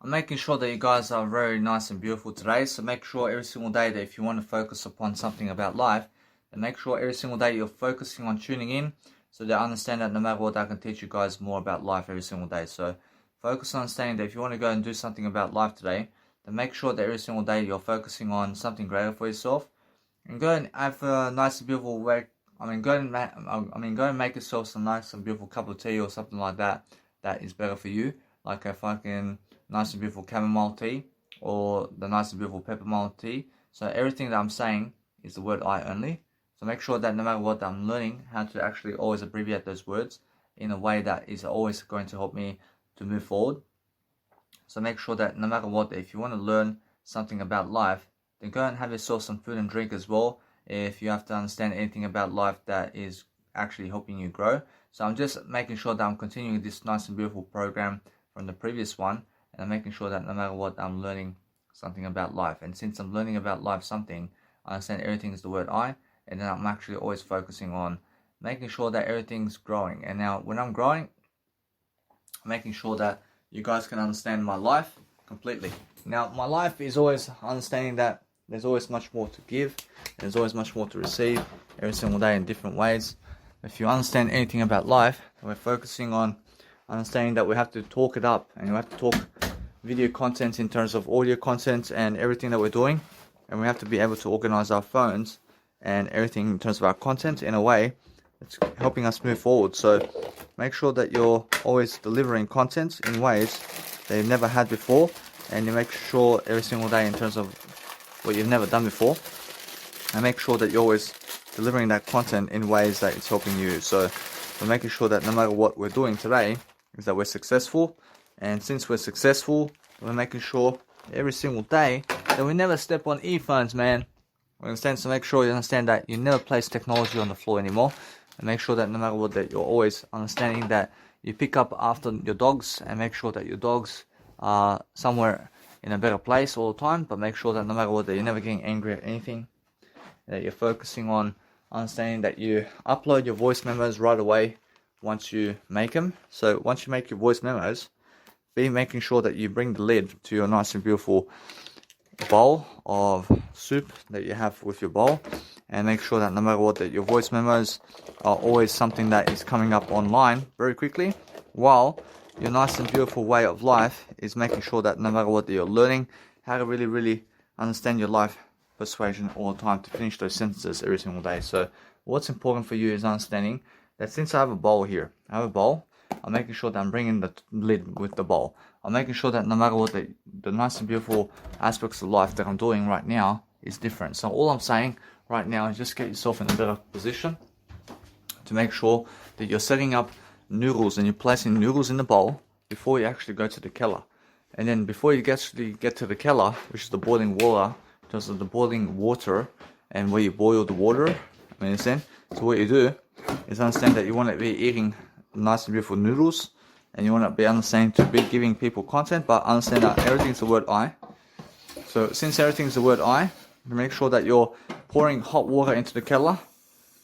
I'm making sure that you guys are very nice and beautiful today. So make sure every single day that if you want to focus upon something about life, then make sure every single day you're focusing on tuning in so that I understand that no matter what, I can teach you guys more about life every single day. So focus on understanding that if you want to go and do something about life today, then make sure that every single day you're focusing on something greater for yourself. And go and have a nice and beautiful way. Go and make yourself some nice and beautiful cup of tea or something like that. That is better for you, like a fucking nice and beautiful chamomile tea or the nice and beautiful peppermint tea. So everything that I'm saying is the word I only. So make sure that no matter what, I'm learning how to actually always abbreviate those words in a way that is always going to help me to move forward. So make sure that no matter what, if you want to learn something about life, then go and have yourself some food and drink as well. If you have to understand anything about life that is actually helping you grow. So I'm just making sure that I'm continuing this nice and beautiful program from the previous one. And I'm making sure that no matter what, I'm learning something about life. And since I'm learning about life something, I understand everything is the word I. And then I'm actually always focusing on making sure that everything's growing. And now when I'm growing, I'm making sure that you guys can understand my life completely. Now my life is always understanding that there's always much more to give. There's always much more to receive every single day in different ways. If you understand anything about life, we're focusing on understanding that we have to talk it up, and we have to talk video content in terms of audio content and everything that we're doing, and we have to be able to organize our phones and everything in terms of our content in a way that's helping us move forward. So make sure that you're always delivering content in ways that you've never had before, and you make sure every single day in terms of what you've never done before, and make sure that you're always delivering that content in ways that it's helping you. So we're making sure that no matter what we're doing today is that we're successful, and since we're successful, we're making sure every single day that we never step on earphones, man. We understand, so make sure you understand that you never place technology on the floor anymore, and make sure that no matter what, that you're always understanding that you pick up after your dogs, and make sure that your dogs are somewhere in a better place all the time, but make sure that no matter what, that you're never getting angry at anything, that you're focusing on understanding that you upload your voice memos right away once you make them. So once you make your voice memos, be making sure that you bring the lid to your nice and beautiful bowl of soup that you have with your bowl, and make sure that no matter what, that your voice memos are always something that is coming up online very quickly, while your nice and beautiful way of life is making sure that no matter what, that you're learning how to really understand your life persuasion all the time to finish those sentences every single day. So what's important for you is understanding that since I have a bowl here, I'm making sure that I'm bringing the lid with the bowl. I'm making sure that no matter what, the nice and beautiful aspects of life that I'm doing right now is different. So all I'm saying right now is just get yourself in a better position to make sure that you're setting up noodles and you're placing noodles in the bowl before you actually go to the keller. And then before you actually get to the keller, which is the boiling water, in terms of the boiling water and where you boil the water, understand? So what you do is understand that you want to be eating nice and beautiful noodles, and you want to be understanding to be giving people content, but understand that everything's the word I. So since everything's the word I, make sure that you're pouring hot water into the kettle,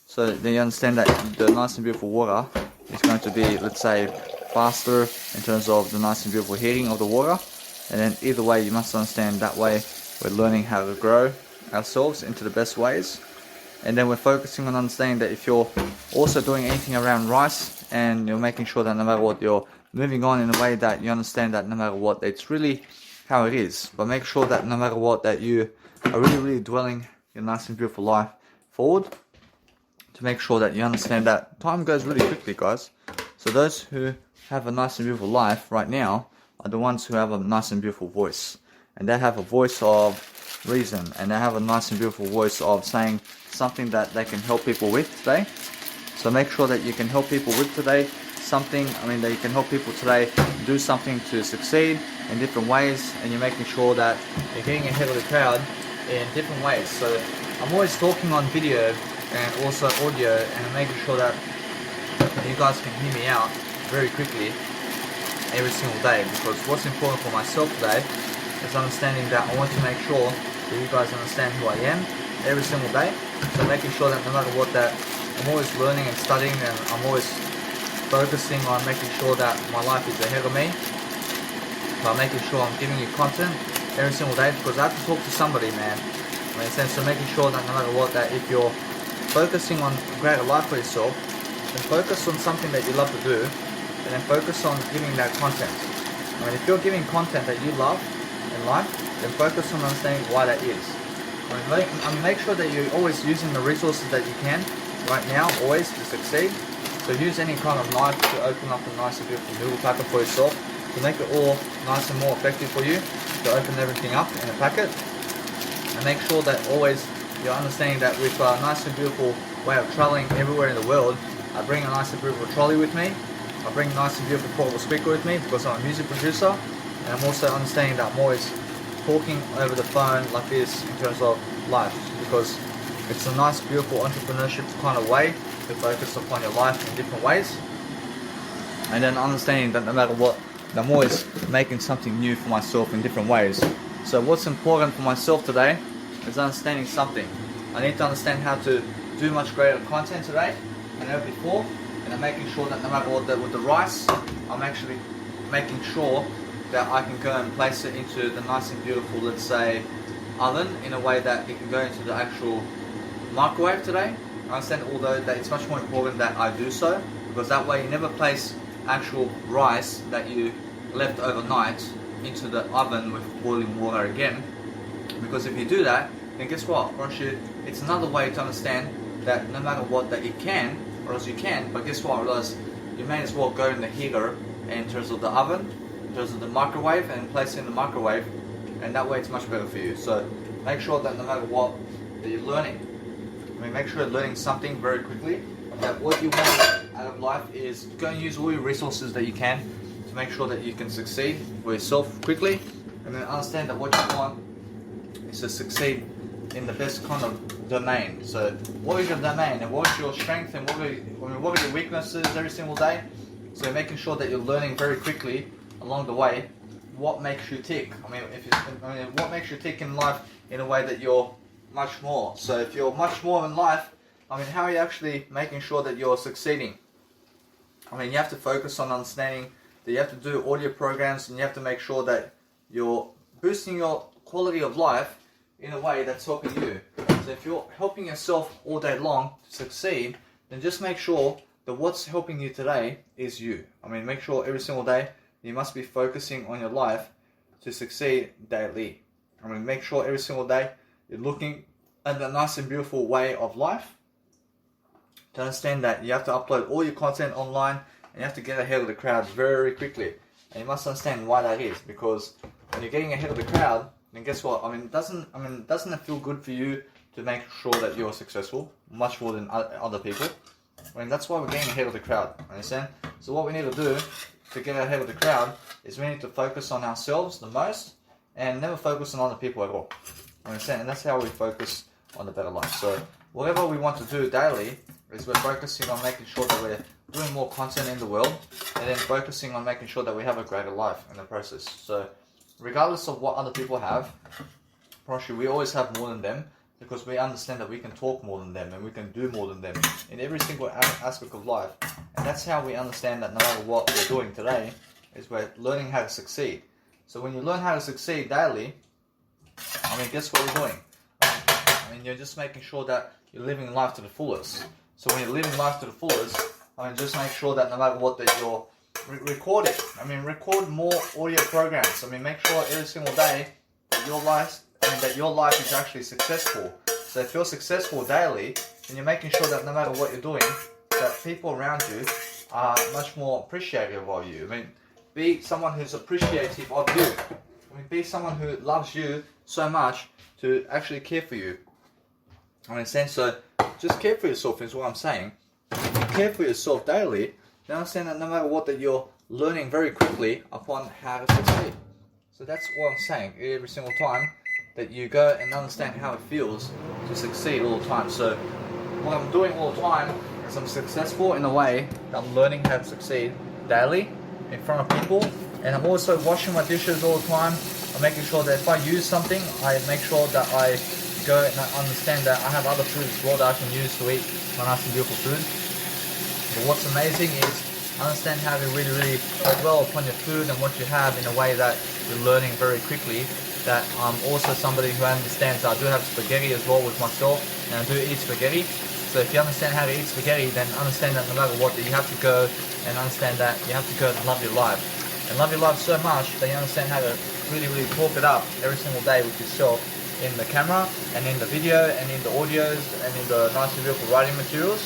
so that you understand that the nice and beautiful water is going to be, let's say, faster in terms of the nice and beautiful heating of the water. And then either way, you must understand that way we're learning how to grow ourselves into the best ways. And then we're focusing on understanding that if you're also doing anything around rice, and you're making sure that no matter what, you're moving on in a way that you understand that no matter what, it's really how it is. But make sure that no matter what, that you are really dwelling your nice and beautiful life forward, to make sure that you understand that time goes really quickly, guys. So those who have a nice and beautiful life right now are the ones who have a nice and beautiful voice, and they have a voice of reason, and they have a nice and beautiful voice of saying something that they can help people with today. So make sure that you can help people with today something, that you can help people today do something to succeed in different ways, and you're making sure that you're getting ahead of the crowd in different ways. So I'm always talking on video and also audio, and I'm making sure that you guys can hear me out very quickly every single day, because what's important for myself today is understanding that I want to make sure that you guys understand who I am every single day. So making sure that no matter what, that I'm always learning and studying, and I'm always focusing on making sure that my life is ahead of me. by making sure I'm giving you content every single day, because I have to talk to somebody, man. In a sense, so making sure that no matter what, that if you're focusing on a greater life for yourself, then focus on something that you love to do, and then focus on giving that content. I mean, if you're giving content that you love in life, then focus on understanding why that is. Make sure that you're always using the resources that you can right now, always, to succeed. So use any kind of knife to open up a nice and beautiful noodle packet for yourself, to make it all nice and more effective for you, to open everything up in a packet. And make sure that always you're understanding that with a nice and beautiful way of traveling everywhere in the world, I bring a nice and beautiful trolley with me, I bring a nice and beautiful portable speaker with me because I'm a music producer, and I'm also understanding that I'm always talking over the phone like this in terms of life, because it's a nice beautiful entrepreneurship kind of way to focus upon your life in different ways. And then understanding that no matter what, I'm always making something new for myself in different ways. So what's important for myself today is understanding something. I need to understand how to do much greater content today than ever before, and I'm making sure that no matter what, with the rice, I'm actually making sure that I can go and place it into the nice and beautiful, let's say, oven in a way that it can go into the actual microwave today. I understand although that it's much more important that I do so, because that way you never place actual rice that you left overnight into the oven with boiling water again, because if you do that, then guess what? It's another way to understand that no matter what, that you can, or else you can, but guess what? Realize you may as well go in the heater in terms of the oven, in terms of the microwave, and place it in the microwave, and that way it's much better for you. So make sure that no matter what, that you're learning. Make sure you're learning something very quickly, that what you want out of life is go and use all your resources that you can to make sure that you can succeed for yourself quickly, and then understand that what you want is to succeed in the best kind of domain. So what is your domain, and what is your strength, and what are your weaknesses every single day? So you're making sure that you're learning very quickly along the way what makes you tick. What makes you tick in life in a way that you're much more. So if you're much more in life, how are you actually making sure that you're succeeding? You have to focus on understanding that you have to do audio programs, and you have to make sure that you're boosting your quality of life in a way that's helping you. So if you're helping yourself all day long to succeed, then just make sure that what's helping you today is you. Make sure every single day you must be focusing on your life to succeed daily. Make sure every single day you're looking at the nice and beautiful way of life, to understand that you have to upload all your content online, and you have to get ahead of the crowd very quickly. And you must understand why that is, because when you're getting ahead of the crowd, then guess what? Doesn't it feel good for you to make sure that you're successful much more than other people? That's why we're getting ahead of the crowd. Understand? So what we need to do to get ahead of the crowd is we need to focus on ourselves the most, and never focus on other people at all. Understand? And that's how we focus on the better life. So whatever we want to do daily is we're focusing on making sure that we're doing more content in the world, and then focusing on making sure that we have a greater life in the process. So regardless of what other people have, we always have more than them, because we understand that we can talk more than them, and we can do more than them in every single aspect of life. And that's how we understand that no matter what we're doing today, is we're learning how to succeed. So when you learn how to succeed daily, guess what you're doing? You're just making sure that you're living life to the fullest. So when you're living life to the fullest, just make sure that no matter what, that you're recording. Record more audio programs. Make sure every single day that your life is actually successful. So if you're successful daily, then you're making sure that no matter what you're doing, that people around you are much more appreciative of you. Be someone who's appreciative of you. Be someone who loves you so much to actually care for you. So just care for yourself is what I'm saying. If you care for yourself daily, then understand that no matter what, that you're learning very quickly upon how to succeed. So that's what I'm saying every single time, that you go and understand how it feels to succeed all the time. So what I'm doing all the time is I'm successful in a way that I'm learning how to succeed daily in front of people, and I'm also washing my dishes all the time. I'm making sure that if I use something, I make sure that I go and I understand that I have other food as well that I can use to eat my nice and beautiful food. But what's amazing is understand how to really work well upon your food and what you have in a way that you're learning very quickly that I'm also somebody who understands I do have spaghetti as well with myself, and I do eat spaghetti. So if you understand how to eat spaghetti, then understand that no matter what, that you have to go and understand that you have to go and love your life. And love your life so much that you understand how to really, really talk it up every single day with yourself in the camera and in the video and in the audios and in the nice and beautiful writing materials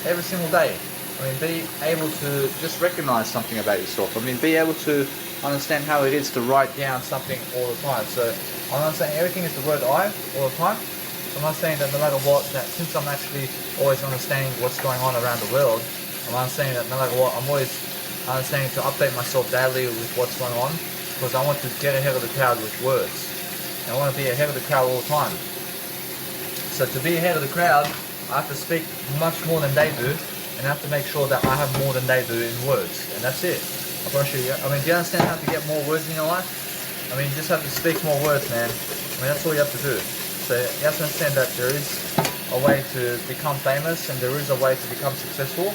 every single day. I mean, be able to just recognize something about yourself. I mean, be able to understand how it is to write down something all the time. So I'm not saying everything is the word I all the time. I'm not saying that no matter what, that since I'm actually always understanding what's going on around the world, I'm not saying that no matter what, I'm always understanding to update myself daily with what's going on, because I want to get ahead of the crowd with words. And I want to be ahead of the crowd all the time. So to be ahead of the crowd, I have to speak much more than they do, and I have to make sure that I have more than they do in words. And that's it. I promise you. I mean, do you understand how to get more words in your life? I mean, you just have to speak more words, man. I mean, that's all you have to do. So you have to understand that there is a way to become famous, and there is a way to become successful.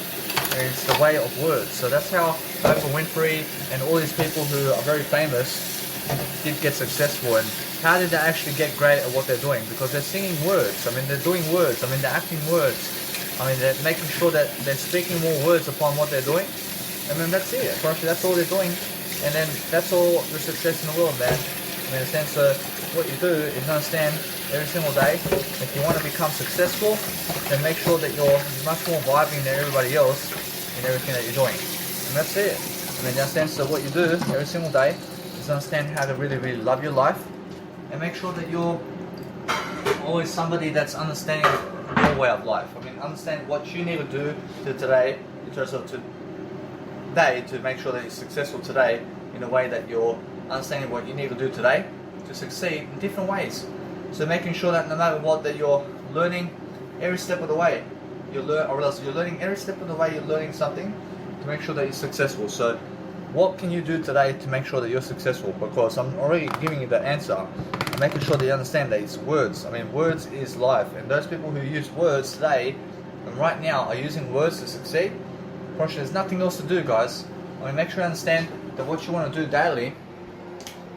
And it's the way of words. So that's how Oprah Winfrey and all these people who are very famous did get successful. And how did they actually get great at what they're doing? Because they're singing words. I mean, they're doing words. I mean, they're acting words. I mean, they're making sure that they're speaking more words upon what they're doing. And then that's it. Actually, that's all they're doing. And then that's all the success in the world, man. I mean, in a sense, what you do is understand every single day, if you want to become successful, then make sure that you're much more vibing than everybody else in everything that you're doing. And that's it. I mean, in that sense, what you do every single day is understand how to really, really love your life, and make sure that you're always somebody that's understanding your way of life. I mean, understand what you need to do to today, in terms of today, to make sure that you're successful today in a way that you're understanding what you need to do today to succeed in different ways. So making sure that no matter what, that you're learning every step of the way. You're learning every step of the way, you're learning something to make sure that you're successful. So what can you do today to make sure that you're successful? Because I'm already giving you the answer. I'm making sure that you understand that it's words. I mean, words is life. And those people who use words today and right now are using words to succeed, there's nothing else to do, guys. I mean, make sure you understand that what you want to do daily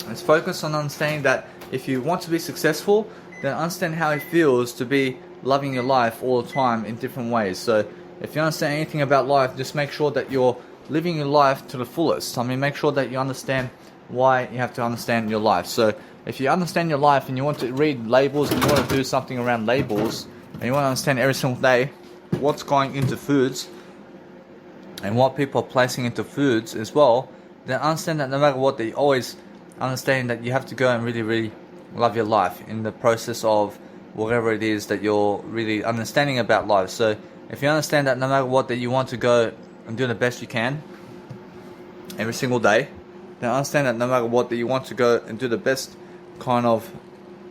is focus on understanding that if you want to be successful, then understand how it feels to be loving your life all the time in different ways. So if you understand anything about life, just make sure that you're living your life to the fullest. I mean, make sure that you understand why you have to understand your life. So if you understand your life and you want to read labels and you want to do something around labels, and you want to understand every single day what's going into foods and what people are placing into foods as well, then understand that no matter what, they always understand that you have to go and really, really love your life in the process of whatever it is that you're really understanding about life. So if you understand that no matter what, that you want to go and do the best you can every single day, then understand that no matter what, that you want to go and do the best kind of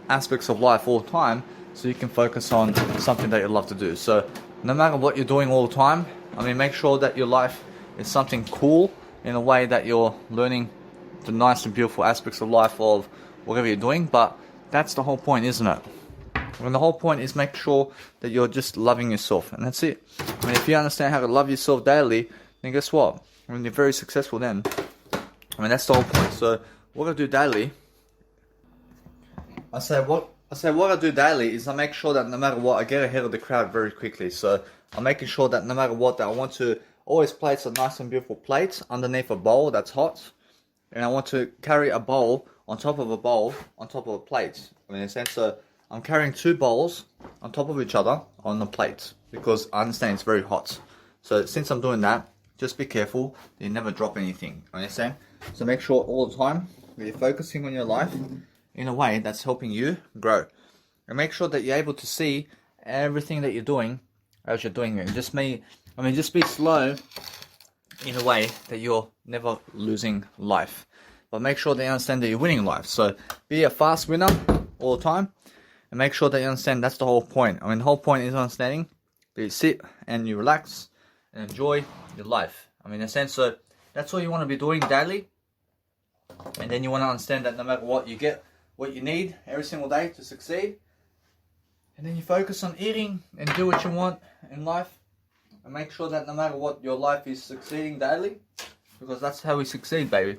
aspects of life all the time, so you can focus on something that you love to do. So no matter what you're doing all the time, I mean, make sure that your life is something cool in a way that you're learning the nice and beautiful aspects of life of whatever you're doing. But that's the whole point, isn't it? And the whole point is make sure that you're just loving yourself, and that's it. I mean, if you understand how to love yourself daily, then guess what? I mean, you're very successful then. I mean, that's the whole point. So what I do daily, I say what I do daily is I make sure that no matter what, I get ahead of the crowd very quickly. So I'm making sure that no matter what, that I want to always place a nice and beautiful plate underneath a bowl that's hot, and I want to carry a bowl on top of a bowl on top of a plate. I mean, in a sense, so I'm carrying two bowls on top of each other on the plate because I understand it's very hot. So since I'm doing that, just be careful that you never drop anything. Understand? So make sure all the time that you're focusing on your life in a way that's helping you grow, and make sure that you're able to see everything that you're doing as you're doing it. Just be slow in a way that you're never losing life, but make sure that you understand that you're winning life. So be a fast winner all the time, and make sure that you understand that's the whole point. I mean, the whole point is understanding that you sit and you relax and enjoy your life. I mean, in a sense, so that's all you want to be doing daily, and then you want to understand that no matter what, you get what you need every single day to succeed, and then you focus on eating and do what you want in life, and make sure that no matter what, your life is succeeding daily, because that's how we succeed, baby.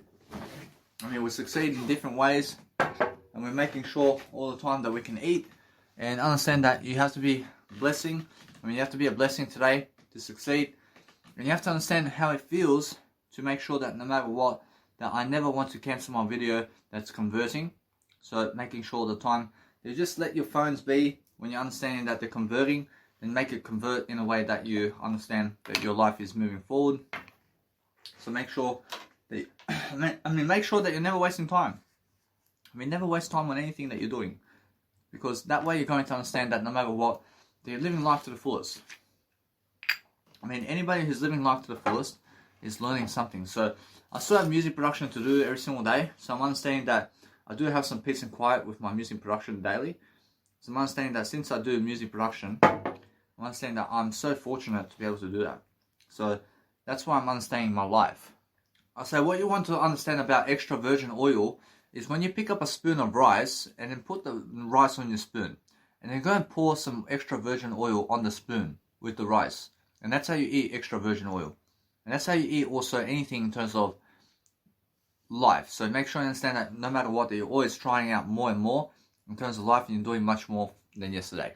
I mean, we succeed in different ways, and we're making sure all the time that we can eat and understand that you have to be a blessing. I mean, you have to be a blessing today to succeed, and you have to understand how it feels to make sure that no matter what, that I never want to cancel my video that's converting. So making sure all the time you just let your phones be when you're understanding that they're converting, and make it convert in a way that you understand that your life is moving forward. So make sure that, make sure that you're never wasting time. I mean, never waste time on anything that you're doing, because that way you're going to understand that no matter what, that you're living life to the fullest. I mean, anybody who's living life to the fullest is learning something. So I still have music production to do every single day, so I'm understanding that I do have some peace and quiet with my music production daily. So I'm understanding that since I do music production, I'm understanding that I'm so fortunate to be able to do that. So that's why I'm understanding my life. I say what you want to understand about extra virgin oil is when you pick up a spoon of rice and then put the rice on your spoon, and then go and pour some extra virgin oil on the spoon with the rice. And that's how you eat extra virgin oil. And that's how you eat also anything in terms of life. So make sure you understand that no matter what, that you're always trying out more and more in terms of life, and you're doing much more than yesterday.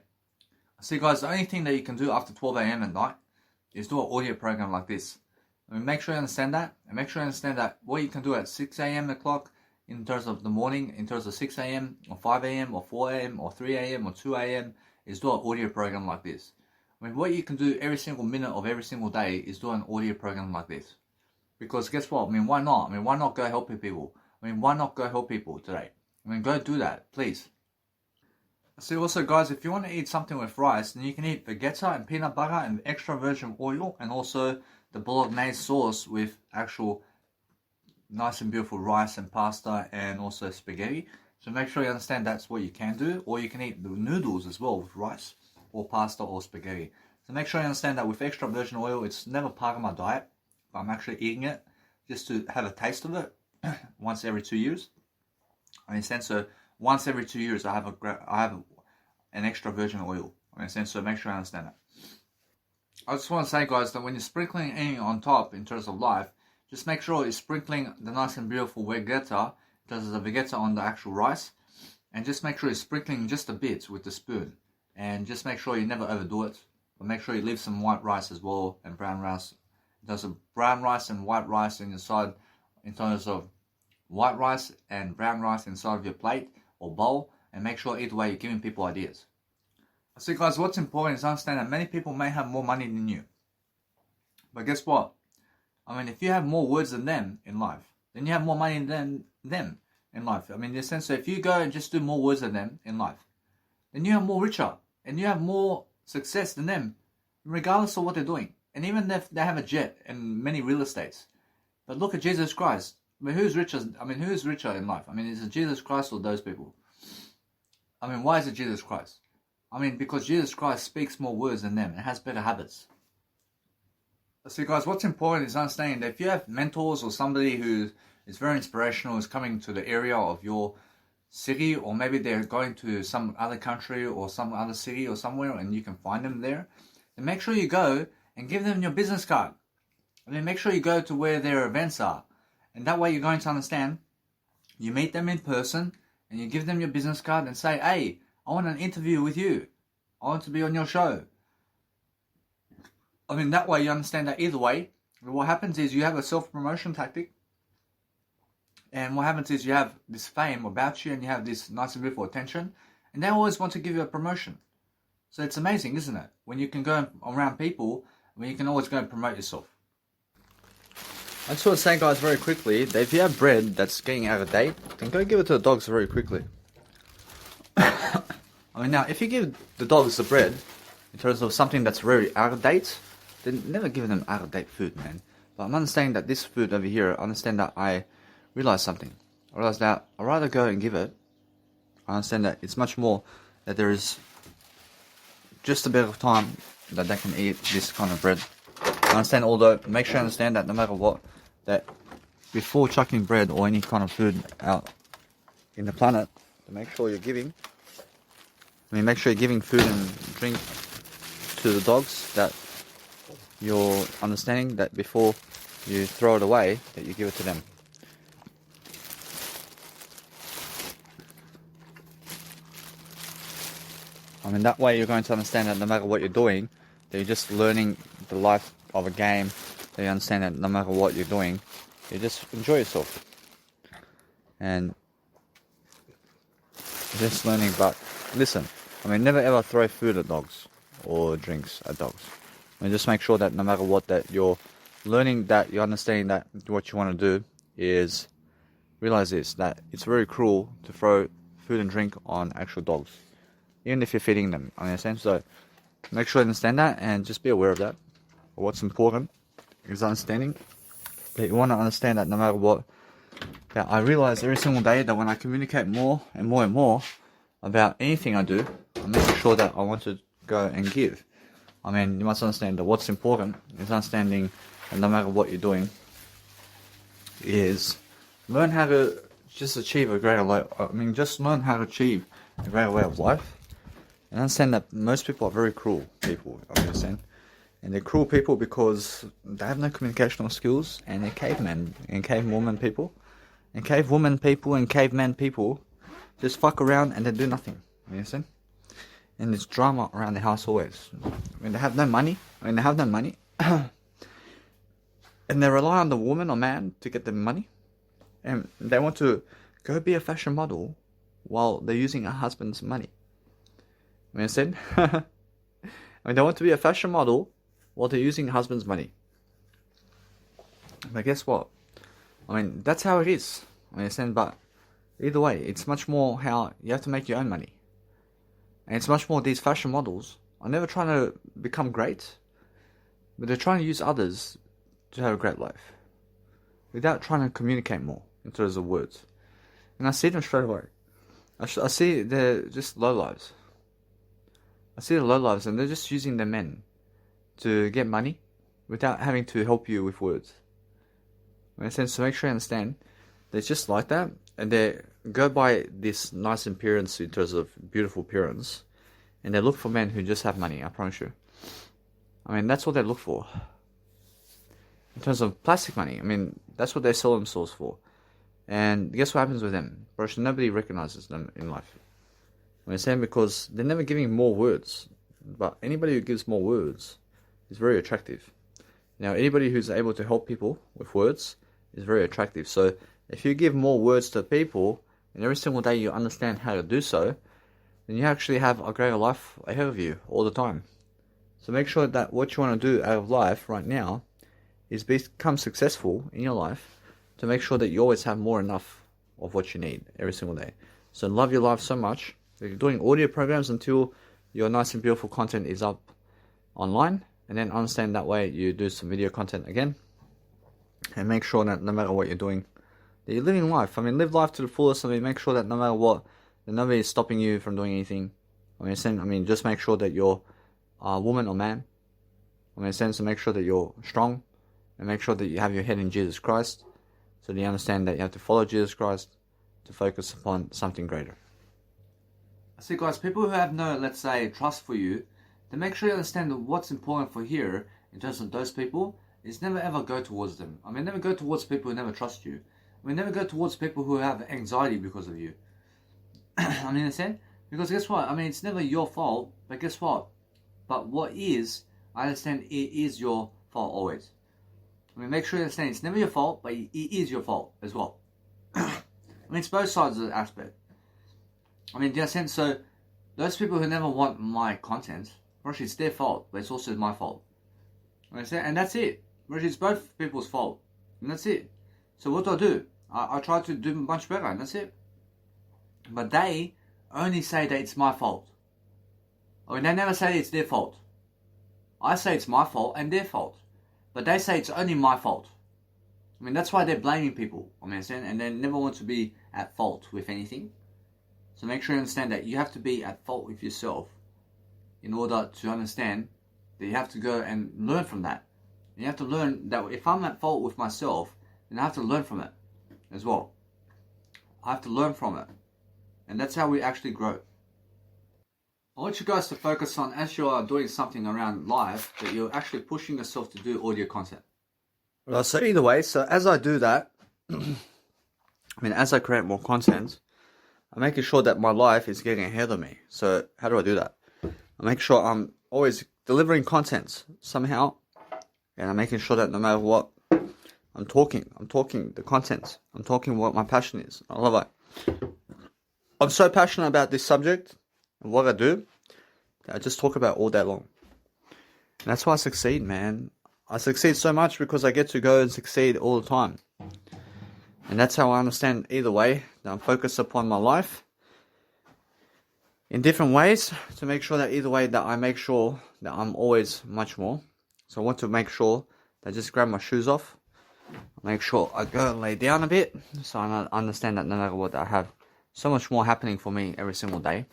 See guys, the only thing that you can do after 12 AM at night is do an audio program like this. I mean, make sure you understand that, and make sure you understand that what you can do at 6 AM o'clock in terms of the morning, in terms of 6 AM or 5 AM or 4 AM or 3 AM or 2 AM is do an audio program like this. I mean, what you can do every single minute of every single day is do an audio program like this. Because guess what? I mean, why not? I mean, why not go helping people? I mean, why not go help people today? I mean, go do that, please. See, also guys, if you want to eat something with rice, then you can eat vegeta and peanut butter and extra virgin oil, and also the bolognese sauce with actual nice and beautiful rice and pasta and also spaghetti. So make sure you understand that's what you can do. Or you can eat the noodles as well with rice or pasta or spaghetti. So make sure you understand that with extra virgin oil, it's never part of my diet, but I'm actually eating it just to have a taste of it once every 2 years. I understand, so once every 2 years I have an extra virgin oil. I understand, so make sure I understand that. I just want to say guys that when you're sprinkling anything on top in terms of life, just make sure you're sprinkling the nice and beautiful vegeta, because there's a vegeta on the actual rice, and just make sure you're sprinkling just a bit with the spoon, and just make sure you never overdo it, but make sure you leave some white rice as well and brown rice. There's a brown rice and white rice in terms of white rice and brown rice inside of your plate or bowl, and make sure either way you're giving people ideas. So guys, what's important is understand that many people may have more money than you, but guess what? I mean, if you have more words than them in life, then you have more money than them in life. I mean, in the sense that if you go and just do more words than them in life, then you have more richer and you have more success than them, regardless of what they're doing. And even if they have a jet and many real estates. But look at Jesus Christ. I mean, who's richer in life? I mean, is it Jesus Christ or those people? I mean, why is it Jesus Christ? I mean, because Jesus Christ speaks more words than them and has better habits. So guys, what's important is understanding that if you have mentors or somebody who is very inspirational, is coming to the area of your city, or maybe they're going to some other country or some other city or somewhere and you can find them there, then make sure you go and give them your business card. And then make sure you go to where their events are. And that way you're going to understand. You meet them in person and you give them your business card and say, hey, I want an interview with you. I want to be on your show. I mean, that way you understand that either way, what happens is you have a self-promotion tactic. And what happens is you have this fame about you and you have this nice and beautiful attention. And they always want to give you a promotion. So it's amazing, isn't it? When you can go around people, when you can always go and promote yourself. I just want to say, guys, very quickly, that if you have bread that's getting out of date, then go give it to the dogs very quickly. I mean, now, if you give the dogs the bread, in terms of something that's very out of date, then never give them out of date food, man. But I'm understanding that this food over here, I understand that I realized something. I realized that I'd rather go and give it. I understand that it's much more that there is just a bit of time that they can eat this kind of bread. I understand, although, make sure you understand that no matter what, that before chucking bread or any kind of food out in the planet, to make sure you're giving, make sure you're giving food and drink to the dogs, that you're understanding that before you throw it away, that you give it to them. I mean, that way you're going to understand that no matter what you're doing, that you're just learning the life of a game, that you understand that no matter what you're doing, you just enjoy yourself. And just learning, but listen, I mean, never ever throw food at dogs or drinks at dogs. I mean, just make sure that no matter what, that you're learning, that you're understanding that what you want to do is realize this, that it's very cruel to throw food and drink on actual dogs, even if you're feeding them. I understand. So make sure you understand that and just be aware of that. What's important is understanding that you want to understand that no matter what, that I realize every single day that when I communicate more and more and more about anything I do, I'm making sure that I want to go and give. I mean, you must understand that what's important is understanding that no matter what you're doing, is learn how to just achieve a greater life. I mean, just learn how to achieve a greater way of life. And understand that most people are very cruel people, I understand. And they're cruel people because they have no communicational skills, and they're cavemen and cavewoman people. And cavewoman people and cavemen people just fuck around and they do nothing, you understand? And there's drama around the house always. When they have no money, and they rely on the woman or man to get the money, and they want to go be a fashion model while they're using a husband's money. You understand? I mean, they want to be a fashion model while they're using a husband's money. But guess what? I mean, that's how it is. I understand, but either way, it's much more how you have to make your own money. And it's much more these fashion models are never trying to become great, but they're trying to use others to have a great life without trying to communicate more in terms of words. And I see them straight away. I see they're just lowlives. I see the lowlives, and they're just using their men to get money without having to help you with words. In a sense, to make sure you understand, they're just like that, and they go by this nice appearance in terms of beautiful appearance, and they look for men who just have money, I promise you. I mean, that's what they look for. In terms of plastic money, I mean, that's what they sell themselves for. And guess what happens with them? Bro, nobody recognizes them in life. I'm saying, because they're never giving more words. But anybody who gives more words is very attractive. Now, anybody who's able to help people with words is very attractive. So, if you give more words to people, and every single day you understand how to do so, then you actually have a greater life ahead of you all the time. So make sure that what you want to do out of life right now is become successful in your life, to make sure that you always have more enough of what you need every single day. So love your life so much that you're doing audio programs until your nice and beautiful content is up online, and then understand that way you do some video content again, and make sure that no matter what you're doing, that you're living life. I mean, live life to the fullest. I mean, make sure that no matter what, that nobody is stopping you from doing anything. I mean, just make sure that you're a woman or man. So make sure that you're strong, and make sure that you have your head in Jesus Christ, so that you understand that you have to follow Jesus Christ to focus upon something greater. See, guys, people who have no, let's say, trust for you, then make sure you understand that what's important for here, in terms of those people, is never ever go towards them. I mean, never go towards people who never trust you. I mean, never go towards people who have anxiety because of you. I mean, understand? Because guess what? I mean, it's never your fault, but guess what? But what is, I understand it is your fault always. I mean, make sure you understand it's never your fault, but it is your fault as well. I mean, it's both sides of the aspect. I mean, do you understand? So, those people who never want my content, actually, it's their fault, but it's also my fault. Understand? And that's it. Actually, it's both people's fault. And that's it. So, what do? I try to do much better, and that's it. But they only say that it's my fault. I mean, they never say it's their fault. I say it's my fault and their fault. But they say it's only my fault. I mean, that's why they're blaming people. I mean, understand? And they never want to be at fault with anything. So make sure you understand that you have to be at fault with yourself in order to understand that you have to go and learn from that. You have to learn that if I'm at fault with myself, then I have to learn from it as well. I have to learn from it. And that's how we actually grow. I want you guys to focus on, as you are doing something around life, that you're actually pushing yourself to do audio content. Well, so either way, so as I do that, as I create more content, I'm making sure that my life is getting ahead of me. So how do I do that? I make sure I'm always delivering content somehow, and I'm making sure that no matter what, I'm talking the content. I'm talking what my passion is. I love it. I'm so passionate about this subject and what I do that I just talk about all day long. And that's why I succeed, man. I succeed so much because I get to go and succeed all the time. And that's how I understand either way that I'm focused upon my life in different ways to make sure that either way that I make sure that I'm always much more. So I want to make sure that I just grab my shoes off. Make sure I go and lay down a bit so I understand that no matter what, I have so much more happening for me every single day.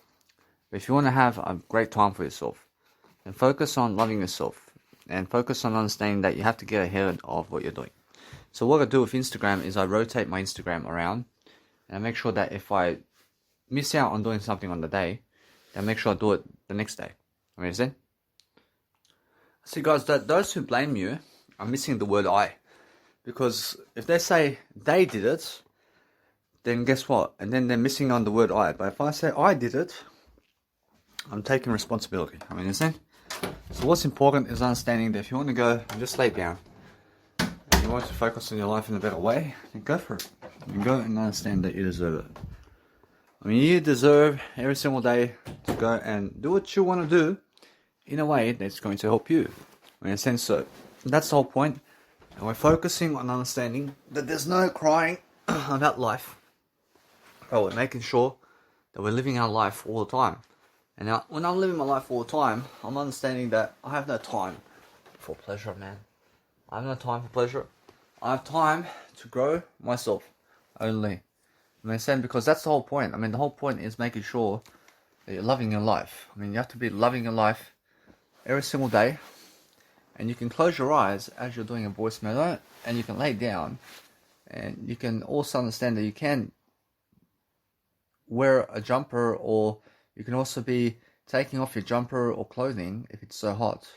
But if you want to have a great time for yourself, then focus on loving yourself and focus on understanding that you have to get ahead of what you're doing. So what I do with Instagram is I rotate my Instagram around and I make sure that if I miss out on doing something on the day, then make sure I do it the next day. Understand? See guys, that those who blame you are missing the word I. Because if they say they did it, then guess what? And then they're missing on the word I. But if I say I did it, I'm taking responsibility. I mean, understand? So what's important is understanding that if you want to go and just lay down, and you want to focus on your life in a better way, then go for it. And go and understand that you deserve it. I mean, you deserve every single day to go and do what you want to do in a way that's going to help you. I mean, in a sense, so that's the whole point. And we're focusing on understanding that there's no crying about life. But we're making sure that we're living our life all the time. And now, when I'm living my life all the time, I'm understanding that I have no time for pleasure, man. I have no time for pleasure. I have time to grow myself only. I mean, saying because that's the whole point. I mean, the whole point is making sure that you're loving your life. I mean, you have to be loving your life every single day. And you can close your eyes as you're doing a voice memo, and you can lay down, and you can also understand that you can wear a jumper, or you can also be taking off your jumper or clothing if it's so hot.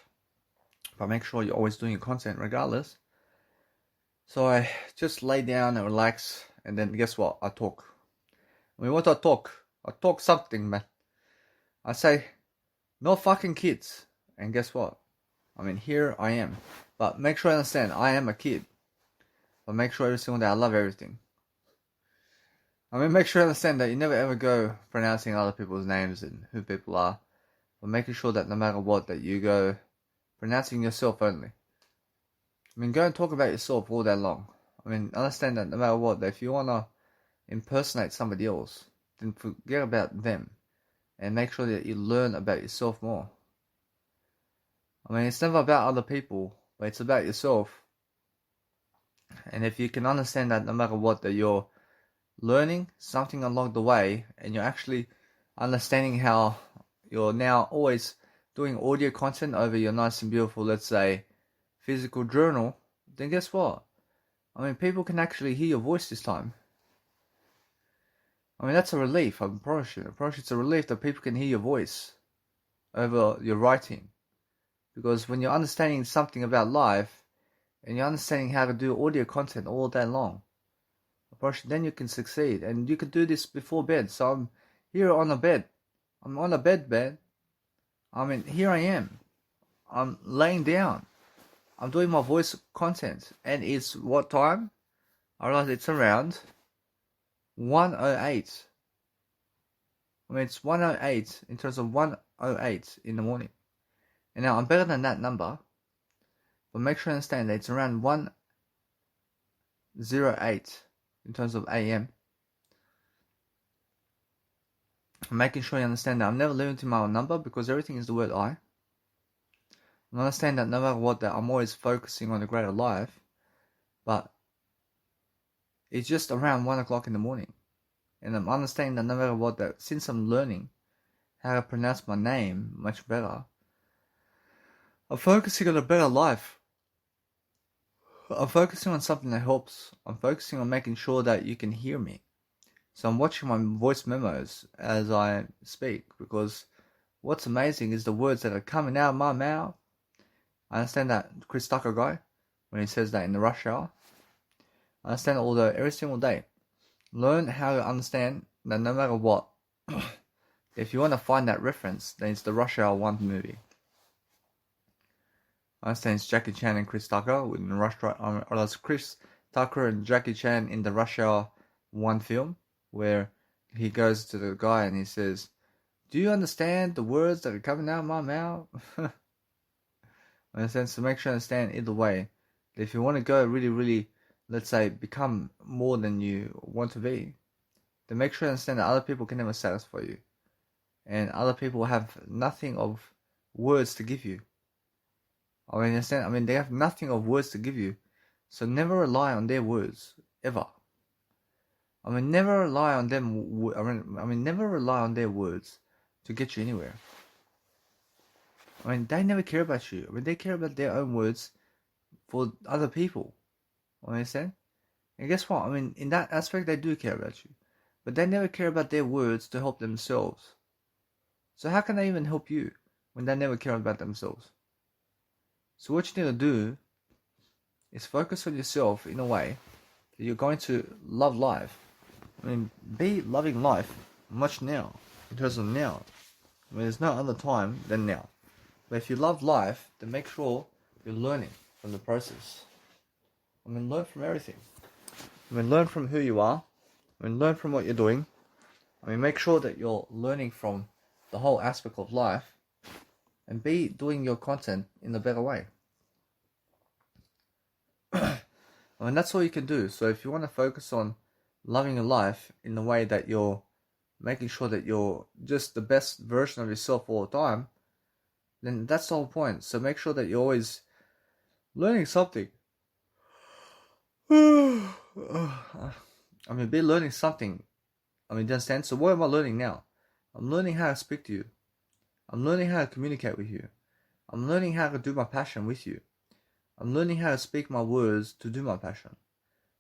But make sure you're always doing your content regardless. So I just lay down and relax, and then guess what? I talk. I mean, what I talk? I talk something, man. I say, no fucking kids. And guess what? I mean, here I am. But make sure I understand, I am a kid. But make sure every single day I love everything. I mean, make sure I understand that you never ever go pronouncing other people's names and who people are. But making sure that no matter what, that you go pronouncing yourself only. I mean, go and talk about yourself all day long. I mean, understand that no matter what, that if you want to impersonate somebody else, then forget about them. And make sure that you learn about yourself more. I mean, it's never about other people, but it's about yourself. And if you can understand that no matter what, that you're learning something along the way, and you're actually understanding how you're now always doing audio content over your nice and beautiful, let's say, physical journal, then guess what? I mean, people can actually hear your voice this time. I mean, that's a relief, I promise you. I promise you it's a relief that people can hear your voice over your writing. Because when you're understanding something about life, and you're understanding how to do audio content all day long, then you can succeed. And you can do this before bed. So I'm here on a bed. I'm on a bed. I mean, here I am. I'm laying down. I'm doing my voice content. And it's what time? I realize it's around 1:08. I mean, it's 1:08 in terms of 1:08 in the morning. And now I'm better than that number, but make sure you understand that it's around 1:08 in terms of AM. I'm making sure you understand that I'm never limiting my own number because everything is the word I. And understand that no matter what, that I'm always focusing on the greater life, but it's just around 1 o'clock in the morning. And I'm understanding that no matter what, that since I'm learning how to pronounce my name much better, I'm focusing on a better life. I'm focusing on something that helps. I'm focusing on making sure that you can hear me. So I'm watching my voice memos as I speak, because what's amazing is the words that are coming out of my mouth. I understand that Chris Tucker guy, when he says that in the rush hour. I understand although every single day. Learn how to understand that no matter what, If you want to find that reference, then it's the Rush Hour 1 movie. I understand it's Jackie Chan and Chris Tucker with or that's Chris Tucker and Jackie Chan in the Rush Hour 1 film, where he goes to the guy and he says, "Do you understand the words that are coming out of my mouth?" Understand? So make sure you understand either way. If you want to go really, really, let's say, become more than you want to be, then make sure you understand that other people can never satisfy you. And other people have nothing of words to give you. I mean, understand? I mean, they have nothing of words to give you. So never rely on their words, ever. I mean, never rely on them. Never rely on their words to get you anywhere. I mean, they never care about you. I mean, they care about their own words for other people. Understand? And guess what? I mean, in that aspect, they do care about you. But they never care about their words to help themselves. So how can they even help you when they never care about themselves? So what you need to do is focus on yourself in a way that you're going to love life. I mean, be loving life much now, in terms of now. I mean, there's no other time than now. But if you love life, then make sure you're learning from the process. I mean, learn from everything. I mean, learn from who you are. I mean, learn from what you're doing. I mean, make sure that you're learning from the whole aspect of life and be doing your content in a better way. I mean, that's all you can do. So if you want to focus on loving your life in the way that you're making sure that you're just the best version of yourself all the time, then that's the whole point. So make sure that you're always learning something. I mean, be learning something. I mean, do you understand? So what am I learning now? I'm learning how to speak to you. I'm learning how to communicate with you. I'm learning how to do my passion with you. I'm learning how to speak my words to do my passion.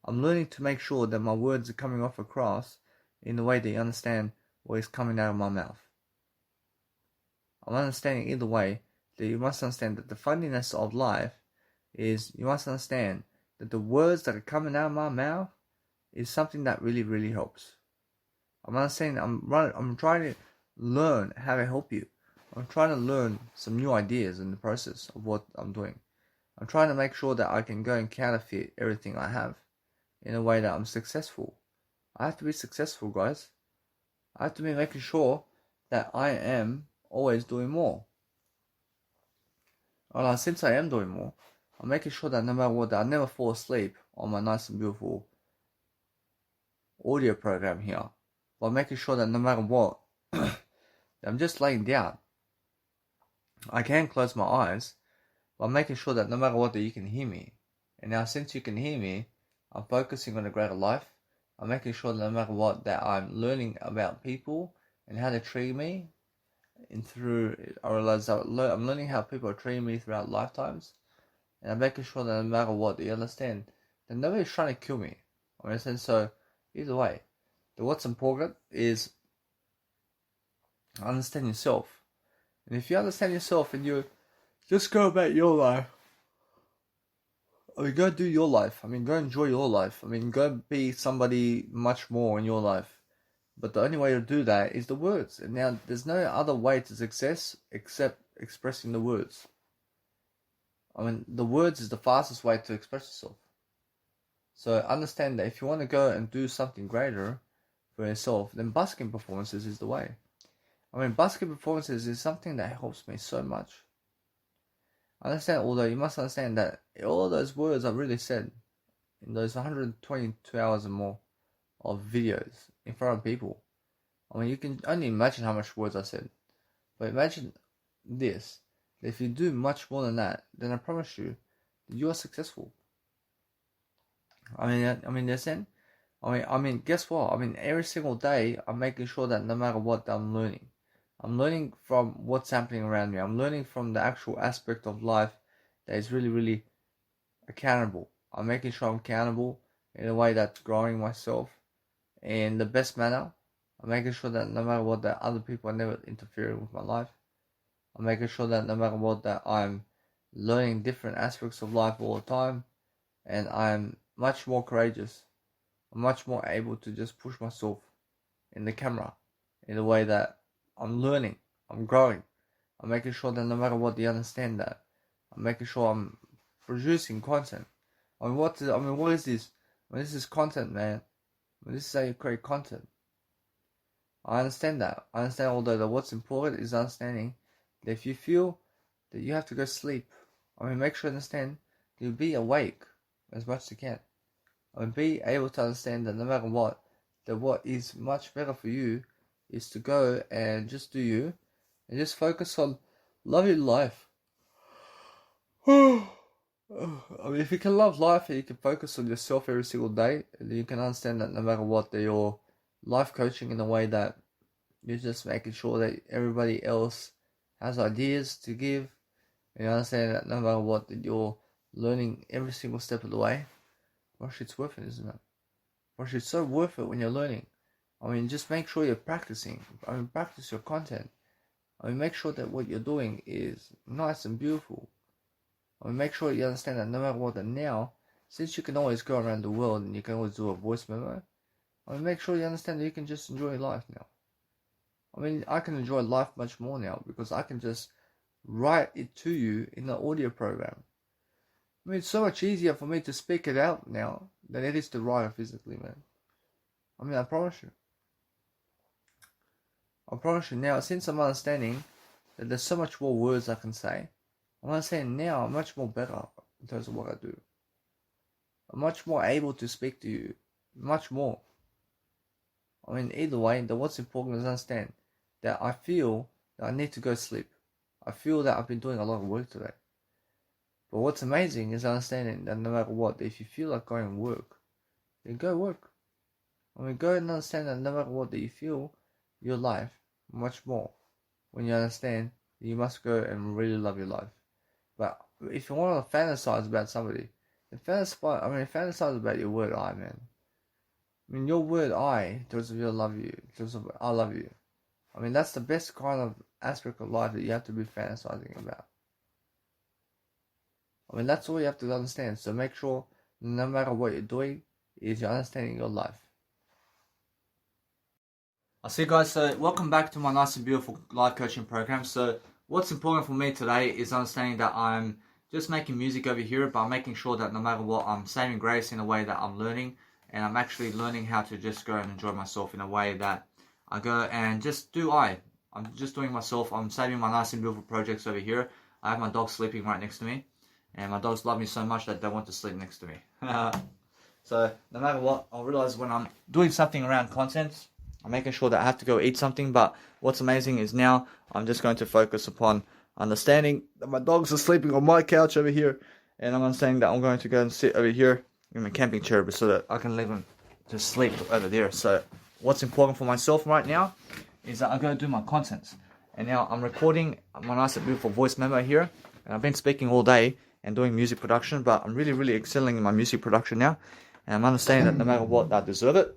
I'm learning to make sure that my words are coming off across in the way that you understand what is coming out of my mouth. I'm understanding either way that you must understand that the funniness of life is you must understand that the words that are coming out of my mouth is something that really, really helps. I'm understanding. I'm trying to learn how to help you. I'm trying to learn some new ideas in the process of what I'm doing. I'm trying to make sure that I can go and counterfeit everything I have in a way that I'm successful. I have to be successful, guys. I have to be making sure that I am always doing more. And since I am doing more, I'm making sure that no matter what, that I never fall asleep on my nice and beautiful audio program here. But making sure that no matter what, I'm just laying down. I can close my eyes, but I'm making sure that no matter what, that you can hear me. And now since you can hear me, I'm focusing on a greater life. I'm making sure that no matter what, that I'm learning about people and how they treat me. And I realize I'm learning how people are treating me throughout lifetimes. And I'm making sure that no matter what, you understand that nobody's trying to kill me. I understand. So either way, what's important is understand yourself. And if you understand yourself and you just go about your life, I mean, go do your life. I mean, go enjoy your life. I mean, go be somebody much more in your life. But the only way to do that is the words. And now, there's no other way to success except expressing the words. I mean, the words is the fastest way to express yourself. So understand that if you want to go and do something greater for yourself, then busking performances is the way. I mean, busking performances is something that helps me so much. Understand, although you must understand that all those words are really said in those 122 hours or more of videos in front of people. I mean, you can only imagine how much words I said. But imagine this. If you do much more than that, then I promise you that you are successful. I mean, listen. I mean, guess what? I mean, every single day, I'm making sure that no matter what, I'm learning. I'm learning from what's happening around me. I'm learning from the actual aspect of life that is really, really accountable. I'm making sure I'm accountable in a way that's growing myself in the best manner. I'm making sure that no matter what, that other people are never interfering with my life. I'm making sure that no matter what, that I'm learning different aspects of life all the time. And I'm much more courageous. I'm much more able to just push myself in the camera in a way that I'm learning, I'm growing. I'm making sure that no matter what, they understand that. I'm making sure I'm producing content. What is this? This is content, man. This is how you create content. I understand that. I understand, although that what's important is understanding that if you feel that you have to go sleep, make sure you understand that you'll be awake as much as you can. Be able to understand that no matter what, that what is much better for you is to go and just do you and just focus on loving life. If you can love life and you can focus on yourself every single day, then you can understand that no matter what, that you're life coaching in a way that you're just making sure that everybody else has ideas to give. And you understand that no matter what, that you're learning every single step of the way. Gosh, it's worth it, isn't it? Gosh, it's so worth it when you're learning. Just make sure you're practicing. Practice your content. Make sure that what you're doing is nice and beautiful. Make sure you understand that no matter what, that now, since you can always go around the world and you can always do a voice memo, make sure you understand that you can just enjoy life now. I can enjoy life much more now because I can just write it to you in the audio program. It's so much easier for me to speak it out now than it is to write it physically, man. I promise you. I promise you now, since I'm understanding that there's so much more words I can say, I'm understanding now I'm much more better in terms of what I do. I'm much more able to speak to you. Much more. Either way, what's important is understand that I feel that I need to go sleep. I feel that I've been doing a lot of work today. But what's amazing is understanding that no matter what, if you feel like going to work, then go work. Go and understand that no matter what, that you feel your life much more. When you understand that you must go and really love your life. But if you want to fantasize about somebody, then fantasize about your word I, man. Your word I, tells of I love you, tells of I love you. That's the best kind of aspect of life that you have to be fantasizing about. That's all you have to understand. So make sure, no matter what you're doing, is you're understanding your life. I see, guys. So welcome back to my nice and beautiful life coaching program. So what's important for me today is understanding that I'm just making music over here, but I'm making sure that no matter what, I'm saving grace in a way that I'm learning, and I'm actually learning how to just go and enjoy myself in a way that I go and just do I'm just doing myself. I'm saving my nice and beautiful projects over here. I have my dog sleeping right next to me. And my dogs love me so much that they want to sleep next to me. So no matter what, I realize when I'm doing something around content, I'm making sure that I have to go eat something. But what's amazing is now I'm just going to focus upon understanding that my dogs are sleeping on my couch over here. And I'm understanding that I'm going to go and sit over here in my camping chair so that I can leave them to sleep over there. So what's important for myself right now is that I go do my content. And now I'm recording my nice and beautiful voice memo here. And I've been speaking all day and doing music production, but I'm really excelling in my music production now, and I'm understanding that no matter what, I deserve it,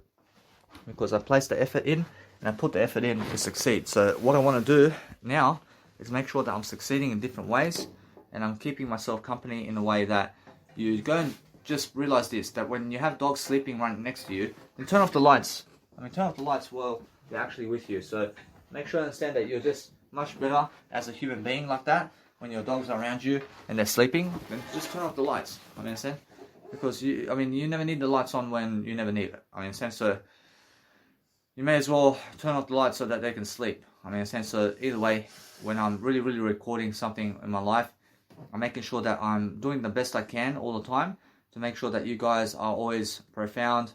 because I placed the effort in, and I put the effort in to succeed. So what I want to do now is make sure that I'm succeeding in different ways, and I'm keeping myself company in a way that you go and just realize this, that when you have dogs sleeping right next to you, then turn off the lights. Turn off the lights while they're actually with you. So make sure you understand that you're just much better as a human being like that. When your dogs are around you and they're sleeping, then just turn off the lights. Understand? Because you never need the lights on when you never need it. Understand? So you may as well turn off the lights so that they can sleep. Understand? So either way, when I'm really recording something in my life, I'm making sure that I'm doing the best I can all the time to make sure that you guys are always profound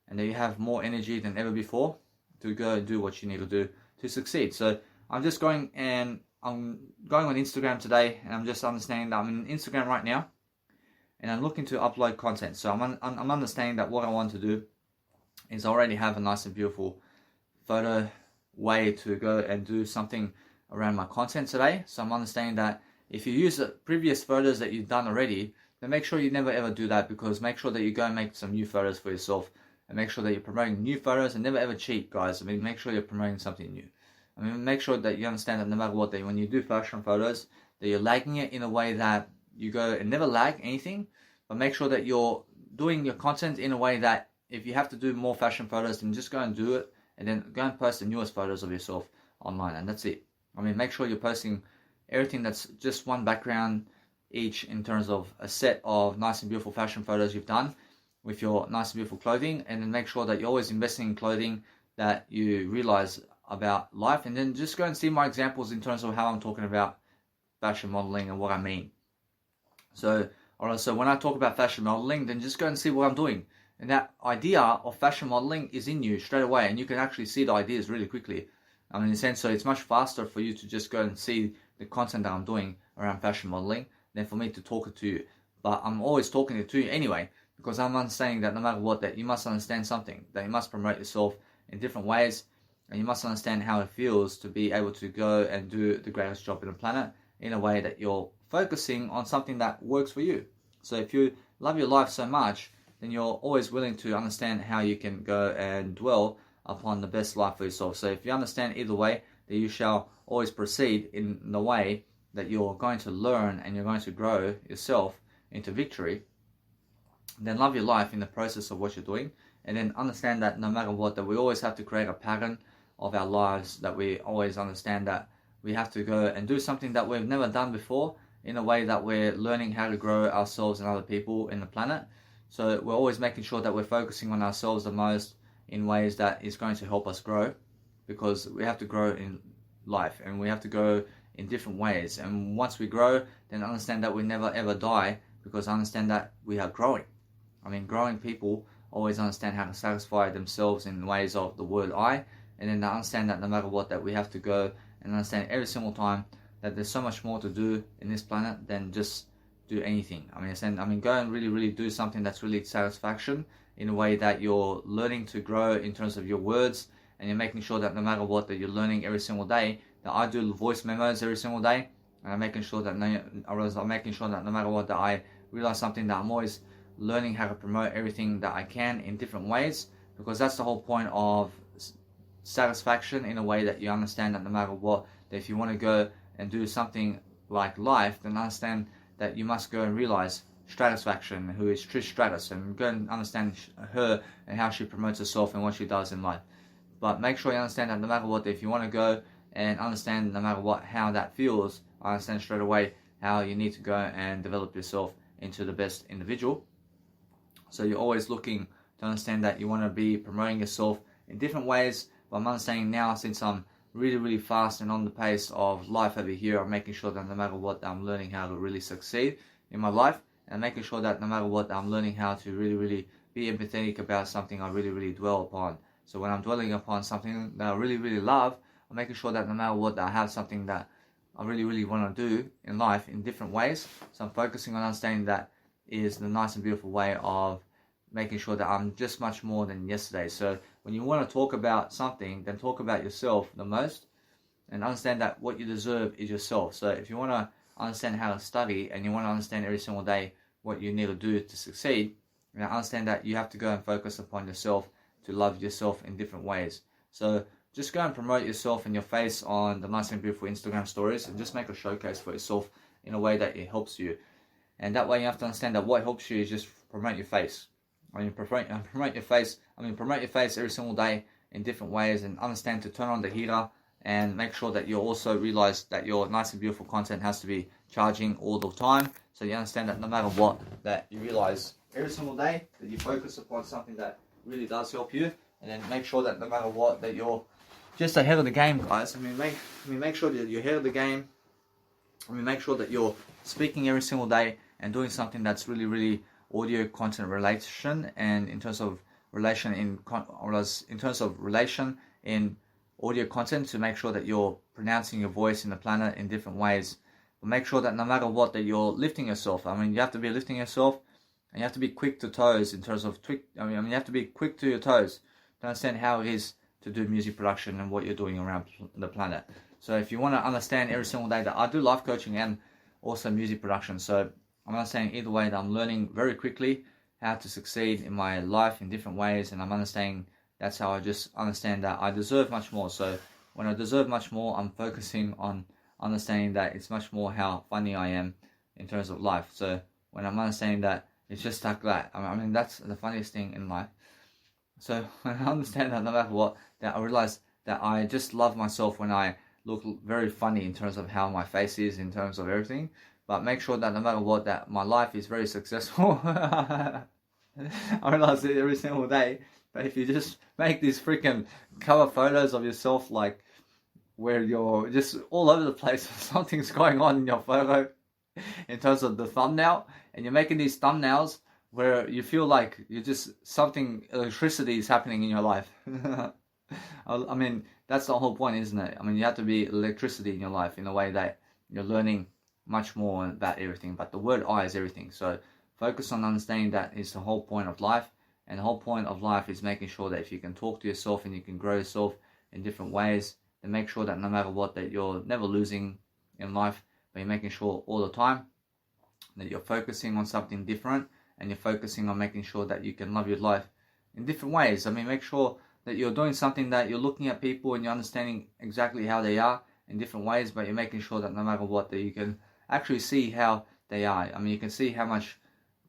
and that you have more energy than ever before to go and do what you need to do to succeed. So I'm just going on Instagram today, and I'm just understanding that I'm in Instagram right now, and I'm looking to upload content. So I'm understanding that what I want to do is I already have a nice and beautiful photo way to go and do something around my content today. So I'm understanding that if you use the previous photos that you've done already, then make sure you never ever do that, because make sure that you go and make some new photos for yourself, and make sure that you're promoting new photos, and never ever cheat, guys. Make sure you're promoting something new. Make sure that you understand that no matter what, that when you do fashion photos, that you're lagging it in a way that you go and never lag anything, but make sure that you're doing your content in a way that if you have to do more fashion photos, then just go and do it, and then go and post the newest photos of yourself online, and that's it. I mean, make sure you're posting everything that's just one background each in terms of a set of nice and beautiful fashion photos you've done with your nice and beautiful clothing, and then make sure that you're always investing in clothing that you realize about life, and then just go and see my examples in terms of how I'm talking about fashion modeling and what I mean. So, alright, so when I talk about fashion modeling, then just go and see what I'm doing. And that idea of fashion modeling is in you straight away, and you can actually see the ideas really quickly. I mean, in a sense, so it's much faster for you to just go and see the content that I'm doing around fashion modeling than for me to talk it to you. But I'm always talking it to you anyway, because I'm understanding that no matter what, that you must understand something, that you must promote yourself in different ways, and you must understand how it feels to be able to go and do the greatest job in the planet in a way that you're focusing on something that works for you. So if you love your life so much, then you're always willing to understand how you can go and dwell upon the best life for yourself. So if you understand either way, that you shall always proceed in the way that you're going to learn and you're going to grow yourself into victory, then love your life in the process of what you're doing, and then understand that no matter what, that we always have to create a pattern of our lives, that we always understand that we have to go and do something that we've never done before in a way that we're learning how to grow ourselves and other people in the planet. So we're always making sure that we're focusing on ourselves the most in ways that is going to help us grow, because we have to grow in life and we have to grow in different ways. And once we grow, then understand that we never ever die, because understand that we are growing. I mean, growing people always understand how to satisfy themselves in ways of the word I, and then they understand that no matter what, that we have to go and understand every single time that there's so much more to do in this planet than just do anything. I mean, go and really do something that's really satisfaction in a way that you're learning to grow in terms of your words, and you're making sure that no matter what, that you're learning every single day. That I do voice memos every single day, and I'm making sure that no matter what, that I realize something, that I'm always learning how to promote everything that I can in different ways, because that's the whole point of satisfaction, in a way that you understand that no matter what, that if you want to go and do something like life, then understand that you must go and realize Stratusfaction, who is Trish Stratus, and go and understand her and how she promotes herself and what she does in life. But make sure you understand that no matter what, if you want to go and understand no matter what how that feels, I understand straight away how you need to go and develop yourself into the best individual. So you're always looking to understand that you want to be promoting yourself in different ways. But I'm understanding now, since I'm really fast and on the pace of life over here, I'm making sure that no matter what, I'm learning how to really succeed in my life, and making sure that no matter what, I'm learning how to really be empathetic about something I really dwell upon. So when I'm dwelling upon something that I really love, I'm making sure that no matter what, I have something that I really want to do in life in different ways. So I'm focusing on understanding that is the nice and beautiful way of making sure that I'm just much more than yesterday. So when you want to talk about something, then talk about yourself the most, and understand that what you deserve is yourself. So if you want to understand how to study, and you want to understand every single day what you need to do to succeed, and understand that you have to go and focus upon yourself to love yourself in different ways. So just go and promote yourself and your face on the nice and beautiful Instagram stories, and just make a showcase for yourself in a way that it helps you. And that way you have to understand that what helps you is just promote your face. Promote your face every single day in different ways, and understand to turn on the heater, and make sure that you also realize that your nice and beautiful content has to be charging all the time. So you understand that no matter what, that you realize every single day that you focus upon something that really does help you, and then make sure that no matter what, that you're just ahead of the game, guys. Make sure that you're ahead of the game. Make sure that you're speaking every single day and doing something that's really audio content relation, and in terms of relation in audio content, to make sure that you're pronouncing your voice in the planet in different ways. But make sure that no matter what, that you're lifting yourself. You have to be lifting yourself, and you have to be quick to toes in terms of you have to be quick to your toes to understand how it is to do music production and what you're doing around the planet. So if you want to understand every single day that I do life coaching and also music production, so I'm understanding either way that I'm learning very quickly how to succeed in my life in different ways, and I'm understanding that's how I just understand that I deserve much more. So when I deserve much more, I'm focusing on understanding that it's much more how funny I am in terms of life. So when I'm understanding that it's just like that, that's the funniest thing in life. So when I understand that no matter what, that I realize that I just love myself when I look very funny in terms of how my face is, in terms of everything. But make sure that no matter what, that my life is very successful. I realize it every single day. But if you just make these freaking cover photos of yourself, like where you're just all over the place, something's going on in your photo in terms of the thumbnail, and you're making these thumbnails where you feel like you're just something, electricity is happening in your life. I mean, that's the whole point, isn't it? I mean, you have to be electricity in your life in a way that you're learning much more about everything. But the word I is everything. So focus on understanding that is the whole point of life. And the whole point of life is making sure that if you can talk to yourself and you can grow yourself in different ways, then make sure that no matter what, that you're never losing in life, but you're making sure all the time that you're focusing on something different, and you're focusing on making sure that you can love your life in different ways. I mean, make sure that you're doing something that you're looking at people and you're understanding exactly how they are in different ways, but you're making sure that no matter what, that you can actually see how they are. I mean, you can see how much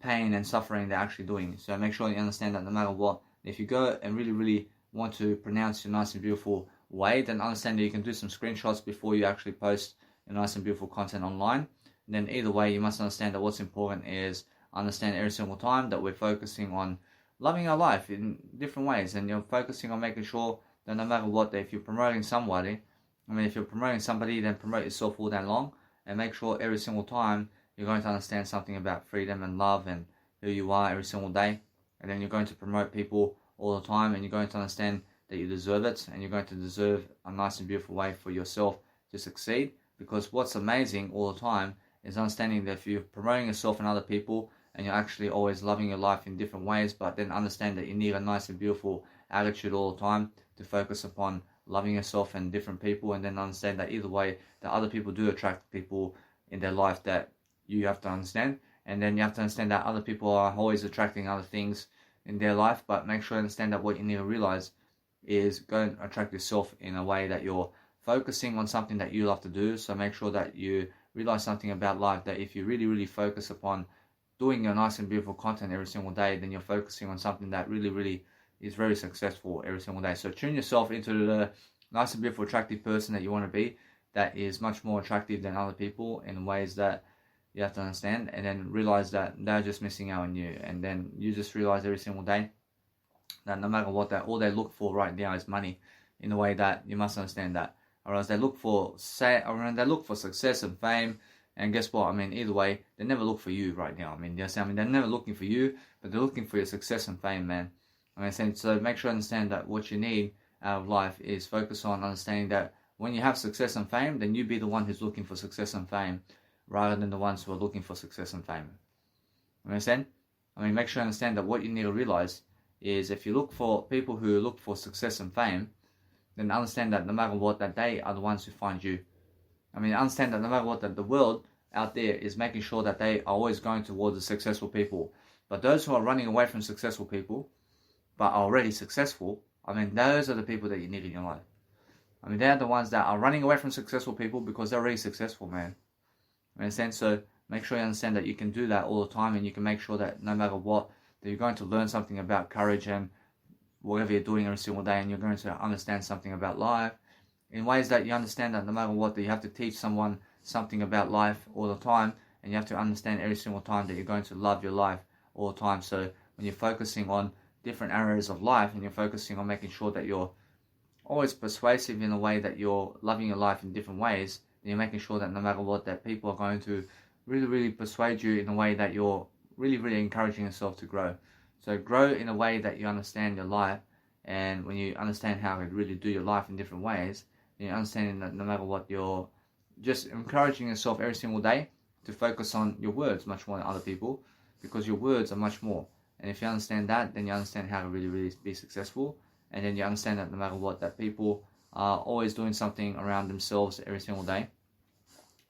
pain and suffering they're actually doing. So make sure you understand that no matter what, if you go and really want to pronounce your nice and beautiful way, then understand that you can do some screenshots before you actually post your nice and beautiful content online. And then either way, you must understand that what's important is understand every single time that we're focusing on loving our life in different ways, and you're focusing on making sure that no matter what, that if you're promoting somebody, if you're promoting somebody, then promote yourself all day long, and make sure every single time you're going to understand something about freedom and love and who you are every single day. And then you're going to promote people all the time, and you're going to understand that you deserve it, and you're going to deserve a nice and beautiful way for yourself to succeed. Because what's amazing all the time is understanding that if you're promoting yourself and other people, and you're actually always loving your life in different ways, but then understand that you need a nice and beautiful attitude all the time to focus upon loving yourself and different people, and then understand that either way, that other people do attract people in their life that you have to understand. And then you have to understand that other people are always attracting other things in their life, but make sure you understand that what you need to realize is go and attract yourself in a way that you're focusing on something that you love to do. So make sure that you realize something about life, that if you really focus upon doing your nice and beautiful content every single day, then you're focusing on something that really is very successful every single day. So tune yourself into the nice and beautiful, attractive person that you want to be, that is much more attractive than other people in ways that you have to understand, and then realize that they're just missing out on you. And then you just realize every single day that no matter what, that all they look for right now is money, in a way that you must understand that. Or else they look for success and fame. And guess what? I mean, either way, they never look for you right now. They're never looking for you, but they're looking for your success and fame, man. So make sure you understand that what you need out of life is focus on understanding that when you have success and fame, then you be the one who's looking for success and fame, rather than the ones who are looking for success and fame. Understand? Make sure you understand that what you need to realize is if you look for people who look for success and fame, then understand that no matter what, that they are the ones who find you. Understand that no matter what, that the world out there is making sure that they are always going towards the successful people. But those who are running away from successful people, but are already successful, those are the people that you need in your life. They're the ones that are running away from successful people because they're already successful, man. Understand? So make sure you understand that you can do that all the time, and you can make sure that no matter what, that you're going to learn something about courage and whatever you're doing every single day, and you're going to understand something about life in ways that you understand that no matter what, that you have to teach someone something about life all the time, and you have to understand every single time that you're going to love your life all the time. So when you're focusing on different areas of life, and you're focusing on making sure that you're always persuasive in a way that you're loving your life in different ways, then you're making sure that no matter what, that people are going to really persuade you in a way that you're really encouraging yourself to grow. So grow in a way that you understand your life, and when you understand how to really do your life in different ways, you're understanding that no matter what, you're just encouraging yourself every single day to focus on your words much more than other people, because your words are much more. And if you understand that, then you understand how to really be successful. And then you understand that no matter what, that people are always doing something around themselves every single day.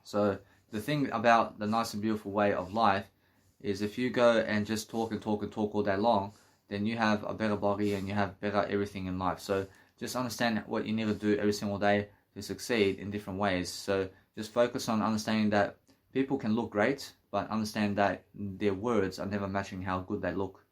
So the thing about the nice and beautiful way of life is if you go and just talk all day long, then you have a better body and you have better everything in life. So just understand what you need to do every single day to succeed in different ways. So just focus on understanding that people can look great, but understand that their words are never matching how good they look.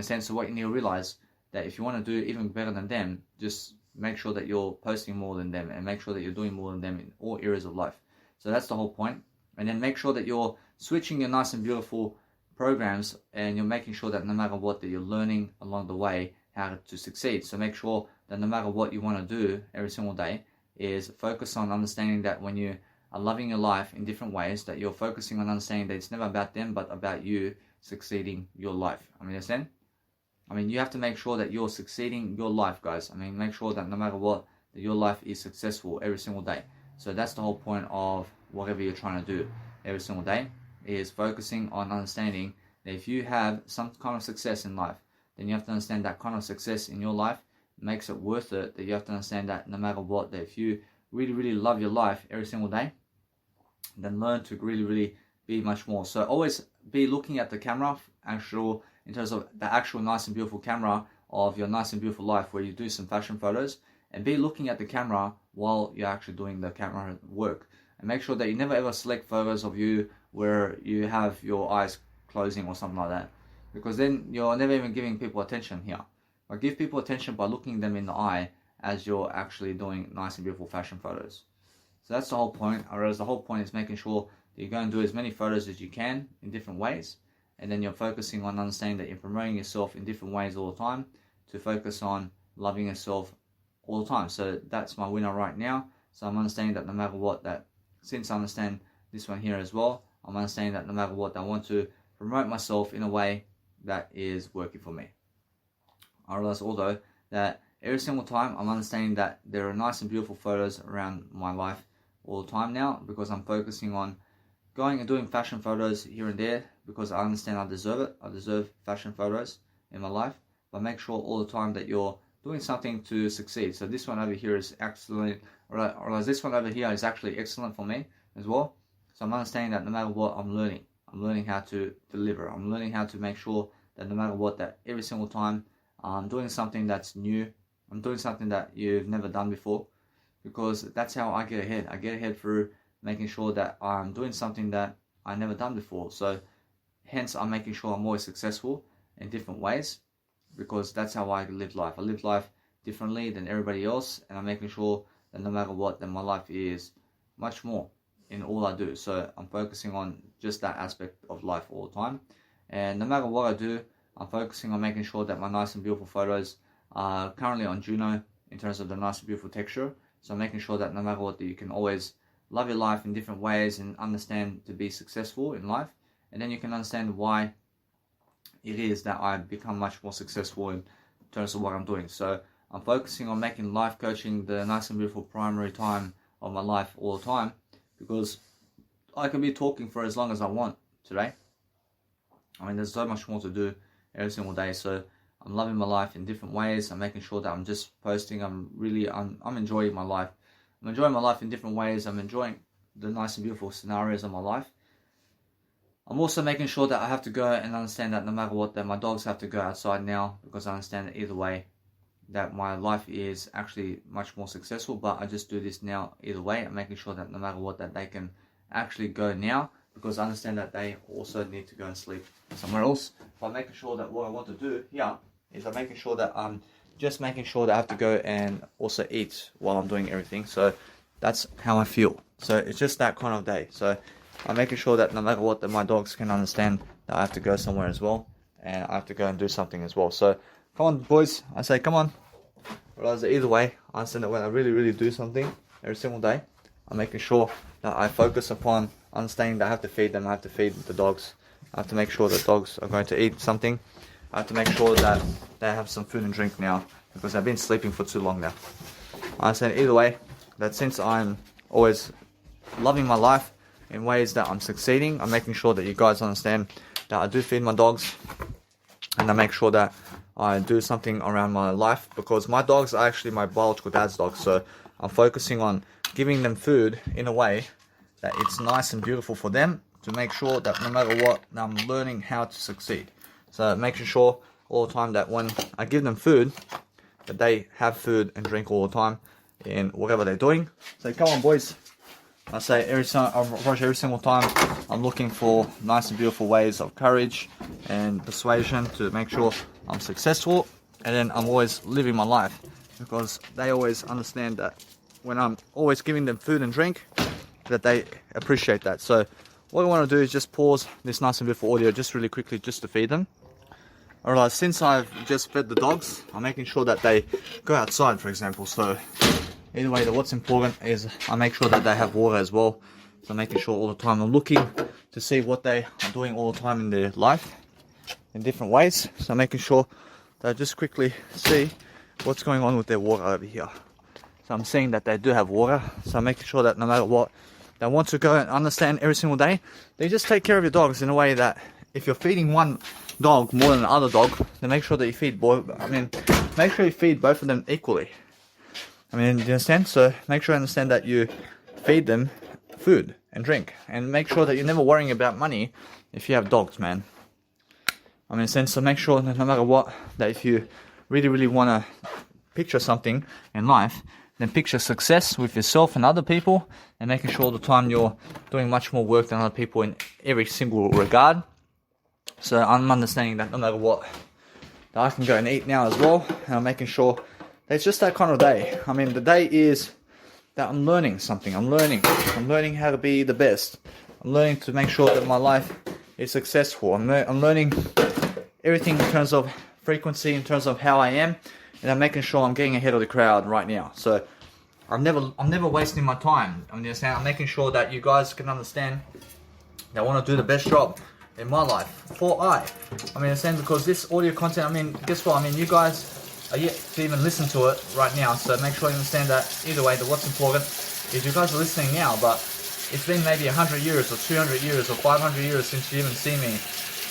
So what you need to realize, that if you want to do even better than them, just make sure that you're posting more than them, and make sure that you're doing more than them in all areas of life. So that's the whole point. And then make sure that you're switching your nice and beautiful programs, and you're making sure that no matter what, that you're learning along the way how to succeed. So make sure that no matter what you want to do every single day, is focus on understanding that when you are loving your life in different ways, that you're focusing on understanding that it's never about them, but about you succeeding your life. Understand? You have to make sure that you're succeeding your life, guys. Make sure that no matter what, that your life is successful every single day. So that's the whole point of whatever you're trying to do every single day, is focusing on understanding that if you have some kind of success in life, then you have to understand that kind of success in your life makes it worth it. That you have to understand that no matter what, that if you really, really love your life every single day, then learn to really, really be much more. So always be looking at the camera, in terms of the actual nice and beautiful camera of your nice and beautiful life, where you do some fashion photos, and be looking at the camera while you're actually doing the camera work. And make sure that you never ever select photos of you where you have your eyes closing or something like that, because then you're never even giving people attention here. But give people attention by looking them in the eye as you're actually doing nice and beautiful fashion photos. So that's the whole point. Whereas the whole point is making sure that you're going to do as many photos as you can in different ways, and then you're focusing on understanding that you're promoting yourself in different ways all the time, to focus on loving yourself all the time. So that's my winner right now. So I'm understanding that no matter what, that since I understand this one here as well, I'm understanding that no matter what, I want to promote myself in a way that is working for me. I realize although that every single time I'm understanding that there are nice and beautiful photos around my life all the time now, because I'm focusing on going and doing fashion photos here and there, because I understand I deserve it. I deserve fashion photos in my life. But make sure all the time that you're doing something to succeed. So this one over here is excellent, or this one over here is actually excellent for me as well. So I'm understanding that no matter what, I'm learning how to deliver. I'm learning how to make sure that no matter what, that every single time I'm doing something that's new, I'm doing something that you've never done before, because that's how I get ahead. I get ahead through making sure that I'm doing something that I never done before. So hence I'm making sure I'm always successful in different ways, because that's how I live life. I live life differently than everybody else, and I'm making sure that no matter what, that my life is much more in all I do. So I'm focusing on just that aspect of life all the time, and no matter what I do, I'm focusing on making sure that my nice and beautiful photos are currently on Juno in terms of the nice and beautiful texture. So I'm making sure that no matter what, that you can always love your life in different ways and understand to be successful in life, and then you can understand why it is that I become much more successful in terms of what I'm doing. So I'm focusing on making life coaching the nice and beautiful primary time of my life all the time, because I can be talking for as long as I want today. There's so much more to do every single day. So I'm loving my life in different ways. I'm making sure that I'm just posting. I'm enjoying my life. I'm enjoying my life in different ways. I'm enjoying the nice and beautiful scenarios of my life. I'm also making sure that I have to go and understand that no matter what, that my dogs have to go outside now, because I understand that either way, that my life is actually much more successful. But I just do this now either way. I'm making sure that no matter what, that they can actually go now, because I understand that they also need to go and sleep somewhere else. But I'm making sure that what I want to do here is I'm making sure that I'm just making sure that I have to go and also eat while I'm doing everything. So that's how I feel. So it's just that kind of day. So I'm making sure that no matter what, that my dogs can understand that I have to go somewhere as well, and I have to go and do something as well. So come on, boys. I say, come on. Realize that either way, I understand that when I really, really do something every single day, I'm making sure that I focus upon understanding that I have to feed them. I have to feed the dogs. I have to make sure that dogs are going to eat something. I have to make sure that they have some food and drink now, because they've been sleeping for too long now. I understand either way that since I'm always loving my life in ways that I'm succeeding, I'm making sure that you guys understand that I do feed my dogs, and I make sure that I do something around my life, because my dogs are actually my biological dad's dogs. So I'm focusing on giving them food in a way that it's nice and beautiful for them, to make sure that no matter what, I'm learning how to succeed. So making sure all the time that when I give them food, that they have food and drink all the time in whatever they're doing. So come on, boys. I say every single time I'm looking for nice and beautiful ways of courage and persuasion to make sure I'm successful, and then I'm always living my life because they always understand that when I'm always giving them food and drink, that they appreciate that. So what I want to do is just pause this nice and beautiful audio just really quickly just to feed them. Alright, since I've just fed the dogs, I'm making sure that they go outside, for example. So either way, what's important is I make sure that they have water as well. So I'm making sure all the time I'm looking to see what they are doing all the time in their life in different ways. So I'm making sure that I just quickly see what's going on with their water over here. So I'm seeing that they do have water. So I'm making sure that no matter what, they want to go and understand every single day. They just take care of your dogs in a way that if you're feeding one dog more than the other dog, then make sure that you feed both. Make sure you feed both of them equally. Do you understand? So make sure you understand that you feed them food and drink, and make sure that you're never worrying about money if you have dogs, man. So make sure that no matter what, that if you really want to picture something in life, then picture success with yourself and other people, and making sure all the time you're doing much more work than other people in every single regard. So I'm understanding that no matter what, that I can go and eat now as well, and I'm making sure that it's just that kind of day. The day is that I'm learning something. I'm learning how to be the best. I'm learning to make sure that my life is successful. I'm learning everything in terms of frequency, in terms of how I am, and I'm making sure I'm getting ahead of the crowd right now. So I'm never wasting my time. I'm making sure that you guys can understand that I want to do the best job in my life because this audio content, guess what? You guys are yet to even listen to it right now. So make sure you understand that either way, that what's important is you guys are listening now, but it's been maybe 100 years or 200 years or 500 years since you even see me,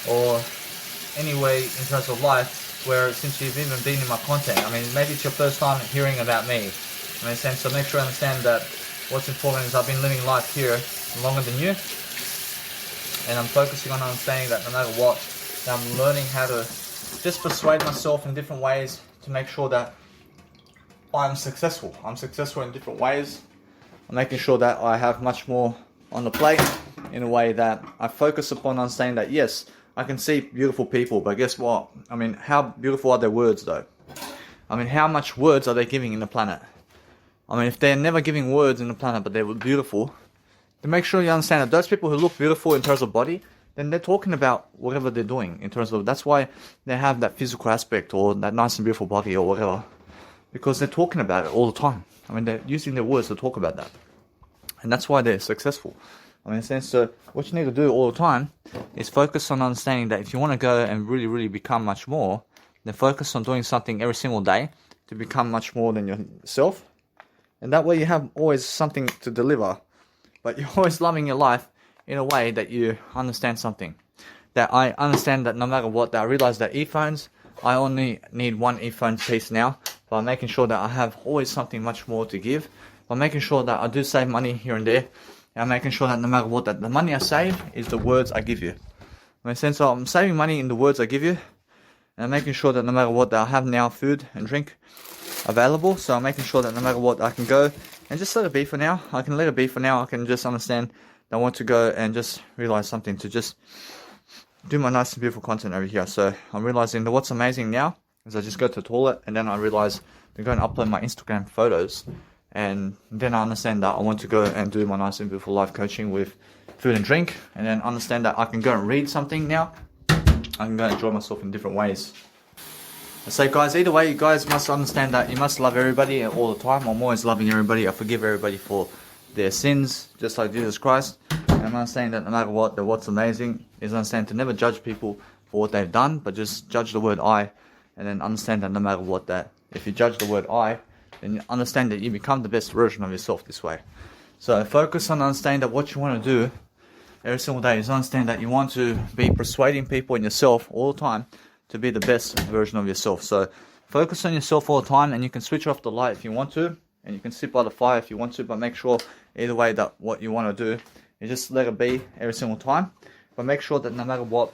or anyway in terms of life, where since you've even been in my content. Maybe it's your first time hearing about me. So make sure you understand that what's important is I've been living life here longer than you, and I'm focusing on understanding that no matter what, that I'm learning how to just persuade myself in different ways to make sure that I'm successful. I'm successful in different ways. I'm making sure that I have much more on the plate in a way that I focus upon understanding that yes, I can see beautiful people, but guess what? How beautiful are their words though? How much words are they giving in the planet? If they're never giving words in the planet, but they're beautiful, then make sure you understand that those people who look beautiful in terms of body, then they're talking about whatever they're doing in terms of, that's why they have that physical aspect or that nice and beautiful body or whatever, because they're talking about it all the time. They're using their words to talk about that, and that's why they're successful. So what you need to do all the time is focus on understanding that if you want to go and really become much more, then focus on doing something every single day to become much more than yourself. And that way you have always something to deliver, but you're always loving your life in a way that you understand something. That I understand that no matter what, that I realize that earphones, I only need one earphone piece now, but I'm making sure that I have always something much more to give. I'm making sure that I do save money here and there. I'm making sure that no matter what, that the money I save is the words I give you. So I'm saving money in the words I give you, and I'm making sure that no matter what, that I have now food and drink available. So I'm making sure that no matter what, I can go and just let it be for now. I can let it be for now. I can just understand that I want to go and just realize something to just do my nice and beautiful content over here. So I'm realizing that what's amazing now is I just go to the toilet, and then I realize to go and upload my Instagram photos. And then I understand that I want to go and do my nice and beautiful life coaching with food and drink, and then understand that I can go and read something now. I can go and enjoy myself in different ways. So guys, either way, you guys must understand that you must love everybody all the time. I'm always loving everybody. I forgive everybody for their sins, just like Jesus Christ. And I'm understanding that no matter what, that what's amazing is understand to never judge people for what they've done, but just judge the word I, and then understand that no matter what, that if you judge the word I, then you understand that you become the best version of yourself this way. So focus on understanding that what you want to do every single day is understand that you want to be persuading people and yourself all the time to be the best version of yourself. So focus on yourself all the time, and you can switch off the light if you want to, and you can sit by the fire if you want to, but make sure either way that what you want to do is just let it be every single time. But make sure that no matter what,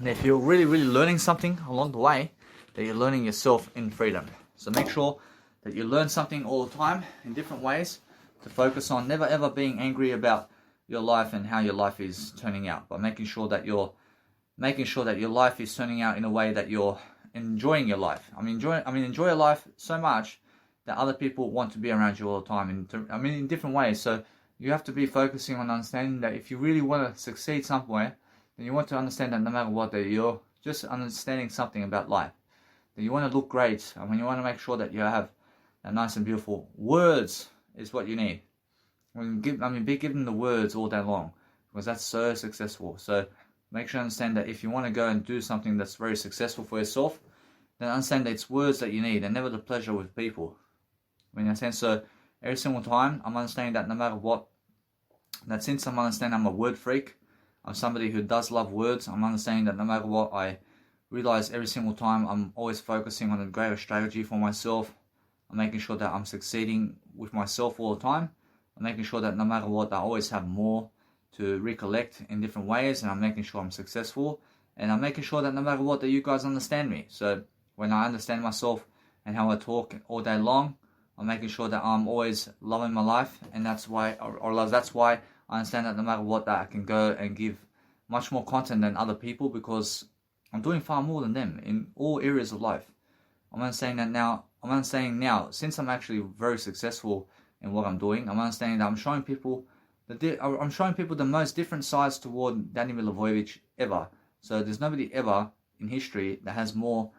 if you're really learning something along the way, that you're learning yourself in freedom. So make sure that you learn something all the time in different ways to focus on never ever being angry about your life and how your life is turning out, but making sure that your life is turning out in a way that you're enjoying your life. Enjoy your life so much that other people want to be around you all the time. In different ways. So you have to be focusing on understanding that if you really want to succeed somewhere, then you want to understand that no matter what, that you're just understanding something about life. That you want to look great. You want to make sure that you have a nice and beautiful words is what you need. Be given the words all day long, because that's so successful. So make sure you understand that if you want to go and do something that's very successful for yourself, then understand that it's words that you need and never the pleasure with people. So every single time I'm understanding that no matter what, that since I'm understanding I'm a word freak, I'm somebody who does love words, I'm understanding that no matter what, I realize every single time I'm always focusing on a greater strategy for myself. I'm making sure that I'm succeeding with myself all the time. I'm making sure that no matter what, I always have more to recollect in different ways, and I'm making sure I'm successful, and I'm making sure that no matter what, that you guys understand me. So when I understand myself and how I talk all day long, I'm making sure that I'm always loving my life, and that's why I understand that no matter what, that I can go and give much more content than other people, because I'm doing far more than them in all areas of life. I'm understanding now, since I'm actually very successful in what I'm doing, I'm understanding that I'm showing people the most different sides toward Danny Milivojevic ever. So there's nobody ever in history that has more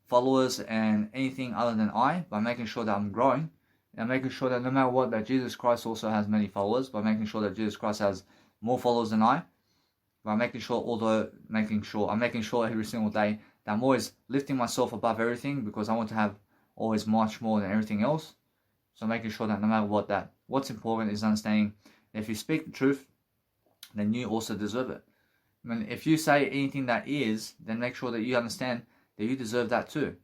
followers and anything other than I, by making sure that I'm growing, and making sure that no matter what, that Jesus Christ also has many followers, by making sure that Jesus Christ has more followers than I, by making sure every single day that I'm always lifting myself above everything, because I want to have always much more than everything else. So making sure that no matter what, that what's important is understanding that if you speak the truth, then you also deserve it. If you say anything that is, then make sure that you understand that you deserve that too.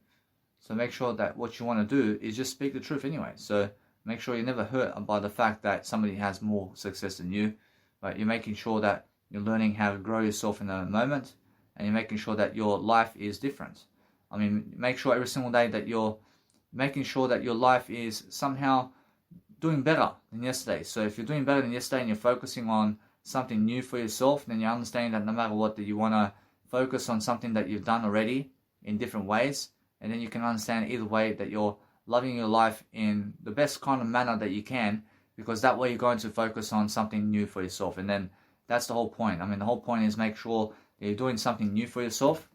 So make sure that what you want to do is just speak the truth anyway. So make sure you're never hurt by the fact that somebody has more success than you, but you're making sure that you're learning how to grow yourself in the moment, and you're making sure that your life is different. Make sure every single day that you're making sure that your life is somehow doing better than yesterday. So if you're doing better than yesterday and you're focusing on something new for yourself, then you understand that no matter what, that you want to focus on something that you've done already in different ways, and then you can understand either way that you're loving your life in the best kind of manner that you can, because that way you're going to focus on something new for yourself. And then that's the whole point. The whole point is make sure that you're doing something new for yourself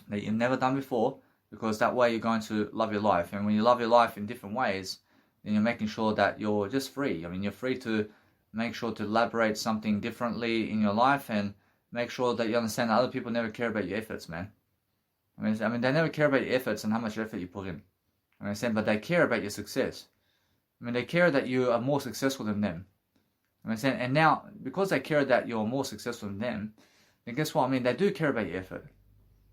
that you've never done before, because that way you're going to love your life. And when you love your life in different ways, then you're making sure that you're just free. You're free to make sure to elaborate something differently in your life, and make sure that you understand that other people never care about your efforts, man. They never care about your efforts and how much effort you put in. But they care about your success. They care that you are more successful than them. And now, because they care that you're more successful than them, then guess what? They do care about your effort.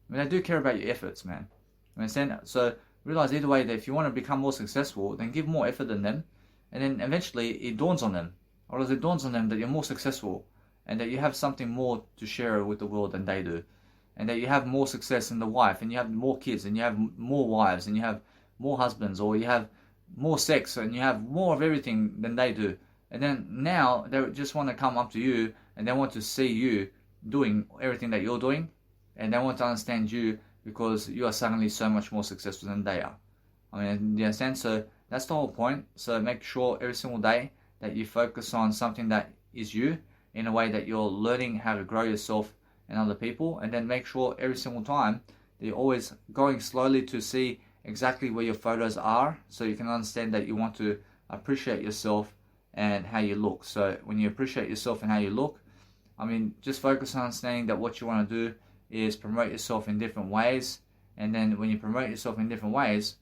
They do care about your efforts, man. So realize either way that if you want to become more successful, then give more effort than them, and then eventually it dawns on them, that you're more successful, and that you have something more to share with the world than they do, and that you have more success in the wife, and you have more kids, and you have more wives, and you have more husbands, or you have more sex, and you have more of everything than they do. And then now they just want to come up to you, and they want to see you doing everything that you're doing, and they want to understand you because you are suddenly so much more successful than they are. You understand? So that's the whole point. So make sure every single day that you focus on something that is you, in a way that you're learning how to grow yourself and other people, and then make sure every single time that you're always going slowly to see exactly where your photos are, so you can understand that you want to appreciate yourself and how you look. So when you appreciate yourself and how you look, just focus on understanding that what you want to do is promote yourself in different ways. And then when you promote yourself in different ways,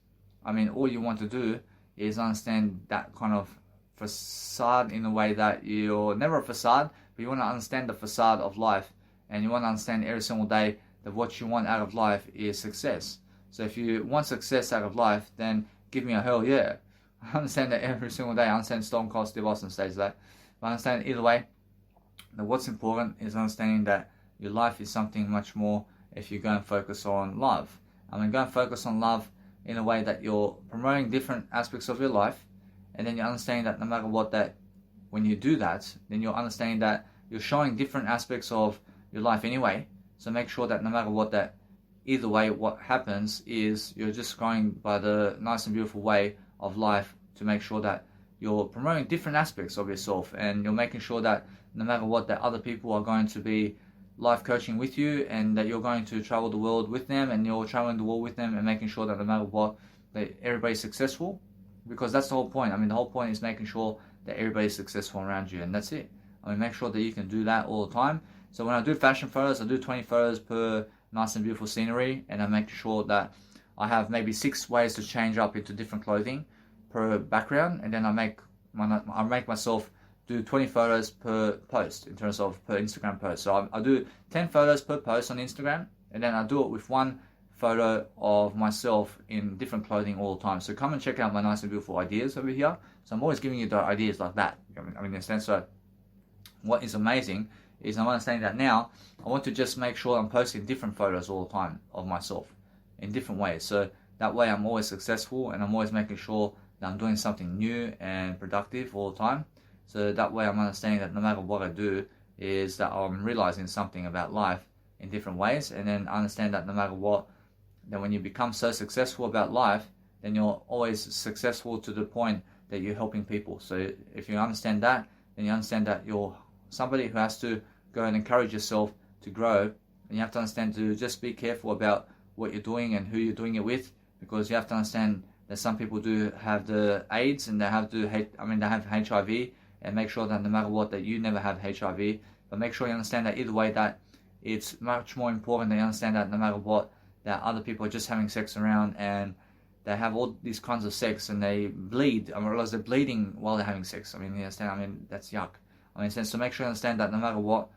all you want to do is understand that kind of facade, in a way that you're never a facade, but you want to understand the facade of life, and you want to understand every single day that what you want out of life is success. So if you want success out of life, then give me a hell yeah. I understand that every single day. I understand Stone Cold Steve Austin states that. But I understand either way that what's important is understanding that your life is something much more if you go and focus on love. Go and focus on love in a way that you're promoting different aspects of your life, and then you understand that no matter what, that when you do that, then you're understanding that you're showing different aspects of your life anyway. So make sure that no matter what, that either way, what happens is you're just going by the nice and beautiful way of life to make sure that you're promoting different aspects of yourself, and you're making sure that no matter what, that other people are going to be life coaching with you, and that you're going to travel the world with them, and you're traveling the world with them, and making sure that no matter what, that everybody's successful, because that's the whole point. I mean, the whole point is making sure that everybody's successful around you, and that's it. I mean, make sure that you can do that all the time. So when I do fashion photos, I do 20 photos per nice and beautiful scenery, and I make sure that I have maybe 6 ways to change up into different clothing per background, and then I make myself do 20 photos per post in terms of per Instagram post. So I do 10 photos per post on Instagram, and then I do it with 1 photo of myself in different clothing all the time. So come and check out my nice and beautiful ideas over here. So I'm always giving you the ideas like that. I mean, in a sense, so what is amazing is I'm understanding that now I want to just make sure I'm posting different photos all the time of myself in different ways. So that way I'm always successful, and I'm always making sure that I'm doing something new and productive all the time. So that way I'm understanding that no matter what I do is that I'm realizing something about life in different ways. And then I understand that no matter what, that when you become so successful about life, then you're always successful to the point that you're helping people. So if you understand that, then you understand that you're somebody who has to go and encourage yourself to grow, and you have to understand to just be careful about what you're doing and who you're doing it with, because you have to understand that some people do have the AIDS, and they have HIV, and make sure that no matter what, that you never have HIV. But make sure you understand that either way, that it's much more important that you understand that no matter what, that other people are just having sex around, and they have all these kinds of sex, and they bleed. I realize they're bleeding while they're having sex. I mean, you understand? I mean, that's yuck. I mean, so make sure you understand that no matter what,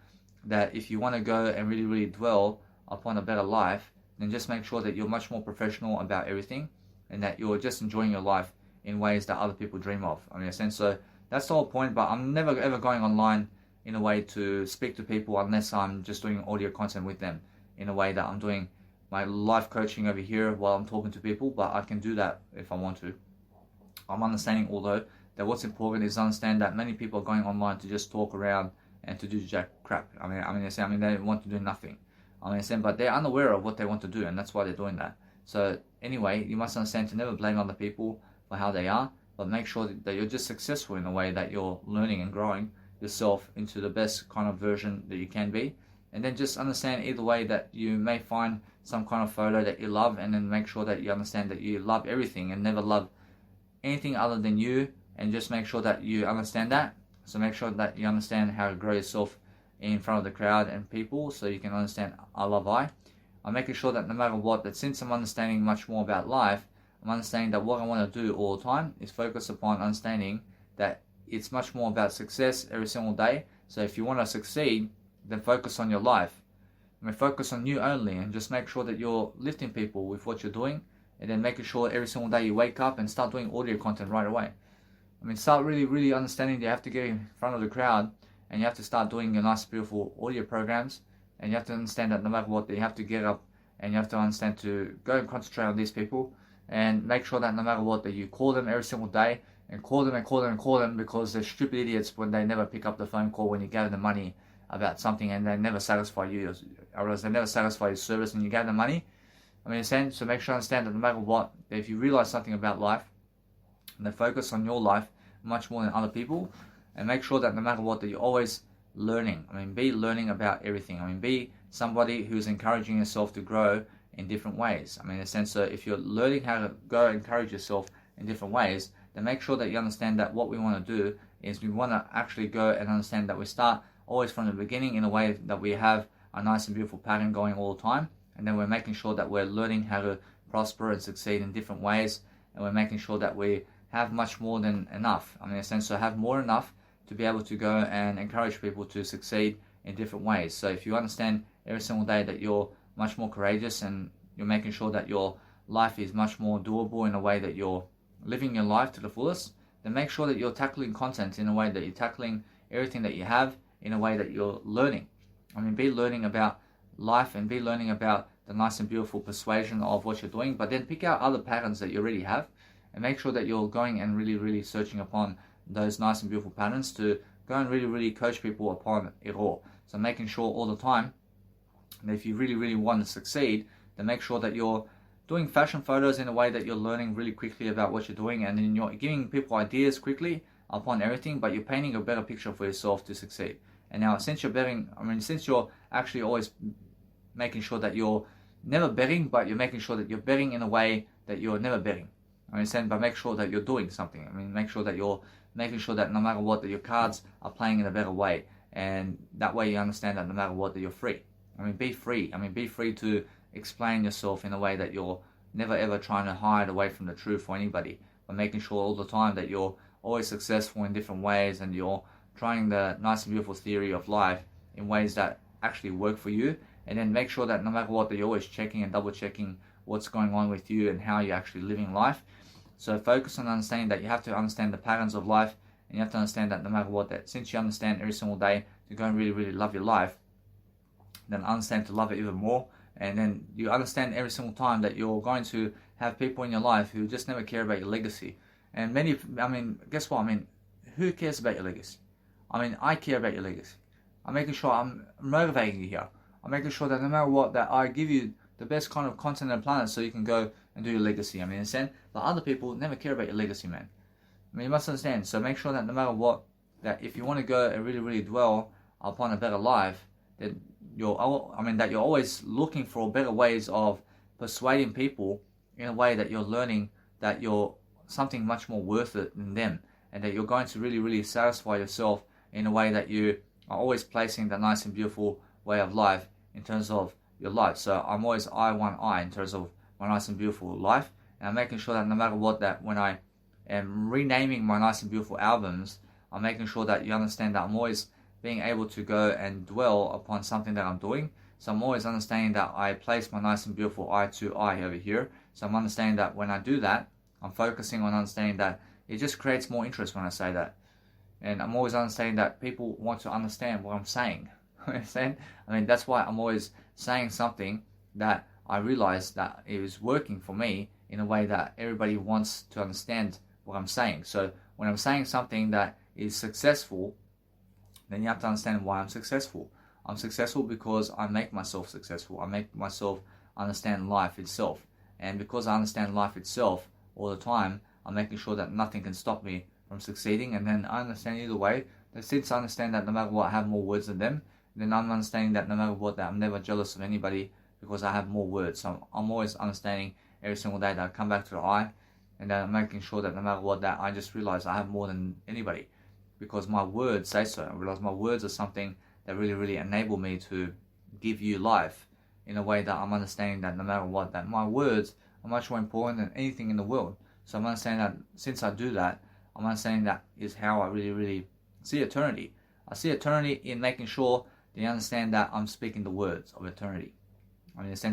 that if you want to go and really, really dwell upon a better life, then just make sure that you're much more professional about everything, and that you're just enjoying your life in ways that other people dream of. I mean, so that's the whole point. But I'm never ever going online in a way to speak to people unless I'm just doing audio content with them, in a way that I'm doing my life coaching over here while I'm talking to people. But I can do that if I want to. I'm understanding, although, that what's important is to understand that many people are going online to just talk around and to do jack crap. I mean, they want to do nothing. But they're unaware of what they want to do, and that's why they're doing that. So anyway, you must understand to never blame other people for how they are, but make sure that you're just successful in a way that you're learning and growing yourself into the best kind of version that you can be. And then just understand either way that you may find some kind of photo that you love, and then make sure that you understand that you love everything and never love anything other than you, and just make sure that you understand that. So make sure that you understand how to grow yourself in front of the crowd and people, so you can understand I love I. I'm making sure that no matter what, that since I'm understanding much more about life, I'm understanding that what I want to do all the time is focus upon understanding that it's much more about success every single day. So if you want to succeed, then focus on your life. I mean, focus on you only, and just make sure that you're lifting people with what you're doing, and then making sure every single day you wake up and start doing audio content right away. I mean, start really, really understanding that you have to get in front of the crowd, and you have to start doing your nice, beautiful audio programs, and you have to understand that no matter what, that you have to get up, and you have to understand to go and concentrate on these people, and make sure that no matter what, that you call them every single day, and call them and call them and call them, because they're stupid idiots when they never pick up the phone call when you gave them money about something, and they never satisfy you, or else they never satisfy your service and you gave them money. I mean, so make sure you understand that no matter what, that if you realize something about life, then focus on your life much more than other people, and make sure that no matter what, that you're always learning. I mean, be learning about everything. I mean, be somebody who's encouraging yourself to grow in different ways. I mean, in a sense, so if you're learning how to go encourage yourself in different ways, then make sure that you understand that what we want to do is we want to actually go and understand that we start always from the beginning in a way that we have a nice and beautiful pattern going all the time, and then we're making sure that we're learning how to prosper and succeed in different ways, and we're making sure that we have much more than enough. I mean, in a sense, so have more enough to be able to go and encourage people to succeed in different ways. So if you understand every single day that you're much more courageous, and you're making sure that your life is much more doable in a way that you're living your life to the fullest, then make sure that you're tackling content in a way that you're tackling everything that you have in a way that you're learning. I mean, be learning about life, and be learning about the nice and beautiful persuasion of what you're doing, but then pick out other patterns that you already have, and make sure that you're going and really, really searching upon those nice and beautiful patterns to go and really, really coach people upon it all. So making sure all the time that if you really, really want to succeed, then make sure that you're doing fashion photos in a way that you're learning really quickly about what you're doing, and then you're giving people ideas quickly upon everything, but you're painting a better picture for yourself to succeed. And now, since you're actually always making sure that you're never betting, but you're making sure that you're betting in a way that you're never betting. I understand, but make sure that you're doing something. Make sure that you're making sure that no matter what, that your cards are playing in a better way, and that way you understand that no matter what, that you're free. Be free. Be free to explain yourself in a way that you're never ever trying to hide away from the truth for anybody, but making sure all the time that you're always successful in different ways, and you're trying the nice and beautiful theory of life in ways that actually work for you. And then make sure that no matter what, that you're always checking and double checking what's going on with you and how you're actually living life. So focus on understanding that you have to understand the patterns of life, and you have to understand that no matter what, that since you understand every single day to go and really, really love your life, then understand to love it even more. And then you understand every single time that you're going to have people in your life who just never care about your legacy. And guess what? Who cares about your legacy? I care about your legacy. I'm making sure I'm motivating you here. I'm making sure that no matter what, that I give you the best kind of content on the planet so you can go and do your legacy. Understand? But other people never care about your legacy, man. You must understand. So make sure that no matter what, that if you want to go and really, really dwell upon a better life, that you're always looking for better ways of persuading people in a way that you're learning that you're something much more worth it than them, and that you're going to really, really satisfy yourself in a way that you are always placing the nice and beautiful way of life in terms of your life. So I'm always I in terms of my nice and beautiful life, and I'm making sure that no matter what, that when I am renaming my nice and beautiful albums, I'm making sure that you understand that I'm always being able to go and dwell upon something that I'm doing. So I'm always understanding that I place my nice and beautiful I to I over here. So I'm understanding that when I do that, I'm focusing on understanding that it just creates more interest when I say that. And I'm always understanding that people want to understand what I'm saying. Understand? That's why I'm always saying something that I realize that it is working for me in a way that everybody wants to understand what I'm saying. So when I'm saying something that is successful, then you have to understand why I'm successful. I'm successful because I make myself successful. I make myself understand life itself. And because I understand life itself all the time, I'm making sure that nothing can stop me from succeeding. And then I understand either way, that since I understand that no matter what, I have more words than them, then I'm understanding that no matter what, that I'm never jealous of anybody because I have more words. So I'm always understanding every single day that I come back to the I, and then I'm making sure that no matter what, that I just realize I have more than anybody because my words say so. I realize my words are something that really, really enable me to give you life in a way that I'm understanding that no matter what, that my words are much more important than anything in the world. So I'm understanding that since I do that, I'm understanding that is how I really, really see eternity. I see eternity in making sure that you understand that I'm speaking the words of eternity.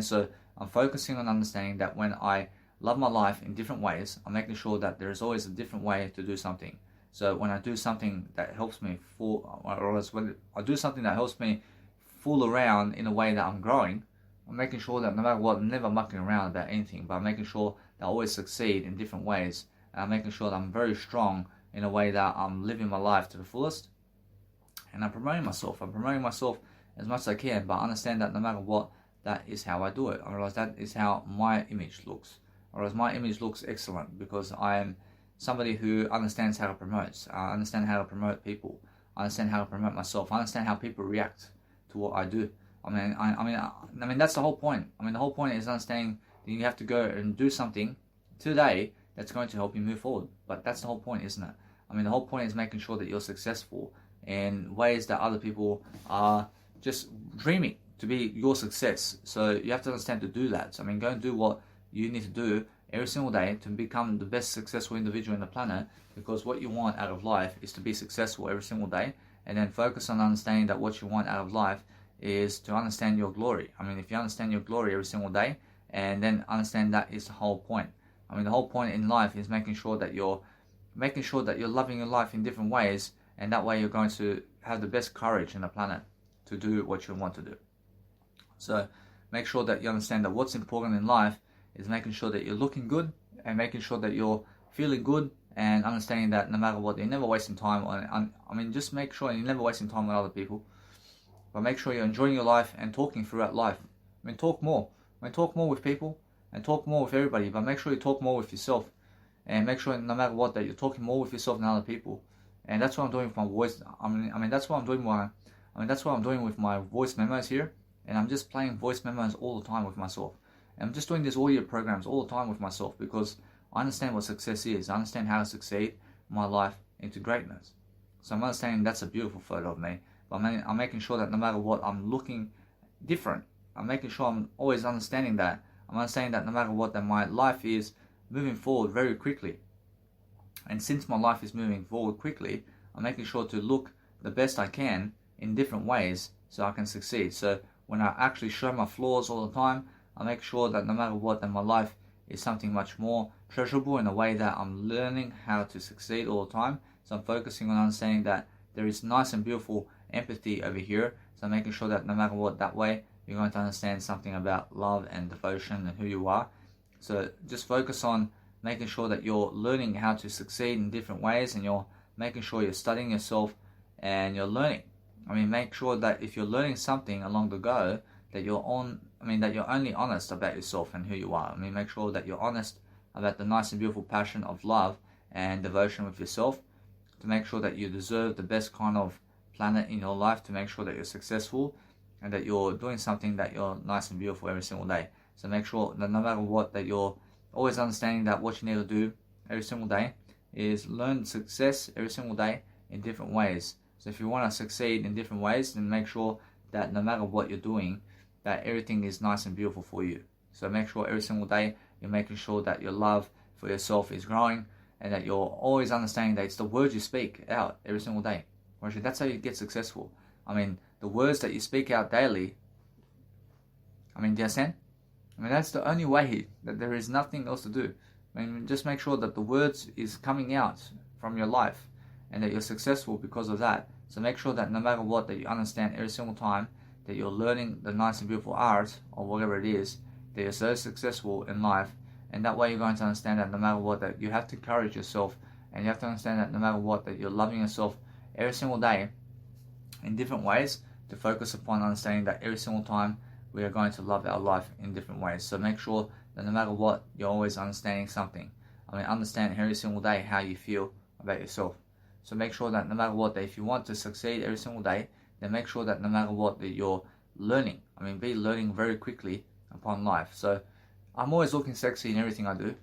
So I'm focusing on understanding that when I love my life in different ways, I'm making sure that there's always a different way to do something. So when I do something that helps me when I do something that helps me fool around in a way that I'm growing, I'm making sure that no matter what, I'm never mucking around about anything, but I'm making sure that I always succeed in different ways. And I'm making sure that I'm very strong in a way that I'm living my life to the fullest. And I'm promoting myself. I'm promoting myself as much as I can, but I understand that no matter what, that is how I do it. I realize that is how my image looks. I realize my image looks excellent because I am somebody who understands how to promote. I understand how to promote people. I understand how to promote myself. I understand how people react to what I do. That's the whole point. The whole point is understanding that you have to go and do something today that's going to help you move forward. But that's the whole point, isn't it? The whole point is making sure that you're successful in ways that other people are just dreaming to be your success. So you have to understand to do that. So go and do what you need to do every single day to become the best successful individual on the planet, because what you want out of life is to be successful every single day, and then focus on understanding that what you want out of life is to understand your glory. If you understand your glory every single day, and then understand that is the whole point. The whole point in life is making sure that you're loving your life in different ways, and that way you're going to have the best courage on the planet to do what you want to do. So make sure that you understand that what's important in life is making sure that you're looking good and making sure that you're feeling good, and understanding that no matter what, you're never wasting time on, just make sure you're never wasting time on other people, but make sure you're enjoying your life and talking throughout life. Talk more. I mean, talk more with people and talk more with everybody, but make sure you talk more with yourself. And make sure, no matter what, that you're talking more with yourself than other people. And that's what I'm doing with my voice. That's what I'm doing. That's what I'm doing with my voice memos here. And I'm just playing voice memos all the time with myself. And I'm just doing these audio programs all the time with myself because I understand what success is. I understand how to succeed my life into greatness. So I'm understanding that's a beautiful photo of me. But I'm making sure that no matter what, I'm looking different. I'm making sure I'm always understanding that. I'm understanding that no matter what, that my life is moving forward very quickly. And since my life is moving forward quickly, I'm making sure to look the best I can in different ways so I can succeed. So when I actually show my flaws all the time, I make sure that no matter what, that my life is something much more treasurable in a way that I'm learning how to succeed all the time. So I'm focusing on understanding that there is nice and beautiful empathy over here. So I'm making sure that no matter what, that way you're going to understand something about love and devotion and who you are. So just focus on making sure that you're learning how to succeed in different ways, and you're making sure you're studying yourself and you're learning. Make sure that if you're learning something along the go, that you're only honest about yourself and who you are. Make sure that you're honest about the nice and beautiful passion of love and devotion with yourself, to make sure that you deserve the best kind of planet in your life, to make sure that you're successful and that you're doing something that you're nice and beautiful every single day. So make sure that no matter what, that you're always understanding that what you need to do every single day is learn success every single day in different ways. So if you want to succeed in different ways, then make sure that no matter what you're doing, that everything is nice and beautiful for you. So make sure every single day you're making sure that your love for yourself is growing, and that you're always understanding that it's the words you speak out every single day. That's how you get successful. The words that you speak out daily, do you understand? That's the only way, that there is nothing else to do. Just make sure that the words is coming out from your life and that you're successful because of that. So make sure that no matter what, that you understand every single time that you're learning the nice and beautiful art or whatever it is, that you're so successful in life. And that way you're going to understand that no matter what, that you have to encourage yourself, and you have to understand that no matter what, that you're loving yourself every single day in different ways, to focus upon understanding that every single time we are going to love our life in different ways. So make sure that no matter what, you're always understanding something. Understand every single day how you feel about yourself. So make sure that no matter what, that if you want to succeed every single day, then make sure that no matter what, that you're learning. Be learning very quickly upon life. So I'm always looking sexy in everything I do.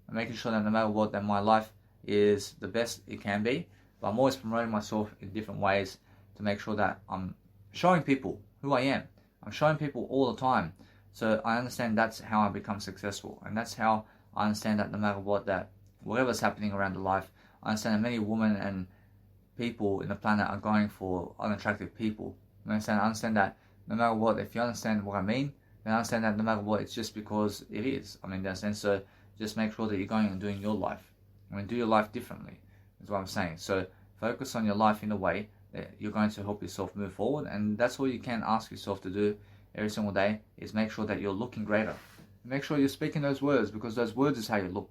I'm making sure that no matter what, that my life is the best it can be. But I'm always promoting myself in different ways to make sure that I'm showing people who I am. I'm showing people all the time. So I understand that's how I become successful. And that's how I understand that no matter what, that whatever's happening around the life, I understand that many women and people in the planet are going for unattractive people. I understand that no matter what, if you understand what I mean, then I understand that no matter what, it's just because it is. So just make sure that you're going and doing your life. Do your life differently, is what I'm saying. So focus on your life in a way that you're going to help yourself move forward. And that's all you can ask yourself to do every single day, is make sure that you're looking greater. Make sure you're speaking those words, because those words is how you look.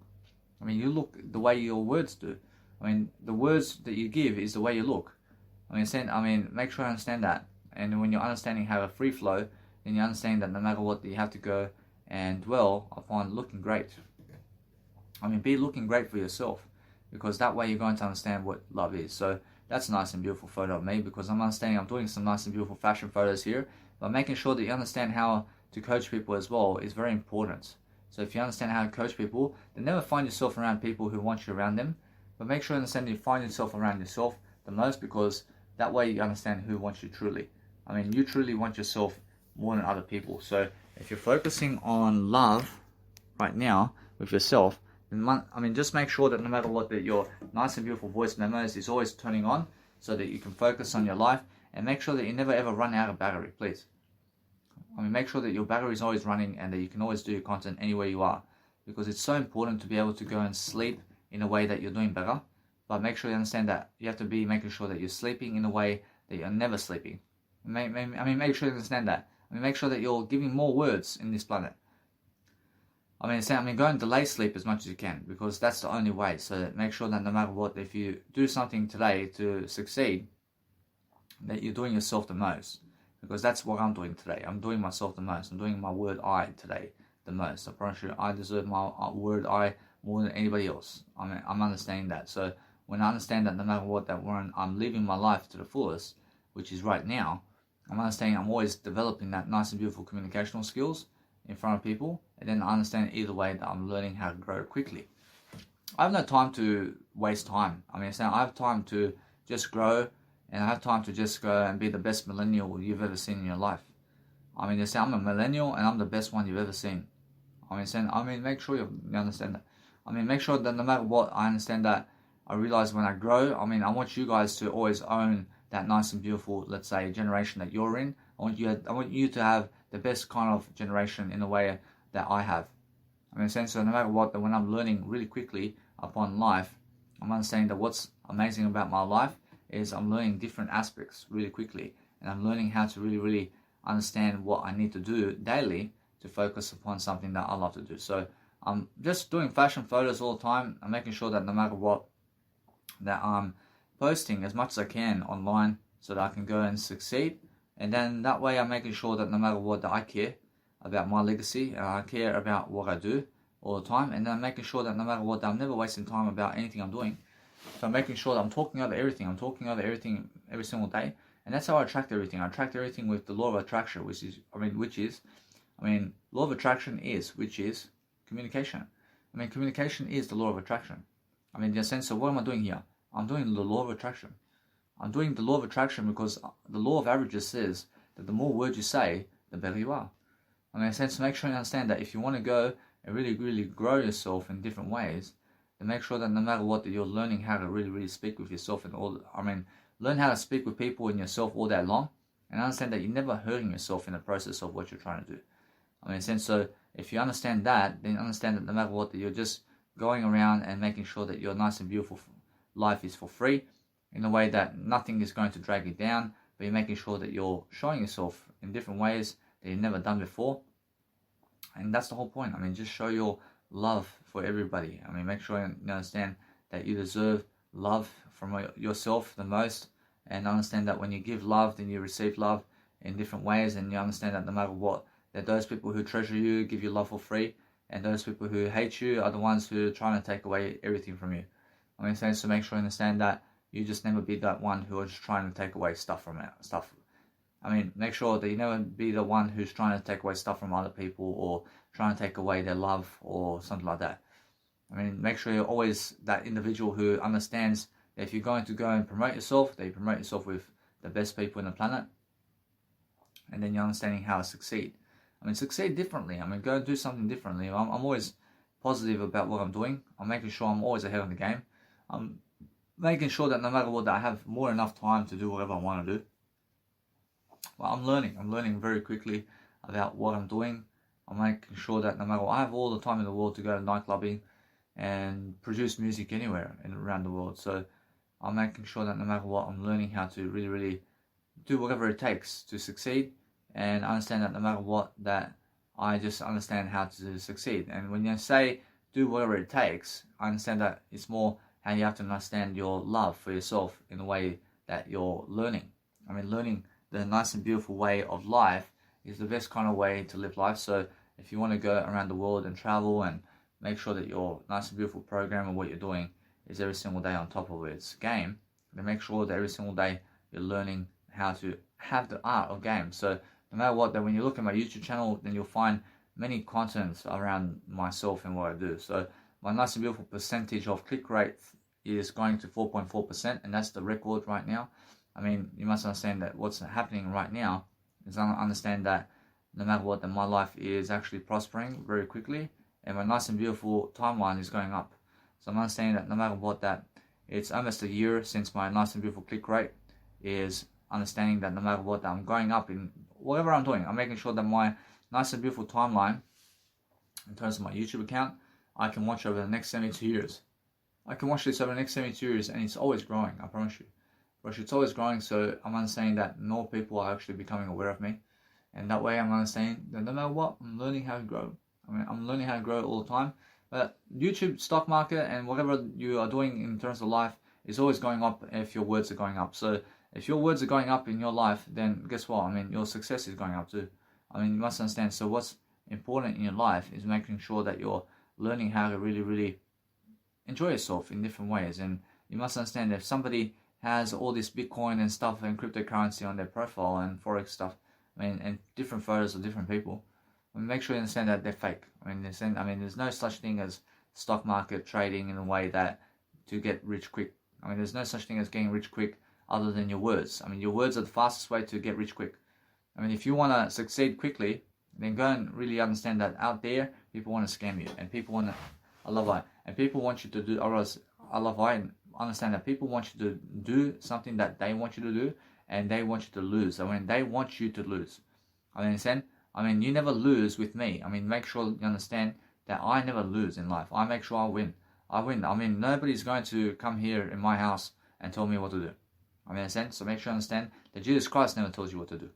You look the way your words do. The words that you give is the way you look. Make sure you understand that. And when you're understanding how a free flow, then you understand that no matter what, you have to go and dwell upon looking great. Be looking great for yourself, because that way you're going to understand what love is. So that's a nice and beautiful photo of me, because I'm doing some nice and beautiful fashion photos here, but making sure that you understand how to coach people as well is very important. So if you understand how to coach people, then never find yourself around people who want you around them, but make sure you understand you find yourself around yourself the most, because that way you understand who wants you truly. You truly want yourself more than other people. So if you're focusing on love right now with yourself, then just make sure that no matter what, that your nice and beautiful voice memos is always turning on, so that you can focus on your life, and make sure that you never ever run out of battery, please. Make sure that your battery is always running, and that you can always do your content anywhere you are, because it's so important to be able to go and sleep in a way that you're doing better. But make sure you understand that you have to be making sure that you're sleeping in a way that you're never sleeping. Make sure you understand that. Make sure that you're giving more words in this planet. Go and delay sleep as much as you can, because that's the only way. So make sure that no matter what, if you do something today to succeed, that you're doing yourself the most. because that's what I'm doing today. I'm doing myself the most. I'm doing my word I today the most. I promise you, I deserve my word I more than anybody else. I'm understanding that. So when I understand that no matter what, that when I'm living my life to the fullest, which is right now, I'm understanding I'm always developing that nice and beautiful communicational skills in front of people, and then I understand either way that I'm learning how to grow quickly. I have no time to waste time. I have time to just grow, and I have time to just go and be the best millennial you've ever seen in your life. They say I'm a millennial and I'm the best one you've ever seen. Make sure you understand that. Make sure that no matter what, I understand that I realize when I grow, I want you guys to always own that nice and beautiful, let's say, generation that you're in. I want you to have the best kind of generation in the way that I have. So no matter what, that when I'm learning really quickly upon life, I'm understanding that what's amazing about my life is I'm learning different aspects really quickly, and I'm learning how to really, really understand what I need to do daily to focus upon something that I love to do. So I'm just doing fashion photos all the time. I'm making sure that no matter what, that I'm posting as much as I can online so that I can go and succeed. And then that way I'm making sure that no matter what, that I care about my legacy, and I care about what I do all the time. And then I'm making sure that no matter what, that I'm never wasting time about anything I'm doing. So I'm making sure that I'm talking over everything. I'm talking over everything every single day. And that's how I attract everything. I attract everything with the law of attraction, which is law of attraction which is communication. Communication is the law of attraction. In the sense of, what am I doing here? I'm doing the law of attraction. I'm doing the law of attraction because the law of averages says that the more words you say, the better you are. So make sure you understand that if you want to go and really, really grow yourself in different ways, then make sure that no matter what, that you're learning how to really, really speak with yourself learn how to speak with people and yourself all day long, and understand that you're never hurting yourself in the process of what you're trying to do. So if you understand that, then understand that no matter what, that you're just going around and making sure that your nice and beautiful life is for free, in a way that nothing is going to drag you down, but you're making sure that you're showing yourself in different ways that you've never done before. And that's the whole point. Just show your love for everybody. Make sure you understand that you deserve love from yourself the most, and understand that when you give love, then you receive love in different ways, and you understand that no matter what, that those people who treasure you give you love for free, and those people who hate you are the ones who are trying to take away everything from you. So make sure you understand that you just never be that one who is trying to take away stuff from it. Make sure that you never be the one who's trying to take away stuff from other people, or trying to take away their love or something like that. Make sure you're always that individual who understands that if you're going to go and promote yourself, that you promote yourself with the best people on the planet, and then you're understanding how to succeed. Succeed differently. Go and do something differently. I'm always positive about what I'm doing. I'm making sure I'm always ahead of the game. I'm making sure that no matter what, that I have more than enough time to do whatever I want to do. Well, I'm learning very quickly about what I'm doing. I'm making sure that no matter what, I have all the time in the world to go to nightclubbing and produce music anywhere and around the world. So I'm making sure that no matter what, I'm learning how to really, really do whatever it takes to succeed, and understand that no matter what, that I just understand how to succeed. And when you say do whatever it takes, I understand that it's more how you have to understand your love for yourself in the way that you're learning. Learning the nice and beautiful way of life is the best kind of way to live life. So if you want to go around the world and travel, and make sure that your nice and beautiful program and what you're doing is every single day on top of its game, then make sure that every single day you're learning how to have the art of games. So no matter what, that when you look at my YouTube channel, then you'll find many contents around myself and what I do. So my nice and beautiful percentage of click rate is going to 4.4%, and that's the record right now. You must understand that what's happening right now is I understand that no matter what, that my life is actually prospering very quickly, and my nice and beautiful timeline is going up. So I'm understanding that no matter what, that it's almost a year since my nice and beautiful click rate is understanding that no matter what, that I'm going up in whatever I'm doing. I'm making sure that my nice and beautiful timeline, in terms of my YouTube account, I can watch over the next 72 years. I can watch this over the next 72 years, and it's always growing, I promise you. But it's always growing, so I'm understanding that more people are actually becoming aware of me. And that way I'm understanding that no matter what, I'm learning how to grow. I'm learning how to grow all the time. But YouTube, stock market, and whatever you are doing in terms of life is always going up if your words are going up. So If your words are going up in your life, then guess what? I mean, your success is going up too. I mean, you must understand. So what's important in your life is making sure that you're learning how to really, really enjoy yourself in different ways. And you must understand that if somebody has all this Bitcoin and stuff and cryptocurrency on their profile and Forex stuff, I mean, and different photos of different people, I mean, make sure you understand that they're fake. I mean, there's no such thing as stock market trading in a way that to get rich quick. I mean, there's no such thing as getting rich quick other than your words. I mean, your words are the fastest way to get rich quick. I mean, if you want to succeed quickly, then go and really understand that out there, people want to scam you, and people want to, I love I, and people want you to do, or else, I love I, understand that people want you to do something that they want you to do, and they want you to lose. I mean, they want you to lose. I mean, understand? I mean, you never lose with me. I mean, make sure you understand that I never lose in life. I make sure I win. I win. I mean, nobody's going to come here in my house and tell me what to do. I mean, understand? So make sure you understand that Jesus Christ never tells you what to do.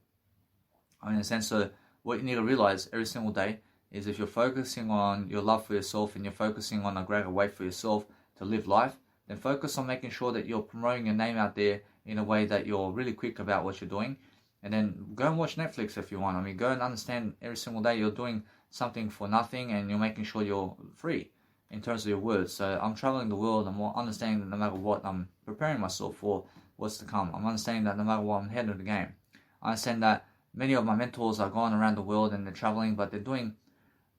I mean, understand? So what you need to realize every single day is if you're focusing on your love for yourself and you're focusing on a greater way for yourself to live life, then focus on making sure that you're promoting your name out there in a way that you're really quick about what you're doing. And then go and watch Netflix if you want. I mean, go and understand every single day you're doing something for nothing and you're making sure you're free in terms of your words. So I'm traveling the world. I'm understanding that no matter what, I'm preparing myself for what's to come. I'm understanding that no matter what, I'm ahead of the game. I understand that many of my mentors are going around the world and they're traveling, but they're doing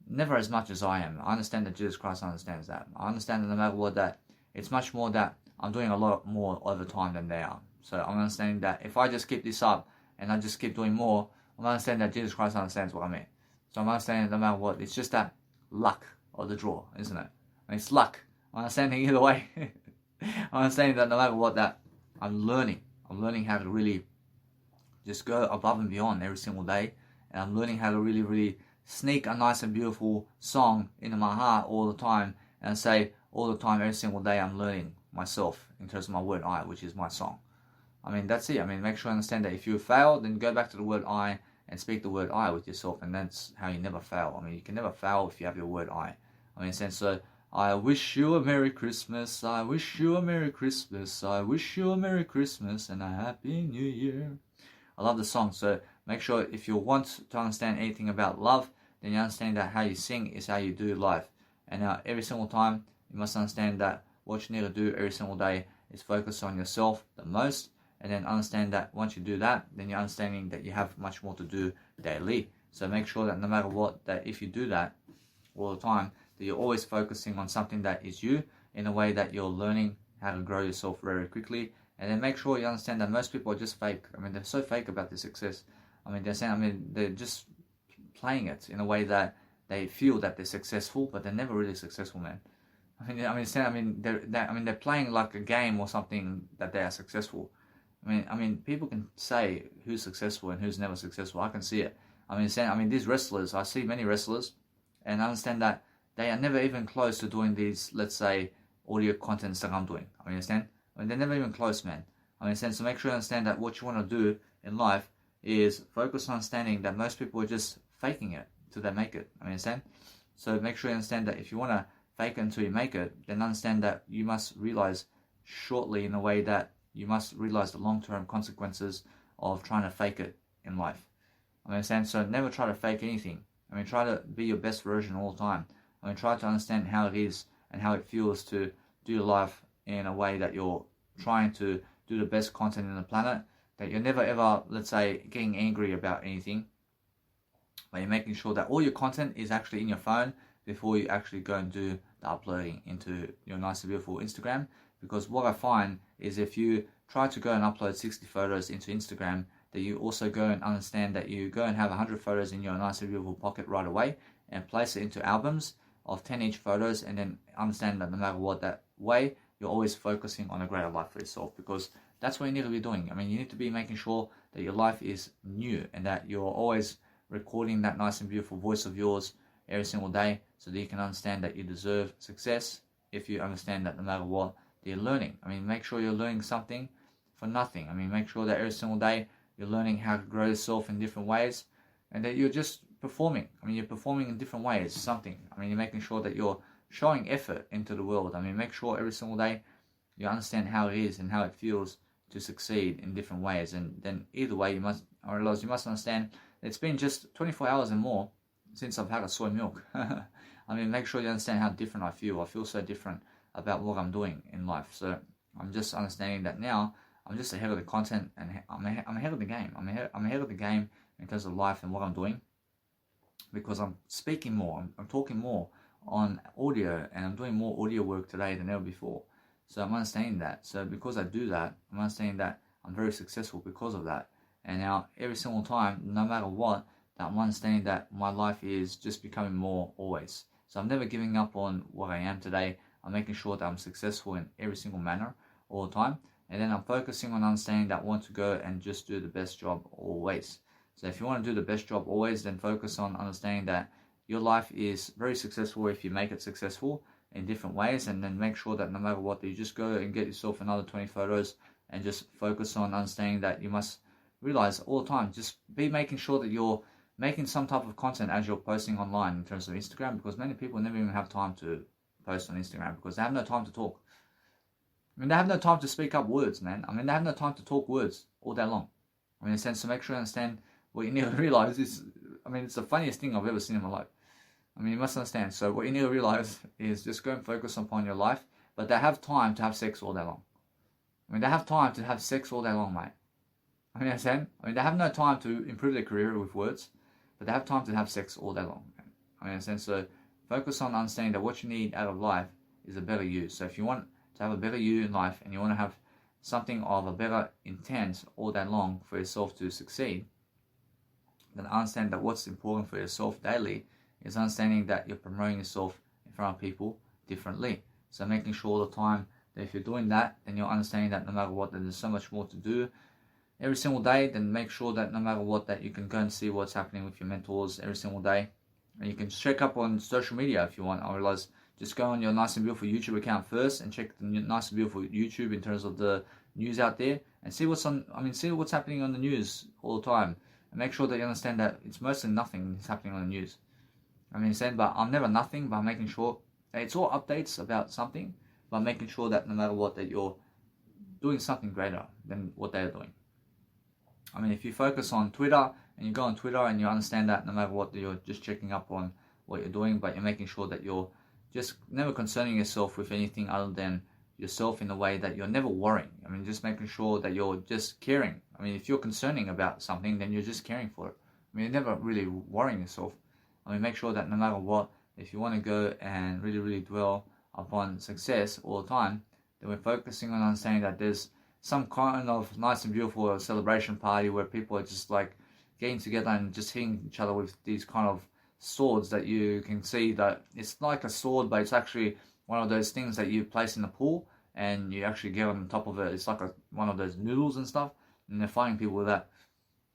never as much as I am. I understand that Jesus Christ understands that. I understand that no matter what, that it's much more that I'm doing a lot more over time than they are. So I'm understanding that if I just keep this up and I just keep doing more, I'm understanding that Jesus Christ understands what I mean. So I'm understanding that no matter what, it's just that luck of the draw, isn't it? And it's luck. I'm understanding either way. I'm understanding that no matter what, that I'm learning how to really just go above and beyond every single day. And I'm learning how to really, really sneak a nice and beautiful song into my heart all the time. And say all the time, every single day, I'm learning myself in terms of my word I, which is my song. I mean, that's it. I mean, make sure you understand that if you fail, then go back to the word I and speak the word I with yourself. And that's how you never fail. I mean, you can never fail if you have your word I. I mean, so I wish you a Merry Christmas. I wish you a Merry Christmas. I wish you a Merry Christmas and a Happy New Year. I love the song. So make sure if you want to understand anything about love, then you understand that how you sing is how you do life. And every single time, you must understand that what you need to do every single day is focus on yourself the most. And then understand that once you do that, then you're understanding that you have much more to do daily. So make sure that no matter what, that if you do that all the time, that you're always focusing on something that is you in a way that you're learning how to grow yourself very quickly. And then make sure you understand that most people are just fake. I mean, they're so fake about their success. I mean, they're just playing it in a way that they feel that they're successful, but they're never really successful, man. They're playing like a game or something that they are successful. I mean, people can say who's successful and who's never successful. I can see it. These wrestlers, I see many wrestlers, and I understand that they are never even close to doing these, let's say, audio contents that I'm doing. Understand? They're never even close, man. So make sure you understand that what you want to do in life is focus on understanding that most people are just faking it till they make it. Understand? So make sure you understand that if you want to fake it until you make it, then understand that you must realize shortly in a way that you must realize the long-term consequences of trying to fake it in life. So never try to fake anything. Try to be your best version all the time. Try to understand how it is and how it feels to do your life in a way that you're trying to do the best content in the planet, that you're never ever, let's say, getting angry about anything, but you're making sure that all your content is actually in your phone before you actually go and do the uploading into your nice and beautiful Instagram. Because what I find is if you try to go and upload 60 photos into Instagram, that you also go and understand that you go and have 100 photos in your nice and beautiful pocket right away and place it into albums of 10 each photos, and then understand that no matter what, that way you're always focusing on a greater life for yourself, because that's what you need to be doing. You need to be making sure that your life is new and that you're always recording that nice and beautiful voice of yours every single day, so that you can understand that you deserve success if you understand that no matter what, you're learning. Make sure you're learning something for nothing. Make sure that every single day you're learning how to grow yourself in different ways, and that you're just performing. You're performing in different ways, something. You're making sure that you're showing effort into the world. Make sure every single day you understand how it is and how it feels to succeed in different ways. And then either way, you must understand it's been just 24 hours and more since I've had a soy milk. I mean, make sure you understand how different I feel. I feel so different about what I'm doing in life. So I'm just understanding that now I'm just ahead of the content, and I'm ahead of the game. I'm ahead of the game in terms of life and what I'm doing, because I'm speaking more, I'm talking more on audio, and I'm doing more audio work today than ever before. So I'm understanding that. So because I do that, I'm understanding that I'm very successful because of that. And now every single time, no matter what, that I'm understanding that my life is just becoming more always. So I'm never giving up on what I am today. I'm making sure that I'm successful in every single manner all the time. And then I'm focusing on understanding that I want to go and just do the best job always. So if you want to do the best job always, then focus on understanding that your life is very successful if you make it successful in different ways. And then make sure that no matter what, you just go and get yourself another 20 photos and just focus on understanding that you must realize all the time, just be making sure that you're making some type of content as you're posting online in terms of Instagram, because many people never even have time to post on Instagram because they have no time to talk. I mean, they have no time to speak up words, man. I mean, they have no time to talk words all day long. I mean, in a sense, to make sure you understand what you need to realize is, I mean, it's the funniest thing I've ever seen in my life. I mean, you must understand. So what you need to realize is just go and focus upon your life, but they have time to have sex all day long. I mean, they have time to have sex all day long, mate. I mean, understand? I mean, they have no time to improve their career with words, but they have time to have sex all day long. I mean, understand? So focus on understanding that what you need out of life is a better you. So if you want to have a better you in life, and you want to have something of a better intent all day long for yourself to succeed, then understand that what's important for yourself daily is understanding that you're promoting yourself in front of people differently. So making sure all the time that if you're doing that, then you're understanding that no matter what, there's so much more to do every single day. Then make sure that no matter what, that you can go and see what's happening with your mentors every single day. And you can check up on social media if you want. I realize just go on your Nice and Beautiful YouTube account first and check the Nice and Beautiful YouTube in terms of the news out there, and see what's on. I mean, see what's happening on the news all the time, and make sure that you understand that it's mostly nothing is happening on the news. I mean, saying, but I'm never nothing, but I'm making sure that it's all updates about something, but making sure that no matter what, that you're doing something greater than what they're doing. I mean, if you focus on Twitter and you go on Twitter and you understand that no matter what, you're just checking up on what you're doing, but you're making sure that you're just never concerning yourself with anything other than yourself in a way that you're never worrying. I mean, just making sure that you're just caring. I mean, if you're concerning about something, then you're just caring for it. I mean, you're never really worrying yourself. I mean, make sure that no matter what, if you want to go and really, really dwell upon success all the time, then we're focusing on understanding that there's some kind of nice and beautiful celebration party where people are just like getting together and just hitting each other with these kind of swords that you can see that it's like a sword, but it's actually one of those things that you place in the pool and you actually get on top of it. It's like one of those noodles and stuff, and they're fighting people with that.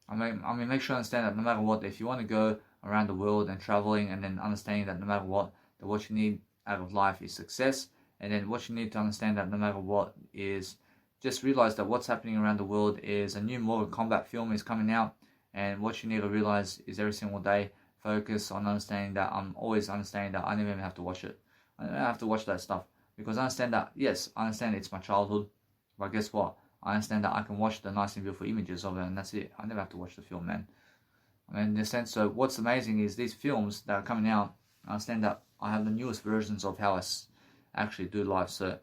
I mean, make sure you understand that no matter what, if you want to go around the world and traveling, and then understanding that no matter what, that what you need out of life is success, and then what you need to understand that no matter what is just realize that what's happening around the world is a new Mortal Kombat film is coming out, and what you need to realize is every single day focus on understanding that I'm always understanding that I never even have to watch it. I don't have to watch that stuff, because I understand that, yes, I understand it's my childhood, but guess what? I understand that I can watch the nice and beautiful images of it, and that's it. I never have to watch the film, man. I mean, in the sense, so what's amazing is these films that are coming out, I understand that I have the newest versions of how I actually do life, so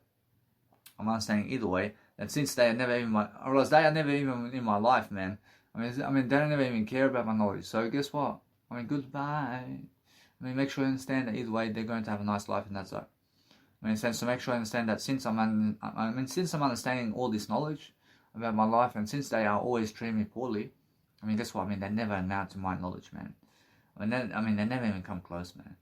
I'm understanding either way that since they are never even I realize they are never even in my life, man. I mean, they don't never even care about my knowledge. So guess what? I mean, goodbye. I mean, make sure you understand that either way, they're going to have a nice life, and that's it. I mean, so make sure I understand that since I'm understanding all this knowledge about my life, and since they are always treating me poorly, I mean, guess what? I mean, they never amount to my knowledge, man. I mean, they never even come close, man.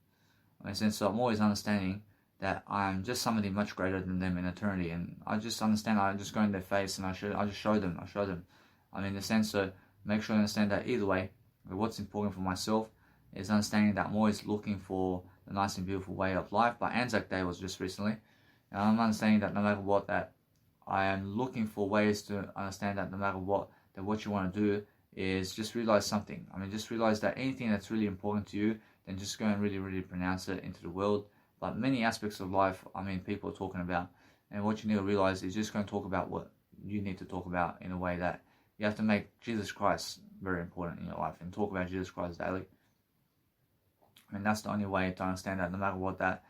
I mean, so I'm always understanding that I'm just somebody much greater than them in eternity, and I just understand. I just go in their face and I just show them. I mean, in the sense, so make sure I understand that either way, what's important for myself is understanding that I'm always looking for the nice and beautiful way of life. But Anzac Day was just recently, and I'm understanding that no matter what, that I am looking for ways to understand that no matter what, that what you want to do is just realize something. I mean, just realize that anything that's really important to you, then just go and really, really pronounce it into the world. But many aspects of life, I mean, people are talking about, and what you need to realize is just going to talk about what you need to talk about in a way that you have to make Jesus Christ very important in your life and talk about Jesus Christ daily. I mean, that's the only way to understand that no matter what, that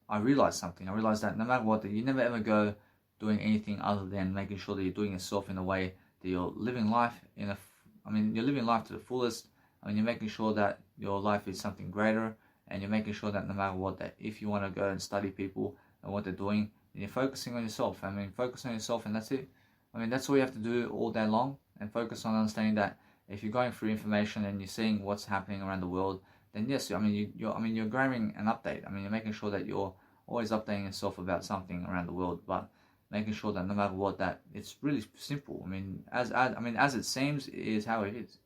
I realized something. I realized that no matter what, that you never ever go doing anything other than making sure that you're doing yourself in a way that you're living life you're living life to the fullest. I mean, you're making sure that your life is something greater, and you're making sure that no matter what, that if you want to go and study people and what they're doing, then you're focusing on yourself. I mean, focus on yourself, and that's it. I mean, that's all you have to do all day long, and focus on understanding that if you're going through information and you're seeing what's happening around the world, then yes, you're grabbing an update. I mean, you're making sure that you're always updating yourself about something around the world, but making sure that no matter what, that it's really simple. I mean, as it seems, is how it is.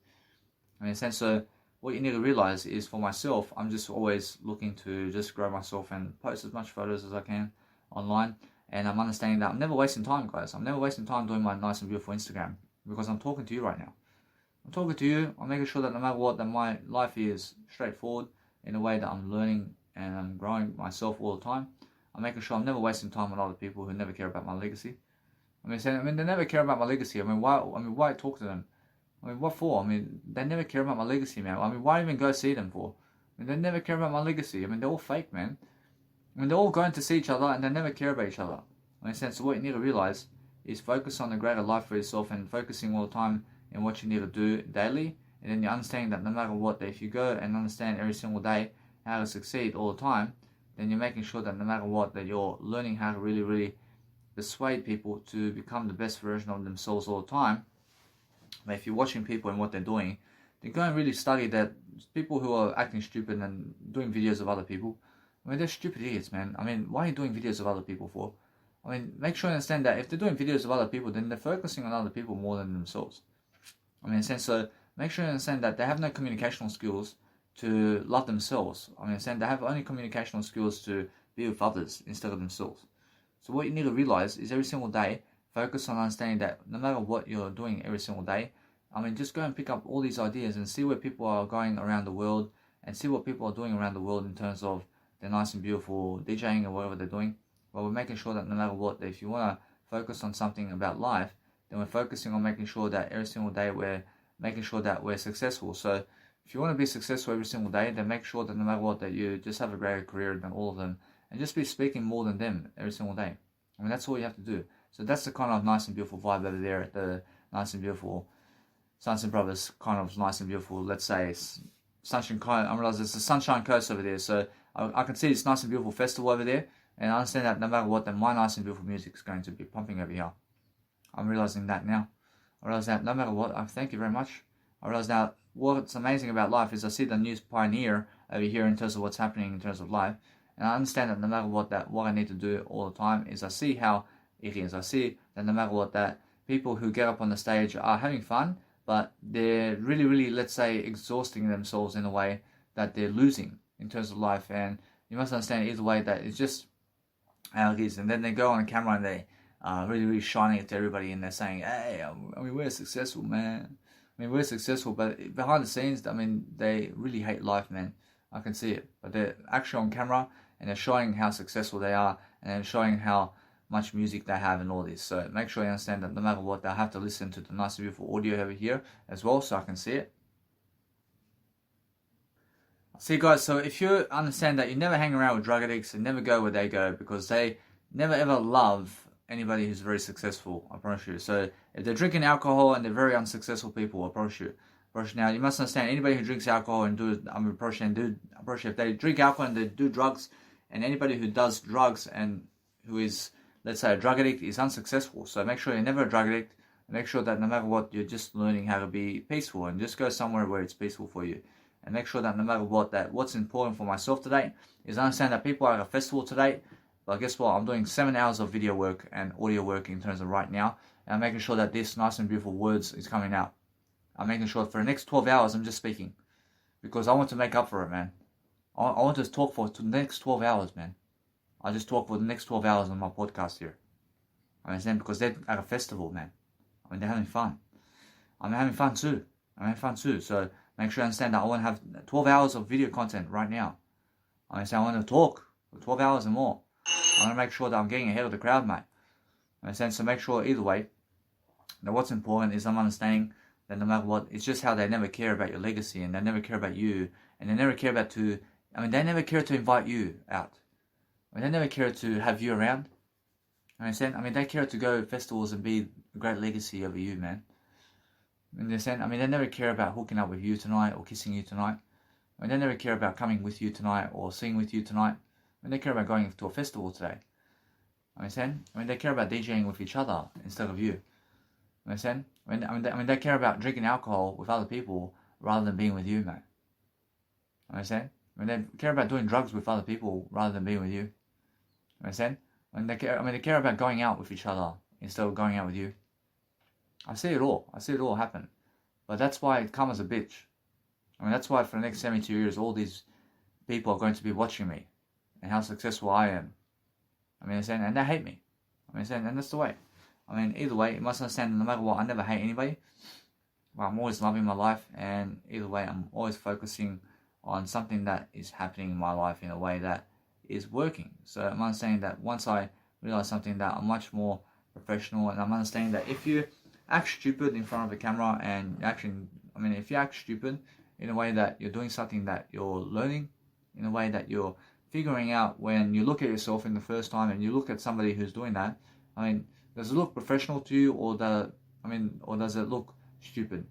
I mean, in a sense, so what you need to realize is, for myself, I'm just always looking to just grow myself and post as much photos as I can online. And I'm understanding that I'm never wasting time, guys. I'm never wasting time doing my nice and beautiful Instagram, because I'm talking to you right now. I'm talking to you. I'm making sure that no matter what, that my life is straightforward in a way that I'm learning and I'm growing myself all the time. I'm making sure I'm never wasting time on other people who never care about my legacy. I mean, they never care about my legacy. I mean, why talk to them? I mean, what for? I mean, they never care about my legacy, man. I mean, why even go see them for? I mean, they never care about my legacy. I mean, they're all fake, man. I mean, they're all going to see each other and they never care about each other. In a sense, so what you need to realize is focus on the greater life for yourself, and focusing all the time in what you need to do daily. And then you're understanding that no matter what, that if you go and understand every single day how to succeed all the time, then you're making sure that no matter what, that you're learning how to really, really persuade people to become the best version of themselves all the time. But if you're watching people and what they're doing, then go and really study that people who are acting stupid and doing videos of other people, I mean, they're stupid idiots, man. I mean, why are you doing videos of other people for? I mean, make sure you understand that if they're doing videos of other people, then they're focusing on other people more than themselves. I mean, in a sense, so make sure you understand that they have no communicational skills to love themselves. I mean, in a sense, they have only communicational skills to be with others instead of themselves. So what you need to realize is every single day, focus on understanding that no matter what you're doing every single day, I mean, just go and pick up all these ideas and see where people are going around the world, and see what people are doing around the world in terms of their nice and beautiful DJing or whatever they're doing. But we're making sure that no matter what, that if you want to focus on something about life, then we're focusing on making sure that every single day we're making sure that we're successful. So if you want to be successful every single day, then make sure that no matter what, that you just have a greater career than all of them, and just be speaking more than them every single day. I mean, that's all you have to do. So that's the kind of nice and beautiful vibe over there at the nice and beautiful Sons and Brothers, kind of nice and beautiful, let's say, Sunshine Coast. I realize it's the Sunshine Coast over there, so I can see this nice and beautiful festival over there, and I understand that no matter what, then my nice and beautiful music is going to be pumping over here. I'm realizing that now. I realize that no matter what, thank you very much. I realize now what's amazing about life is I see the news pioneer over here in terms of what's happening in terms of life, and I understand that no matter what, that what I need to do all the time is I see how it is. I see that no matter what, that people who get up on the stage are having fun, but they're really, really, let's say, exhausting themselves in a way that they're losing in terms of life. And you must understand either way that it's just how it is. And then they go on camera and they really, really shining it to everybody, and they're saying, hey, I mean, we're successful, man. I mean, we're successful, but behind the scenes, I mean, they really hate life, man. I can see it. But they're actually on camera, and they're showing how successful they are, and then showing how much music they have and all this. So make sure you understand that no matter what, they'll have to listen to the nice and beautiful audio over here as well, so I can see it. See, guys, so if you understand that you never hang around with drug addicts and never go where they go, because they never ever love anybody who's very successful, I promise you. So if they're drinking alcohol and they're very unsuccessful people, I promise you. Now, you must understand, anybody who drinks alcohol and if they drink alcohol and they do drugs, and anybody who does drugs and who is, let's say, a drug addict is unsuccessful. So make sure you're never a drug addict. Make sure that no matter what, you're just learning how to be peaceful, and just go somewhere where it's peaceful for you. And make sure that no matter what, that what's important for myself today is understand that people are at a festival today. But guess what? I'm doing 7 hours of video work and audio work in terms of right now. And I'm making sure that this nice and beautiful words is coming out. I'm making sure for the next 12 hours I'm just speaking. Because I want to make up for it, man. I want to talk for the next 12 hours, man. I just talk for the next 12 hours on my podcast here. I understand, because they're at a festival, man. I mean, they're having fun. I'm having fun too. So make sure you understand that I want to have 12 hours of video content right now. I understand, I want to talk for 12 hours and more. I want to make sure that I'm getting ahead of the crowd, mate. I understand, so make sure either way Now what's important is I'm understanding that no matter what, it's just how they never care about your legacy, and they never care about you, and they never care about they never care to invite you out. I mean, they never care to have you around. Understand? I mean, they care to go to festivals and be a great legacy over you, man. Understand? I mean, they never care about hooking up with you tonight or kissing you tonight. I mean, they never care about coming with you tonight or singing with you tonight. I mean, they care about going to a festival today. Understand? I mean, they care about DJing with each other instead of you. Understand? I mean, they care about drinking alcohol with other people rather than being with you, man. Understand? I mean, they care about doing drugs with other people rather than being with you. Understand? I mean, they care about going out with each other instead of going out with you. I see it all. I see it all happen. But that's why karma's a bitch. I mean, that's why for the next 72 years, all these people are going to be watching me and how successful I am. I mean, and they hate me. I mean, and that's the way. I mean, either way, you must understand, no matter what, I never hate anybody. But I'm always loving my life, and either way, I'm always focusing on something that is happening in my life in a way that is working. So I'm understanding that once I realize something, that I'm much more professional, and I'm understanding that if you act stupid in front of the camera, and if you act stupid in a way that you're doing something that you're learning, in a way that you're figuring out, when you look at yourself in the first time and you look at somebody who's doing that, I mean, does it look professional to you, or does it look stupid?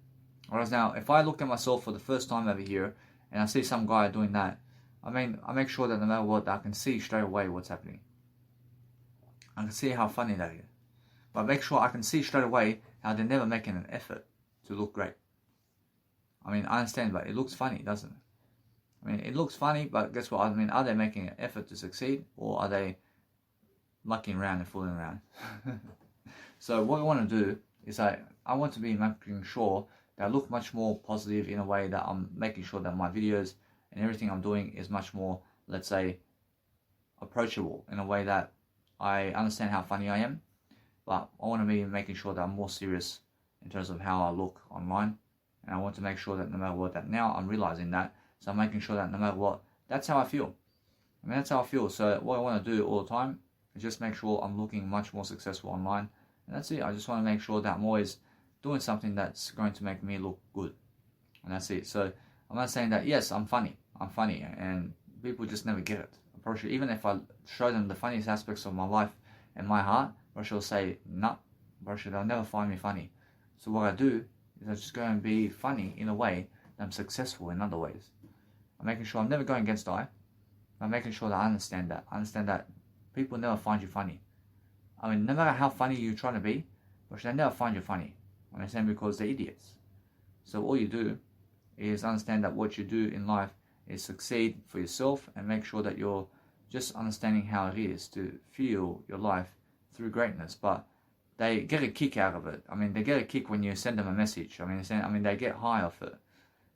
Whereas now, if I look at myself for the first time over here and I see some guy doing that, I mean, I make sure that no matter what, I can see straight away what's happening. I can see how funny that is. But make sure I can see straight away how they're never making an effort to look great. I mean, I understand, but it looks funny, doesn't it? I mean, it looks funny, but guess what? I mean, are they making an effort to succeed, or are they mucking around and fooling around? So what I want to do is I want to be making sure that I look much more positive, in a way that I'm making sure that my videos and everything I'm doing is much more, let's say, approachable, in a way that I understand how funny I am, but I want to be making sure that I'm more serious in terms of how I look online. And I want to make sure that no matter what, that now I'm realizing that, so I'm making sure that no matter what, that's how I feel. I mean, that's how I feel. So what I want to do all the time is just make sure I'm looking much more successful online. And that's it. I just want to make sure that I'm always doing something that's going to make me look good. And that's it. So I'm not saying that, yes, I'm funny, and people just never get it. I'm probably sure, even if I show them the funniest aspects of my life and my heart, probably will say, nah, probably sure they'll never find me funny. So what I do is I just go and be funny in a way that I'm successful in other ways. I'm making sure I'm never going against I. I'm making sure that I understand that. I understand that people never find you funny. I mean, no matter how funny you're trying to be, but they never find you funny. I understand, because they're idiots. So all you do is understand that what you do in life is succeed for yourself, and make sure that you're just understanding how it is to feel your life through greatness. But they get a kick out of it. I mean, they get a kick when you send them a message. I mean, they get high off it.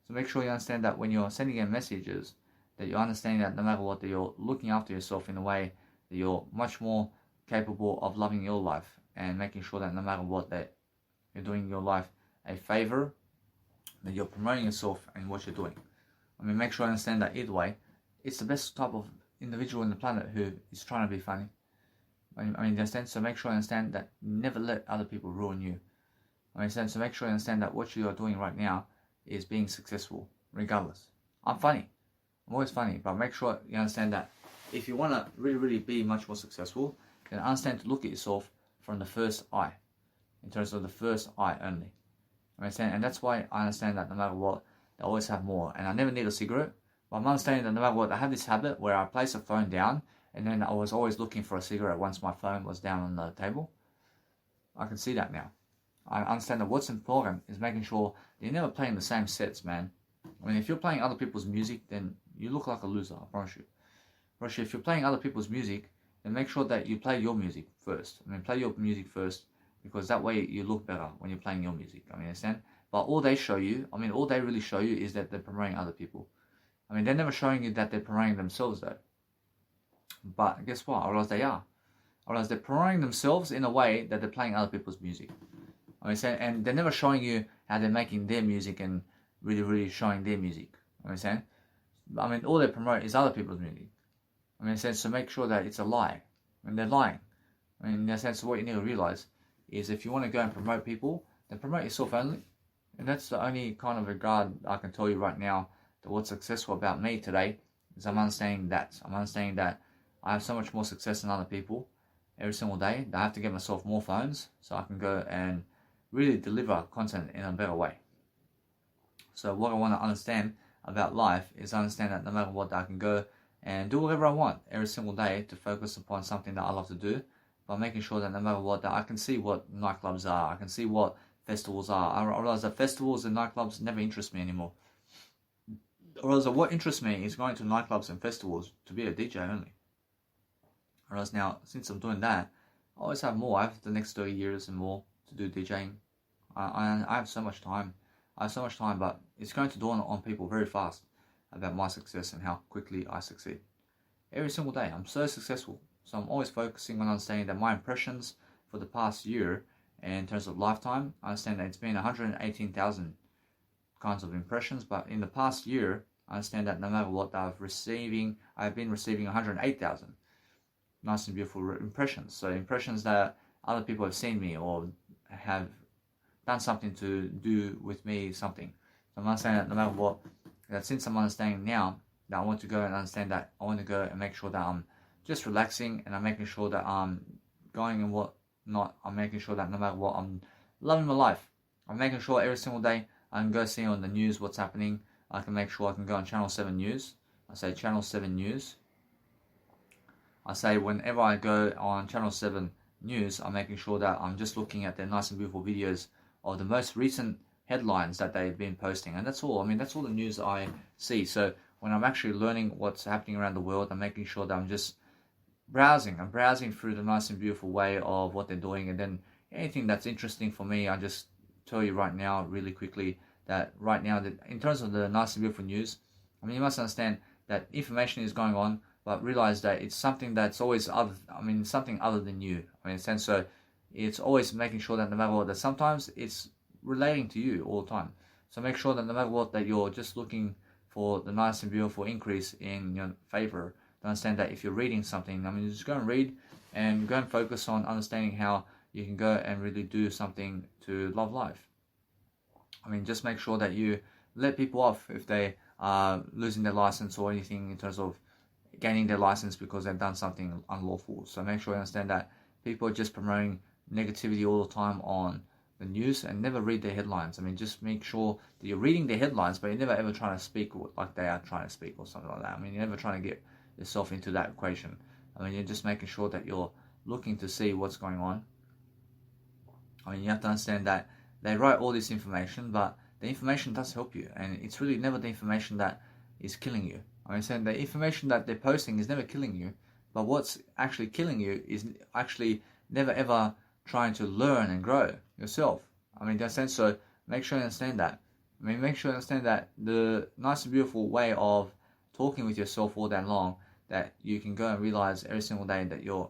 So make sure you understand that when you're sending them messages, that you're understanding that no matter what, that you're looking after yourself in a way that you're much more capable of loving your life, and making sure that no matter what, that you're doing your life a favor, that you're promoting yourself and what you're doing. I mean, make sure you understand that either way, it's the best type of individual on the planet who is trying to be funny. I mean, understand? So make sure you understand that never let other people ruin you. I understand? So make sure you understand that what you are doing right now is being successful, regardless. I'm funny. I'm always funny, but make sure you understand that if you want to really, really be much more successful, then understand to look at yourself from the first eye, in terms of the first eye only. I understand? And that's why I understand that no matter what, they always have more. And I never need a cigarette, but I'm understanding that no matter what, I have this habit where I place the phone down, and then I was always looking for a cigarette once my phone was down on the table. I can see that now. I understand that what's important is making sure that you're never playing the same sets, man. I mean, if you're playing other people's music, then you look like a loser, I promise you. If you're playing other people's music, then make sure that you play your music first. I mean, play your music first, because that way you look better when you're playing your music. I mean, understand? But all they really show you is that they're promoting other people. I mean, they're never showing you that they're promoting themselves, though. But guess what? Or else they are. Or else they're promoting themselves in a way that they're playing other people's music. I mean, and they're never showing you how they're making their music and really, really showing their music. I mean, all they promote is other people's music. I mean, so make sure that it's a lie. I mean, they're lying. I mean, in that sense, what you need to realize is if you want to go and promote people, then promote yourself only. And that's the only kind of regard I can tell you right now that what's successful about me today is I'm understanding that. I'm understanding that I have so much more success than other people every single day that I have to get myself more phones so I can go and really deliver content in a better way. So what I want to understand about life is understand that no matter what, I can go and do whatever I want every single day to focus upon something that I love to do, by making sure that no matter what, that I can see what nightclubs are, I can see what festivals are. I realize that festivals and nightclubs never interest me anymore. I realize that what interests me is going to nightclubs and festivals to be a DJ only. I realize now, since I'm doing that, I always have more. I have the next 30 years and more to do DJing. I have so much time. I have so much time, but it's going to dawn on people very fast about my success and how quickly I succeed. Every single day, I'm so successful. So I'm always focusing on understanding that my impressions for the past year, and in terms of lifetime, I understand that it's been 118,000 kinds of impressions, but in the past year, I understand that no matter what I've been receiving 108,000 nice and beautiful impressions. So impressions that other people have seen me or have done something to do with me, something. So I'm understanding that no matter what, that since I'm understanding now, that I want to go and understand that I want to go and make sure that I'm just relaxing, and I'm making sure that I'm going and whatnot. I'm making sure that no matter what, I'm loving my life. I'm making sure every single day I can go see on the news what's happening. I can make sure I can go on Channel 7 News. I say Channel 7 News. I say whenever I go on Channel 7 News, I'm making sure that I'm just looking at their nice and beautiful videos of the most recent headlines that they've been posting. And that's all. I mean, that's all the news I see. So when I'm actually learning what's happening around the world, I'm making sure that I'm just browsing. I'm browsing through the nice and beautiful way of what they're doing, and then anything that's interesting for me, I just tell you right now, really quickly, that right now, that in terms of the nice and beautiful news, I mean, you must understand that information is going on, but realize that it's something that's always something other than you. I mean, in a sense, so it's always making sure that no matter what, that sometimes it's relating to you all the time. So make sure that no matter what, that you're just looking for the nice and beautiful increase in your favor. Understand that if you're reading something, I mean, just go and read and go and focus on understanding how you can go and really do something to love life. I mean, just make sure that you let people off if they are losing their license or anything in terms of gaining their license because they've done something unlawful. So make sure you understand that people are just promoting negativity all the time on the news, and never read their headlines. I mean, just make sure that you're reading their headlines, but you're never ever trying to speak like they are trying to speak or something like that. I mean, you're never trying to get yourself into that equation. I mean, you're just making sure that you're looking to see what's going on. I mean, you have to understand that they write all this information, but the information does help you, and it's really never the information that is killing you. I mean, saying the information that they're posting is never killing you, but what's actually killing you is actually never ever trying to learn and grow yourself. I mean, in that sense, so make sure you understand that. I mean, make sure you understand that the nice and beautiful way of talking with yourself all day long, that you can go and realize every single day that you're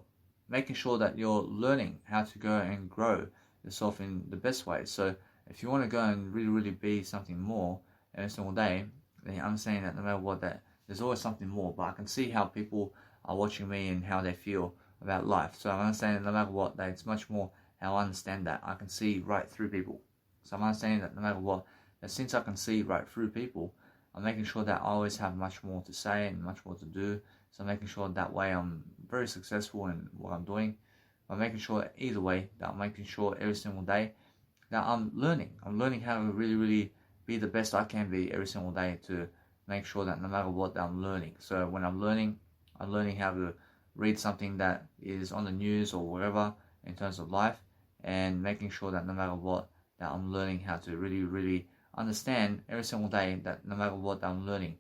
making sure that you're learning how to go and grow yourself in the best way. So if you want to go and really, really be something more every single day, then I'm saying that no matter what, that there's always something more. But I can see how people are watching me and how they feel about life. So I'm understanding that no matter what, that it's much more how I understand that I can see right through people. So I'm understanding that no matter what, that since I can see right through people, I'm making sure that I always have much more to say and much more to do. So I'm making sure that way I'm very successful in what I'm doing. I'm making sure either way that I'm making sure every single day that I'm learning. I'm learning how to really, really be the best I can be every single day, to make sure that no matter what, that I'm learning. So when I'm learning how to read something that is on the news or wherever in terms of life, and making sure that no matter what, that I'm learning how to really, really understand every single day that no matter what, I'm learning.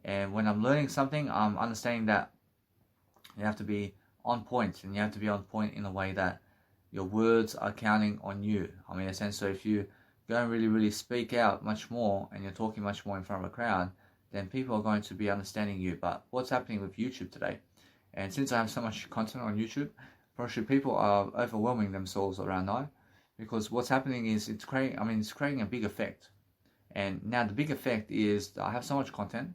And when I'm learning something, I'm understanding that you have to be on point, and you have to be on point in a way that your words are counting on you. I mean, in a sense, so if you go and really, really speak out much more and you're talking much more in front of a crowd, then people are going to be understanding you. But what's happening with YouTube today? And since I have so much content on YouTube, probably people are overwhelming themselves around now, because what's happening is it's creating a big effect. And now the big effect is that I have so much content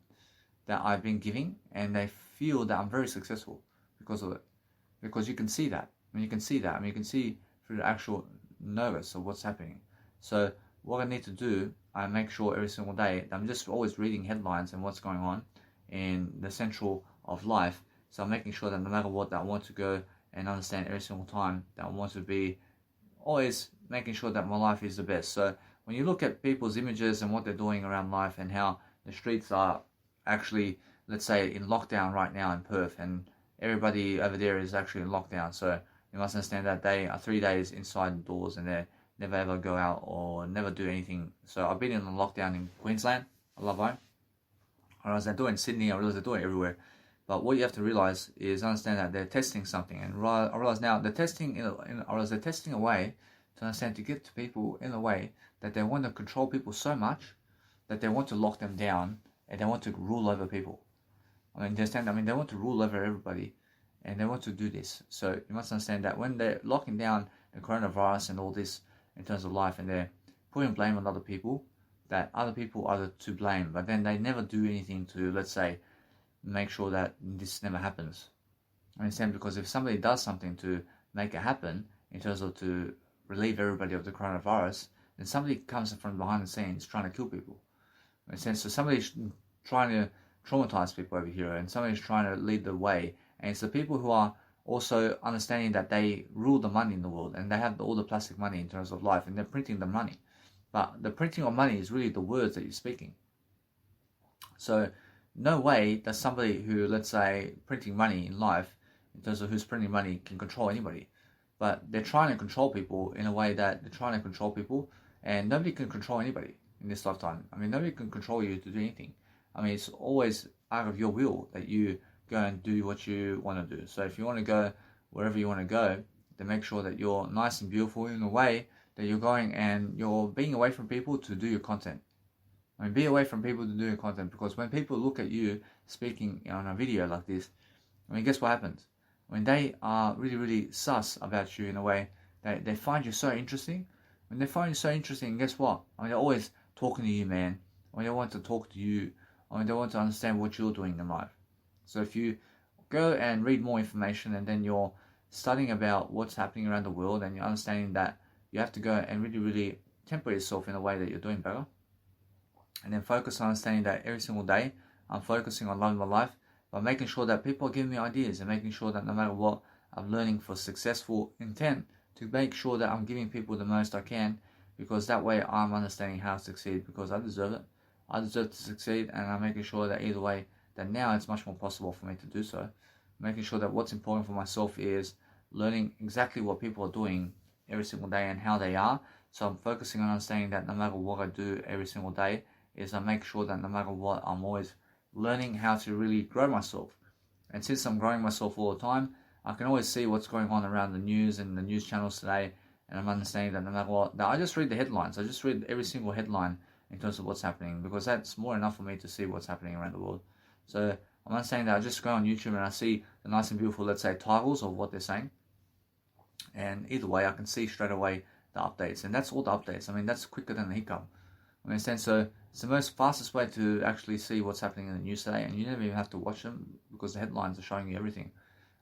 that I've been giving, and they feel that I'm very successful because of it. Because you can see that. I mean, you can see through the actual nervous of what's happening. So what I need to do, I make sure every single day that I'm just always reading headlines and what's going on in the central of life. So I'm making sure that no matter what, that I want to go and understand every single time, that I want to be always making sure that my life is the best. So when you look at people's images and what they're doing around life and how the streets are actually, let's say, in lockdown right now in Perth, and everybody over there is actually in lockdown. So you must understand that they are 3 days inside the doors and they never ever go out or never do anything. So I've been in a lockdown in Queensland, I love home. I realize they do it in Sydney, I realize they do it everywhere. But what you have to realize is understand that they're testing something, and I realize now they're testing they're testing a way to understand, to get to people in a way that they want to control people so much that they want to lock them down and they want to rule over people. I mean, understand? I mean, they want to rule over everybody, and they want to do this. So you must understand that when they're locking down the coronavirus and all this in terms of life, and they're putting blame on other people, that other people are to blame, but then they never do anything to, let's say, make sure that this never happens. I understand, because if somebody does something to make it happen, in terms of to relieve everybody of the coronavirus, then somebody comes from behind the scenes trying to kill people. I understand? So somebody's trying to traumatize people over here, and somebody's trying to lead the way, and it's the people who are also understanding that they rule the money in the world, and they have all the plastic money in terms of life, and they're printing the money. But the printing of money is really the words that you're speaking. So no way does somebody who, let's say, printing money in life, in terms of who's printing money, can control anybody. But they're trying to control people in a way that they're trying to control people, and nobody can control anybody in this lifetime. I mean, nobody can control you to do anything. I mean, it's always out of your will that you go and do what you want to do. So if you want to go wherever you want to go, then make sure that you're nice and beautiful in a way that you're going and you're being away from people to do your content. I mean, be away from people to do your content, because when people look at you speaking on a video like this, I mean, guess what happens? When they are really, really sus about you in a way, they find you so interesting. When they find you so interesting, guess what? I mean, they're always talking to you, man. I mean, they want to talk to you. I mean, they want to understand what you're doing in life. So if you go and read more information, and then you're studying about what's happening around the world, and you're understanding that you have to go and really, really temper yourself in a way that you're doing better, and then focus on understanding that every single day I'm focusing on loving my life by making sure that people are giving me ideas, and making sure that no matter what, I'm learning for successful intent to make sure that I'm giving people the most I can, because that way I'm understanding how to succeed, because I deserve it. I deserve to succeed, and I'm making sure that either way, that now it's much more possible for me to do so. Making sure that what's important for myself is learning exactly what people are doing every single day and how they are. So I'm focusing on understanding that no matter what I do every single day, is I make sure that no matter what, I'm always learning how to really grow myself. And since I'm growing myself all the time, I can always see what's going on around the news and the news channels today, and I'm understanding that no matter what, that I just read the headlines. I just read every single headline in terms of what's happening, because that's more enough for me to see what's happening around the world. So I'm understanding that I just go on YouTube and I see the nice and beautiful, let's say, titles of what they're saying, and either way I can see straight away the updates, and that's all the updates. I mean, that's quicker than the hiccup. I understand. So it's the most fastest way to actually see what's happening in the news today, and you never even have to watch them, because the headlines are showing you everything.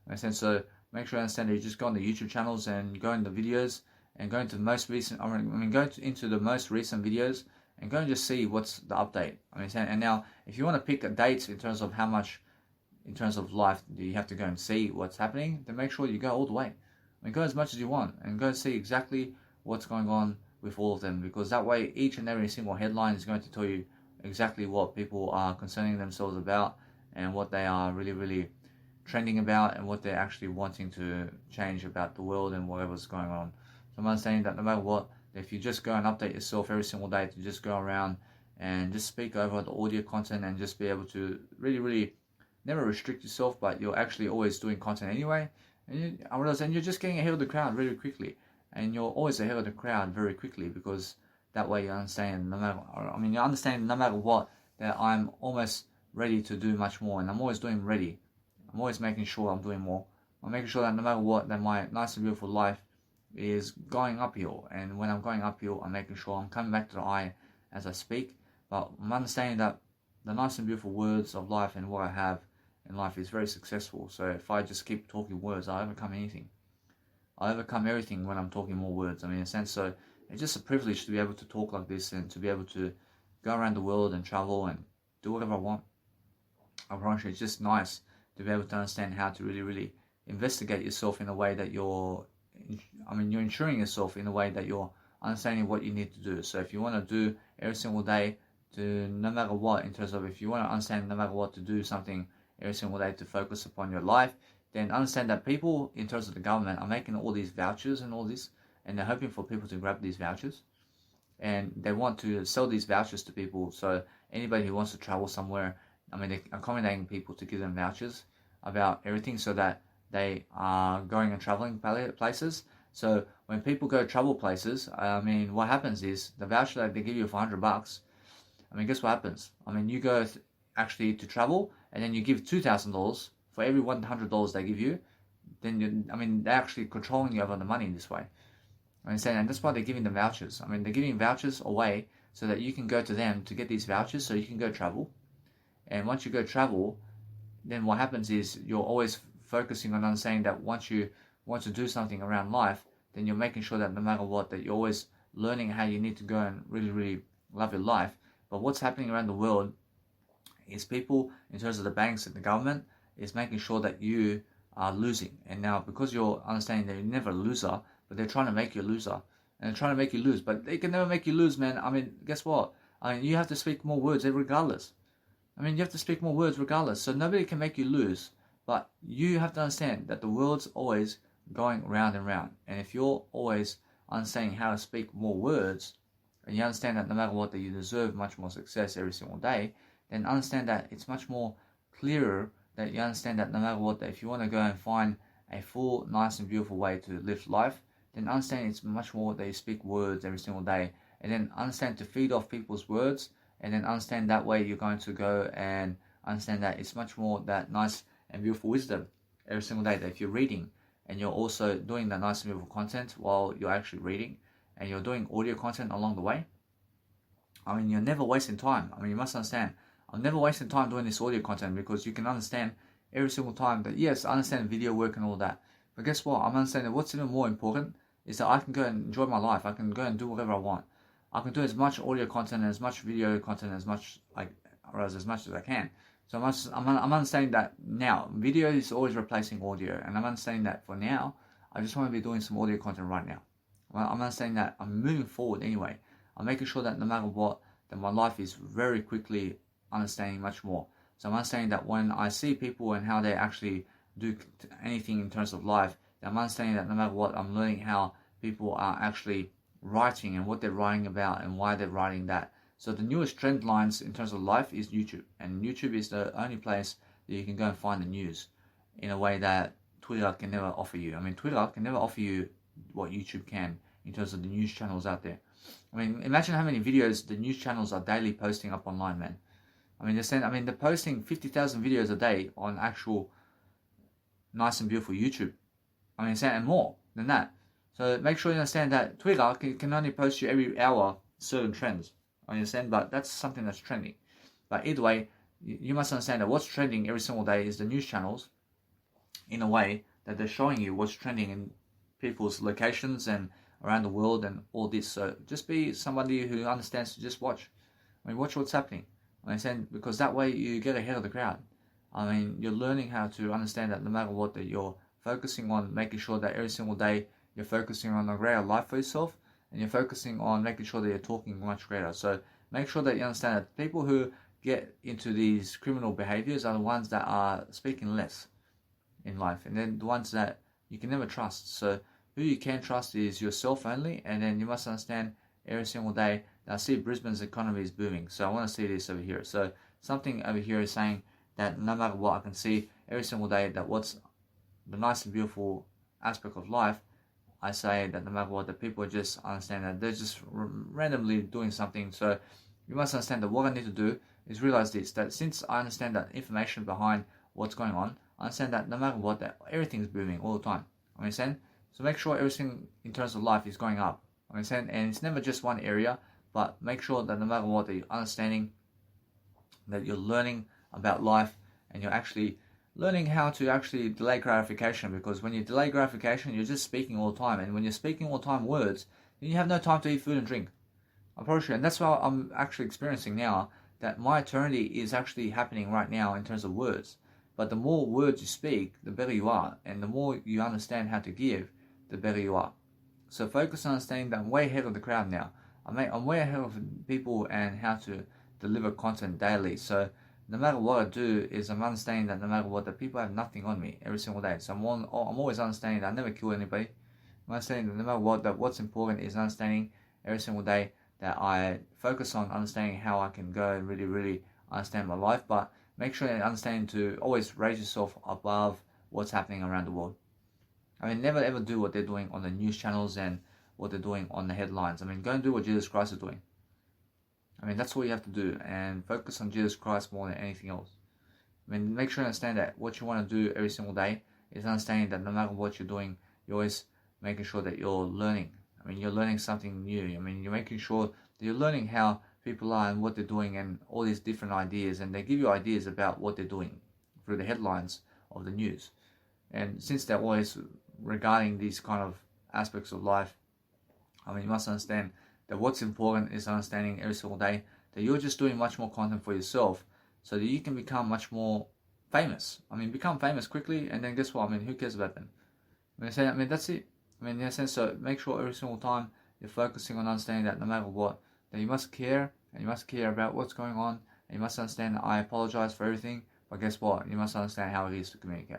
I understand. So make sure you understand that you just go on the YouTube channels and go into videos and go into the most recent. Into the most recent videos and go and just see what's the update. I understand. And now, if you want to pick a date in terms of how much, in terms of life, do you have to go and see what's happening, then make sure you go all the way. I mean, go as much as you want and go see exactly what's going on with all of them, because that way each and every single headline is going to tell you exactly what people are concerning themselves about, and what they are really, really trending about, and what they're actually wanting to change about the world and whatever's going on. So I'm understanding that no matter what, if you just go and update yourself every single day, to just go around and just speak over the audio content, and just be able to really, really never restrict yourself, but you're actually always doing content anyway, and you're just getting ahead of the crowd really quickly. And you're always ahead of the crowd very quickly, because that way you understand no matter what, that I'm almost ready to do much more, and I'm always doing ready. I'm always making sure I'm doing more. I'm making sure that no matter what, that my nice and beautiful life is going uphill, and when I'm going uphill, I'm making sure I'm coming back to the eye as I speak. But I'm understanding that the nice and beautiful words of life and what I have in life is very successful. So if I just keep talking words, I'll overcome anything. I overcome everything when I'm talking more words. I mean, in a sense, so it's just a privilege to be able to talk like this and to be able to go around the world and travel and do whatever I want. I promise you, it's just nice to be able to understand how to really, really investigate yourself in a way that you're insuring yourself in a way that you're understanding what you need to do. So if you want to do every single day, to no matter what, in terms of if you want to understand no matter what to do something every single day to focus upon your life, then understand that people in terms of the government are making all these vouchers and all this, and they're hoping for people to grab these vouchers, and they want to sell these vouchers to people. So anybody who wants to travel somewhere, I mean, they're accommodating people to give them vouchers about everything so that they are going and traveling places. So when people go travel places, I mean, what happens is the voucher that they give you for $100, I mean, guess what happens? I mean, you go actually to travel, and then you give $2,000 for every $100 they give you. Then they're actually controlling you over the money in this way. And that's why they're giving the vouchers. I mean, they're giving vouchers away so that you can go to them to get these vouchers so you can go travel. And once you go travel, then what happens is you're always focusing on understanding that once you want to do something around life, then you're making sure that no matter what, that you're always learning how you need to go and really, really love your life. But what's happening around the world is people, in terms of the banks and the government, is making sure that you are losing. And now, because you're understanding that you're never a loser, but they're trying to make you a loser. And they're trying to make you lose. But they can never make you lose, man. I mean, guess what? I mean, you have to speak more words regardless. I mean, you have to speak more words regardless. So nobody can make you lose. But you have to understand that the world's always going round and round. And if you're always understanding how to speak more words, and you understand that no matter what, that you deserve much more success every single day, then understand that it's much more clearer that you understand that no matter what, that if you want to go and find a full, nice and beautiful way to live life, then understand it's much more that you speak words every single day, and then understand to feed off people's words, and then understand that way you're going to go and understand that it's much more that nice and beautiful wisdom every single day, that if you're reading and you're also doing that nice and beautiful content while you're actually reading, and you're doing audio content along the way, I mean, you're never wasting time. I mean, you must understand, I'm never wasting time doing this audio content, because you can understand every single time that, yes, I understand video work and all that, but guess what? I'm understanding what's even more important is that I can go and enjoy my life. I can go and do whatever I want. I can do as much audio content, as much video content, as much as I can. So I'm understanding that now video is always replacing audio, and I'm understanding that for now I just want to be doing some audio content right now. Well, I'm understanding that I'm moving forward anyway. I'm making sure that no matter what, that my life is very quickly understanding much more. So I'm understanding that when I see people and how they actually do anything in terms of life, I'm understanding that no matter what, I'm learning how people are actually writing and what they're writing about and why they're writing that. So the newest trend lines in terms of life is YouTube, and YouTube is the only place that you can go and find the news in a way that Twitter can never offer you. I mean, Twitter can never offer you what YouTube can in terms of the news channels out there. I mean, imagine how many videos the news channels are daily posting up online, man. I mean, they're posting 50,000 videos a day on actual nice and beautiful YouTube. I mean, and more than that. So make sure you understand that Twitter can only post you every hour certain trends. I understand, but that's something that's trending. But either way, you must understand that what's trending every single day is the news channels, in a way that they're showing you what's trending in people's locations and around the world and all this. So just be somebody who understands to just watch. I mean, watch what's happening. I understand, because that way you get ahead of the crowd. I mean, you're learning how to understand that no matter what, that you're focusing on making sure that every single day you're focusing on a greater life for yourself, and you're focusing on making sure that you're talking much greater. So make sure that you understand that people who get into these criminal behaviors are the ones that are speaking less in life, and then the ones that you can never trust. So who you can trust is yourself only, and then you must understand every single day that I see Brisbane's economy is booming. So I want to see this over here. So something over here is saying that no matter what, I can see every single day that what's the nice and beautiful aspect of life. I say that no matter what, the people just understand that they're just randomly doing something. So you must understand that what I need to do is realize this, that since I understand that information behind what's going on, I understand that no matter what, that everything's booming all the time. I understand? So make sure everything in terms of life is going up. I understand? And it's never just one area, but make sure that no matter what, that you're understanding, that you're learning about life, and you're actually learning how to actually delay gratification, because when you delay gratification, you're just speaking all the time, and when you're speaking all the time words, then you have no time to eat food and drink. I promise you, and that's what I'm actually experiencing now, that my eternity is actually happening right now in terms of words. But the more words you speak, the better you are, and the more you understand how to give, the better you are. So focus on understanding that I'm way ahead of the crowd now. I'm way ahead of people and how to deliver content daily. So no matter what I do, is I'm understanding that no matter what, that people have nothing on me every single day. So I'm always understanding that I never kill anybody. I'm understanding that no matter what, that what's important is understanding every single day that I focus on understanding how I can go and really understand my life, but make sure and understand to always raise yourself above what's happening around the world. I mean, never ever do what they're doing on the news channels and what they're doing on the headlines. I mean, go and do what Jesus Christ is doing. I mean, that's what you have to do, and focus on Jesus Christ more than anything else. I mean, make sure you understand that what you want to do every single day is understanding that no matter what you're doing, you're always making sure that you're learning. I mean, you're learning something new. I mean, you're making sure that you're learning how people are and what they're doing and all these different ideas, and they give you ideas about what they're doing through the headlines of the news. And since they're always regarding these kind of aspects of life, I mean, you must understand that what's important is understanding every single day that you're just doing much more content for yourself so that you can become much more famous. I mean, become famous quickly, and then guess what? I mean, who cares about them? I mean, that's it. I mean, in a sense, so make sure every single time you're focusing on understanding that no matter what, that you must care, and you must care about what's going on, and you must understand that I apologize for everything, but guess what? You must understand how it is to communicate.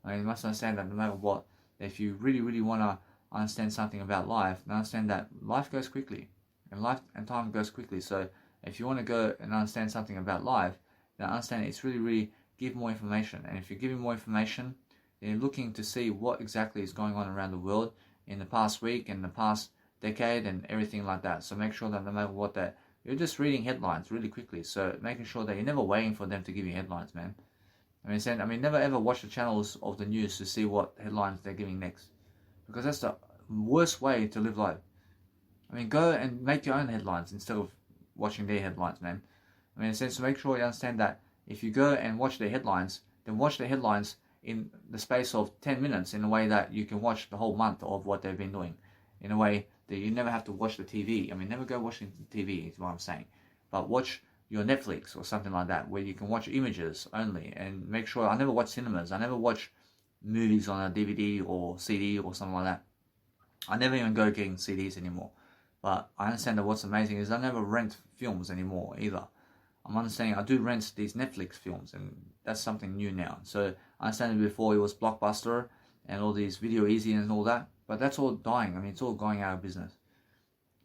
I mean, you must understand that no matter what, if you really want to understand something about life, and understand that life goes quickly, and life and time goes quickly. So if you want to go and understand something about life, then understand it's really give more information. And if you're giving more information, then you're looking to see what exactly is going on around the world in the past week and the past decade and everything like that. So make sure that no matter what, that you're just reading headlines really quickly. So making sure that you're never waiting for them to give you headlines, man. I mean, never ever watch the channels of the news to see what headlines they're giving next, because that's the worst way to live life. I mean, go and make your own headlines instead of watching their headlines, man. I mean, in a sense, to make sure you understand that if you go and watch their headlines, then watch the headlines in the space of 10 minutes in a way that you can watch the whole month of what they've been doing, in a way that you never have to watch the TV. I mean, never go watching the TV is what I'm saying, but watch your Netflix or something like that, where you can watch images only, and make sure. I never watch cinemas. I never watch movies on a DVD or CD or something like that. I never even go getting CDs anymore. But I understand that what's amazing is I never rent films anymore either. I'm understanding I do rent these Netflix films, and that's something new now. So I understand that before it was Blockbuster and all these Video Easy and all that, but that's all dying. I mean, it's all going out of business,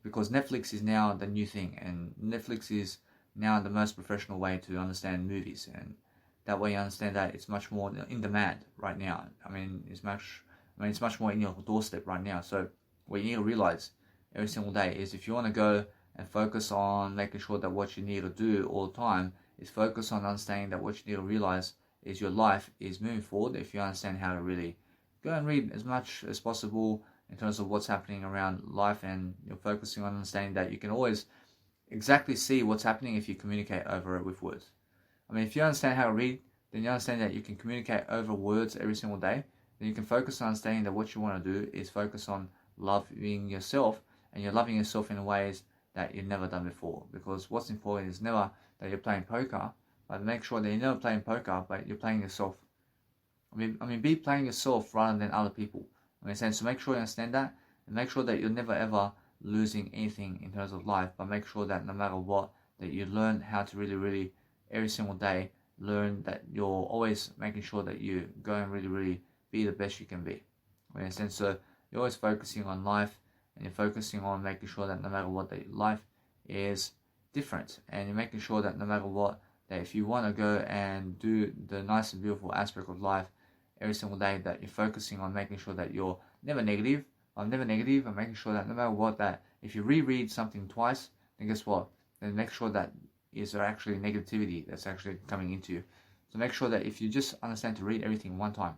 because Netflix is now the new thing, and Netflix is now the most professional way to understand movies, and that way you understand that it's much more in demand right now. I mean, it's much more in your doorstep right now. So what you need to realize every single day is, if you want to go and focus on making sure that what you need to do all the time is focus on understanding that what you need to realize is your life is moving forward. If you understand how to really go and read as much as possible in terms of what's happening around life, and you're focusing on understanding that you can always exactly see what's happening if you communicate over it with words. I mean, if you understand how to read, then you understand that you can communicate over words every single day. Then you can focus on understanding that what you want to do is focus on loving yourself, and you're loving yourself in ways that you've never done before. Because what's important is never that you're playing poker, but make sure that you're never playing poker, but you're playing yourself. I mean, be playing yourself rather than other people. So make sure you understand that, and make sure that you're never ever losing anything in terms of life, but make sure that no matter what, that you learn how to really every single day learn that you're always making sure that you go and really be the best you can be. So you're always focusing on life, and you're focusing on making sure that no matter what, that life is different, and you're making sure that no matter what, that if you want to go and do the nice and beautiful aspect of life every single day, that you're focusing on making sure that you're never negative. I'm never negative. I'm making sure that no matter what, that if you reread something twice, then guess what? Then make sure that is there actually negativity that's actually coming into you. So make sure that if you just understand to read everything one time,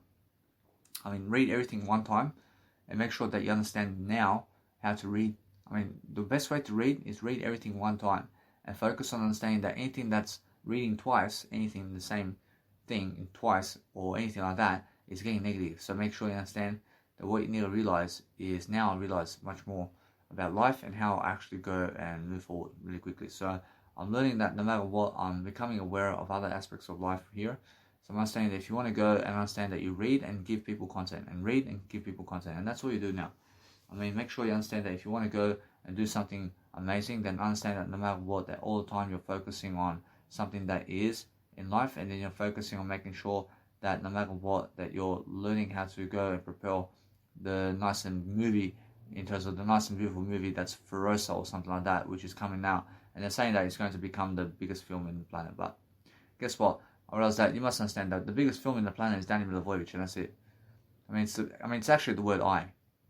read everything one time, and make sure that you understand now how to read. The best way to read is read everything one time, and focus on understanding that anything that's reading twice, anything the same thing twice or anything like that is getting negative. So make sure you understand that what you need to realize is now I realize much more about life and how I actually go and move forward really quickly. So I'm learning that no matter what, I'm becoming aware of other aspects of life here. So I'm understanding that if you want to go and understand that you read and give people content, and read and give people content, and that's what you do now. I mean, make sure you understand that if you want to go and do something amazing, then understand that no matter what, that all the time you're focusing on something that is in life, and then you're focusing on making sure that no matter what, that you're learning how to go and propel the nice and movie, in terms of the nice and beautiful movie that's Furiosa or something like that, which is coming out. And they're saying that it's going to become the biggest film in the planet. But guess what? I realized that you must understand that the biggest film in the planet is Danny Milivojevic, and that's it. I mean, it's actually the word I.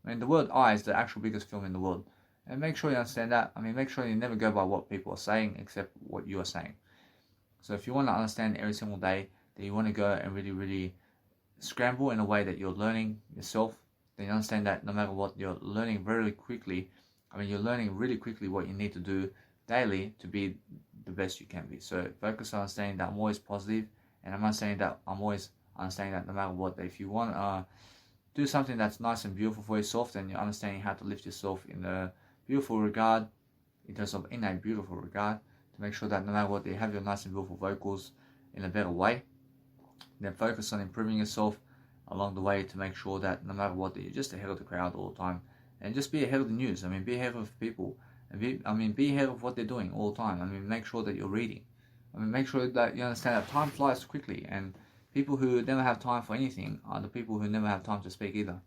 I mean, the word I is the actual biggest film in the world. And make sure you understand that. I mean, make sure you never go by what people are saying, except what you are saying. So if you want to understand every single day that you want to go and really, really scramble in a way that you're learning yourself, then you understand that no matter what, you're learning very quickly. I mean, you're learning really quickly what you need to do daily to be the best you can be. So focus on understanding that I'm always positive, and I'm understanding that I'm always understanding that no matter what, that if you want to do something that's nice and beautiful for yourself, then you're understanding how to lift yourself in a beautiful regard, in terms of in a beautiful regard, to make sure that no matter what, you have your nice and beautiful vocals in a better way. Then focus on improving yourself along the way to make sure that no matter what, that you're just ahead of the crowd all the time, and just be ahead of the news. I mean, be ahead of people, and be ahead of what they're doing all the time. I mean, make sure that you're reading. I mean, make sure that you understand that time flies quickly, and people who never have time for anything are the people who never have time to speak either.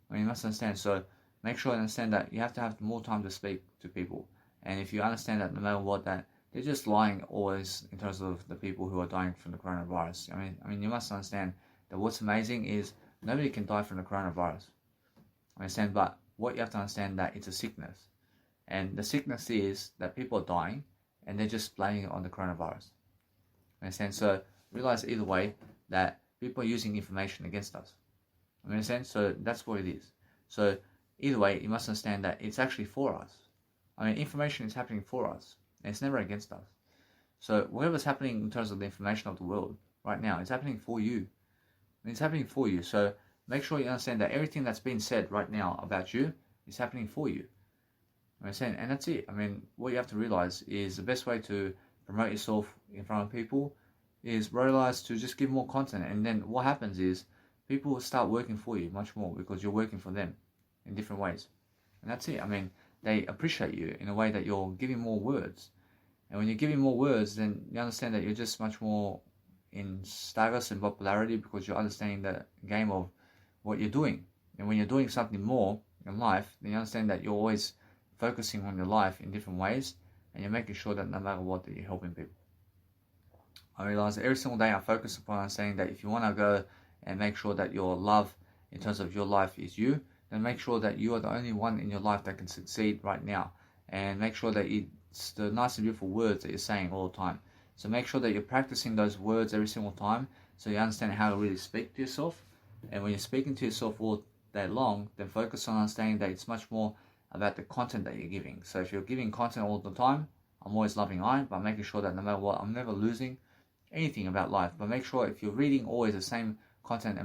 I mean, you must understand. So make sure you understand that you have to have more time to speak to people. And if you understand that no matter what, that they're just lying always in terms of the people who are dying from the coronavirus. I mean, you must understand that what's amazing is nobody can die from the coronavirus. Understand? But what you have to understand that it's a sickness. And the sickness is that people are dying and they're just blaming it on the coronavirus. Understand? So realize either way that people are using information against us. Understand? So that's what it is. So either way, you must understand that it's actually for us. I mean, information is happening for us, and it's never against us. So whatever's happening in terms of the information of the world right now, it's happening for you. And it's happening for you. So make sure you understand that everything that's being said right now about you is happening for you. Understand? And that's it. I mean, what you have to realize is the best way to promote yourself in front of people is realize to just give more content. And then what happens is people will start working for you much more because you're working for them in different ways. And that's it. I mean, they appreciate you in a way that you're giving more words. And when you're giving more words, then you understand that you're just much more in status and popularity because you're understanding the game of what you're doing. And when you're doing something more in life, then you understand that you're always focusing on your life in different ways, and you're making sure that no matter what, that you're helping people. I realize that every single day I focus upon understanding that if you want to go and make sure that your love in terms of your life is you, then make sure that you are the only one in your life that can succeed right now. And make sure that it's the nice and beautiful words that you're saying all the time. So make sure that you're practicing those words every single time so you understand how to really speak to yourself. And when you're speaking to yourself all day long, then focus on understanding that it's much more about the content that you're giving. So if you're giving content all the time, I'm always loving I, but making sure that no matter what, I'm never losing anything about life. But make sure if you're reading always the same content,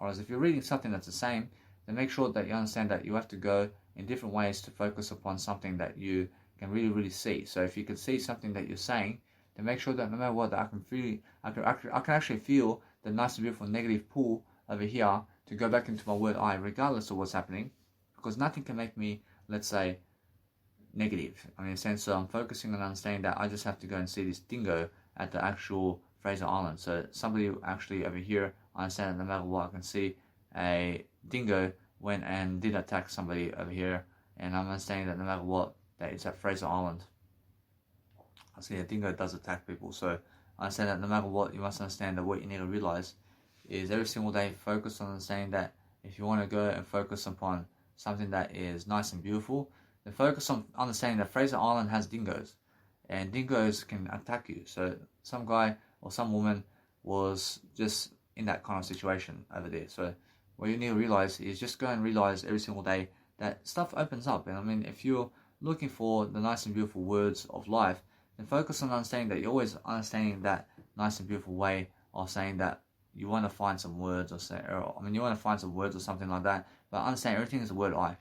or if you're reading something that's the same, then make sure that you understand that you have to go in different ways to focus upon something that you can really, really see. So if you can see something that you're saying, then make sure that no matter what, I can actually feel the nice and beautiful negative pull over here to go back into my word I, regardless of what's happening, because nothing can make me, let's say, negative. I mean, in a sense, so I'm focusing on understanding that I just have to go and see this dingo at the actual Fraser Island. So somebody actually over here, I understand that no matter what, I can see a dingo went and did attack somebody over here, and I'm understanding that no matter what, that it's at Fraser Island. I see a dingo does attack people, so I understand that no matter what, you must understand that what you need to realize is every single day focus on understanding that if you want to go and focus upon something that is nice and beautiful, then focus on understanding that Fraser Island has dingoes, and dingoes can attack you. So some guy or some woman was just in that kind of situation over there. So what you need to realize is just go and realize every single day that stuff opens up. And I mean, if you're looking for the nice and beautiful words of life, then focus on understanding that you're always understanding that nice and beautiful way of saying that you want to find some words you want to find some words or something like that, but understand everything is the word I.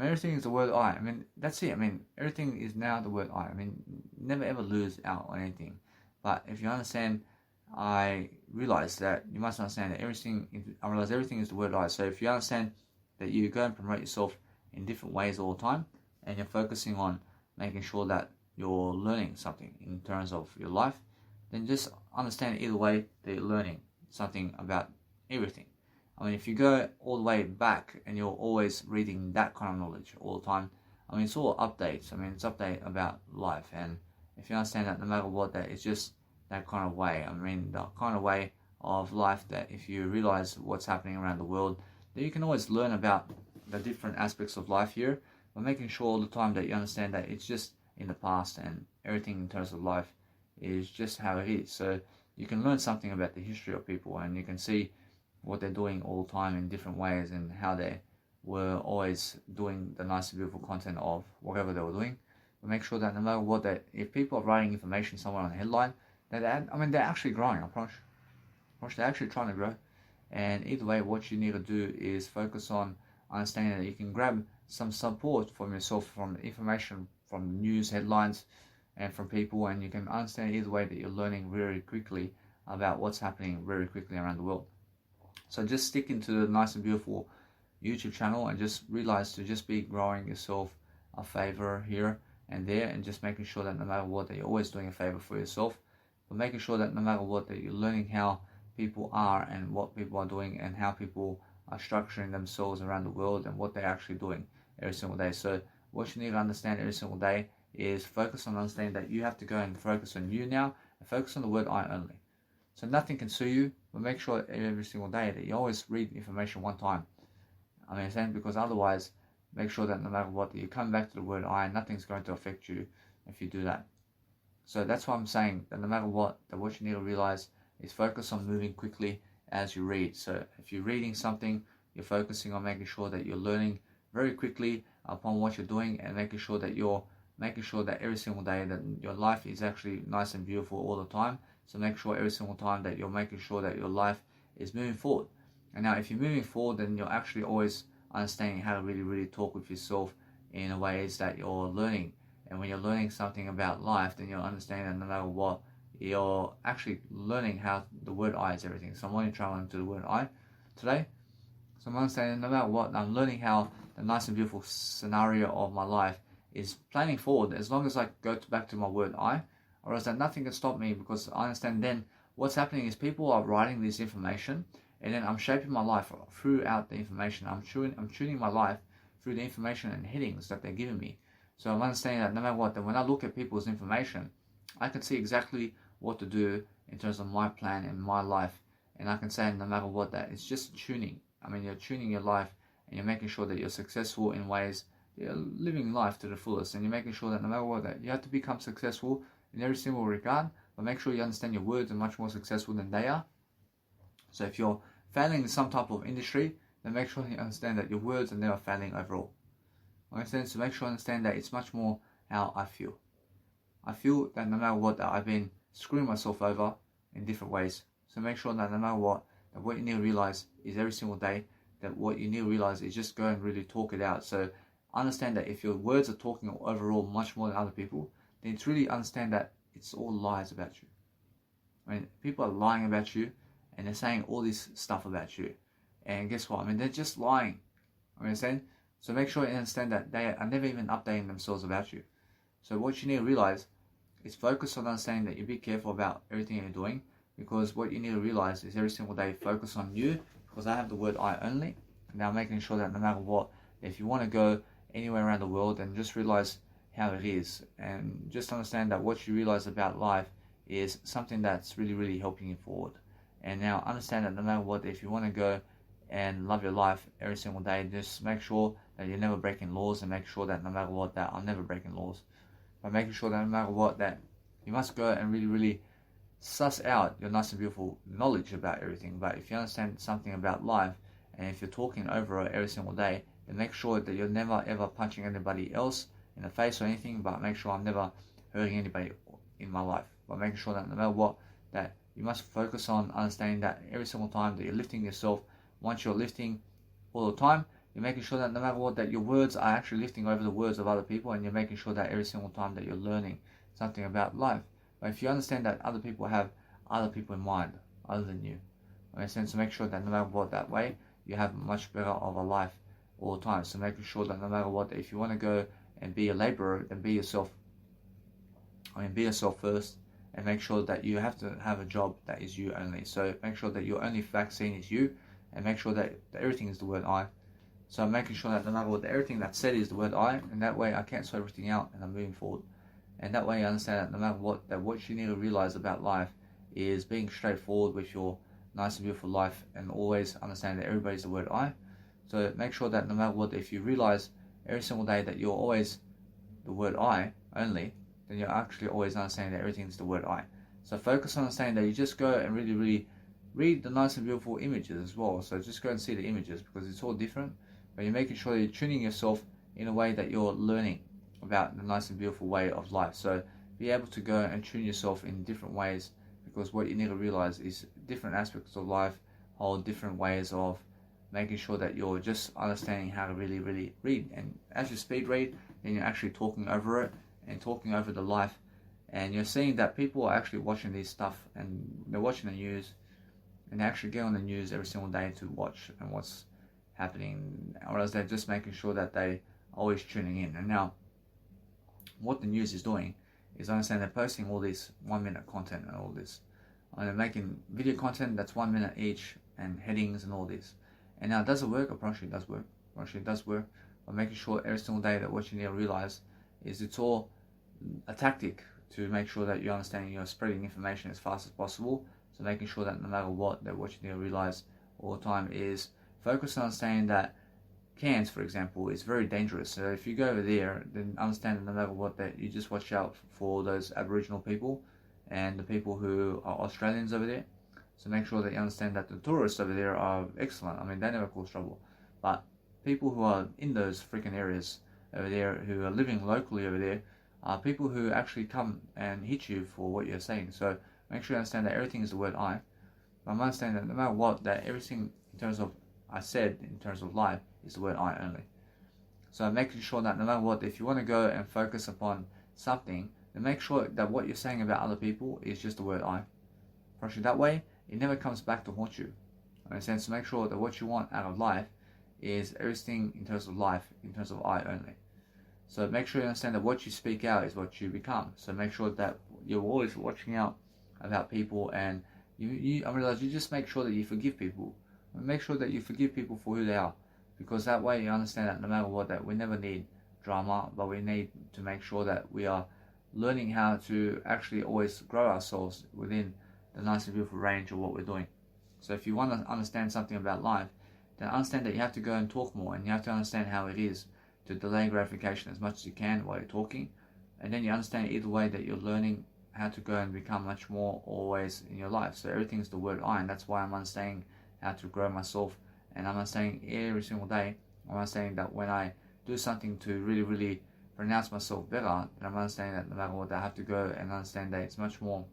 Everything is the word I. That's it. Everything is now the word I. Never ever lose out on anything. But if you understand, I realize that you must understand that I realize everything is the word I. So if you understand that you go and promote yourself in different ways all the time, and you're focusing on making sure that you're learning something in terms of your life, then just understand either way that you're learning something about everything. If you go all the way back and you're always reading that kind of knowledge all the time, it's all updates. It's update about life. And if you understand that no matter what, that it's just that kind of way. The kind of way of life that if you realize what's happening around the world, that you can always learn about the different aspects of life here, but making sure all the time that you understand that it's just in the past and everything in terms of life is just how it is. So you can learn something about the history of people, and you can see what they're doing all the time in different ways, and how they were always doing the nice and beautiful content of whatever they were doing. But make sure that no matter what, that if people are writing information somewhere on the headline, that they're actually growing. I promise. They're actually trying to grow. And either way, what you need to do is focus on understanding that you can grab some support from yourself, from information, from news headlines, and from people, and you can understand either way that you're learning very quickly about what's happening very quickly around the world. So just stick into the nice and beautiful YouTube channel, and just realize to just be growing yourself a favor here and there, and just making sure that no matter what, that you're always doing a favor for yourself, but making sure that no matter what, that you're learning how people are and what people are doing, and how people are structuring themselves around the world, and what they're actually doing every single day. So what you need to understand every single day is focus on understanding that you have to go and focus on you now, and focus on the word I only. So nothing can sue you, but make sure every single day that you always read information one time. Because otherwise, make sure that no matter what, that you come back to the word I, and nothing's going to affect you if you do that. So that's why I'm saying that no matter what, that what you need to realize is focus on moving quickly as you read. So if you're reading something, you're focusing on making sure that you're learning very quickly upon what you're doing, and making sure that every single day that your life is actually nice and beautiful all the time. So make sure every single time that you're making sure that your life is moving forward. And now if you're moving forward, then you're actually always understanding how to really, really talk with yourself in ways that you're learning. And when you're learning something about life, then you'll understand that no matter what, you're actually learning how the word I is everything. So I'm only traveling to the word I today. So I'm understanding no matter what, I'm learning how the nice and beautiful scenario of my life is planning forward, as long as I go back to my word I, or else that nothing can stop me, because I understand then what's happening is people are writing this information, and then I'm shaping my life throughout the information. I'm tuning my life through the information and headings that they're giving me. So I'm understanding that no matter what, that when I look at people's information, I can see exactly what to do in terms of my plan and my life, and I can say no matter what, that it's just tuning. You're tuning your life, and you're making sure that you're successful in ways, you're living life to the fullest, and you're making sure that no matter what, that you have to become successful in every single regard, but make sure you understand your words are much more successful than they are. So if you're failing in some type of industry, then make sure you understand that your words are never failing overall. Understand? So make sure you understand that it's much more how I feel. I feel that no matter what, that I've been screwing myself over in different ways. So make sure that no matter what, that what you need to realize is every single day, that what you need to realize is just go and really talk it out. So understand that if your words are talking overall much more than other people, then it's really understand that it's all lies about you. People are lying about you, and they're saying all this stuff about you. And guess what? They're just lying. Understand? So make sure you understand that they are never even updating themselves about you. So what you need to realize is focus on understanding that you be careful about everything you're doing, because what you need to realize is every single day focus on you, because I have the word I only. Now making sure that no matter what, if you want to go anywhere around the world, then just realize how it is, and just understand that what you realize about life is something that's really, really helping you forward. And now understand that no matter what, if you want to go and love your life every single day, just make sure that you're never breaking laws, and make sure that no matter what, that I'm never breaking laws. But making sure that no matter what, that you must go and really, really suss out your nice and beautiful knowledge about everything. But if you understand something about life, and if you're talking over it every single day, then make sure that you're never ever punching anybody else in the face or anything, but make sure I'm never hurting anybody in my life. But making sure that no matter what, that you must focus on understanding that every single time that you're lifting yourself, once you're lifting all the time, you're making sure that no matter what, that your words are actually lifting over the words of other people, and you're making sure that every single time that you're learning something about life. But if you understand that other people have other people in mind other than you, so make sure that no matter what, that way you have much better of a life all the time. So making sure that no matter what, if you want to go and be a laborer, then be yourself. Be yourself first, and make sure that you have to have a job that is you only. So make sure that your only vaccine is you, and make sure that everything is the word I. So I'm making sure that no matter what, everything that's said is the word I, and that way I cancel everything out and I'm moving forward. And that way you understand that no matter what, that what you need to realize about life is being straightforward with your nice and beautiful life, and always understand that everybody's the word I. So make sure that no matter what, if you realize every single day that you're always the word I only, then you're actually always understanding that everything's the word I. So focus on understanding that you just go and really, really read the nice and beautiful images as well. So just go and see the images, because it's all different, but you're making sure that you're tuning yourself in a way that you're learning about the nice and beautiful way of life. So be able to go and tune yourself in different ways, because what you need to realize is different aspects of life hold different ways of making sure that you're just understanding how to really, really read. And as you speed read, then you're actually talking over it and talking over the life, and you're seeing that people are actually watching this stuff, and they're watching the news, and they actually get on the news every single day to watch and what's happening, or else they're just making sure that they are always tuning in. And now what the news is doing is, I understand they're posting all this 1 minute content and all this, and they're making video content that's 1 minute each, and headings and all this. And now, does it work? Apparently it does work. Apparently it does work. But making sure every single day that what you need to realize is it's all a tactic to make sure that you're understanding, you're spreading information as fast as possible. So making sure that no matter what, that what you need to realize all the time is focus on understanding that Cairns, for example, is very dangerous. So if you go over there, then understand that no matter what, that you just watch out for those Aboriginal people and the people who are Australians over there. So make sure that you understand that the tourists over there are excellent. I mean, they never cause trouble. But people who are in those freaking areas over there, who are living locally over there, are people who actually come and hit you for what you're saying. So make sure you understand that everything is the word I. But I'm understanding that no matter what, that everything in terms of I said, in terms of life, is the word I only. So making sure that no matter what, if you want to go and focus upon something, then make sure that what you're saying about other people is just the word I. Actually, that way, it never comes back to haunt you. So make sure that what you want out of life is everything in terms of life, in terms of I only. So make sure you understand that what you speak out is what you become. So make sure that you're always watching out about people, and I realize you just make sure that you forgive people. Make sure that you forgive people for who they are, because that way you understand that no matter what, that we never need drama, but we need to make sure that we are learning how to actually always grow ourselves within the nice and beautiful range of what we're doing. So if you want to understand something about life, then understand that you have to go and talk more, and you have to understand how it is to delay gratification as much as you can while you're talking, and then you understand either way that you're learning how to go and become much more always in your life. So everything's the word I, and that's why I'm understanding how to grow myself, and I'm understanding every single day, I'm understanding that when I do something to really, really pronounce myself better, then I'm understanding that no matter what, I have to go and understand that it's much more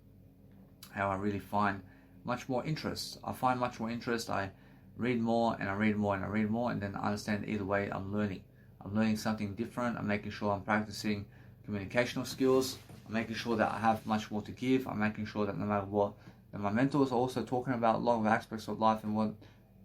how I really find much more interest. I find much more interest, I read more and I read more and I read more, and then I understand either way I'm learning. I'm learning something different, I'm making sure I'm practicing communicational skills, I'm making sure that I have much more to give, I'm making sure that no matter what, that my mentors are also talking about a lot of aspects of life and what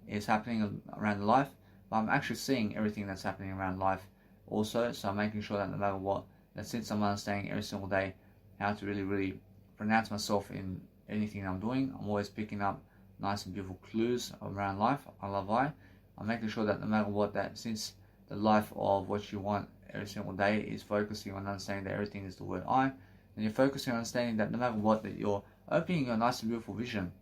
is happening around life, but I'm actually seeing everything that's happening around life also. So I'm making sure that no matter what, that since I'm understanding every single day how to really, really pronounce myself in anything I'm doing, I'm always picking up nice and beautiful clues around life. I love I. I'm making sure that no matter what, that since the life of what you want every single day is focusing on understanding that everything is the word I, and you're focusing on understanding that no matter what, that you're opening your nice and beautiful vision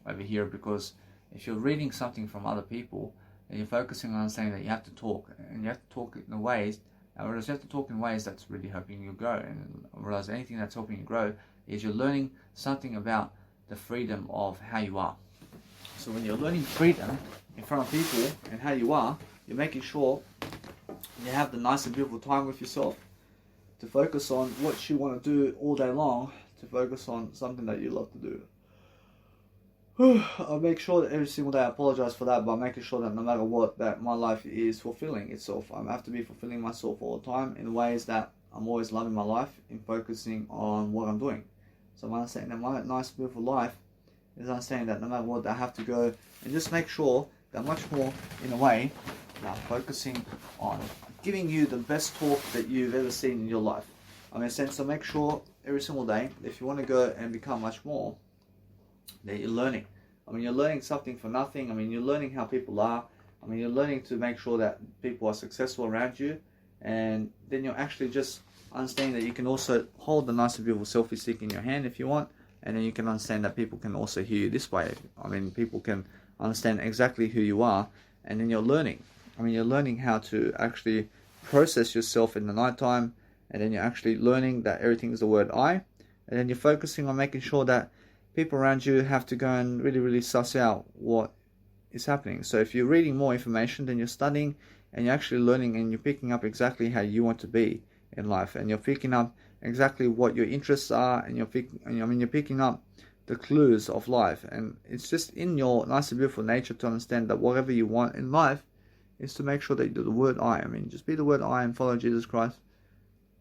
over here, because if you're reading something from other people, then you're focusing on understanding that you have to talk, and you have to talk in ways, whereas you have to talk in ways that's really helping you grow, and whereas anything that's helping you grow is you're learning something about the freedom of how you are. So when you're learning freedom in front of people and how you are, you're making sure you have the nice and beautiful time with yourself to focus on what you want to do all day long, to focus on something that you love to do. I make sure that every single day I apologize for that, but making sure that no matter what, that my life is fulfilling itself. I have to be fulfilling myself all the time in ways that I'm always loving my life and focusing on what I'm doing. So I'm understanding that my nice, beautiful life is understanding that no matter what, I have to go and just make sure that much more in a way that I'm focusing on giving you the best talk that you've ever seen in your life. I mean, so make sure every single day, if you want to go and become much more, that you're learning. I mean, you're learning something for nothing. I mean, you're learning how people are. I mean, you're learning to make sure that people are successful around you. And then you're actually just understanding that you can also hold the nice and beautiful selfie stick in your hand if you want. And then you can understand that people can also hear you this way. I mean, people can understand exactly who you are. And then you're learning. I mean, you're learning how to actually process yourself in the nighttime. And then you're actually learning that everything is the word I. And then you're focusing on making sure that people around you have to go and really, really suss out what is happening. So if you're reading more information, then you're studying and you're actually learning and you're picking up exactly how you want to be in life. And you're picking up exactly what your interests are, and you're picking up the clues of life. And it's just in your nice and beautiful nature to understand that whatever you want in life is to make sure that you do the word I. I mean, just be the word I and follow Jesus Christ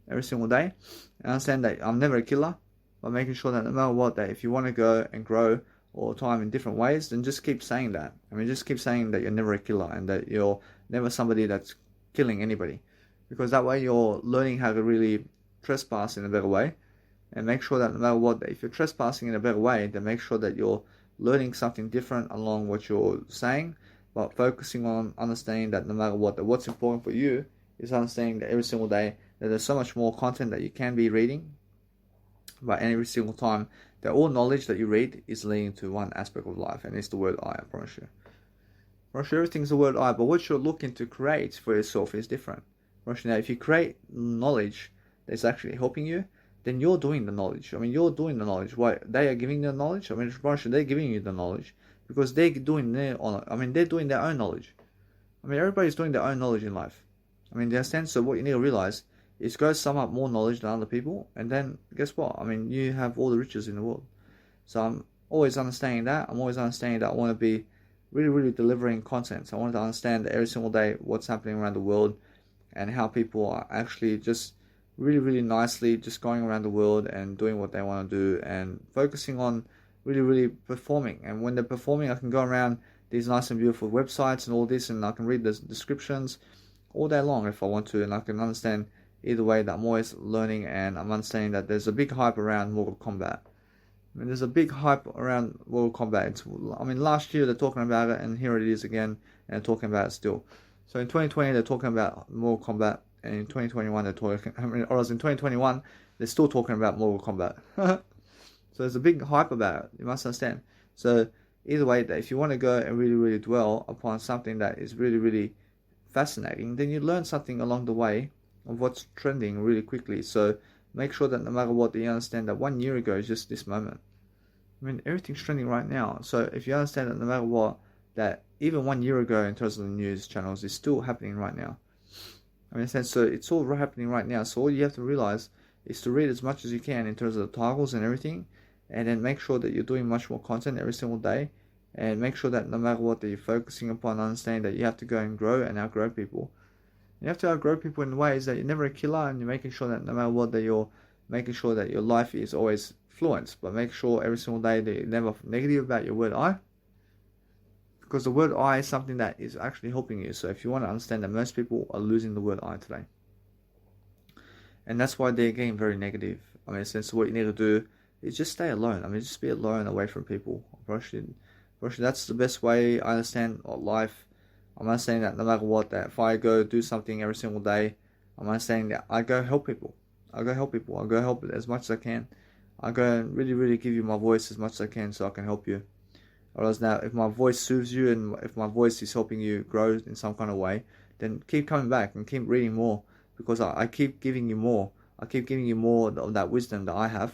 every single day. And understand that I'm never a killer. By making sure that no matter what, that if you want to go and grow all the time in different ways, then just keep saying that. I mean, just keep saying that you're never a killer and that you're never somebody that's killing anybody. Because that way you're learning how to really trespass in a better way. And make sure that no matter what, if you're trespassing in a better way, then make sure that you're learning something different along what you're saying, but focusing on understanding that no matter what, that what's important for you is understanding that every single day that there's so much more content that you can be reading. But every single time, that all knowledge that you read is leading to one aspect of life, and it's the word I promise you. I promise you, everything's the word I, but what you're looking to create for yourself is different. I promise you, now, if you create knowledge that's actually helping you, then you're doing the knowledge. I mean, you're doing the knowledge. Why? They are giving you the knowledge. I mean, I promise you, they're giving you the knowledge because they're doing their own. I mean, they're doing their own knowledge. I mean, everybody's doing their own knowledge in life. I mean, do you understand? So what you need to realize is go sum up more knowledge than other people, and then guess what? I mean, you have all the riches in the world. So I'm always understanding that. I'm always understanding that I want to be really, really delivering content. So I want to understand every single day what's happening around the world and how people are actually just really, really nicely just going around the world and doing what they want to do and focusing on really, really performing. And when they're performing, I can go around these nice and beautiful websites and all this, and I can read the descriptions all day long if I want to, and I can understand either way that I'm always learning, and I'm understanding that there's a big hype around Mortal Kombat. I mean, there's a big hype around Mortal Kombat. I mean, last year they're talking about it, and here it is again, and they're talking about it still. So in 2020 they're talking about Mortal Kombat, and in 2021 they're talking. I mean, or as in 2021 they're still talking about Mortal Kombat. So there's a big hype about it. You must understand. So either way, that if you want to go and really, really dwell upon something that is really, really fascinating, then you learn something along the way of what's trending really quickly. So make sure that no matter what, you understand that 1 year ago is just this moment. I mean, everything's trending right now. So if you understand that no matter what, that even 1 year ago in terms of the news channels is still happening right now. I mean, so it's all happening right now. So all you have to realize is to read as much as you can in terms of the titles and everything, and then make sure that you're doing much more content every single day, and make sure that no matter what, that you're focusing upon understanding that you have to go and grow and outgrow people. You have to outgrow people in ways that you're never a killer, and you're making sure that no matter what, that you're making sure that your life is always fluent. But make sure every single day that you're never negative about your word I, because the word I is something that is actually helping you. So if you want to understand that most people are losing the word I today, and that's why they're getting very negative. I mean, since what you need to do is just stay alone. I mean, just be alone, away from people. That's the best way I understand life. I'm understanding that no matter what, that if I go do something every single day, I'm understanding that I go help people. I go help as much as I can. I go and really, really give you my voice as much as I can so I can help you. Whereas now, if my voice soothes you and if my voice is helping you grow in some kind of way, then keep coming back and keep reading more, because I keep giving you more. I keep giving you more of that wisdom that I have.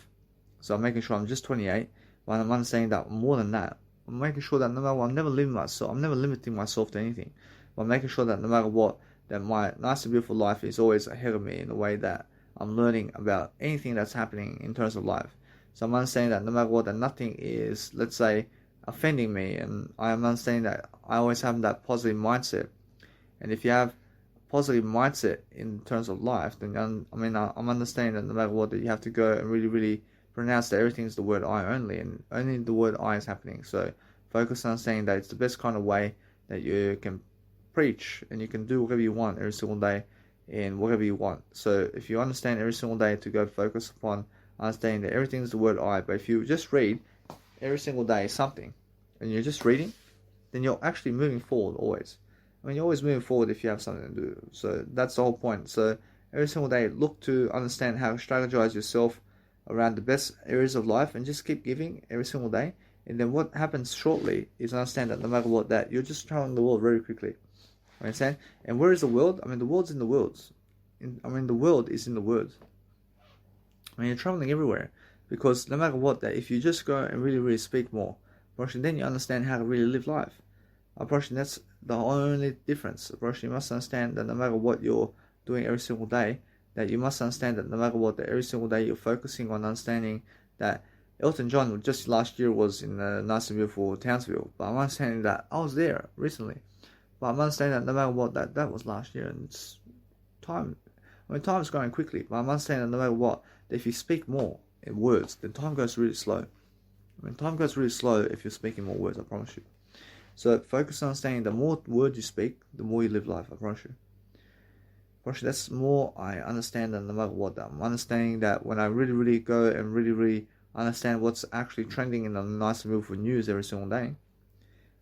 So I'm making sure I'm just 28, but I'm understanding that more than that. I'm making sure that no matter what, I'm never limiting myself to anything. But I'm making sure that no matter what, that my nice and beautiful life is always ahead of me in the way that I'm learning about anything that's happening in terms of life. So I'm understanding that no matter what, that nothing is, let's say, offending me, and I am understanding that I always have that positive mindset. And if you have a positive mindset in terms of life, then I'm understanding that no matter what, that you have to go and really, really pronounce that everything is the word I only, and only the word I is happening. So focus on saying that it's the best kind of way that you can preach, and you can do whatever you want every single day in whatever you want. So if you understand every single day to go focus upon understanding that everything is the word I, but if you just read every single day something, and you're just reading, then you're actually moving forward always. I mean, you're always moving forward if you have something to do. So that's the whole point. So every single day, look to understand how to strategize yourself around the best areas of life, and just keep giving every single day. And then what happens shortly is understand that no matter what, that you're just traveling the world very quickly. Understand? And where is the world? I mean, the world's in the worlds. The world is in the words. I mean, you're traveling everywhere, because no matter what, that if you just go and really, really speak more, then you understand how to really live life. That's the only difference. You must understand that no matter what you're doing every single day, that you must understand that no matter what, that every single day you're focusing on understanding that Elton John just last year was in a nice and beautiful Townsville. But I'm understanding that I was there recently. But I'm understanding that no matter what, that was last year, and it's time. I mean, time's going quickly. But I'm understanding that no matter what, that if you speak more in words, then time goes really slow. I mean, time goes really slow if you're speaking more words, I promise you. So focus on understanding the more words you speak, the more you live life, I promise you. That's more I understand than no matter what. I'm understanding that when I really, really go and really, really understand what's actually trending in the nice and beautiful news every single day,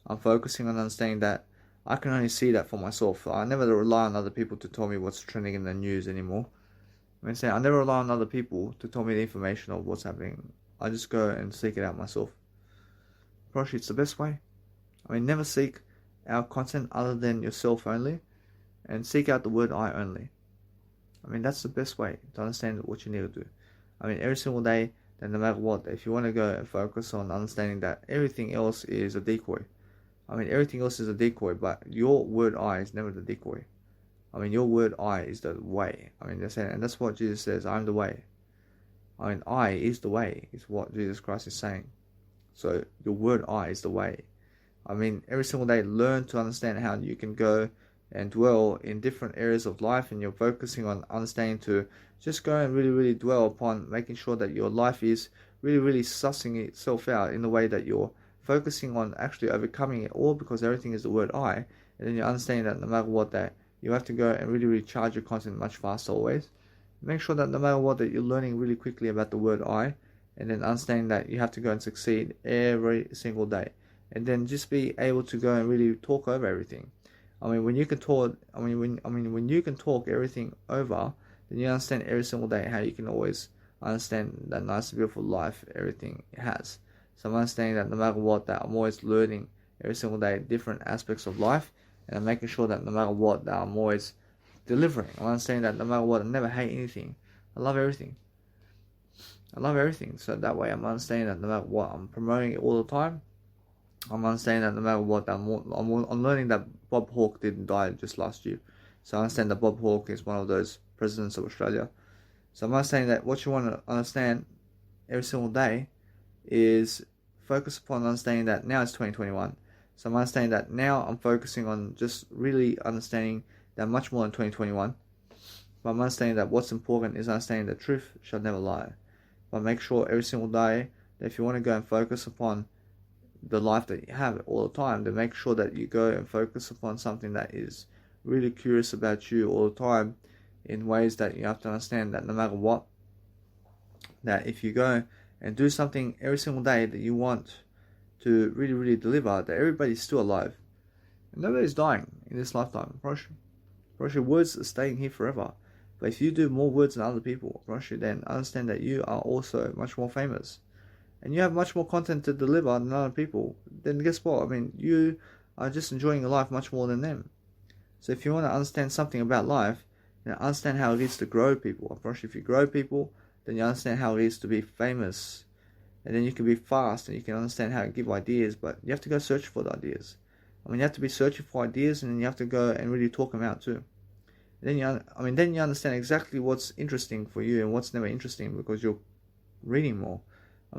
I'm focusing on understanding that I can only see that for myself. I never rely on other people to tell me what's trending in the news anymore. I never rely on other people to tell me the information of what's happening. I just go and seek it out myself. Probably it's the best way. Never seek out content other than yourself only, and seek out the word I only. That's the best way to understand what you need to do. Every single day, then no matter what, if you want to go and focus on understanding that everything else is a decoy. Everything else is a decoy, but your word I is never the decoy. Your word I is the way. That's what Jesus says, I'm the way. I is the way, is what Jesus Christ is saying. So your word I is the way. Every single day, learn to understand how you can go and dwell in different areas of life, and you're focusing on understanding to just go and really, really dwell upon making sure that your life is really, really sussing itself out in the way that you're focusing on actually overcoming it all, because everything is the word I, and then you understand that no matter what, that you have to go and really, really charge your content much faster always. Make sure that no matter what, that you're learning really quickly about the word I, and then understanding that you have to go and succeed every single day. And then just be able to go and really talk over everything. When you can talk, when you can talk everything over, then you understand every single day how you can always understand that nice, beautiful life everything has. So I'm understanding that no matter what, that I'm always learning every single day different aspects of life, and I'm making sure that no matter what, that I'm always delivering. I'm understanding that no matter what, I never hate anything. I love everything. So that way I'm understanding that no matter what, I'm promoting it all the time. I'm understanding that no matter what, I'm learning that Bob Hawke didn't die just last year. So I understand that Bob Hawke is one of those presidents of Australia. So I'm understanding that what you want to understand every single day is focus upon understanding that now it's 2021. So I'm understanding that now I'm focusing on just really understanding that much more than 2021. But I'm understanding that what's important is understanding that truth shall never lie. But make sure every single day that if you want to go and focus upon the life that you have all the time, then make sure that you go and focus upon something that is really curious about you all the time, in ways that you have to understand that no matter what, that if you go and do something every single day that you want to really, really deliver, that everybody's still alive. And nobody's dying in this lifetime. Your words are staying here forever. But if you do more words than other people, then understand that you are also much more famous. And you have much more content to deliver than other people, then guess what? You are just enjoying your life much more than them. So if you want to understand something about life, then understand how it is to grow people. If you grow people, then you understand how it is to be famous. And then you can be fast, and you can understand how to give ideas, but you have to go search for the ideas. You have to be searching for ideas, and then you have to go and really talk them out too. Then you understand exactly what's interesting for you and what's never interesting, because you're reading more.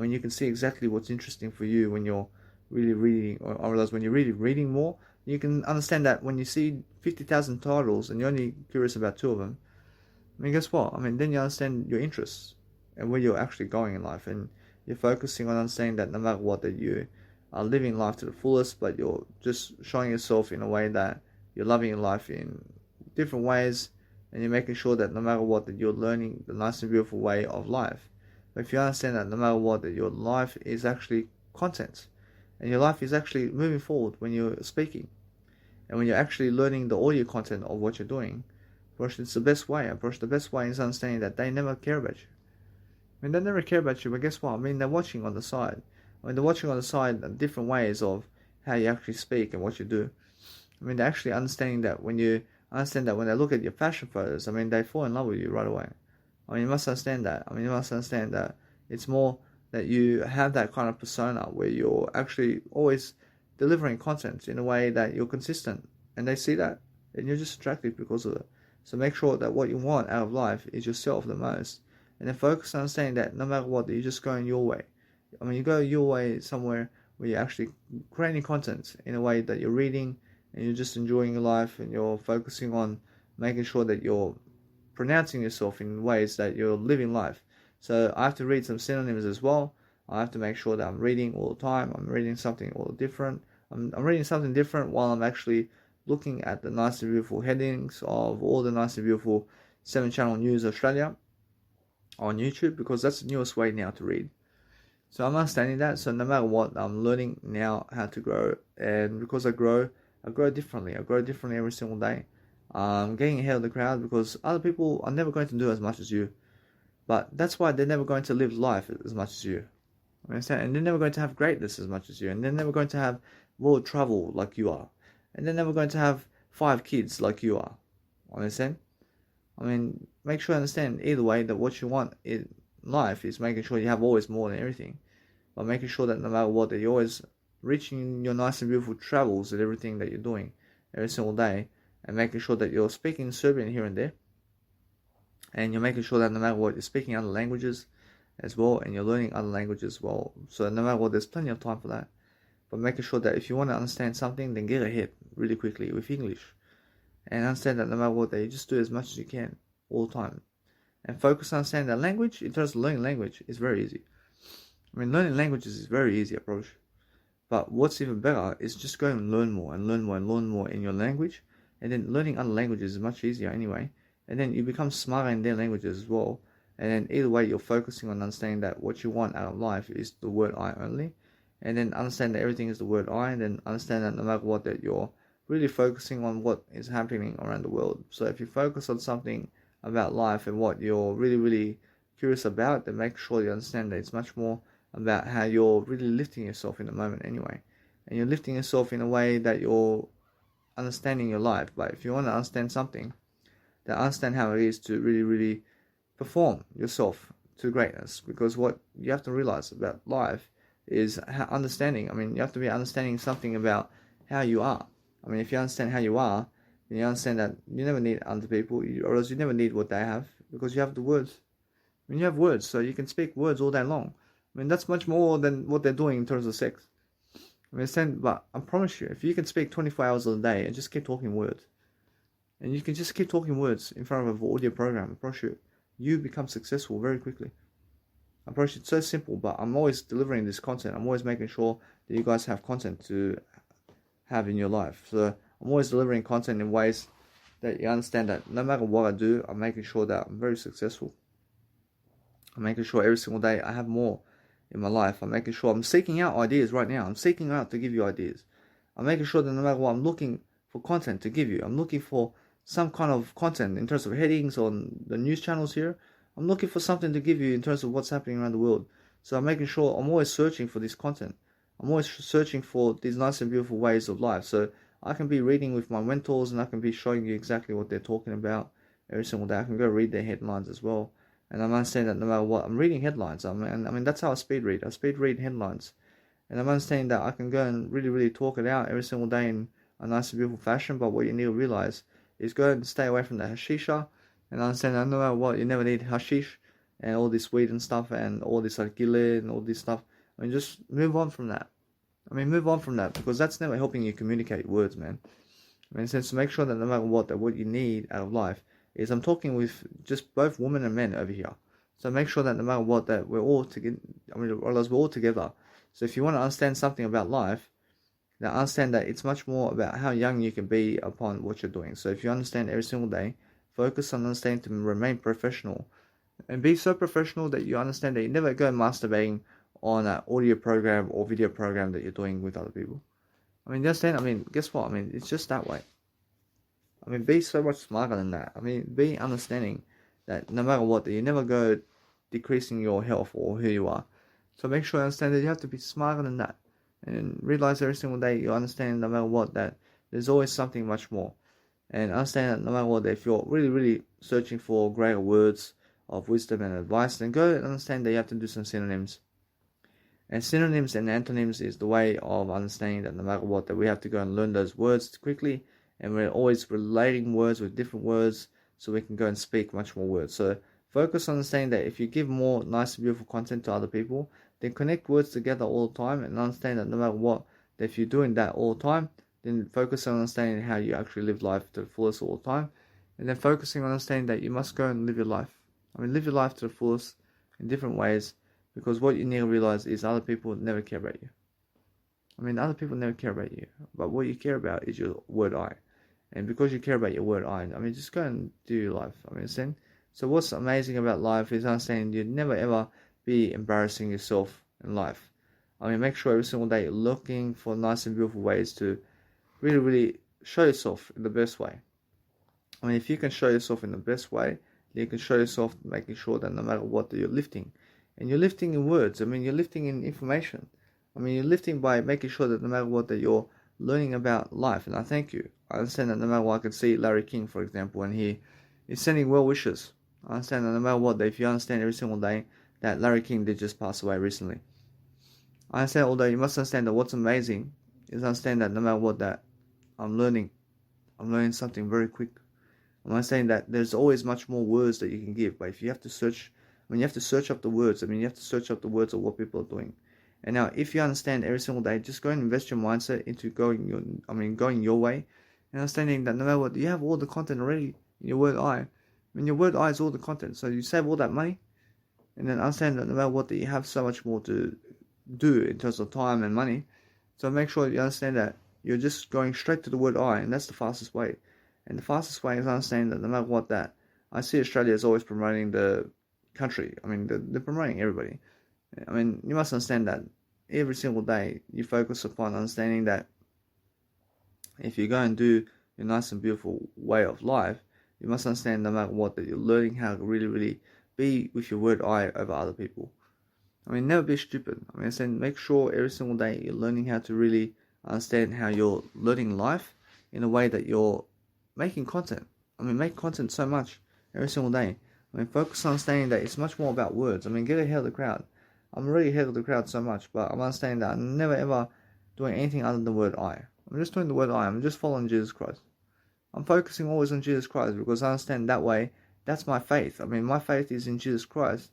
You can see exactly what's interesting for you when you're really reading, or I realize when you're really reading more, you can understand that when you see 50,000 titles and you're only curious about two of them, I mean, guess what? I mean, then you understand your interests and where you're actually going in life, and you're focusing on understanding that no matter what, that you are living life to the fullest, but you're just showing yourself in a way that you're loving your life in different ways, and you're making sure that no matter what, that you're learning the nice and beautiful way of life. But if you understand that no matter what, that your life is actually content, and your life is actually moving forward when you're speaking, and when you're actually learning the audio content of what you're doing, Brush, it's the best way. Brush, the best way is understanding that they never care about you. I mean, they never care about you, but guess what? I mean, they're watching on the side. I mean, they're watching on the side different ways of how you actually speak and what you do. I mean, they're actually understanding that when you understand that when they look at your fashion photos, I mean, they fall in love with you right away. I mean, you must understand that. I mean, you must understand that it's more that you have that kind of persona where you're actually always delivering content in a way that you're consistent, and they see that, and you're just attractive because of it. So make sure that what you want out of life is yourself the most, and then focus on understanding that no matter what, you're just going your way. I mean, you go your way somewhere where you're actually creating content in a way that you're reading and you're just enjoying your life, and you're focusing on making sure that you're pronouncing yourself in ways that you're living life. So I have to read some synonyms as well. I have to make sure that I'm reading all the time. I'm reading something all different. I'm reading something different while I'm actually looking at the nice and beautiful headings of all the nice and beautiful 7-channel news Australia on YouTube, because that's the newest way now to read. So I'm understanding that. So no matter what, I'm learning now how to grow, and because I grow differently. I grow differently every single day. I'm getting ahead of the crowd because other people are never going to do as much as you, but that's why they're never going to live life as much as you. Understand? And they're never going to have greatness as much as you, and they're never going to have world travel like you are, and they're never going to have 5 kids like you are. Understand? I mean, make sure you understand either way that what you want in life is making sure you have always more than everything, but making sure that no matter what, that you're always reaching your nice and beautiful travels and everything that you're doing every single day, and making sure that you're speaking Serbian here and there, and you're making sure that no matter what, you're speaking other languages as well, and you're learning other languages as well. So no matter what, there's plenty of time for that. But making sure that if you want to understand something, then get ahead really quickly with English, and understand that no matter what, that you just do as much as you can all the time, and focus on understanding that language. In terms of learning language, is very easy. I mean, learning languages is very easy approach, but what's even better is just go and learn more and learn more and learn more in your language, and then learning other languages is much easier anyway, and then you become smarter in their languages as well. And then either way, you're focusing on understanding that what you want out of life is the word I only, and then understand that everything is the word I, and then understand that no matter what, that you're really focusing on what is happening around the world. So if you focus on something about life and what you're really, really curious about, then make sure you understand that it's much more about how you're really lifting yourself in the moment anyway. And you're lifting yourself in a way that you're understanding your life. But if you want to understand something, then understand how it is to really, really perform yourself to greatness. Because what you have to realize about life is understanding. I mean, you have to be understanding something about how you are. I mean, if you understand how you are, then you understand that you never need other people, or else you never need what they have, because you have the words. I mean, you have words, so you can speak words all day long. I mean, that's much more than what they're doing in terms of sex. I mean, but I promise you, if you can speak 24 hours a day and just keep talking words, and you can just keep talking words in front of an audio program, I promise you, you become successful very quickly. I promise you, it's so simple, but I'm always delivering this content. I'm always making sure that you guys have content to have in your life. So I'm always delivering content in ways that you understand that no matter what I do, I'm making sure that I'm very successful. I'm making sure every single day I have more in my life. I'm making sure I'm seeking out ideas right now. I'm seeking out to give you ideas. I'm making sure that no matter what, I'm looking for content to give you. I'm looking for some kind of content in terms of headings on the news channels here. I'm looking for something to give you in terms of what's happening around the world. So I'm making sure I'm always searching for this content. I'm always searching for these nice and beautiful ways of life. So I can be reading with my mentors, and I can be showing you exactly what they're talking about every single day. I can go read their headlines as well. And I'm understanding that no matter what, I'm reading headlines. I mean, that's how I speed read. I speed read headlines. And I'm understanding that I can go and really, really talk it out every single day in a nice and beautiful fashion. But what you need to realize is go and stay away from the hashisha. And understand that no matter what, you never need hashish and all this weed and stuff and all this like gillet and all this stuff. I mean, just move on from that. I mean, move on from that, because that's never helping you communicate words, man. I mean, so make sure that no matter what, that what you need out of life is, I'm talking with just both women and men over here. So make sure that no matter what, that we're all together. I mean, or else we're all together. So if you want to understand something about life, now understand that it's much more about how young you can be upon what you're doing. So if you understand every single day, focus on understanding to remain professional, and be so professional that you understand that you never go masturbating on an audio program or video program that you're doing with other people. I mean, you understand? I mean, guess what? I mean, it's just that way. I mean, be so much smarter than that. I mean, be understanding that no matter what, that you never go decreasing your health or who you are. So make sure you understand that you have to be smarter than that. And realize every single day you understand no matter what that there's always something much more. And understand that no matter what, that if you're really, really searching for greater words of wisdom and advice, then go and understand that you have to do some synonyms. And synonyms and antonyms is the way of understanding that no matter what, that we have to go and learn those words quickly, and we're always relating words with different words so we can go and speak much more words. So focus on understanding that if you give more nice and beautiful content to other people, then connect words together all the time, and understand that no matter what, that if you're doing that all the time, then focus on understanding how you actually live life to the fullest all the time, and then focusing on understanding that you must go and live your life. I mean, live your life to the fullest in different ways, because what you need to realize is other people never care about you. I mean, other people never care about you, but what you care about is your word I. And because you care about your word I mean, just go and do your life. I mean, so what's amazing about life is understanding you never ever be embarrassing yourself in life. I mean, make sure every single day you're looking for nice and beautiful ways to really, really show yourself in the best way. I mean, if you can show yourself in the best way, you can show yourself making sure that no matter what, that you're lifting. And you're lifting in words. I mean, you're lifting in information. I mean, you're lifting by making sure that no matter what, that you're learning about life. And I thank you. I understand that no matter what, I can see Larry King, for example, and he is sending well wishes. I understand that no matter what, that if you understand every single day that Larry King did just pass away recently. I understand, although you must understand that what's amazing is understand that no matter what, that I'm learning something very quick. I'm not saying that there's always much more words that you can give, but if you have to search, I mean, you have to search up the words. I mean, you have to search up the words of what people are doing. And now, if you understand every single day, just go and invest your mindset into going your way, and understanding that no matter what, you have all the content already in your word I. I mean, your word I is all the content. So you save all that money, and then understand that no matter what, that you have so much more to do in terms of time and money. So make sure you understand that you're just going straight to the word I, and that's the fastest way. And the fastest way is understanding that no matter what, that I see Australia is always promoting the country. I mean, they're promoting everybody. I mean, you must understand that every single day you focus upon understanding that if you go and do your nice and beautiful way of life, you must understand no matter what, that you're learning how to really, really be with your word I over other people. I mean, never be stupid. I mean, I'm saying make sure every single day you're learning how to really understand how you're learning life in a way that you're making content. I mean, make content so much every single day. I mean, focus on understanding that it's much more about words. I mean, get ahead of the crowd. I'm already ahead of the crowd so much, but I'm understanding that I'm never ever doing anything other than the word I. I'm just doing the word I. I'm just following Jesus Christ. I'm focusing always on Jesus Christ, because I understand that way, that's my faith. I mean, my faith is in Jesus Christ,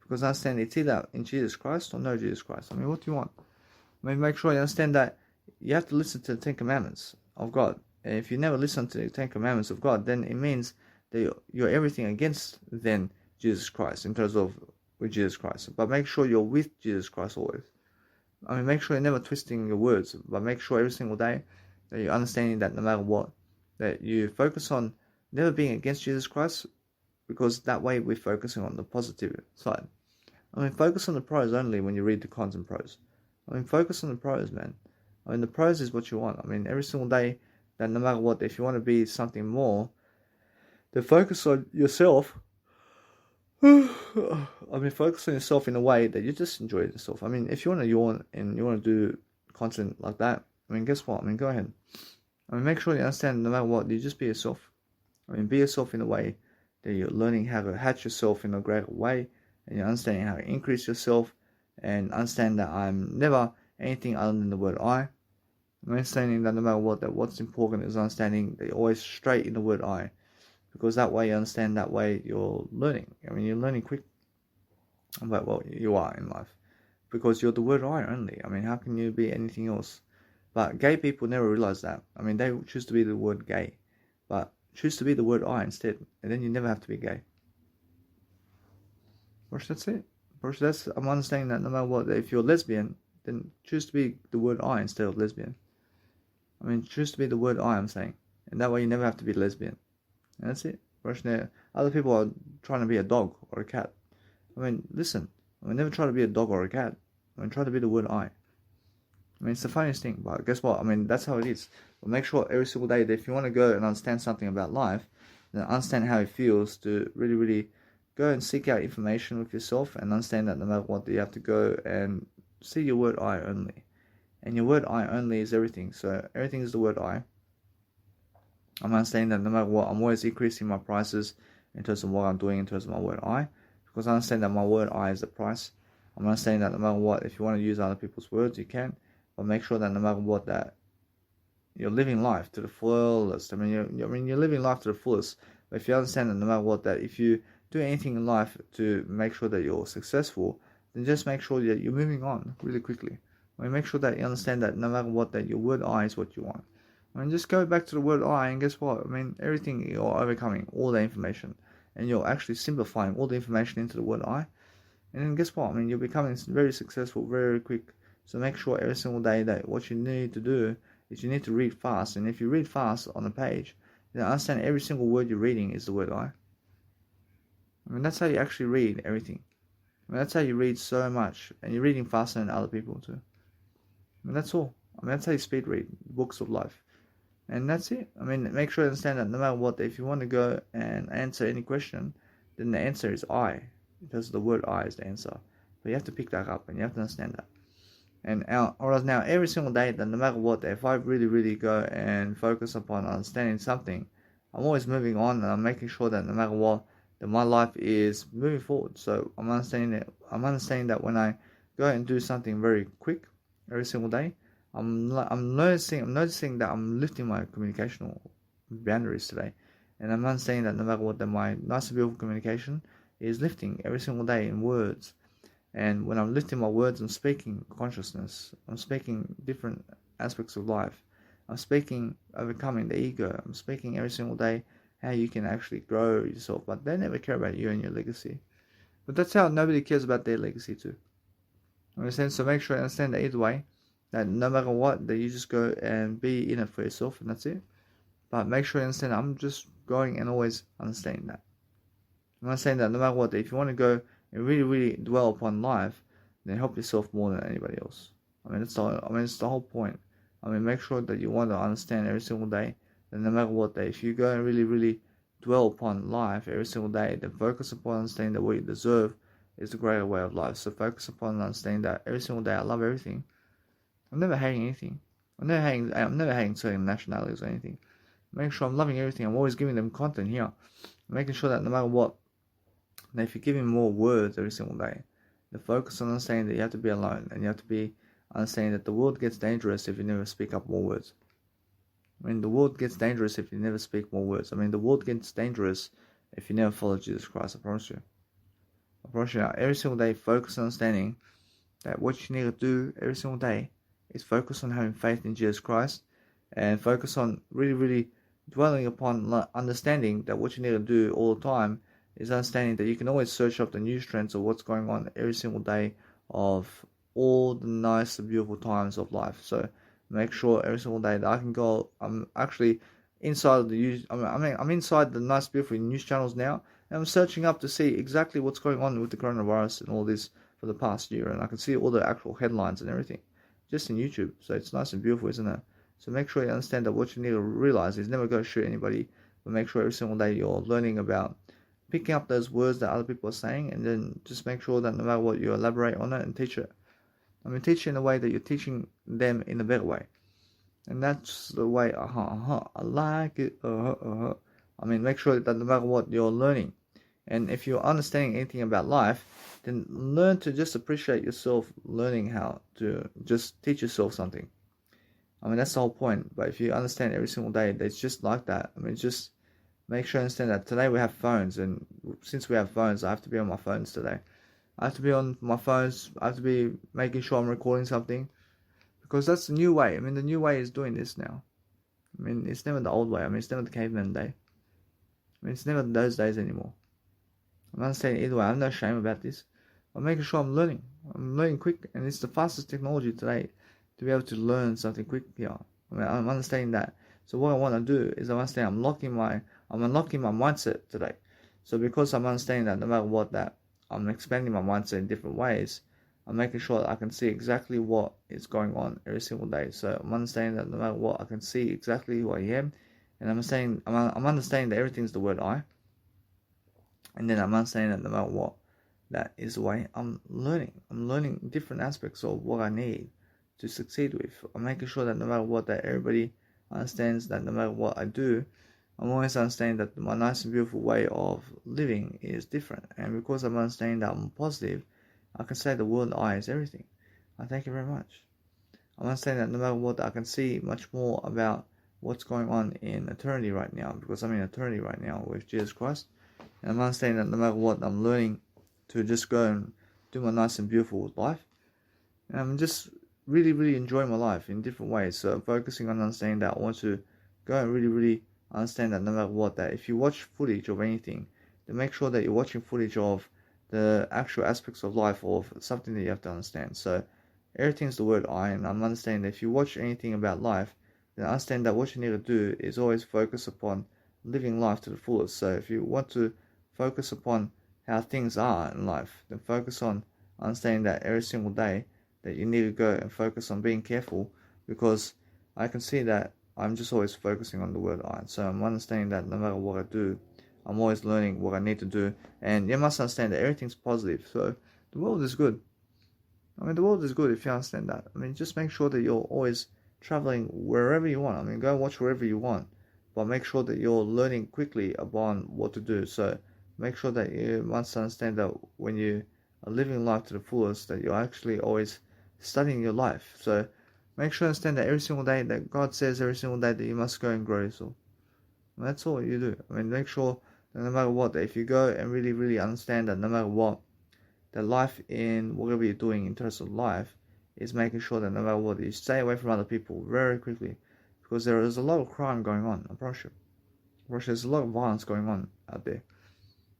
because I understand it's either in Jesus Christ or no Jesus Christ. I mean, what do you want? I mean, make sure you understand that you have to listen to the Ten Commandments of God. And if you never listen to the Ten Commandments of God, then it means that you're everything against then Jesus Christ in terms of with Jesus Christ. But make sure you're with Jesus Christ always. I mean, make sure you're never twisting your words, but make sure every single day that you're understanding that no matter what, that you focus on never being against Jesus Christ, because that way we're focusing on the positive side. I mean, focus on the pros only when you read the cons and pros. I mean, focus on the pros, man. I mean, the pros is what you want. I mean, every single day, that no matter what, if you want to be something more, then focus on yourself. I mean, focus on yourself in a way that you just enjoy yourself. I mean, if you want to yawn and you want to do content like that, I mean, guess what? I mean, go ahead. I mean, make sure you understand no matter what, you just be yourself. I mean, be yourself in a way that you're learning how to hatch yourself in a greater way, and you're understanding how to increase yourself, and understand that I'm never anything other than the word I. I'm understanding that no matter what, that what's important is understanding that you're always straight in the word I. Because that way you understand, that way you're learning. I mean, you're learning quick about what you are in life. because you're the word I only. I mean, how can you be anything else? But gay people never realize that. I mean, they choose to be the word gay, but choose to be the word I instead, and then you never have to be gay. Brush, that's it. Brush, I'm understanding that no matter what, if you're lesbian, then choose to be the word I instead of lesbian. I mean, choose to be the word I am saying, and that way you never have to be lesbian. And that's it. Brush, now, other people are trying to be a dog or a cat. I mean, listen. I mean, never try to be a dog or a cat. I mean, try to be the word I. I mean, it's the funniest thing, but guess what? I mean, that's how it is. But make sure every single day that if you want to go and understand something about life, then understand how it feels to really, really go and seek out information with yourself and understand that no matter what, you have to go and see your word I only. And your word I only is everything. So everything is the word I. I'm understanding that no matter what, I'm always increasing my prices in terms of what I'm doing in terms of my word I. Because I understand that my word I is the price. I'm understanding that no matter what, if you want to use other people's words, you can. But make sure that no matter what, that you're living life to the fullest. I mean, you're living life to the fullest. But if you understand that no matter what, that if you do anything in life to make sure that you're successful, then just make sure that you're moving on really quickly. I mean, make sure that you understand that no matter what, that your word I is what you want. I mean, just go back to the word I, and guess what? I mean, everything you're overcoming, all the information, and you're actually simplifying all the information into the word I. And then guess what? I mean, you're becoming very successful very quick. So make sure every single day that what you need to do is you need to read fast. And if you read fast on a page, then understand every single word you're reading is the word I. I mean, that's how you actually read everything. I mean, that's how you read so much. And you're reading faster than other people too. I mean, that's all. I mean, that's how you speed read books of life. And that's it. I mean, make sure you understand that no matter what, if you want to go and answer any question, then the answer is I. Because the word I is the answer. But you have to pick that up and you have to understand that. And now every single day, that no matter what, if I really, really go and focus upon understanding something, I'm always moving on and I'm making sure that no matter what, that my life is moving forward. So I'm understanding that when I go and do something very quick every single day, I'm noticing that I'm lifting my communicational boundaries today. And I'm understanding that no matter what, that my nice and beautiful communication is lifting every single day in words. And when I'm lifting my words, I'm speaking consciousness. I'm speaking different aspects of life. I'm speaking overcoming the ego. I'm speaking every single day how you can actually grow yourself. But they never care about you and your legacy. But that's how nobody cares about their legacy too. Understand? So make sure you understand that either way, that no matter what, that you just go and be in it for yourself, and that's it. But make sure you understand I'm just going and always understanding that. I'm not saying that no matter what, if you want to go and really, really dwell upon life, then help yourself more than anybody else. I mean, it's the whole point. I mean, make sure that you want to understand every single day that no matter what, that if you go and really, really dwell upon life every single day, then focus upon understanding that what you deserve is the greater way of life. So focus upon understanding that every single day I love everything. I'm never hating anything. I'm never hating certain nationalities or anything. Make sure I'm loving everything. I'm always giving them content here. I'm making sure that no matter what, that if you're giving more words every single day, the focus on understanding that you have to be alone and you have to be understanding that the world gets dangerous if you never speak up more words. I mean, the world gets dangerous if you never speak more words. I mean, the world gets dangerous if you never follow Jesus Christ. I promise you. I promise you now, every single day, focus on understanding that what you need to do every single day is focus on having faith in Jesus Christ and focus on really, really dwelling upon understanding that what you need to do all the time is understanding that you can always search up the news trends of what's going on every single day of all the nice and beautiful times of life. So make sure every single day that I can go. I'm actually inside of the news. I'm inside the nice beautiful news channels now, and I'm searching up to see exactly what's going on with the coronavirus and all this for the past year, and I can see all the actual headlines and everything just in YouTube. So it's nice and beautiful, isn't it? So make sure you understand that what you need to realize is never go shoot anybody, but make sure every single day you're learning about picking up those words that other people are saying, and then just make sure that no matter what, you elaborate on it and teach it. I mean, teach it in a way that you're teaching them in a better way. And that's the way, I like it, I mean, make sure that no matter what, you're learning. And if you're understanding anything about life, then learn to just appreciate yourself learning how to just teach yourself something. I mean, that's the whole point. But if you understand every single day that it's just like that, I mean, just make sure you understand that today we have phones, and since we have phones, I have to be on my phones today. I have to be on my phones. I have to be making sure I'm recording something. Because that's the new way. I mean, the new way is doing this now. I mean, it's never the old way. I mean, it's never the caveman day. I mean, it's never those days anymore. I'm understanding either way. I have no shame about this. I'm making sure I'm learning. I'm learning quick, and it's the fastest technology today to be able to learn something quick here. I mean, I'm understanding that. So what I want to do is I'm unlocking my mindset today. So because I'm understanding that no matter what, that I'm expanding my mindset in different ways, I'm making sure that I can see exactly what is going on every single day. So I'm understanding that no matter what, I can see exactly who I am, and I'm understanding that everything's the word I, and then I'm understanding that no matter what, that is the way I'm learning. I'm learning different aspects of what I need to succeed with. I'm making sure that no matter what, that everybody understands that no matter what I do, I'm always understanding that my nice and beautiful way of living is different. And because I'm understanding that I'm positive, I can say the word I is everything. I thank you very much. I'm understanding that no matter what, I can see much more about what's going on in eternity right now, because I'm in eternity right now with Jesus Christ. And I'm understanding that no matter what, I'm learning to just go and do my nice and beautiful life. And I'm just really, really enjoying my life in different ways. So I'm focusing on understanding that I want to go and really, really understand that no matter what, that if you watch footage of anything, then make sure that you're watching footage of the actual aspects of life, of something that you have to understand. So everything's the word I, and I'm understanding that if you watch anything about life, then understand that what you need to do is always focus upon living life to the fullest. So if you want to focus upon how things are in life, then focus on understanding that every single day that you need to go and focus on being careful, because I can see that I'm just always focusing on the word I. So I'm understanding that no matter what I do, I'm always learning what I need to do. And you must understand that everything's positive. So the world is good. I mean, the world is good if you understand that. I mean, just make sure that you're always traveling wherever you want. I mean, go and watch wherever you want. But make sure that you're learning quickly upon what to do. So make sure that you must understand that when you are living life to the fullest, that you're actually always studying your life. So make sure you understand that every single day, that God says every single day that you must go and grow yourself. And that's all you do. I mean, make sure that no matter what, that if you go and really, really understand that no matter what, that life in whatever you're doing in terms of life is making sure that no matter what, you stay away from other people very quickly, because there is a lot of crime going on in Russia. There's a lot of violence going on out there.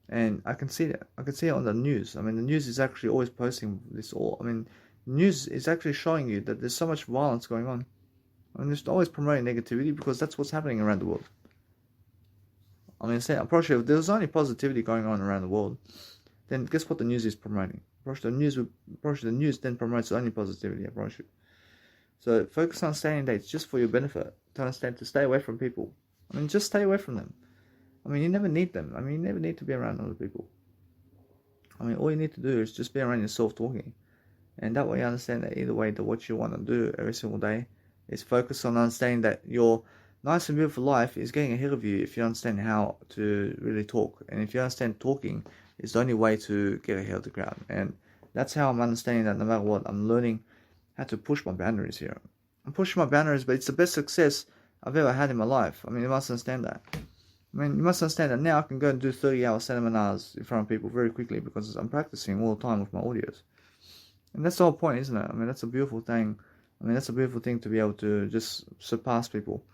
And I can see that. I can see it on the news. I mean, the news is actually always posting this all. I mean, news is actually showing you that there's so much violence going on. I mean, it's always promoting negativity, because that's what's happening around the world. I mean, I'm pretty sure if there's only positivity going on around the world, then guess what the news is promoting? The news then promotes only positivity, I promise you. So focus on understanding that it's just for your benefit to understand to stay away from people. I mean, just stay away from them. I mean, you never need them. I mean, you never need to be around other people. I mean, all you need to do is just be around yourself talking. And that way you understand that either way, that what you want to do every single day is focus on understanding that your nice and beautiful life is getting ahead of you if you understand how to really talk. And if you understand talking is the only way to get ahead of the crowd. And that's how I'm understanding that no matter what, I'm learning how to push my boundaries here. I'm pushing my boundaries, but it's the best success I've ever had in my life. I mean, you must understand that. I mean, you must understand that now I can go and do 30-hour seminars in front of people very quickly, because I'm practicing all the time with my audios. And that's the whole point, isn't it? I mean, that's a beautiful thing. I mean, that's a beautiful thing to be able to just surpass people.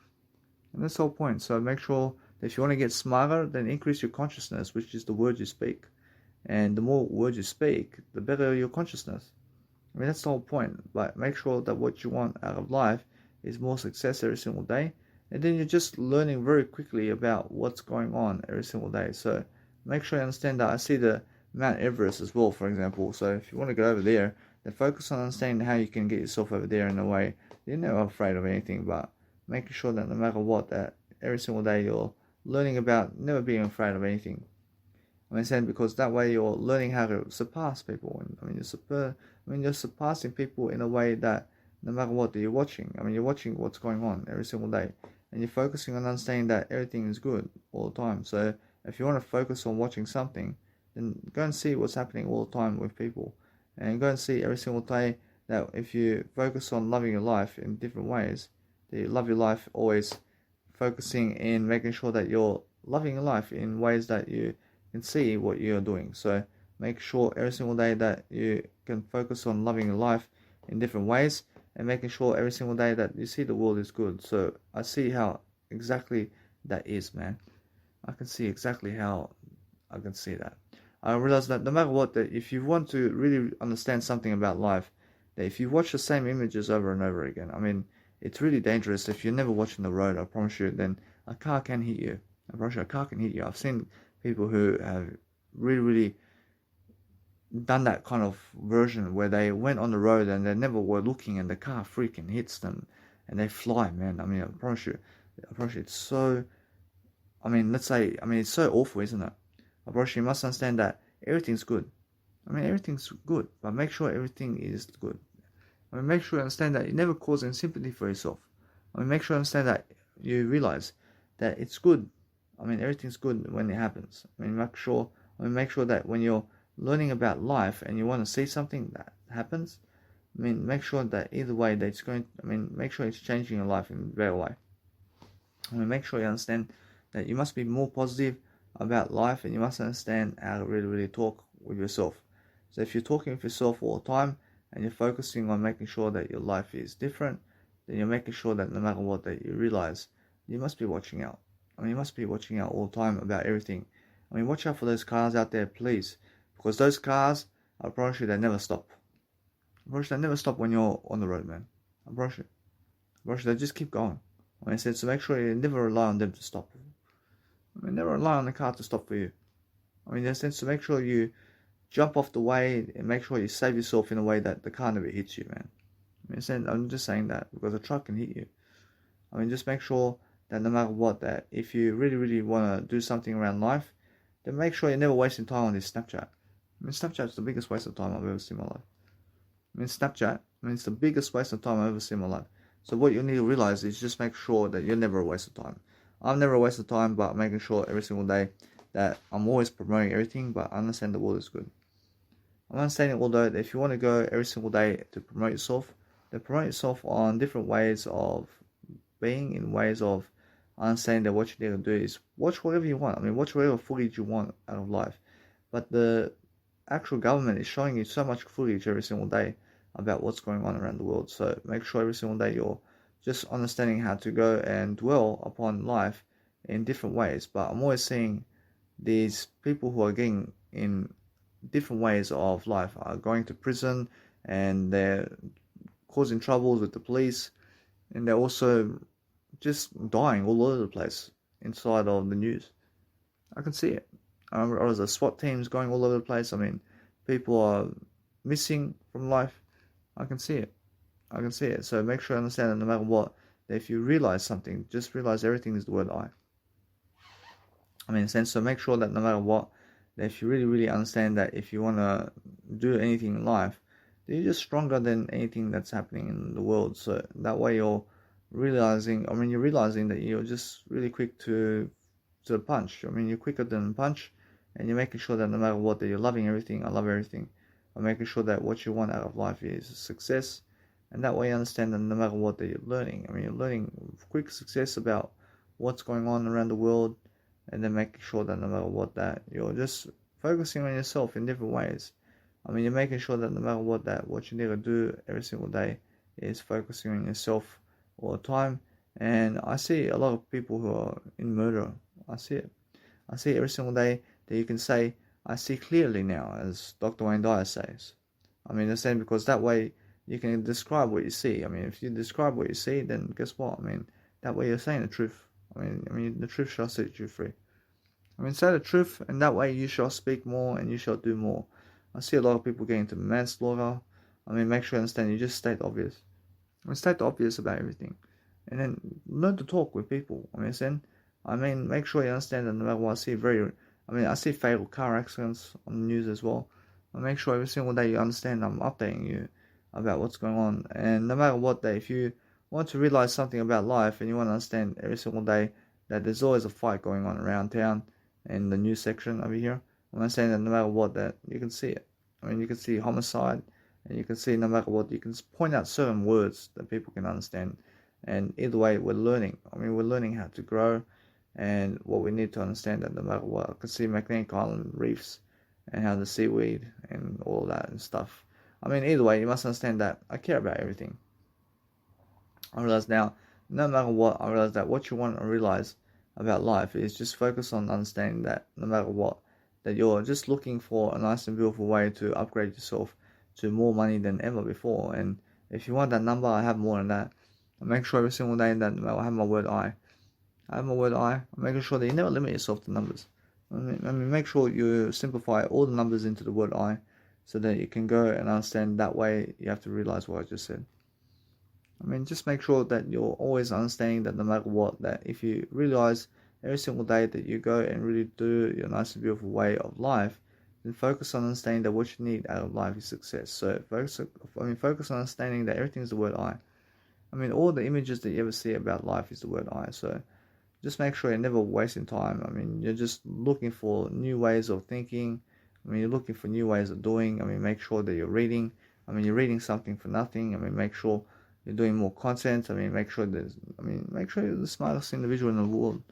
And that's the whole point. So make sure that if you want to get smarter, then increase your consciousness, which is the words you speak. And the more words you speak, the better your consciousness. I mean, that's the whole point. But make sure that what you want out of life is more success every single day. And then you're just learning very quickly about what's going on every single day. So make sure you understand that. I see the Mount Everest as well, for example. So if you want to go over there, then focus on understanding how you can get yourself over there in a way you're never afraid of anything, but making sure that no matter what, that every single day you're learning about never being afraid of anything. I mean, saying because that way you're learning how to surpass people. And I mean, you're surpassing people in a way that no matter what that you're watching. I mean, you're watching what's going on every single day, and you're focusing on understanding that everything is good all the time. So if you want to focus on watching something, then go and see what's happening all the time with people, and go and see every single day that if you focus on loving your life in different ways, that you love your life always focusing in making sure that you're loving your life in ways that you can see what you're doing. So make sure every single day that you can focus on loving your life in different ways, and making sure every single day that you see the world is good. So I see how exactly that is, man. I can see exactly how I can see that. I realize that no matter what, that if you want to really understand something about life, that if you watch the same images over and over again, I mean, it's really dangerous. If you're never watching the road, I promise you, then a car can hit you. I promise you, a car can hit you. I've seen people who have really, really done that kind of version where they went on the road and they never were looking and the car freaking hits them and they fly, man. I mean, I promise you, it's so, I mean, let's say, I mean, it's so awful, isn't it? I promise you must understand that everything's good. I mean, everything's good, but make sure everything is good. I mean, make sure you understand that you're never causing sympathy for yourself. I mean, make sure you understand that you realize that it's good. I mean, everything's good when it happens. I mean, make sure that when you're learning about life and you want to see something that happens, I mean, make sure that either way that it's going, I mean, make sure it's changing your life in a better way. I mean, make sure you understand that you must be more positive about life and you must understand how to really, really talk with yourself. So if you're talking with yourself all the time and you're focusing on making sure that your life is different, then you're making sure that no matter what that you realize, you must be watching out. I mean, you must be watching out all the time about everything. I mean, watch out for those cars out there, please. Because those cars, I promise you, they never stop. I promise you, they never stop when you're on the road, man. I promise you. I promise you, they just keep going. I mean, so make sure you never rely on them to stop. I mean, never rely on the car to stop for you. I mean, in a sense, to make sure you jump off the way and make sure you save yourself in a way that the car never hits you, man. I mean, I'm just saying that because a truck can hit you. I mean, just make sure that no matter what, that if you really, really want to do something around life, then make sure you're never wasting time on this Snapchat. I mean, Snapchat's the biggest waste of time I've ever seen in my life. I mean, Snapchat, I mean, it's the biggest waste of time I've ever seen in my life. So what you need to realize is just make sure that you're never a waste of time. I'm never a waste of time, but making sure every single day that I'm always promoting everything, but I understand the world is good. I'm understanding, although, that if you want to go every single day to promote yourself, then promote yourself on different ways of being, in ways of understanding that what you need to do is watch whatever you want. I mean, watch whatever footage you want out of life. But the actual government is showing you so much footage every single day about what's going on around the world. So make sure every single day you're just understanding how to go and dwell upon life in different ways. But I'm always seeing these people who are getting in different ways of life are going to prison and they're causing troubles with the police and they're also just dying all over the place inside of the news. I can see it. Or the SWAT teams going all over the place. I mean, people are missing from life. I can see it. I can see it. So make sure you understand that no matter what, that if you realize something, just realize everything is the word I. I mean, in a sense, so make sure that no matter what, that if you really, really understand that if you want to do anything in life, that you're just stronger than anything that's happening in the world. So that way you're realizing that you're just really quick to the punch. I mean, you're quicker than punch, and you're making sure that no matter what, that you're loving everything. I love everything. I'm making sure that what you want out of life is success, and that way you understand that no matter what, that you're learning. I mean, you're learning quick success about what's going on around the world, and then making sure that no matter what, that you're just focusing on yourself in different ways. I mean, you're making sure that no matter what, that what you need to do every single day is focusing on yourself all the time. And I see a lot of people who are in murder. I see it. I see every single day that you can say, I see clearly now, as Dr. Wayne Dyer says. I mean, the same, because that way you can describe what you see. I mean, if you describe what you see, then guess what? I mean, that way you're saying the truth. I mean, the truth shall set you free. I mean, say the truth, and that way you shall speak more and you shall do more. I see a lot of people getting into manslaughter. I mean, make sure you understand, you just state the obvious. I mean, state the obvious about everything. And then learn to talk with people. I mean, make sure you understand that no matter what, I see fatal car accidents on the news as well. I make sure every single day you understand I'm updating you about what's going on. And no matter what day, if you want to realize something about life and you want to understand every single day that there's always a fight going on around town in the news section over here, I'm saying that no matter what, that you can see it. I mean, you can see homicide, and you can see no matter what, you can point out certain words that people can understand. And either way, we're learning. I mean, we're learning how to grow, and what we need to understand that no matter what, I can see magnetic island reefs and how the seaweed and all that and stuff. I mean, either way, you must understand that I care about everything. I realize now, no matter what, I realize that what you want to realize about life is just focus on understanding that no matter what, that you're just looking for a nice and beautiful way to upgrade yourself to more money than ever before. And if you want that number, I have more than that. I make sure every single day that I have my word I have my word I. I'm making sure that you never limit yourself to numbers. I mean, make sure you simplify all the numbers into the word I, so that you can go and understand that way. You have to realize what I just said. I mean, just make sure that you're always understanding that no matter what, that if you realize every single day that you go and really do your nice and beautiful way of life, then focus on understanding that what you need out of life is success. So focus on understanding that everything is the word I. I mean, all the images that you ever see about life is the word I. So just make sure you're never wasting time. I mean, you're just looking for new ways of thinking. I mean, you're looking for new ways of doing. I mean, make sure that you're reading. I mean, you're reading something for nothing. I mean, make sure you're doing more content. I mean, make sure you're the smartest individual in the world.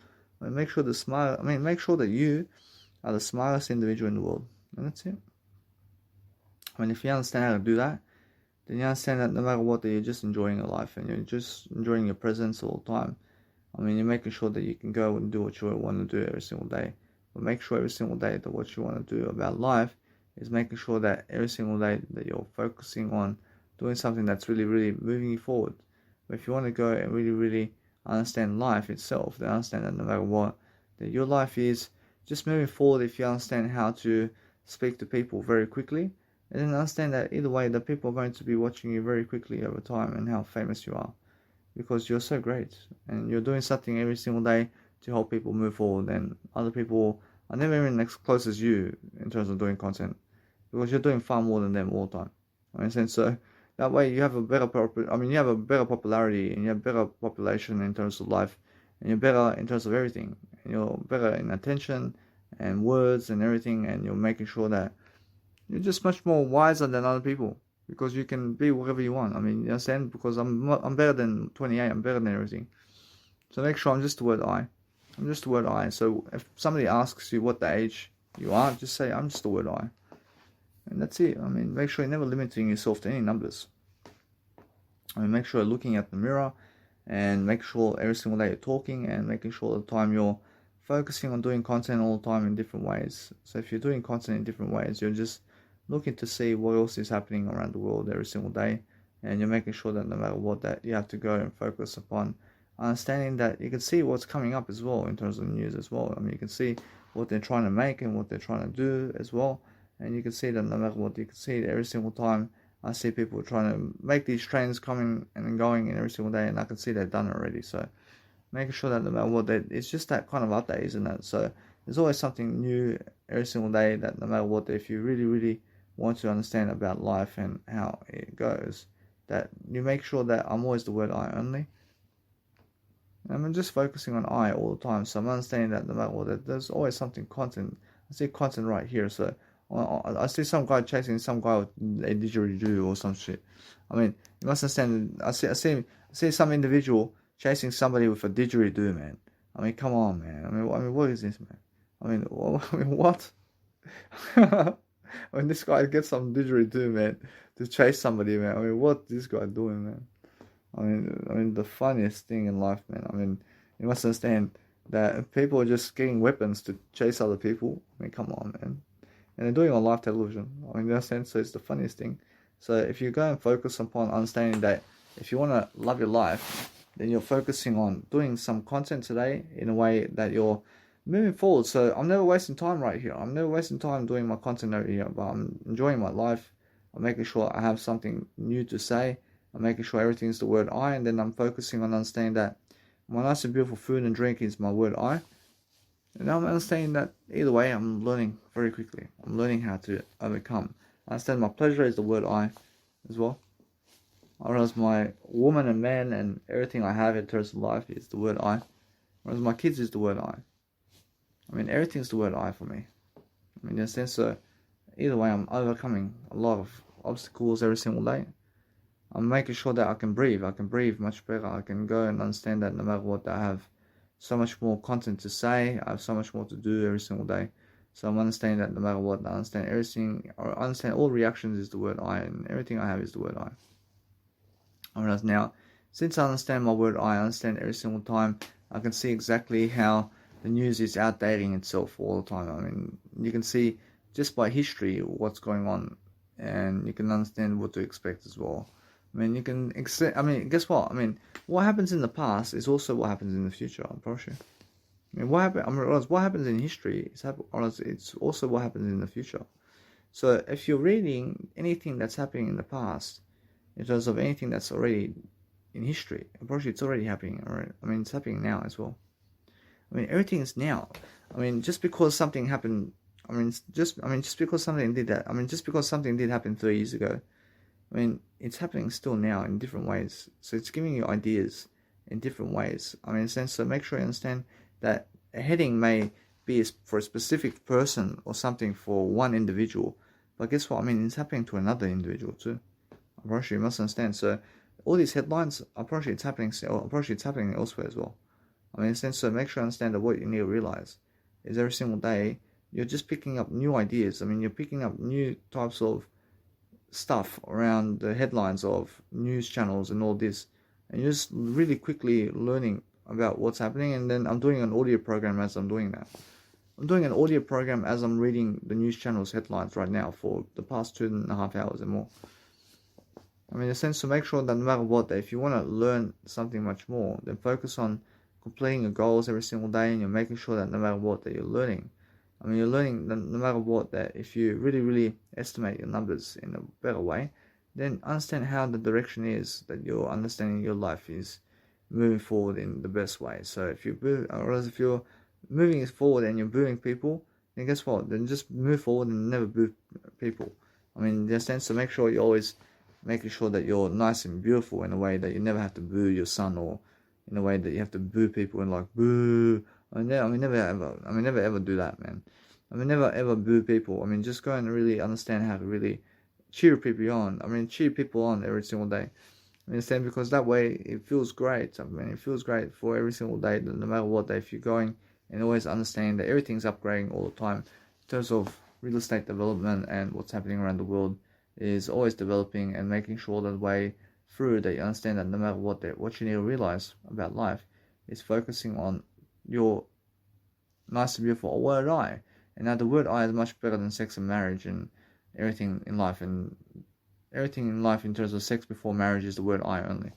I mean, make sure that you are the smartest individual in the world. And that's it. I mean, if you understand how to do that, then you understand that no matter what, that you're just enjoying your life and you're just enjoying your presence all the time. I mean, you're making sure that you can go and do what you want to do every single day. But make sure every single day that what you want to do about life is making sure that every single day that you're focusing on doing something that's really, really moving you forward. But if you want to go and really, really understand life itself, then understand that no matter what, that your life is just moving forward. If you understand how to speak to people very quickly, and then understand that either way, the people are going to be watching you very quickly over time and how famous you are. Because you're so great and you're doing something every single day to help people move forward, and other people are never even as close as you in terms of doing content, because you're doing far more than them all the time. I mean, so that way you have a better popularity and you have better population in terms of life, and you're better in terms of everything, and you're better in attention and words and everything, and you're making sure that you're just much more wiser than other people. Because you can be whatever you want. I mean, you understand? Because I'm better than 28. I'm better than everything. So make sure I'm just the word I. I'm just the word I. So if somebody asks you what the age you are, just say I'm just the word I. And that's it. I mean, make sure you're never limiting yourself to any numbers. I mean, make sure you're looking at the mirror, and make sure every single day you're talking, and making sure all the time you're focusing on doing content all the time in different ways. So if you're doing content in different ways, you're just looking to see what else is happening around the world every single day, and you're making sure that no matter what, that you have to go and focus upon understanding that you can see what's coming up as well in terms of news as well. I mean, you can see what they're trying to make and what they're trying to do as well, and you can see that no matter what, you can see it every single time. I see people trying to make these trains coming and going in every single day, and I can see they've done it already. So making sure that no matter what, that it's just that kind of update, isn't it? So there's always something new every single day, that no matter what, if you really, really want to understand about life and how it goes, that you make sure that I'm always the word I only. I'm just focusing on I all the time, so I'm understanding that no matter what, that there's always something content. I see content right here, so I see some guy chasing some guy with a didgeridoo or some shit. I mean, you must understand. I see some individual chasing somebody with a didgeridoo, man. I mean, come on, man. I mean, what is this, man? I mean, what? I mean, this guy gets some didgeridoo, man, to chase somebody, man. I mean, what this guy doing, man? I mean, the funniest thing in life, man. I mean, you must understand that people are just getting weapons to chase other people. I mean, come on, man. And they're doing it on live television. I mean, in that sense, so it's the funniest thing. So if you go and focus upon understanding that if you want to love your life, then you're focusing on doing some content today in a way that you're moving forward. So I'm never wasting time right here. I'm never wasting time doing my content over here, but I'm enjoying my life. I'm making sure I have something new to say. I'm making sure everything's the word I, and then I'm focusing on understanding that my nice and beautiful food and drink is my word I. And I'm understanding that either way, I'm learning very quickly. I'm learning how to overcome. I understand my pleasure is the word I as well. I realize my woman and man and everything I have in terms of life is the word I. Whereas my kids is the word I. I mean, everything's the word I for me. I mean, in a sense, so either way, I'm overcoming a lot of obstacles every single day. I'm making sure that I can breathe. I can breathe much better. I can go and understand that no matter what, I have so much more content to say. I have so much more to do every single day. So I'm understanding that no matter what, I understand everything, or I understand all reactions is the word I, and everything I have is the word I. Whereas now, since I understand my word I understand every single time, I can see exactly how the news is outdating itself all the time. I mean, you can see just by history what's going on, and you can understand what to expect as well. I mean, you can I mean, guess what? I mean, what happens in the past is also what happens in the future. I'm pretty sure. I mean, what happens in history it's also what happens in the future. So if you're reading anything that's happening in the past, in terms of anything that's already in history, unfortunately, it's already happening. Already. I mean, it's happening now as well. I mean, everything is now. I mean, just because something happened, just because something did that. I mean, just because something did happen 3 years ago. I mean, it's happening still now in different ways. So it's giving you ideas in different ways. I mean, in a sense, so make sure you understand that a heading may be for a specific person or something for one individual. But guess what? I mean, it's happening to another individual too. I'm pretty sure you must understand. So all these headlines, I'm pretty sure it's happening. I'm pretty sure it's happening elsewhere as well. I mean, in a sense, so make sure you understand that what you need to realize is every single day you're just picking up new ideas. I mean, you're picking up new types of stuff around the headlines of news channels and all this, and you're just really quickly learning about what's happening. And then I'm doing an audio program as I'm doing that. I'm doing an audio program as I'm reading the news channel's headlines right now for the past 2.5 hours and more. I mean, in a sense, to make sure that no matter what, that if you want to learn something much more, then focus on completing your goals every single day, and you're making sure that no matter what, that you're learning. I mean, you're learning that no matter what, that if you really, really estimate your numbers in a better way, then understand how the direction is that you're understanding your life is moving forward in the best way. So if you're moving forward and you're booing people, then guess what? Then just move forward and never boo people. I mean, in that sense, so make sure you're always making sure that you're nice and beautiful in a way that you never have to boo your son, or in a way that you have to boo people and like boo. Never ever do that, man. I mean, never ever boo people. I mean, just go and really understand how to really cheer people on. I mean, cheer people on every single day. I understand, because that way it feels great. I mean, it feels great for every single day, no matter what day. If you're going and always understand that everything's upgrading all the time in terms of real estate development, and what's happening around the world is always developing, and making sure that way through that you understand that no matter what you need to realize about life is focusing on your nice and beautiful word I. And now the word I is much better than sex and marriage and everything in life. And everything in life in terms of sex before marriage is the word I only.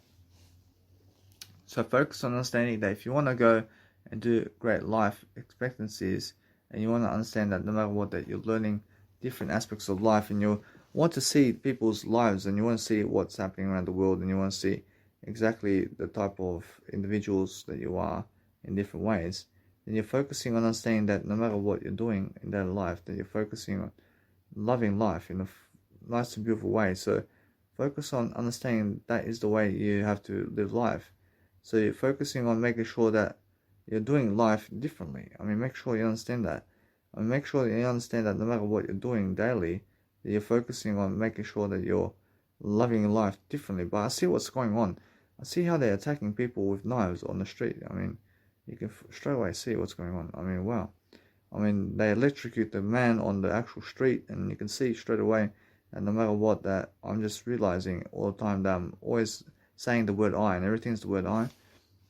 So focus on understanding that if you want to go and do great life expectancies, and you want to understand that no matter what, that you're learning different aspects of life, and you want to see people's lives, and you want to see what's happening around the world, and you want to see exactly the type of individuals that you are in different ways, then you're focusing on understanding that no matter what you're doing in that life, that you're focusing on loving life in a nice and beautiful way. So focus on understanding that is the way you have to live life. So you're focusing on making sure that you're doing life differently. I mean, make sure you understand that. I mean, make sure you understand that no matter what you're doing daily, that you're focusing on making sure that you're loving life differently. But I see what's going on. I see how they're attacking people with knives on the street. I mean, you can straight away see what's going on. I mean, wow. I mean, they electrocute the man on the actual street, and you can see straight away. And no matter what, that I'm just realizing all the time that I'm always saying the word I, and everything's the word I.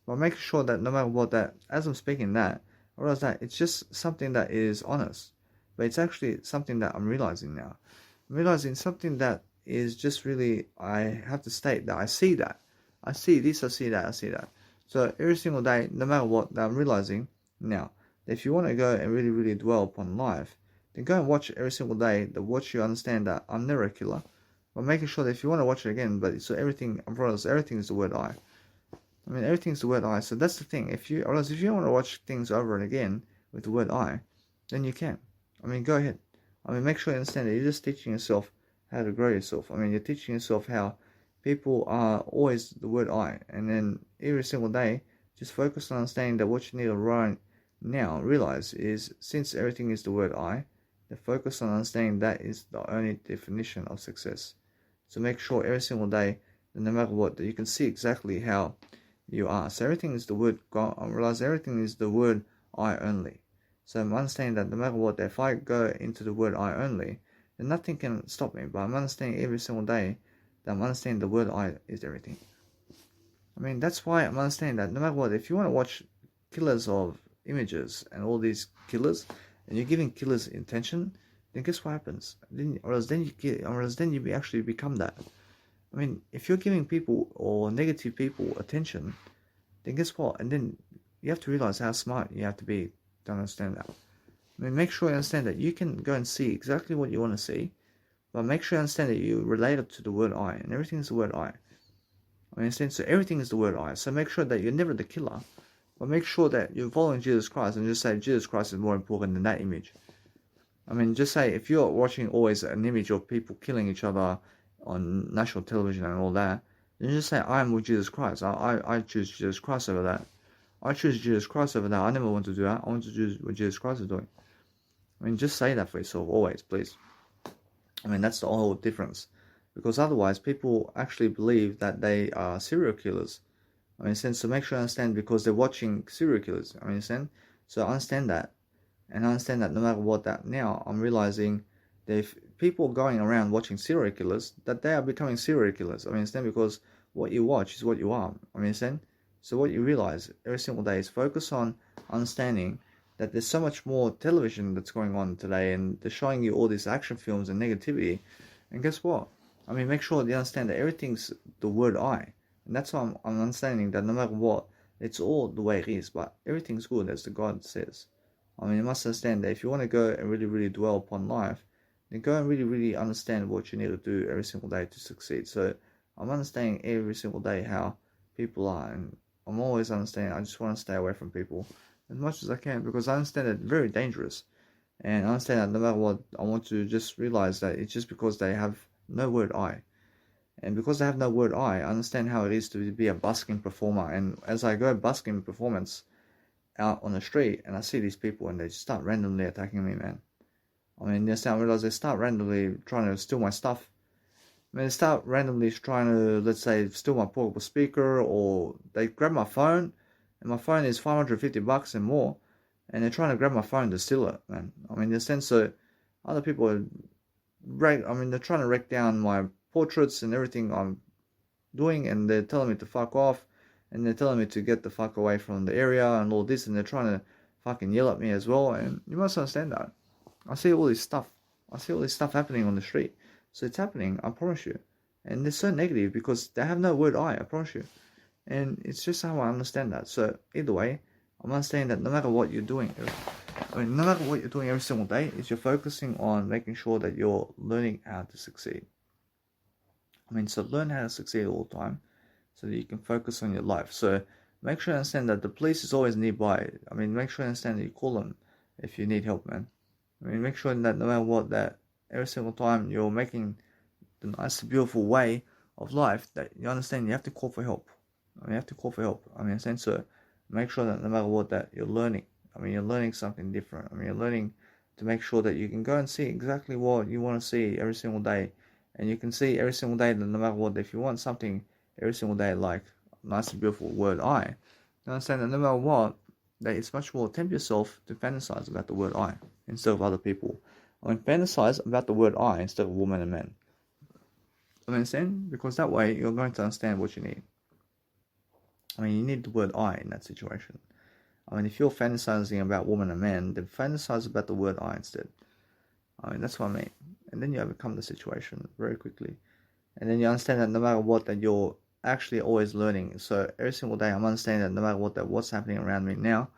But making sure that no matter what, that as I'm speaking that, I realize that it's just something that is honest. But it's actually something that I'm realizing now. I'm realizing something that is just really, I have to state that I see that. I see this, I see that, I see that. So every single day, no matter what, that I'm realizing now, that if you want to go and really, really dwell upon life, then go and watch every single day, that watch you understand that I'm never a killer. But making sure that if you want to watch it again, but so everything, I realize everything is the word I. I mean, everything's the word I. So that's the thing. If you want to watch things over and again with the word I, then you can. I mean, go ahead. I mean, make sure you understand that you're just teaching yourself how to grow yourself. I mean, you're teaching yourself how people are always the word I. And then every single day, just focus on understanding that what you need to right now realize is, since everything is the word I, then focus on understanding that is the only definition of success. So make sure every single day, that no matter what, that you can see exactly how you are. So everything is the word God. I realize everything is the word I only. So I'm understanding that no matter what, if I go into the word I only, then nothing can stop me. But I'm understanding every single day that I'm understanding the word I is everything. I mean, that's why I'm understanding that no matter what, if you want to watch killers of images and all these killers, and you're giving killers intention, then guess what happens? Or else then you actually become that. I mean, if you're giving people or negative people attention, then guess what? And then you have to realize how smart you have to be to understand that. I mean, make sure you understand that you can go and see exactly what you want to see, but make sure you understand that you relate it to the word I, and everything is the word I. I understand, so everything is the word I. So make sure that you're never the killer, but make sure that you're following Jesus Christ and just say Jesus Christ is more important than that image. I mean, just say if you're watching always an image of people killing each other on national television and all that, then just say I am with Jesus Christ. I choose Jesus Christ over that. I choose Jesus Christ over that. I never want to do that. I want to do what Jesus Christ is doing. I mean, just say that for yourself always, please. I mean, that's the whole difference. Because otherwise, people actually believe that they are serial killers. I mean, so make sure you understand because they're watching serial killers. I mean, so I understand that. And I understand that no matter what that now, I'm realizing that if people going around watching serial killers, that they are becoming serial killers. I understand because what you watch is what you are. I understand. So what you realize every single day is focus on understanding that there's so much more television that's going on today, and they're showing you all these action films and negativity. And guess what? I mean, make sure you understand that everything's the word I. And that's why I'm understanding that no matter what, it's all the way it is, but everything's good as the God says. I mean, you must understand that if you want to go and really, really dwell upon life, then go and really, really understand what you need to do every single day to succeed. So I'm understanding every single day how people are, and I'm always understanding I just want to stay away from people as much as I can because I understand that it's very dangerous. And I understand that no matter what, I want to just realize that it's just because they have no word I. And because they have no word I understand how it is to be a busking performer. And as I go busking performance out on the street and I see these people and they just start randomly attacking me, man. I mean, I realize they start randomly trying to steal my stuff. I mean, they start randomly trying to, let's say, steal my portable speaker, or they grab my phone, and my phone is $550 and more, and they're trying to grab my phone to steal it, man. I mean, in the sense so other people are they're trying to wreck down my portraits and everything I'm doing, and they're telling me to fuck off, and they're telling me to get the fuck away from the area and all this, and they're trying to fucking yell at me as well. And you must understand that I see all this stuff happening on the street, so it's happening, I promise you. And they're so negative because they have no word I promise you. And it's just how I understand that. So either way, I'm understanding that no matter what you're doing, no matter what you're doing every single day, is you're focusing on making sure that you're learning how to succeed. I mean, so learn how to succeed all the time so that you can focus on your life. So make sure you understand that the police is always nearby. I mean, make sure you understand that you call them if you need help, man. I mean, make sure that no matter what, that every single time you're making the nice, beautiful way of life, that you understand you have to call for help. I mean, you have to call for help. I mean, so make sure that no matter what, that you're learning. I mean, you're learning something different. I mean, you're learning to make sure that you can go and see exactly what you want to see every single day. And you can see every single day that no matter what, if you want something every single day, like nice and beautiful word I, you understand that no matter what, that it's much more tempt yourself to fantasize about the word I instead of other people. I mean, fantasize about the word I instead of woman and men. I understand? Because that way you're going to understand what you need. I mean, you need the word I in that situation. I mean, if you're fantasizing about woman and man, then fantasize about the word I instead. I mean, that's what I mean. And then you overcome the situation very quickly. And then you understand that no matter what, that you're actually always learning. So every single day I'm understanding that no matter what, that what's happening around me now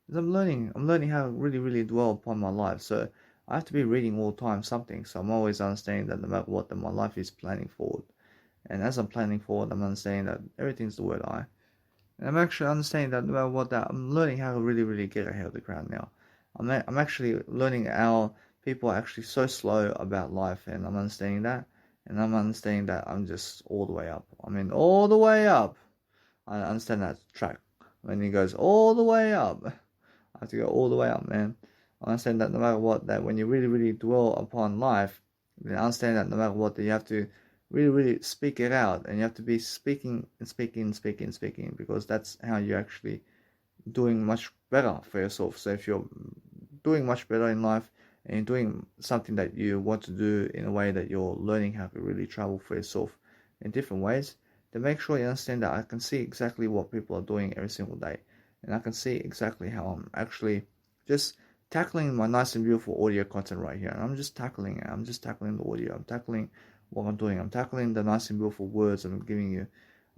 is I'm learning how to really, really dwell upon my life. So I have to be reading all the time something. So I'm always understanding that no matter what, that my life is planning forward. And as I'm planning forward, I'm understanding that everything's the word I. And I'm actually understanding that no matter what, that I'm learning how to really, really get ahead of the crowd now. I'm actually learning how people are actually so slow about life, and I'm understanding that. And I'm understanding that I'm just all the way up. I mean, all the way up. I understand that track. When he goes all the way up, I have to go all the way up, man. I understand that no matter what, that when you really, really dwell upon life, then I understand that no matter what, that you have to really, really speak it out, and you have to be speaking, because that's how you're actually doing much better for yourself. So if you're doing much better in life and doing something that you want to do in a way that you're learning how to really travel for yourself in different ways, then make sure you understand that I can see exactly what people are doing every single day. And I can see exactly how I'm actually just tackling my nice and beautiful audio content right here. And I'm just tackling it. I'm just tackling the audio. I'm tackling what I'm doing. I'm tackling the nice and beautiful words I'm giving you.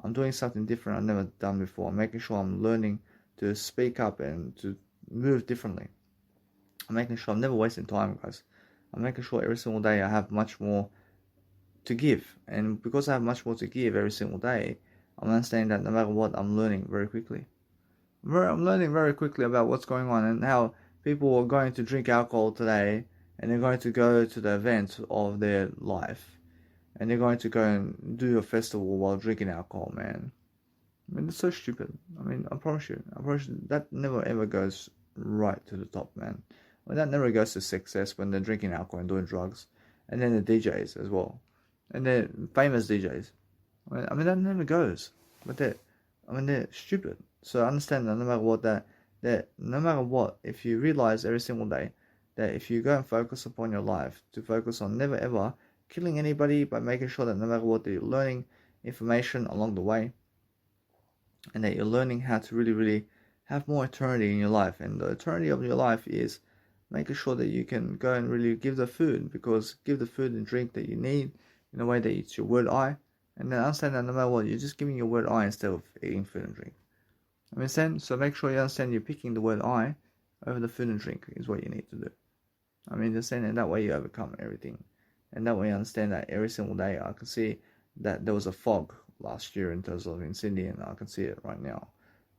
I'm doing something different I've never done before. I'm making sure I'm learning to speak up and to move differently. I'm making sure I'm never wasting time, guys. I'm making sure every single day I have much more to give. And because I have much more to give every single day, I'm understanding that no matter what, I'm learning very quickly. I'm learning very quickly about what's going on and how people are going to drink alcohol today and they're going to go to the event of their life and they're going to go and do a festival while drinking alcohol, man. I mean, it's so stupid. I mean, I promise you, that never ever goes right to the top, man. I mean, that never goes to success when they're drinking alcohol and doing drugs. And then the DJs as well. And they're famous DJs. I mean that never goes. But they're stupid. So understand that no matter what, that no matter what, if you realize every single day that if you go and focus upon your life, to focus on never ever killing anybody, by making sure that no matter what, that you're learning information along the way, and that you're learning how to really, really have more eternity in your life. And the eternity of your life is making sure that you can go and really give the food, because give the food and drink that you need in a way that it's your word I. And then understand that no matter what, you're just giving your word I instead of eating food and drink. I understand? So make sure you understand you're picking the word I over the food and drink is what you need to do. I mean, understand, and that way you overcome everything. And that way you understand that every single day I can see that there was a fog last year in terms of in Sydney, and I can see it right now.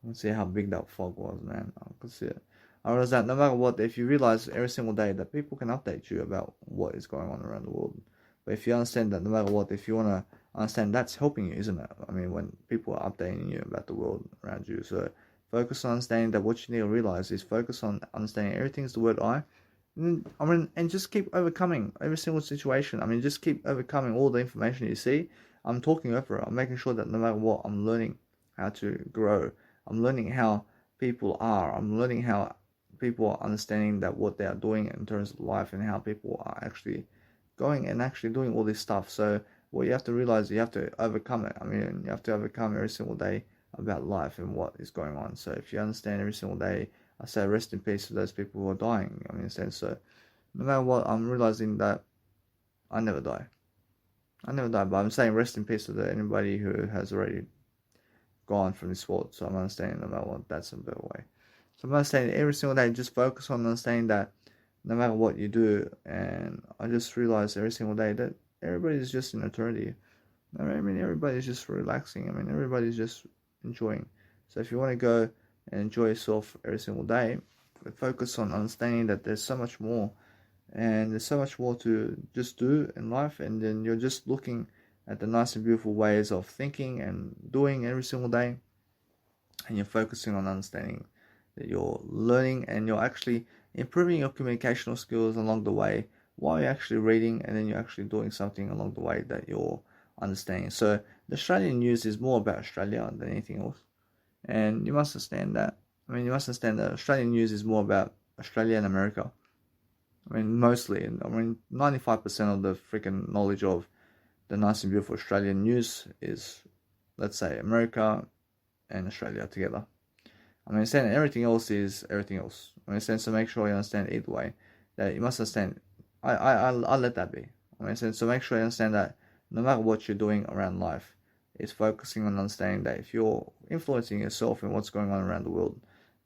I can see how big that fog was, man. I can see it. I realize that no matter what, if you realize every single day that people can update you about what is going on around the world. But if you understand that no matter what, if you want to understand, that's helping you, isn't it? I mean, when people are updating you about the world around you. So focus on understanding that what you need to realize is focus on understanding everything's the word I. And just keep overcoming every single situation. I mean, just keep overcoming all the information you see. I'm talking over it. I'm making sure that no matter what, I'm learning how to grow. I'm learning how people are. I'm learning how people are understanding that what they are doing in terms of life, and how people are actually going and actually doing all this stuff. So what you have to realize, you have to overcome it. I mean, you have to overcome every single day about life and what is going on. So if you understand every single day, I say rest in peace to those people who are dying. I mean, so no matter what, I'm realizing that I never die. But I'm saying rest in peace to anybody who has already gone from this world. So I'm understanding no matter what, that's a better way. So I'm understanding every single day, just focus on understanding that no matter what you do. And I just realize every single day that everybody's just in eternity. I mean, everybody's just relaxing. I mean, everybody's just enjoying. So if you want to go and enjoy yourself every single day, focus on understanding that there's so much more, and there's so much more to just do in life. And then you're just looking at the nice and beautiful ways of thinking and doing every single day, and you're focusing on understanding that you're learning and you're actually improving your communicational skills along the way while you're actually reading, and then you're actually doing something along the way that you're understanding. So the Australian news is more about Australia than anything else, and you must understand that. I mean, you must understand that Australian news is more about Australia and America. I mean, mostly. I mean, 95% of the freaking knowledge of the nice and beautiful Australian news is, let's say, America and Australia together. I mean, understand everything else is everything else. I understand, so make sure you understand either way that you must understand. I'll let that be. I understand, so make sure you understand that no matter what you're doing around life, it's focusing on understanding that if you're influencing yourself in what's going on around the world,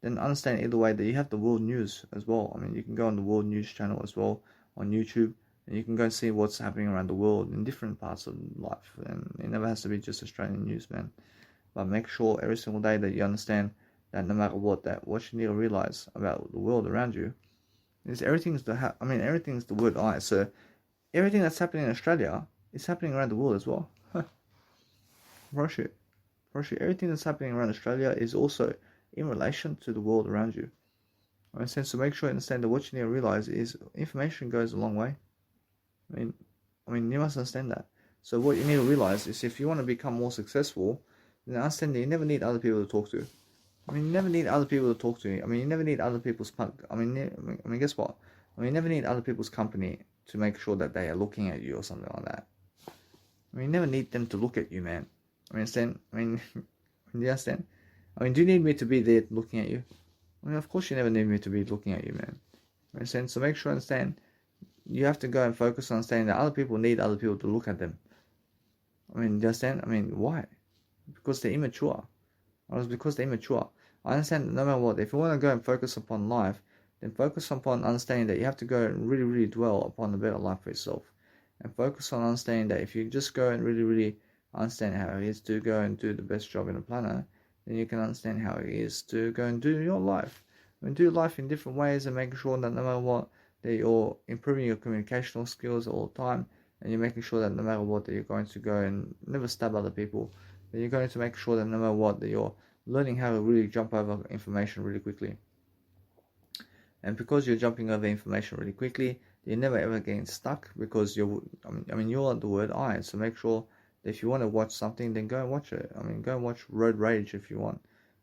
then understand either way that you have the world news as well. I mean, you can go on the world news channel as well on YouTube, and you can go and see what's happening around the world in different parts of life. And it never has to be just Australian news, man. But make sure every single day that you understand that no matter what, that what you need to realize about the world around you is everything's everything's the word I. So everything that's happening in Australia is happening around the world as well. Rush it. Everything that's happening around Australia is also in relation to the world around you. Understand? So make sure you understand that what you need to realize is information goes a long way. I mean, you must understand that. So what you need to realize is if you want to become more successful, then understand that you never need other people to talk to. I mean, you never need other people to talk to you. I mean, you never need other people's guess what? I mean, you never need other people's company to make sure that they are looking at you or something like that. I mean, you never need them to look at you, man. I mean, understand? I mean, do you understand? I mean, do you need me to be there looking at you? I mean, of course you never need me to be looking at you, man. Understand? So make sure understand. You have to go and focus on understanding that other people need other people to look at them. I mean, do you understand? I mean, why? Because they're immature. Or it's because they're immature. I understand that no matter what, if you want to go and focus upon life, then focus upon understanding that you have to go and really, really dwell upon the better life for yourself. And focus on understanding that if you just go and really, really understand how it is to go and do the best job in the planet, then you can understand how it is to go and do your life. I mean, do life in different ways and make sure that no matter what, that you're improving your communicational skills all the time, and you're making sure that no matter what, that you're going to go and never stab other people, that you're going to make sure that no matter what, that you're learning how to really jump over information really quickly. And because you're jumping over information really quickly, you're never ever getting stuck, because you're the word I. So make sure that if you want to watch something, then go and watch it. I mean, go and watch Road Rage if you want.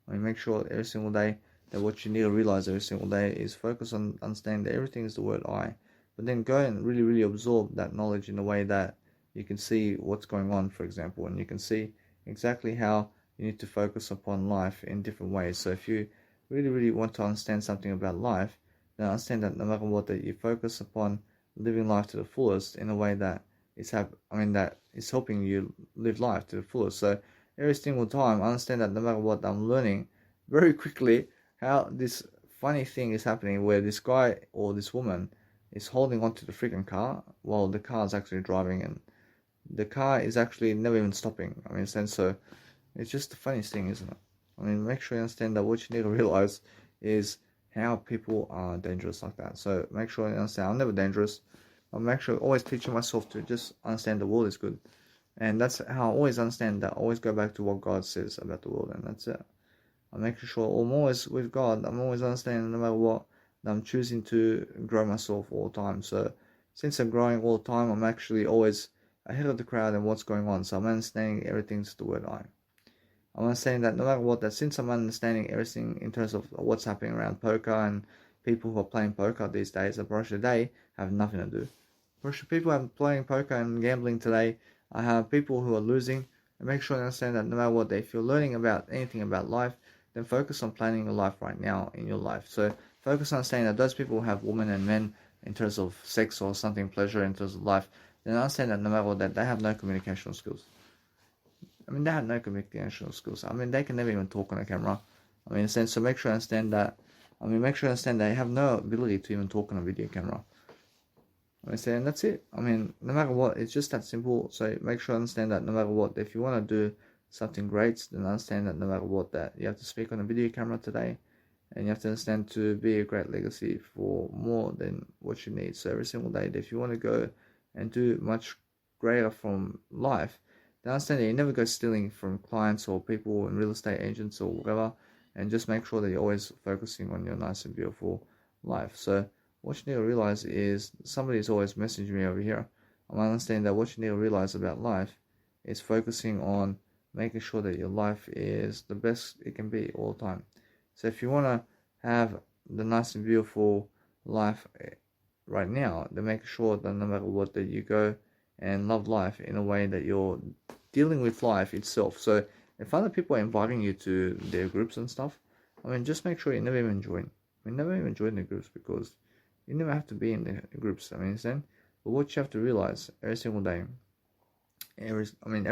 I mean, make sure every single day that what you need to realize every single day is focus on understanding that everything is the word I. But then go and really, really absorb that knowledge in a way that you can see what's going on, for example, and you can see exactly how you need to focus upon life in different ways. So if you really, really want to understand something about life, then understand that no matter what, that you focus upon living life to the fullest in a way that that is helping you live life to the fullest. So every single time, I understand that no matter what, I'm learning very quickly how this funny thing is happening, where this guy or this woman is holding onto the freaking car while the car is actually driving, and the car is actually never even stopping. I mean, so it's just the funniest thing, isn't it? I mean, make sure you understand that what you need to realize is how people are dangerous like that. So make sure you understand I'm never dangerous. I'm actually always teaching myself to just understand the world is good. And that's how I always understand that. I always go back to what God says about the world, and that's it. I'm making sure I'm always with God. I'm always understanding no matter what, that I'm choosing to grow myself all the time. So since I'm growing all the time, I'm actually always ahead of the crowd and what's going on. So I'm understanding everything's the word I. I'm understanding that no matter what, that since I'm understanding everything in terms of what's happening around poker and people who are playing poker these days, the Borussia today have nothing to do. Borussia people are playing poker and gambling today. I have people who are losing, and make sure you understand that no matter what, if you're learning about anything about life, then focus on planning your life right now in your life. So focus on understanding that those people who have women and men in terms of sex or something, pleasure in terms of life, then understand that no matter what, that they have no communication skills. I mean, they have no communication skills. I mean, they can never even talk on a camera. I mean, in a sense, so make sure you understand that. I mean, make sure you understand they have no ability to even talk on a video camera. I mean, and that's it. I mean, no matter what, it's just that simple. So make sure you understand that no matter what, if you want to do something great, then understand that no matter what, that you have to speak on a video camera today, and you have to understand to be a great legacy for more than what you need. So every single day, if you want to go and do much greater from life, then understand that you never go stealing from clients or people and real estate agents or whatever, and just make sure that you're always focusing on your nice and beautiful life. So what you need to realize is somebody is always messaging me over here. I'm understanding that what you need to realize about life is focusing on making sure that your life is the best it can be all the time. So if you want to have the nice and beautiful life right now, then make sure that no matter what, that you go and love life in a way that you're dealing with life itself. So if other people are inviting you to their groups and stuff, I mean, just make sure you never even join. I mean, never even join the groups, because you never have to be in the groups. I mean, but what you have to realize every single day, every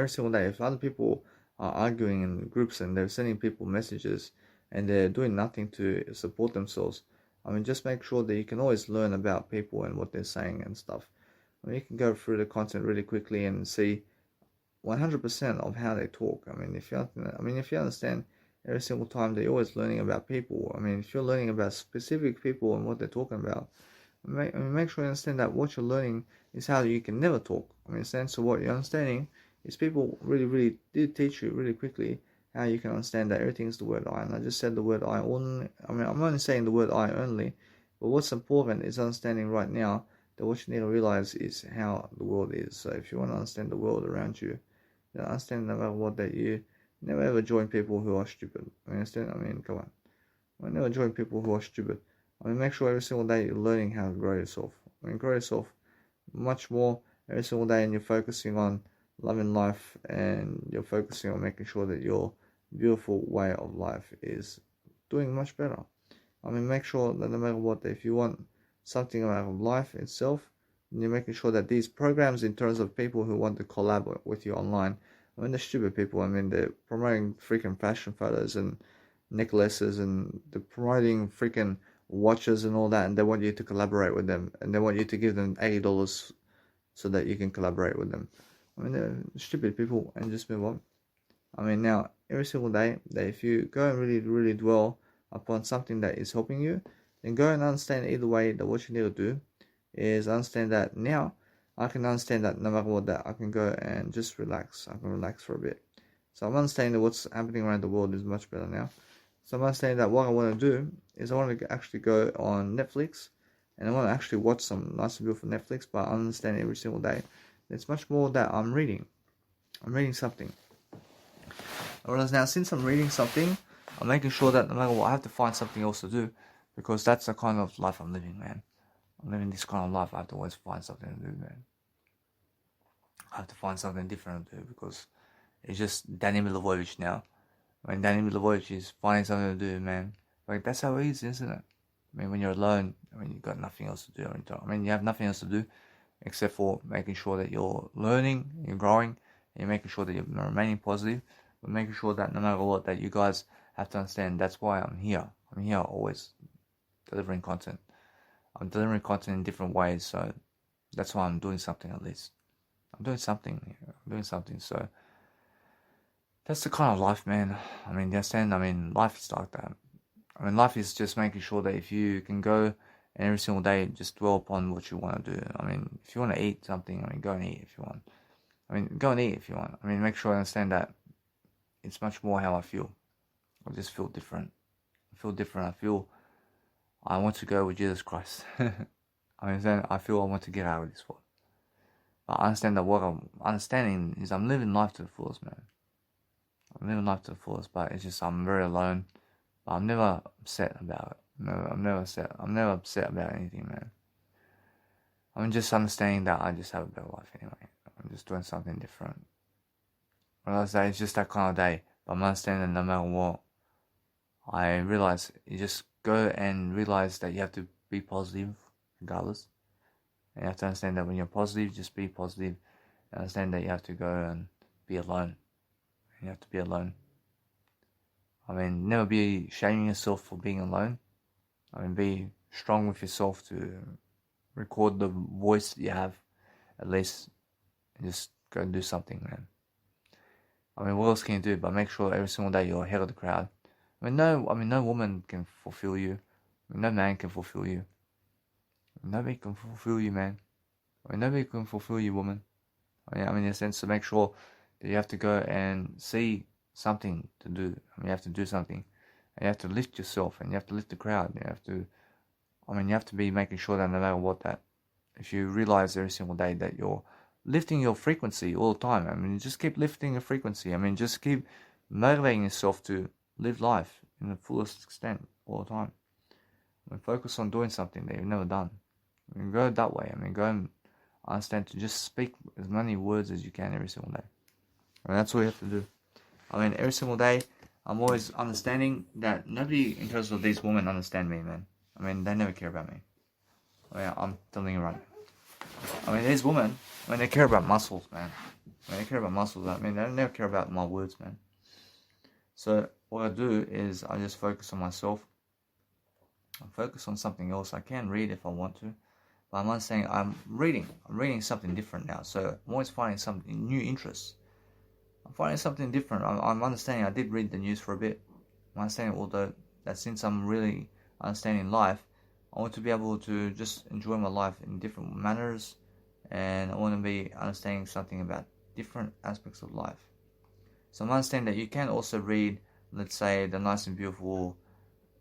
single day, if other people are arguing in groups and they're sending people messages and they're doing nothing to support themselves, I mean, just make sure that you can always learn about people and what they're saying and stuff. I mean, you can go through the content really quickly and see 100% of how they talk. I mean, if you understand every single time that you're always learning about people, I mean, if you're learning about specific people and what they're talking about, make sure you understand that what you're learning is how you can never talk. I mean, so what you're understanding is people really, really did teach you really quickly how you can understand that everything is the word I. And I just said the word I only. I mean, I'm only saying the word I only, but what's important is understanding right now that what you need to realize is how the world is. So if you want to understand the world around you, then understand no matter what, that you Never ever join people who are stupid. You understand? I mean, come on. Never join people who are stupid. I mean, make sure every single day you're learning how to grow yourself. I mean, grow yourself much more every single day, and you're focusing on loving life, and you're focusing on making sure that your beautiful way of life is doing much better. I mean, make sure that no matter what, if you want something out of life itself, you're making sure that these programs, in terms of people who want to collaborate with you online, I mean, they're stupid people. I mean, they're promoting freaking fashion photos and necklaces, and they're promoting freaking watches and all that, and they want you to collaborate with them, and they want you to give them $80 so that you can collaborate with them. I mean, they're stupid people, and just move on. I mean, now, every single day, that if you go and really, really dwell upon something that is helping you, then go and understand either way that what you need to do is understand that now I can understand that no matter what, that I can go and just relax. I can relax for a bit. So I'm understanding that what's happening around the world is much better now. So I'm understanding that what I want to do is I want to actually go on Netflix, and I want to actually watch some nice and beautiful Netflix, but I understand every single day it's much more that I'm reading. I'm reading something. Whereas now, since I'm reading something, I'm making sure that no matter what, I have to find something else to do, because that's the kind of life I'm living, man. I'm living this kind of life. I have to always find something to do, man. I have to find something different to do, because it's just Danny Milivojevic now. I mean, Danny Milivojevic is finding something to do, man. Like, that's how it is, isn't it? I mean, when you're alone, I mean, you've got nothing else to do. I mean, you have nothing else to do except for making sure that you're learning, you're growing, and you're making sure that you're remaining positive, but making sure that no matter what, that you guys have to understand that's why I'm here. I'm here always delivering content. I'm delivering content in different ways, so that's why I'm doing something at least. I'm doing something here. I'm doing something, so that's the kind of life, man. I mean, you understand? I mean, life is like that. I mean, life is just making sure that if you can go and every single day just dwell upon what you want to do. I mean, if you want to eat something, I mean, go and eat if you want. I mean, go and eat if you want. I mean, make sure I understand that it's much more how I feel. I just feel different. I feel different. I feel I want to go with Jesus Christ. I mean, I feel I want to get out of this world. But I understand that what I'm understanding is I'm living life to the fullest, man. I'm living life to the fullest, but it's just I'm very alone. But I'm never upset about it. I'm never upset. I'm never upset about anything, man. I'm just understanding that I just have a better life anyway. I'm just doing something different. Realize that it's just that kind of day. But I'm understanding that no matter what, I realize you just go and realize that you have to be positive regardless. And you have to understand that when you're positive, just be positive. And understand that you have to go and be alone. You have to be alone. I mean, never be shaming yourself for being alone. I mean, be strong with yourself to record the voice that you have, at least, and just go and do something, man. I mean, what else can you do? But make sure every single day you're ahead of the crowd. I mean, no woman can fulfill you. I mean, no man can fulfill you. Nobody can fulfill you, man. I mean, nobody can fulfill you, woman. I mean, in a sense, to make sure that you have to go and see something to do. I mean, you have to do something. And you have to lift yourself, and you have to lift the crowd. You have to be making sure that no matter what, that if you realize every single day that you're lifting your frequency all the time, I mean, just keep lifting your frequency. I mean, just keep motivating yourself to live life in the fullest extent all the time. I mean, focus on doing something that you've never done. I mean, go that way. I mean, go and understand to just speak as many words as you can every single day. And that's what you have to do. I mean, every single day, I'm always understanding that nobody in terms of these women understand me, man. I mean, they never care about me. I mean, I'm telling you right now. I mean, these women, when they care about muscles, man. When they care about muscles, I mean, they never care about my words, man. So, what I do is I just focus on myself. I focus on something else. I can read if I want to. But I'm understanding I'm reading something different now. So, I'm always finding something new interests. I'm finding something different. I'm understanding I did read the news for a bit. I'm understanding, although, that since I'm really understanding life, I want to be able to just enjoy my life in different manners, and I want to be understanding something about different aspects of life. So I'm understanding that you can also read, let's say, the nice and beautiful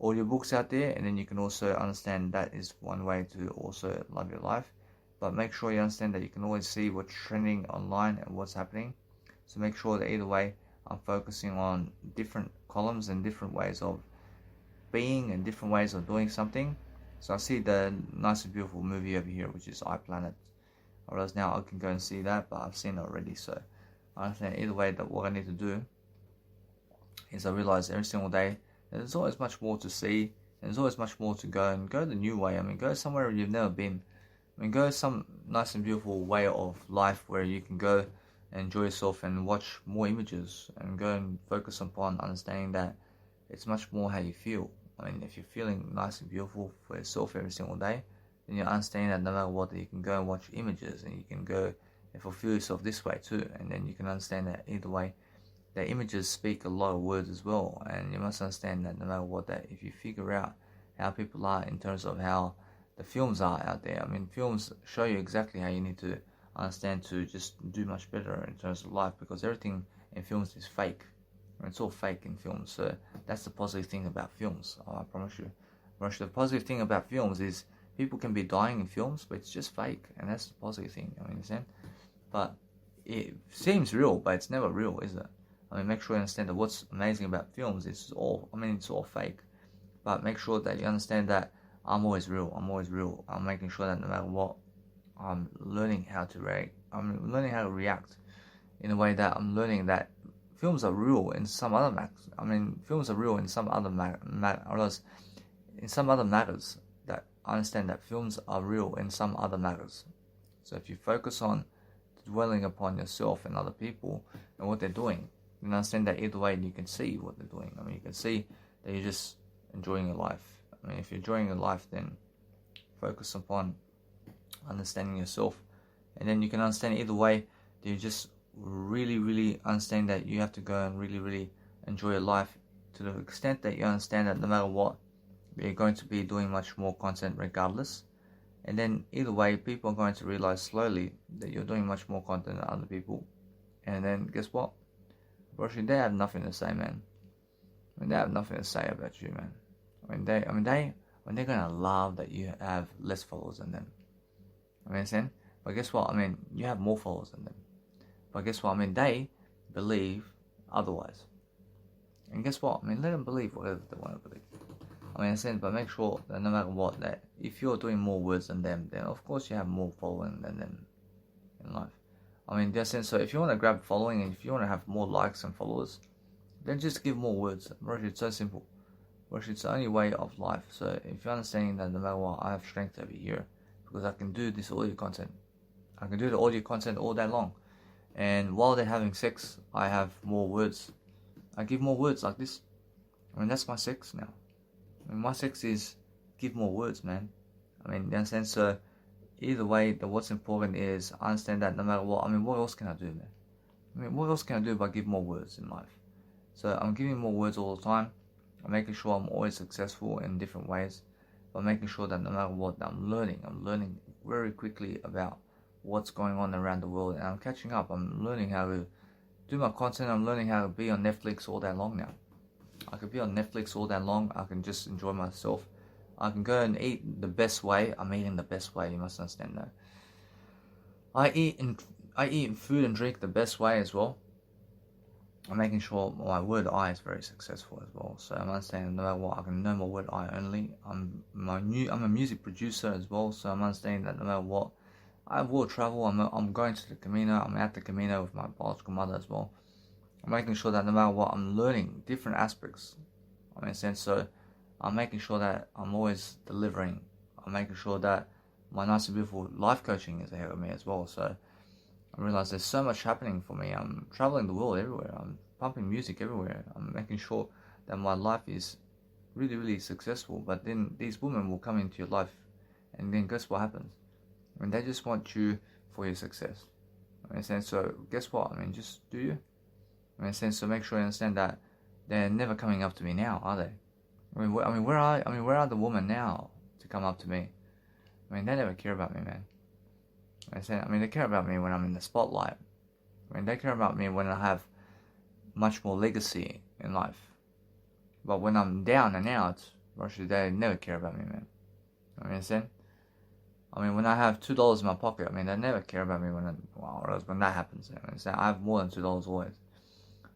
audiobooks out there, and then you can also understand that is one way to also love your life. But make sure you understand that you can always see what's trending online and what's happening. So make sure that either way, I'm focusing on different columns and different ways of being and different ways of doing something. So I see the nice and beautiful movie over here, which is iPlanet. Whereas now I can go and see that, but I've seen it already. So I understand either way that what I need to do is I realize every single day that there's always much more to see. And there's always much more to go, and go the new way. I mean, go somewhere you've never been. I mean, go some nice and beautiful way of life where you can go and enjoy yourself and watch more images and go and focus upon understanding that it's much more how you feel. I mean, if you're feeling nice and beautiful for yourself every single day, then you understand that no matter what, you can go and watch images and you can go and fulfill yourself this way too. And then you can understand that either way, that images speak a lot of words as well. And you must understand that no matter what, that if you figure out how people are in terms of how the films are out there, I mean, films show you exactly how you need to understand to just do much better in terms of life, because everything in films is fake. I mean, it's all fake in films. So that's the positive thing about films. I promise you. The positive thing about films is people can be dying in films, but it's just fake, and that's the positive thing. I mean, understand? But it seems real, but it's never real, is it? I mean, make sure you understand that what's amazing about films is all, I mean, it's all fake. But make sure that you understand that I'm always real. I'm always real. I'm making sure that no matter what, I'm learning how to react. I'm learning how to react in a way that I'm learning that films are real in some other matters. I mean, films are real in some other matters. In some other matters, that I understand that films are real in some other matters. So if you focus on dwelling upon yourself and other people and what they're doing, you understand that either way you can see what they're doing. I mean, you can see that you're just enjoying your life. I mean, if you're enjoying your life, then focus upon understanding yourself, and then you can understand either way that you just really understand that you have to go and really enjoy your life to the extent that you understand that no matter what, you're going to be doing much more content regardless. And then either way, people are going to realize slowly that you're doing much more content than other people. And then guess what? Actually, they have nothing to say, man. I mean, they have nothing to say about you, man. They're gonna love that you have less followers than them. I mean, but guess what? I mean, you have more followers than them. But guess what? I mean, they believe otherwise. And guess what? I mean, let them believe whatever they want to believe. I mean, but make sure that no matter what, that if you're doing more words than them, then of course you have more following than them in life. I mean, in that sense, so if you want to grab following and if you want to have more likes and followers, then just give more words. It's so simple. It's the only way of life. So if you're understanding that no matter what, I have strength over here because I can do this audio content. I can do the audio content all day long. And while they're having sex, I have more words. I give more words like this. I mean, that's my sex now. I mean, my sex is give more words, man. I mean, you understand? So either way, what's important is I understand that no matter what, I mean, what else can I do, man? I mean, what else can I do but give more words in life? So I'm giving more words all the time. I'm making sure I'm always successful in different ways. But making sure that no matter what, I'm learning very quickly about what's going on around the world. And I'm catching up. I'm learning how to do my content. I'm learning how to be on Netflix all day long now. I can be on Netflix all day long. I can just enjoy myself. I can go and eat the best way. I'm eating the best way. You must understand that. I eat food and drink the best way as well. I'm making sure my word I is very successful as well. So I'm understanding no matter what, I can know my word I only. I'm a music producer as well. So I'm understanding that no matter what, I will travel. I'm going to the Camino. I'm at the Camino with my biological mother as well. I'm making sure that no matter what, I'm learning different aspects. I mean, so I'm making sure that I'm always delivering. I'm making sure that my nice and beautiful life coaching is ahead of me as well. So I realize there's so much happening for me. I'm traveling the world everywhere. I'm pumping music everywhere. I'm making sure that my life is really successful. But then these women will come into your life, and then guess what happens? I mean, they just want you for your success. I mean, so guess what? I mean, just do you? I mean, so make sure you understand that they're never coming up to me now, are they? I mean, where are the women now to come up to me? I mean, they never care about me, man. I mean, they care about me when I'm in the spotlight. I mean, they care about me when I have much more legacy in life. But when I'm down and out, actually, they never care about me, man. I mean, when I have $2 in my pocket, I mean, they never care about me when that happens. I have more than $2 always.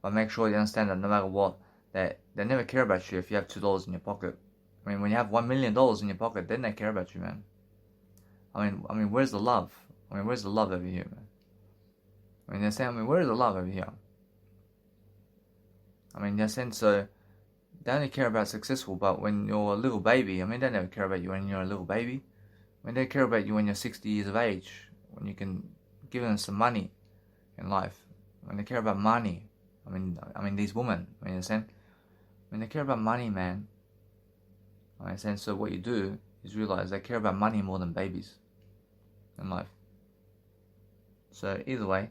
But make sure you understand that no matter what, they never care about you if you have $2 in your pocket. I mean, when you have $1 million in your pocket, then they care about you, man. I mean, where's the love? I mean, where's the love over here, man? I mean, they're saying, where's the love over here? I mean, they're saying, so they only care about successful, but when you're a little baby, I mean, they never care about you when you're a little baby. I mean, they care about you when you're 60 years of age, when you can give them some money in life. When they care about money, I mean, these women, you understand? When they care about money, man, I understand. So what you do is realize they care about money more than babies in life. So either way,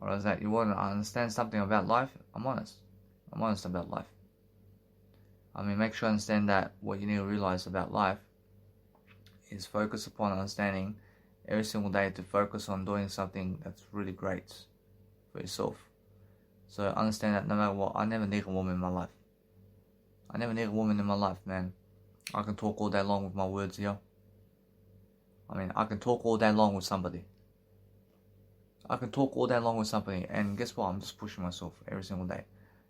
or is that you want to understand something about life, I'm honest about life. I mean, make sure you understand that what you need to realize about life is focus upon understanding every single day to focus on doing something that's really great for yourself. So understand that no matter what, I never need a woman in my life. I never need a woman in my life, man. I can talk all day long with my words here. I mean, I can talk all day long with somebody. And guess what? I'm just pushing myself every single day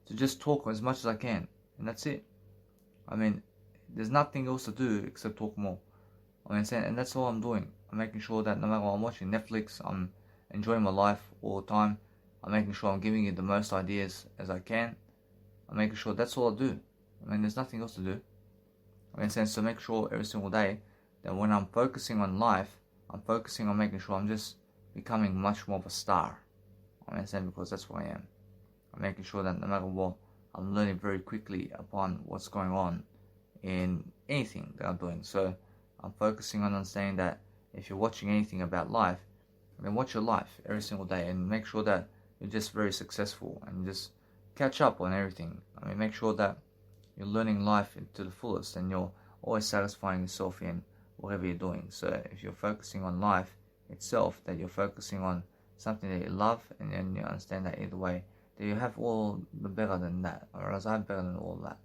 to just talk as much as I can, and that's it. I mean, there's nothing else to do except talk more. I mean, and that's all I'm doing. I'm making sure that no matter what I'm watching Netflix, I'm enjoying my life all the time. I'm making sure I'm giving you the most ideas as I can. I'm making sure that's all I do. I mean, there's nothing else to do. I mean, so make sure every single day that when I'm focusing on life, I'm focusing on making sure I'm just becoming much more of a star. I mean, because that's what I am. I'm making sure that no matter what, I'm learning very quickly upon what's going on in anything that I'm doing. So I'm focusing on understanding that if you're watching anything about life, then watch your life every single day and make sure that you're just very successful and just catch up on everything. I mean, make sure that you're learning life to the fullest and you're always satisfying yourself in whatever you're doing. So if you're focusing on life itself, that you're focusing on something that you love, and then you understand that either way, that you have all the better than that, or else I have better than all that.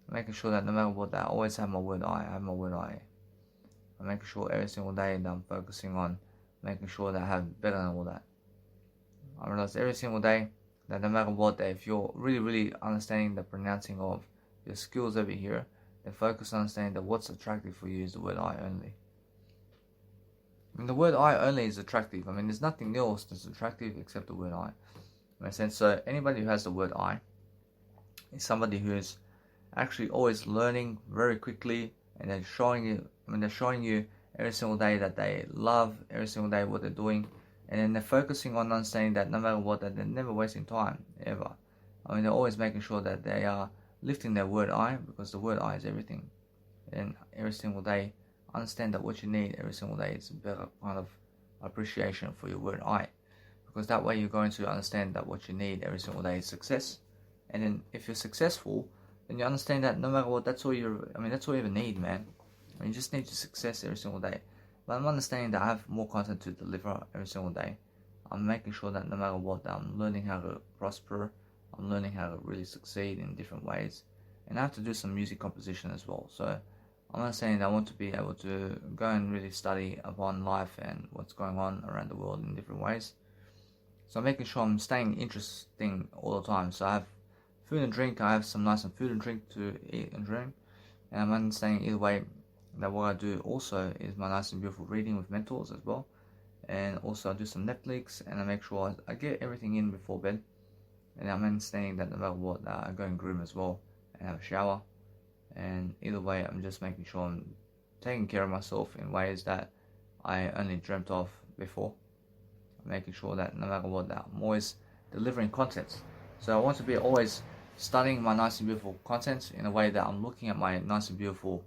Making sure that no matter what, that I always have my word I. I'm making sure every single day that I'm focusing on making sure that I have better than all that. I realize every single day that no matter what, that if you're really understanding the pronouncing of your skills over here, then focus on understanding that what's attractive for you is the word I only. I mean, the word I only is attractive. I mean, there's nothing else that's attractive except the word I. Makes sense? So anybody who has the word I is somebody who is actually always learning very quickly, and they're showing you every single day that they love every single day what they're doing, and then they're focusing on understanding that no matter what, that they're never wasting time ever. I mean, they're always making sure that they are lifting their word I, because the word I is everything. And every single day, understand that what you need every single day is a better kind of appreciation for your word I, because that way you're going to understand that what you need every single day is success. And then if you're successful, then you understand that no matter what, that's all you ever need, man. I mean, you just need your success every single day. But I'm understanding that I have more content to deliver every single day. I'm making sure that no matter what, that I'm learning how to prosper. I'm learning how to really succeed in different ways. And I have to do some music composition as well. So I'm understanding that I want to be able to go and really study upon life and what's going on around the world in different ways. So I'm making sure I'm staying interesting all the time. So I have food and drink. I have some nice food and drink to eat and drink. And I'm understanding either way that what I do also is my nice and beautiful reading with mentors as well. And also I do some Netflix, and I make sure I get everything in before bed. And I'm understanding that no matter what, I go and groom as well and have a shower. And either way, I'm just making sure I'm taking care of myself in ways that I only dreamt of before. I'm making sure that no matter what, that I'm always delivering content. So I want to be always studying my nice and beautiful content in a way that I'm looking at my nice and beautiful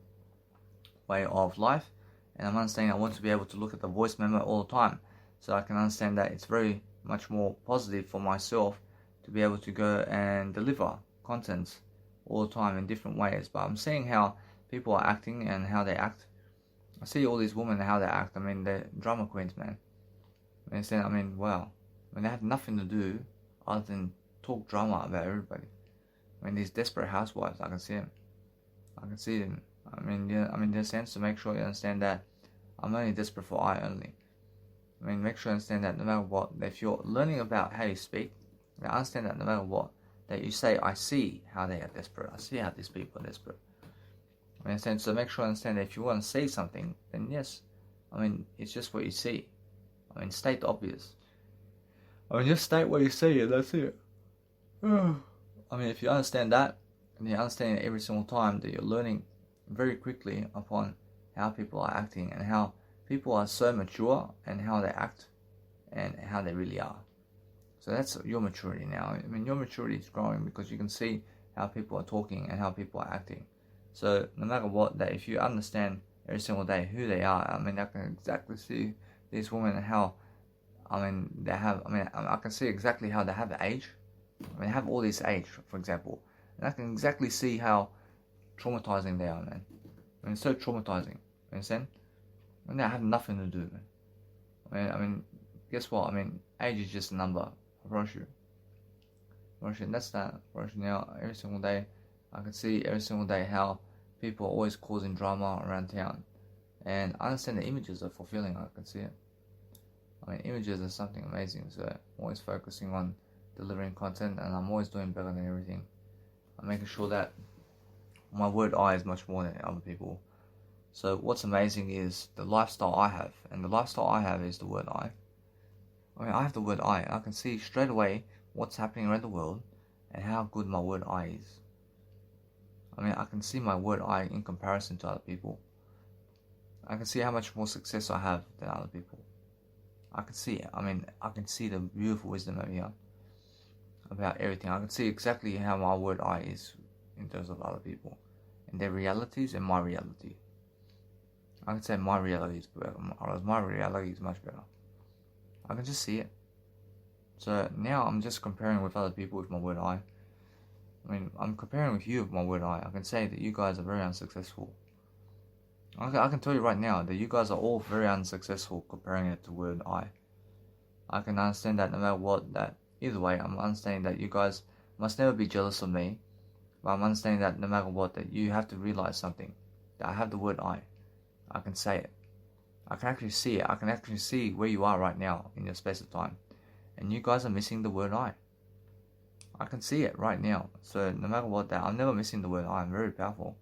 way of life. And I'm understanding I want to be able to look at the voice memo all the time, so I can understand that it's very much more positive for myself to be able to go and deliver content all the time in different ways. But I'm seeing how people are acting and how they act. I see all these women and how they act. I mean, they're drama queens, man. I mean, wow. I mean, they have nothing to do other than talk drama about everybody. I mean, these desperate housewives, I can see them. I mean, in a sense, to make sure you understand that I'm only desperate for I only. I mean, make sure you understand that no matter what, if you're learning about how you speak, I mean, I understand that no matter what, that you say, I see how they are desperate. I see how these people are desperate. I mean, so make sure I understand that if you want to say something, then yes, I mean, it's just what you see. I mean, state the obvious. I mean, just state what you see and that's it. I mean, if you understand that, and you understand it every single time, that you're learning very quickly upon how people are acting and how people are so mature and how they act and how they really are. So that's your maturity now. I mean, your maturity is growing because you can see how people are talking and how people are acting. So no matter what, that if you understand every single day who they are, I mean, I can exactly see these women and how, I mean, they have, I mean, I can see exactly how they have age. I mean, they have all this age, for example, and I can exactly see how traumatizing they are, man. I mean, it's so traumatizing. You understand? I mean, they have nothing to do, man. I mean, guess what? I mean, age is just a number. I promise you. And that's that. Now, every single day, I can see every single day how people are always causing drama around town. And I understand the images are fulfilling. I can see it. I mean, images are something amazing. So I'm always focusing on delivering content, and I'm always doing better than everything. I'm making sure that my word I is much more than other people. So what's amazing is the lifestyle I have, and the lifestyle I have is the word I. I mean, I have the word I can see straight away what's happening around the world and how good my word I is. I mean, I can see my word I in comparison to other people. I can see how much more success I have than other people. I can see it. I mean, I can see the beautiful wisdom over here about everything. I can see exactly how my word I is in terms of other people and their realities and my reality. I can say my reality is better. My reality is much better. I can just see it. So now I'm just comparing with other people with my word I. I mean, I'm comparing with you with my word I. I can say that you guys are very unsuccessful. I can tell you right now that you guys are all very unsuccessful comparing it to word I. I can understand that no matter what, that either way, I'm understanding that you guys must never be jealous of me. But I'm understanding that no matter what, that you have to realize something. That I have the word I can say it. I can actually see it. I can actually see where you are right now in your space of time. And you guys are missing the word I can see it right now. So no matter what, that I'm never missing the word I. I'm very powerful.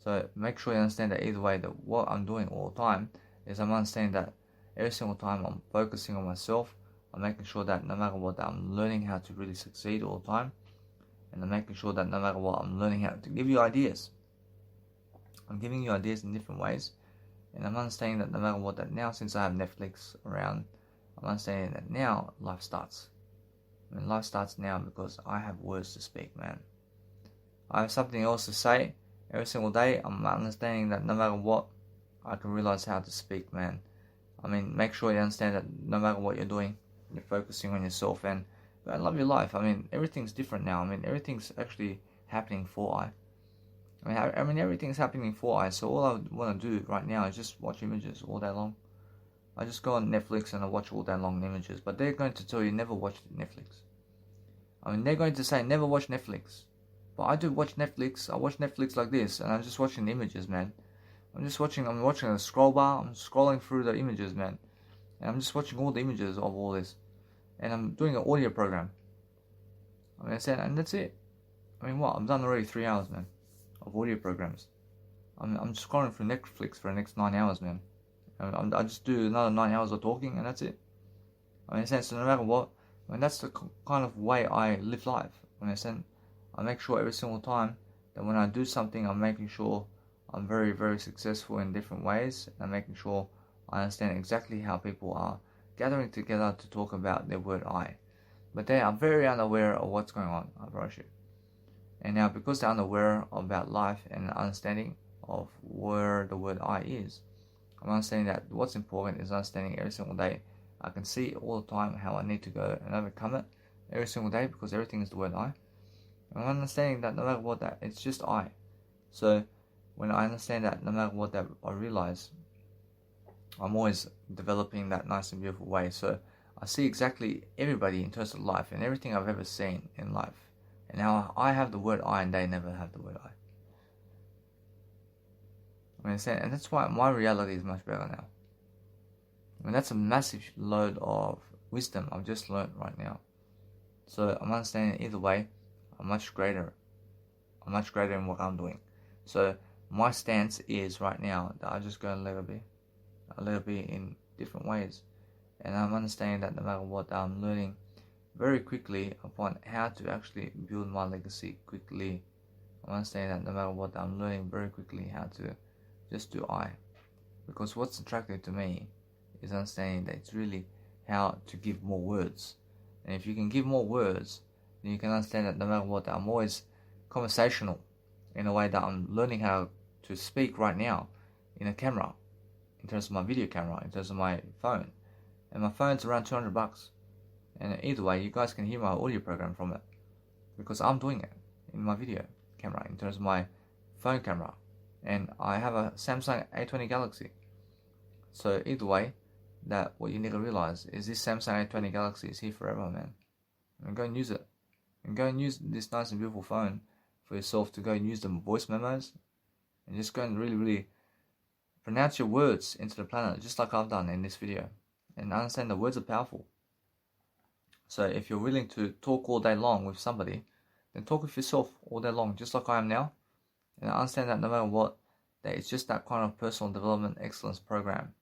So make sure you understand that either way, that what I'm doing all the time is I'm understanding that every single time I'm focusing on myself. I'm making sure that no matter what, that I'm learning how to really succeed all the time. And I'm making sure that no matter what, I'm learning how to give you ideas. I'm giving you ideas in different ways. And I'm understanding that no matter what, that now since I have Netflix around, I'm understanding that now life starts. I mean, life starts now because I have words to speak, man. I have something else to say every single day. I'm understanding that no matter what, I can realize how to speak, man. I mean, make sure you understand that no matter what you're doing, you're focusing on yourself and love your life. I mean, everything's different now. I mean, everything's actually happening for I. I mean, everything's happening for I. So all I want to do right now is just watch images all day long. I just go on Netflix and I watch all day long images. But they're going to tell you never watch Netflix. I mean, they're going to say never watch Netflix. But I do watch Netflix. I watch Netflix like this, and I'm just watching the images, man. I'm watching a scroll bar. I'm scrolling through the images, man. And I'm just watching all the images of all this. And I'm doing an audio program. I mean, and that's it. I mean, what? I've done already 3 hours, man, of audio programs. I'm just scrolling through Netflix for the next 9 hours, man. I just do another 9 hours of talking, and that's it. I mean, so no matter what, I mean, that's the kind of way I live life. I make sure every single time that when I do something, I'm making sure I'm very, very successful in different ways. And I'm making sure I understand exactly how people are gathering together to talk about their word I. But they are very unaware of what's going on, I promise you. And now, because they're unaware about life and understanding of where the word I is, I'm understanding that what's important is understanding every single day. I can see all the time how I need to go and overcome it every single day because everything is the word I. I'm understanding that no matter what, that it's just I. So when I understand that, no matter what, that I realize I'm always developing that nice and beautiful way. So I see exactly everybody in terms of life and everything I've ever seen in life. And how I have the word I and they never have the word I. I mean, and that's why my reality is much better now. I mean, that's a massive load of wisdom I've just learned right now. So I'm understanding either way, I'm much greater. I'm much greater in what I'm doing. So my stance is right now that I just go a little bit in different ways. And I'm understanding that no matter what, I'm learning very quickly upon how to actually build my legacy quickly. I'm understanding that no matter what, I'm learning very quickly how to just do I. Because what's attractive to me is understanding that it's really how to give more words. And if you can give more words, then you can understand that no matter what, I'm always conversational in a way that I'm learning how to speak right now in a camera, in terms of my video camera, in terms of my phone. And my phone's around $200. And either way, you guys can hear my audio program from it because I'm doing it in my video camera, in terms of my phone camera. And I have a Samsung A20 Galaxy. So either way, that what you need to realize is this Samsung A20 Galaxy is here forever, man. And go and use it. And go and use this nice and beautiful phone for yourself to go and use the voice memos. And just go and really, really pronounce your words into the planet, just like I've done in this video. And understand the words are powerful. So if you're willing to talk all day long with somebody, then talk with yourself all day long, just like I am now. And I understand that no matter what, that it's just that kind of personal development excellence program.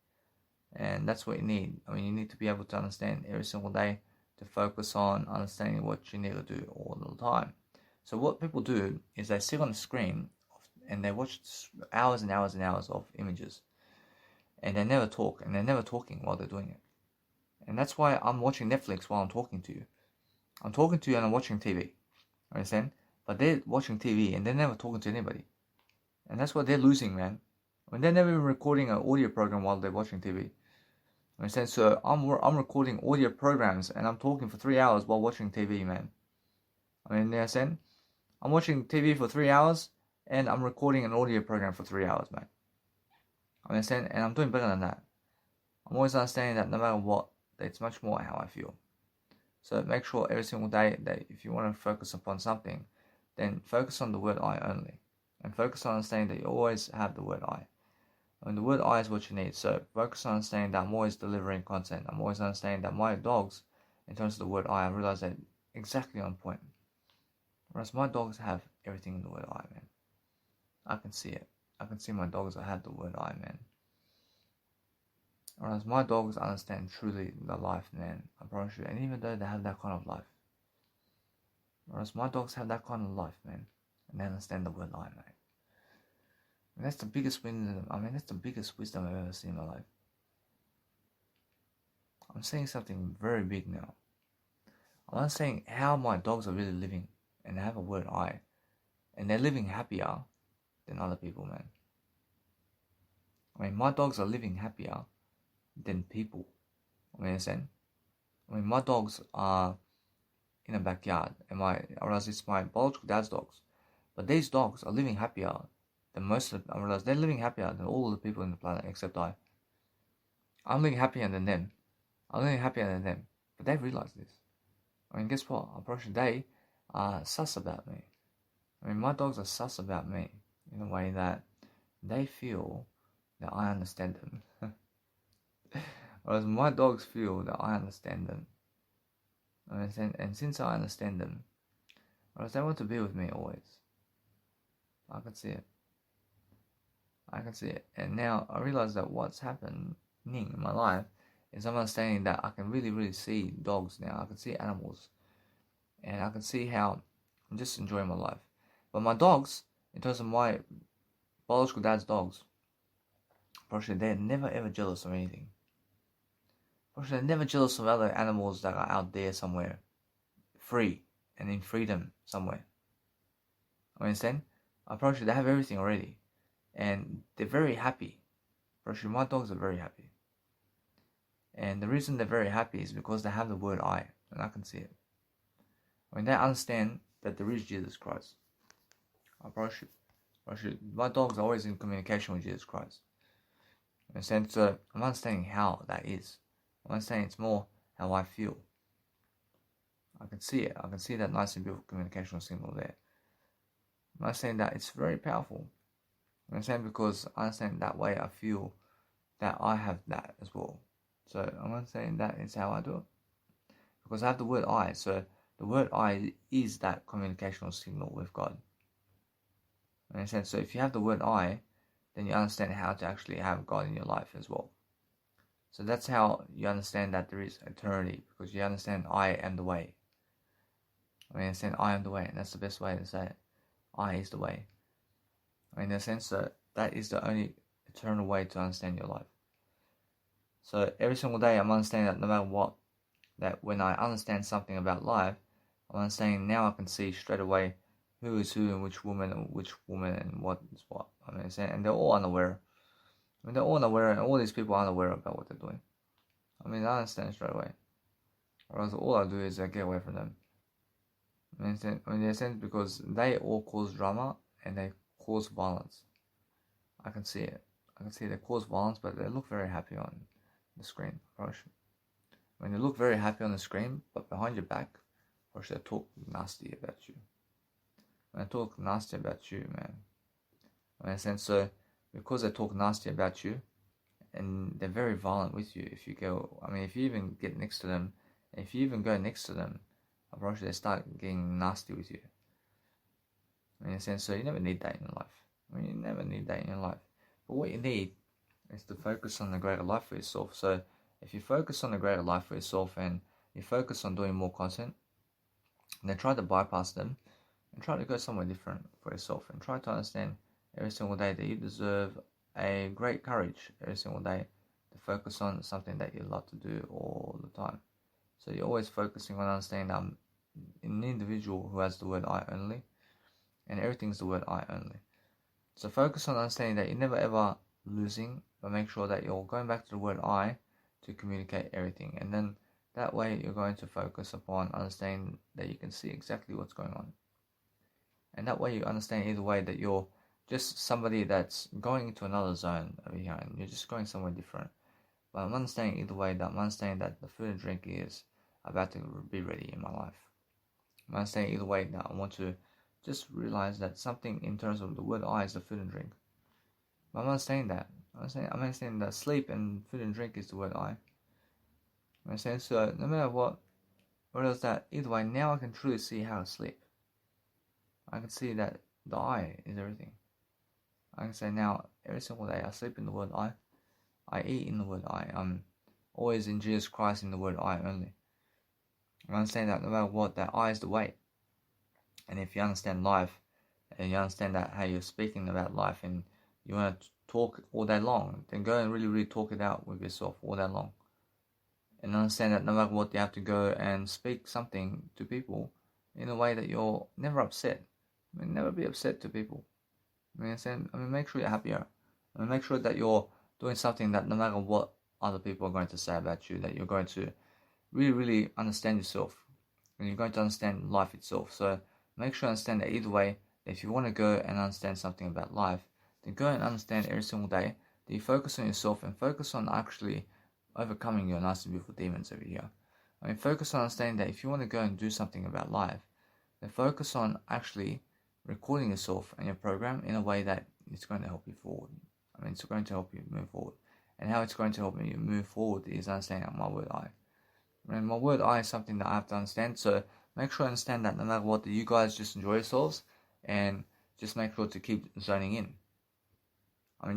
And that's what you need. I mean, you need to be able to understand every single day, to focus on understanding what you need to do all the time. So what people do is they sit on the screen and they watch hours and hours and hours of images. And they never talk, and they're never talking while they're doing it. And that's why I'm watching Netflix while I'm talking to you. I'm talking to you and I'm watching TV. Understand? But they're watching TV and they're never talking to anybody. And that's what they're losing, man. I mean, they're never even recording an audio program while they're watching TV. Understand? So I'm recording audio programs and I'm talking for 3 hours while watching TV, man. I mean, you understand? I'm watching TV for 3 hours and I'm recording an audio program for 3 hours, man. Understand? And I'm doing better than that. I'm always understanding that no matter what, it's much more how I feel. So make sure every single day that if you want to focus upon something, then focus on the word I only. And focus on understanding that you always have the word I. And the word I is what you need. So focus on understanding that I'm always delivering content. I'm always understanding that my dogs, in terms of the word I realize that exactly on point. Whereas my dogs have everything in the word I, man. I can see it. I can see my dogs that have the word I, man. Whereas my dogs understand truly the life, man. I promise you. And even though they have that kind of life. Whereas my dogs have that kind of life, man. And they understand the word I, mate. And that's the biggest wisdom. I mean, that's the biggest wisdom I've ever seen in my life. I'm saying something very big now. I'm not saying how my dogs are really living. And they have a word I. And they're living happier than other people, man. I mean, my dogs are living happier than people. I mean, my dogs are in a backyard, or else it's my biological dad's dogs. But these dogs are living happier than most of them. I realize they're living happier than all of the people on the planet except I. I'm living happier than them. I'm living happier than them. But they realize this. I mean, guess what? I'm pretty sure they are sus about me. I mean, my dogs are sus about me in a way that they feel that I understand them. Whereas my dogs feel that I understand them. And since I understand them, whereas they want to be with me always. I can see it. I can see it. And now I realize that what's happening in my life is I'm understanding that I can really, really see dogs now. I can see animals. And I can see how I'm just enjoying my life. But my dogs, in terms of my biological dad's dogs, probably they're never ever jealous of anything. Probably they're never jealous of other animals that are out there somewhere, free and in freedom somewhere. I understand? I probably they have everything already, and they're very happy. Probably my dogs are very happy, and the reason they're very happy is because they have the word I, and I can see it. I mean, they understand that there is Jesus Christ. I probably my dogs are always in communication with Jesus Christ. And so I'm understanding how that is. I'm understanding it's more how I feel. I can see it. I can see that nice and beautiful communication signal there. I'm understanding that it's very powerful. I'm understanding because I understand that way I feel that I have that as well. So I'm understanding that is how I do it. Because I have the word I. So the word I is that communicational signal with God. In a sense, so if you have the word I, then you understand how to actually have God in your life as well. So that's how you understand that there is eternity, because you understand I am the way. I understand I am the way, and that's the best way to say it. I is the way. In a sense, that is the only eternal way to understand your life. So every single day I'm understanding that no matter what, that when I understand something about life, I'm understanding now I can see straight away who is who and which woman and what is what. And they're all unaware. They're all unaware, and all these people are unaware about what they're doing. I understand straight away. Or else all I do is I get away from them. In a sense, because they all cause drama and they cause violence. I can see it. I can see they cause violence, but they look very happy on the screen. When they look very happy on the screen, but behind your back, or should they talk nasty about you? When they talk nasty about you, man. In a sense, so because they talk nasty about you, and they're very violent with you. If you even get next to them, if you even go next to them, I'm probably they start getting nasty with you. In a sense, so you never need that in your life. You never need that in your life. But what you need is to focus on the greater life for yourself. So if you focus on the greater life for yourself and you focus on doing more content, then try to bypass them and try to go somewhere different for yourself, and try to understand every single day that you deserve a great courage every single day to focus on something that you love to do all the time. So you're always focusing on understanding that I'm an individual who has the word I only, and everything's the word I only. So focus on understanding that you're never ever losing, but make sure that you're going back to the word I to communicate everything. And then that way you're going to focus upon understanding that you can see exactly what's going on. And that way you understand either way that you're just somebody that's going into another zone over here and you're just going somewhere different. But I'm understanding either way that I'm understanding that the food and drink is about to be ready in my life. I'm understanding either way that I want to just realize that something in terms of the word I is the food and drink. But I'm understanding that. I'm understanding that sleep and food and drink is the word I. I'm understanding, so no matter what else that, either way, now I can truly see how to sleep. I can see that the I is everything. I can say now, every single day I sleep in the word I eat in the word I. I'm always in Jesus Christ in the word I only. I understand that no matter what, that I is the way. And if you understand life, and you understand that how you're speaking about life, and you want to talk all day long, then go and really talk it out with yourself all day long. And understand that no matter what, you have to go and speak something to people in a way that you're never upset. Never be upset to people. Make sure you're happier. Make sure that you're doing something that no matter what other people are going to say about you, that you're going to really understand yourself. And you're going to understand life itself. So make sure you understand that either way, if you want to go and understand something about life, then go and understand every single day that you focus on yourself and focus on actually overcoming your nasty beautiful demons over here. Focus on understanding that if you want to go and do something about life, then focus on actually recording yourself and your program in a way that it's going to help you forward. It's going to help you move forward. And how it's going to help me move forward is understanding my word I. My word I is something that I have to understand. So make sure I understand that no matter what, that you guys just enjoy yourselves and just make sure to keep zoning in.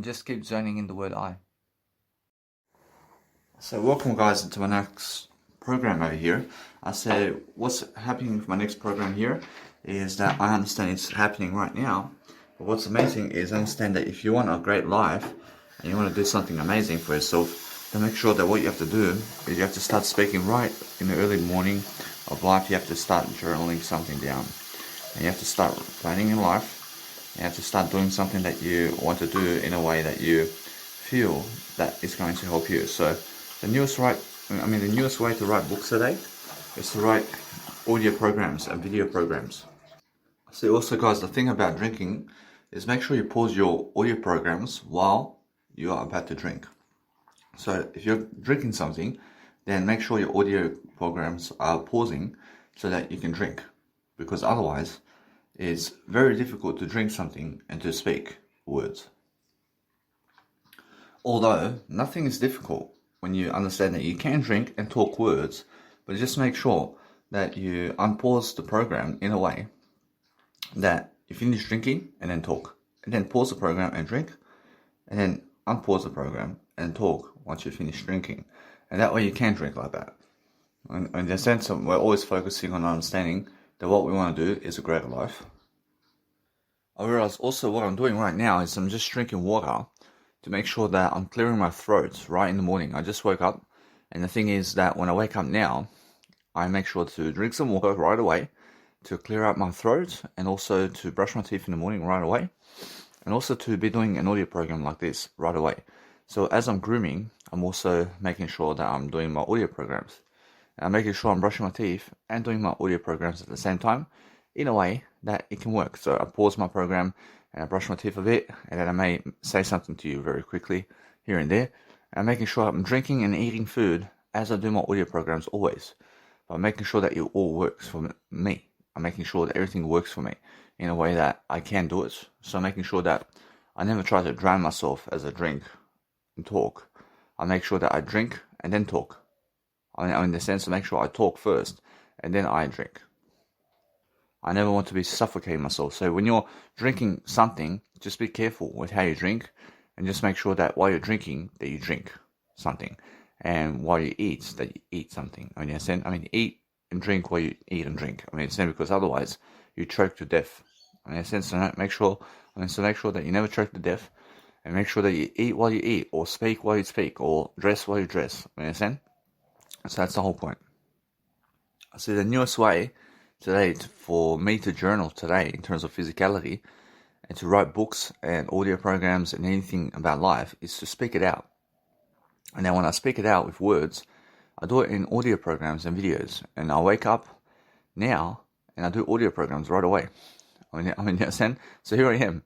Just keep zoning in the word I. So welcome guys to my next program over here. I say what's happening with my next program here is that I understand it's happening right now. But what's amazing is understand that if you want a great life and you want to do something amazing for yourself, then make sure that what you have to do is you have to start speaking right in the early morning of life. You have to start journaling something down. And you have to start planning your life. You have to start doing something that you want to do in a way that you feel that is going to help you. So the newest way to write books today is to write audio programs and video programs. So also guys, the thing about drinking is make sure you pause your audio programs while you are about to drink. So if you're drinking something, then make sure your audio programs are pausing so that you can drink. Because otherwise, it's very difficult to drink something and to speak words. Although, nothing is difficult when you understand that you can drink and talk words, but just make sure that you unpause the program in a way that you finish drinking and then talk, and then pause the program and drink, and then unpause the program and talk once you finish drinking. And that way you can drink like that. And in the sense of we're always focusing on understanding that what we want to do is a greater life. I realize also what I'm doing right now is I'm just drinking water to make sure that I'm clearing my throat right in the morning. I just woke up, and the thing is that when I wake up now, I make sure to drink some water right away to clear out my throat, and also to brush my teeth in the morning right away, and also to be doing an audio program like this right away. So as I'm grooming, I'm also making sure that I'm doing my audio programs. And I'm making sure I'm brushing my teeth and doing my audio programs at the same time in a way that it can work. So I pause my program and I brush my teeth a bit, and then I may say something to you very quickly here and there. And I'm making sure I'm drinking and eating food as I do my audio programs always. But I'm making sure that it all works for me. I'm making sure that everything works for me in a way that I can do it. So I'm making sure that I never try to drown myself as I drink and talk. I make sure that I drink and then talk. I mean, in the sense to make sure I talk first and then I drink. I never want to be suffocating myself. So when you're drinking something, just be careful with how you drink, and just make sure that while you're drinking, that you drink something, and while you eat, that you eat something. I mean, eat and drink while you eat and drink. I mean, because otherwise you choke to death. In a sense, so make sure that you never choke to death, and make sure that you eat while you eat, or speak while you speak, or dress while you dress. Understand? So that's the whole point. So the newest way today for me to journal today in terms of physicality and to write books and audio programs and anything about life is to speak it out. And now when I speak it out with words, I do it in audio programs and videos. And I wake up now and I do audio programs right away. I mean, you understand? So here I am.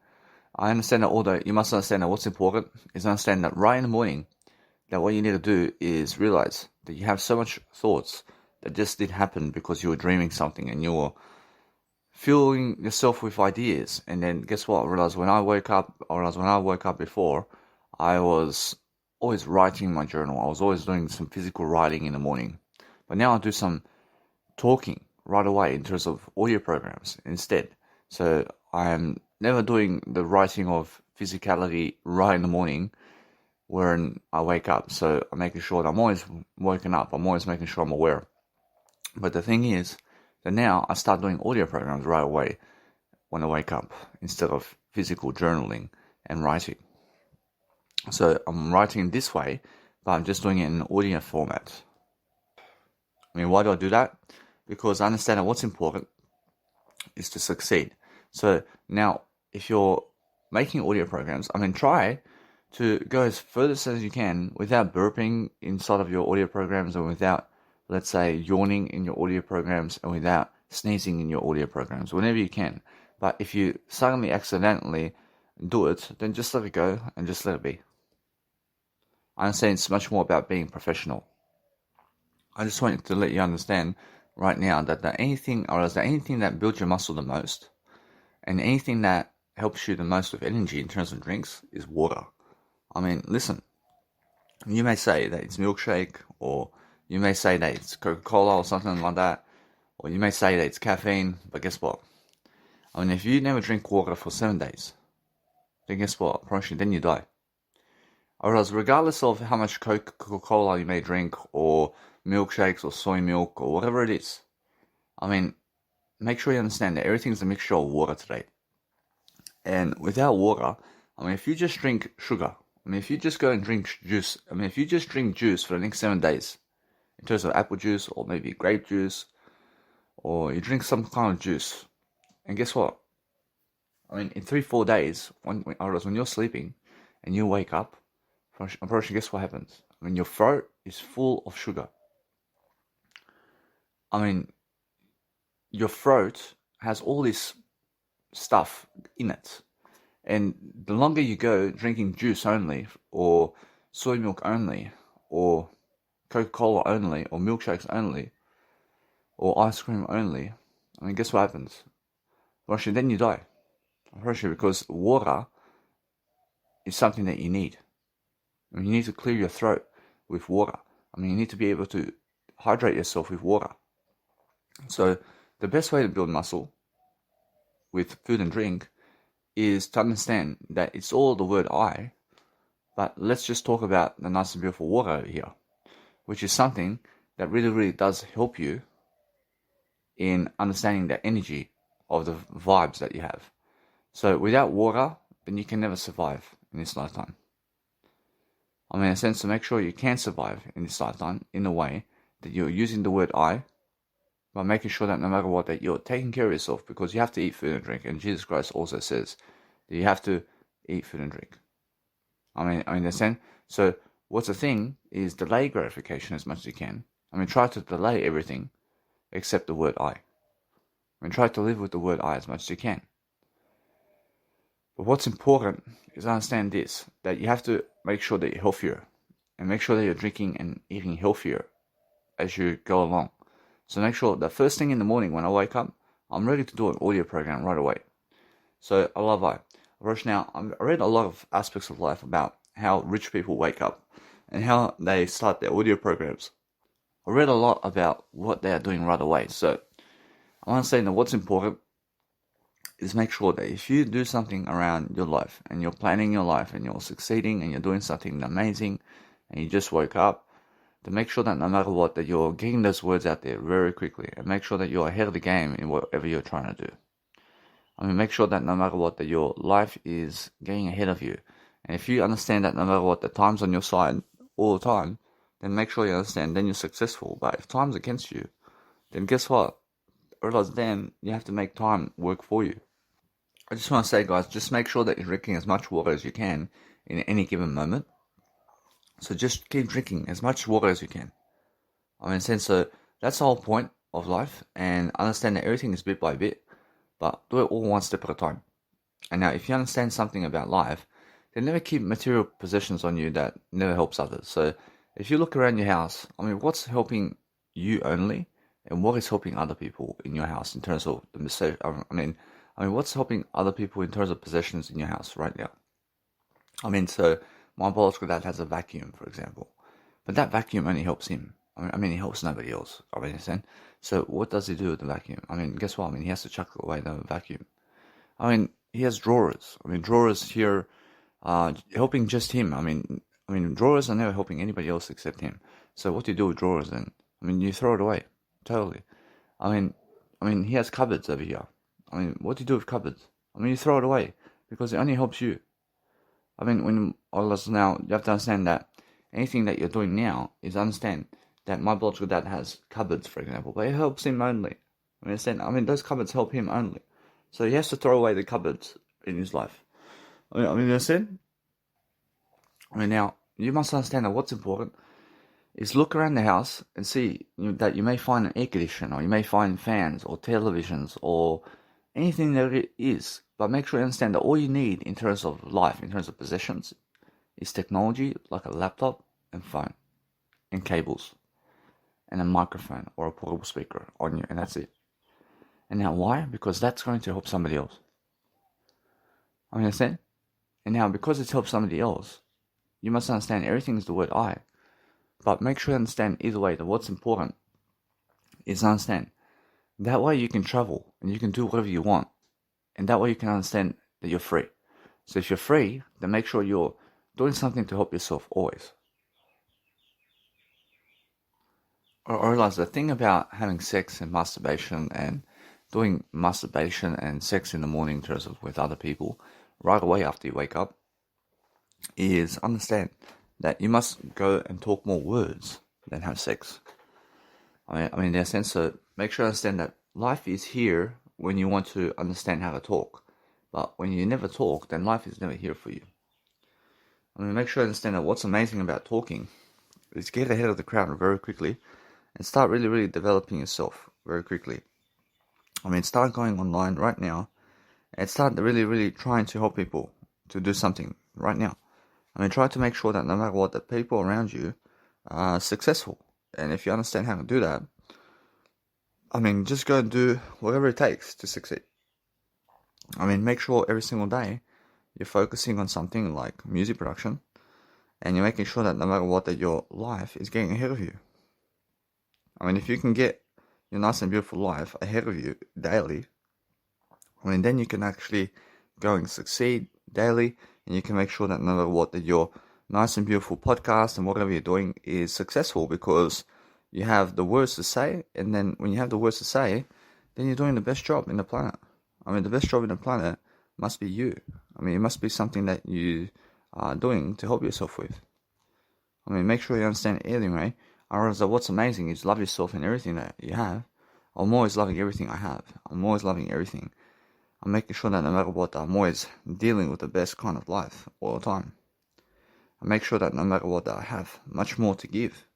I understand that, although you must understand that what's important is understand that right in the morning, that what you need to do is realize that you have so much thoughts that just did happen because you were dreaming something and you were filling yourself with ideas. And then guess what? I realized when I woke up before, I was always writing my journal. I was always doing some physical writing in the morning. But now I do some talking right away in terms of audio programs instead. So I am never doing the writing of physicality right in the morning when I wake up. So I'm making sure that I'm always woken up. I'm always making sure I'm aware. But the thing is that now I start doing audio programs right away when I wake up instead of physical journaling and writing. So I'm writing this way, but I'm just doing it in audio format. I mean, why do I do that? Because I understand that what's important is to succeed. So now, if you're making audio programs, I mean, try to go as furthest as you can without burping inside of your audio programs, or without, let's say, yawning in your audio programs, and without sneezing in your audio programs, whenever you can. But if you suddenly accidentally do it, then just let it go and just let it be. I understand it's much more about being professional. I just want to let you understand right now that anything that builds your muscle the most, and anything that helps you the most with energy in terms of drinks, is water. I mean, listen, you may say that it's milkshake, or you may say that it's Coca-Cola or something like that, or you may say that it's caffeine, but guess what? I mean, if you never drink water for 7 days, then guess what? I promise you, then you die. Whereas regardless of how much Coca-Cola you may drink, or milkshakes, or soy milk, or whatever it is, I mean, make sure you understand that everything's a mixture of water today. And without water, I mean, if you just drink sugar, I mean, if you just go and drink juice, if you just drink juice for the next 7 days, in terms of apple juice, or maybe grape juice, or you drink some kind of juice, and guess what? I mean, in 3-4 days, when you're sleeping and you wake up, I'm pretty sure, guess what happens? I mean, your throat is full of sugar. I mean, your throat has all this stuff in it. And the longer you go drinking juice only, or soy milk only, or Coca-Cola only, or milkshakes only, or ice cream only, I mean, guess what happens? Well, actually, then you die. I'm pretty sure, because water is something that you need. I mean, you need to clear your throat with water. I mean, you need to be able to hydrate yourself with water. So the best way to build muscle with food and drink is to understand that it's all the word I, but let's just talk about the nice and beautiful water over here, which is something that really, really does help you in understanding the energy of the vibes that you have. So without water, then you can never survive in this lifetime. I mean, in a sense, to make sure you can survive in this lifetime in a way that you're using the word I, by making sure that no matter what, that you're taking care of yourself, because you have to eat food and drink. And Jesus Christ also says that you have to eat food and drink. I mean, in a sense, so what's the thing is delay gratification as much as you can. I mean, try to delay everything except the word I. I mean, try to live with the word I as much as you can. But what's important is understand this, that you have to make sure that you're healthier and make sure that you're drinking and eating healthier as you go along. So make sure the first thing in the morning when I wake up, I'm ready to do an audio program right away. So I love I. Now, I read a lot of aspects of life about how rich people wake up and how they start their audio programs. I read a lot about what they are doing right away. So I want to say that what's important is make sure that if you do something around your life and you're planning your life and you're succeeding and you're doing something amazing and you just woke up, to make sure that no matter what, that you're getting those words out there very quickly and make sure that you're ahead of the game in whatever you're trying to do. I mean, make sure that no matter what, that your life is getting ahead of you. And if you understand that no matter what, the time's on your side all the time, then make sure you understand, then you're successful. But if time's against you, then guess what? Realize then you have to make time work for you. I just want to say, guys, just make sure that you're drinking as much water as you can in any given moment. So just keep drinking as much water as you can. I mean, so that's the whole point of life, and understand that everything is bit by bit, but do it all one step at a time. And now, if you understand something about life, then never keep material possessions on you that never helps others. So if you look around your house, I mean, what's helping you only, and what is helping other people in your house in terms of the mistake? I mean, what's helping other people in terms of possessions in your house right now? I mean, so my biological dad has a vacuum, for example, but that vacuum only helps him. I mean, he helps nobody else. I mean, understand? So what does he do with the vacuum? I mean, guess what? I mean, he has to chuck away the vacuum. I mean, he has drawers. I mean, drawers here, helping just him. I mean, drawers are never helping anybody else except him. So what do you do with drawers then? I mean, you throw it away, totally. I mean, he has cupboards over here. I mean, what do you do with cupboards? I mean, you throw it away because it only helps you. I mean, now, you have to understand that anything that you're doing now is understand that my biological dad has cupboards, for example, but it helps him only. Understand? I mean, those cupboards help him only. So he has to throw away the cupboards in his life. I mean, understand? I mean, now, you must understand that what's important is look around the house and see that you may find an air conditioner, or you may find fans, or televisions, or anything that it is. But make sure you understand that all you need in terms of life, in terms of possessions, is technology like a laptop and phone and cables and a microphone or a portable speaker on you, and that's it. And now why? Because that's going to help somebody else. I understand? And now because it's helped somebody else, you must understand everything is the word I. But make sure you understand either way that what's important is understand. That way you can travel and you can do whatever you want. And that way you can understand that you're free. So if you're free, then make sure you're doing something to help yourself always. I realize the thing about having sex and masturbation and doing masturbation and sex in the morning in terms of with other people right away after you wake up is understand that you must go and talk more words than have sex. I mean, in a sense, so make sure you understand that life is here when you want to understand how to talk. But when you never talk, then life is never here for you. I mean, make sure you understand that what's amazing about talking is get ahead of the crowd very quickly and start really, really developing yourself very quickly. I mean, start going online right now and start really, really trying to help people to do something right now. I mean, try to make sure that no matter what, the people around you are successful. And if you understand how to do that, I mean, just go and do whatever it takes to succeed. I mean, make sure every single day you're focusing on something like music production and you're making sure that no matter what, that your life is getting ahead of you. I mean, if you can get your nice and beautiful life ahead of you daily, then you can actually go and succeed daily, and you can make sure that no matter what, that your nice and beautiful podcast and whatever you're doing is successful, because you have the words to say, and then when you have the words to say, then you're doing the best job in the planet. The best job in the planet must be you. It must be something that you are doing to help yourself with. Make sure you understand it anyway. I realize that what's amazing is love yourself and everything that you have. I'm always loving everything I have. I'm always loving everything. I'm making sure that no matter what, I'm always dealing with the best kind of life all the time. I make sure that no matter what, I have much more to give.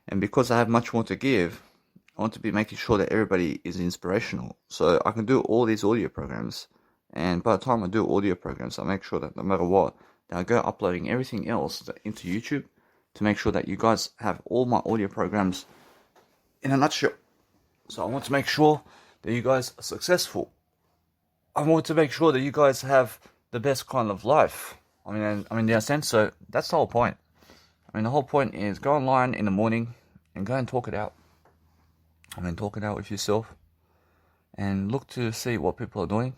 And because I have much more to give, I want to be making sure that everybody is inspirational. So I can do all these audio programs. And by the time I do audio programs, I make sure that no matter what, that I go uploading everything else into YouTube to make sure that you guys have all my audio programs in a nutshell. So I want to make sure that you guys are successful. I want to make sure that you guys have the best kind of life. In a sense, so that's the whole point. The whole point is go online in the morning and go and talk it out. Talk it out with yourself and look to see what people are doing.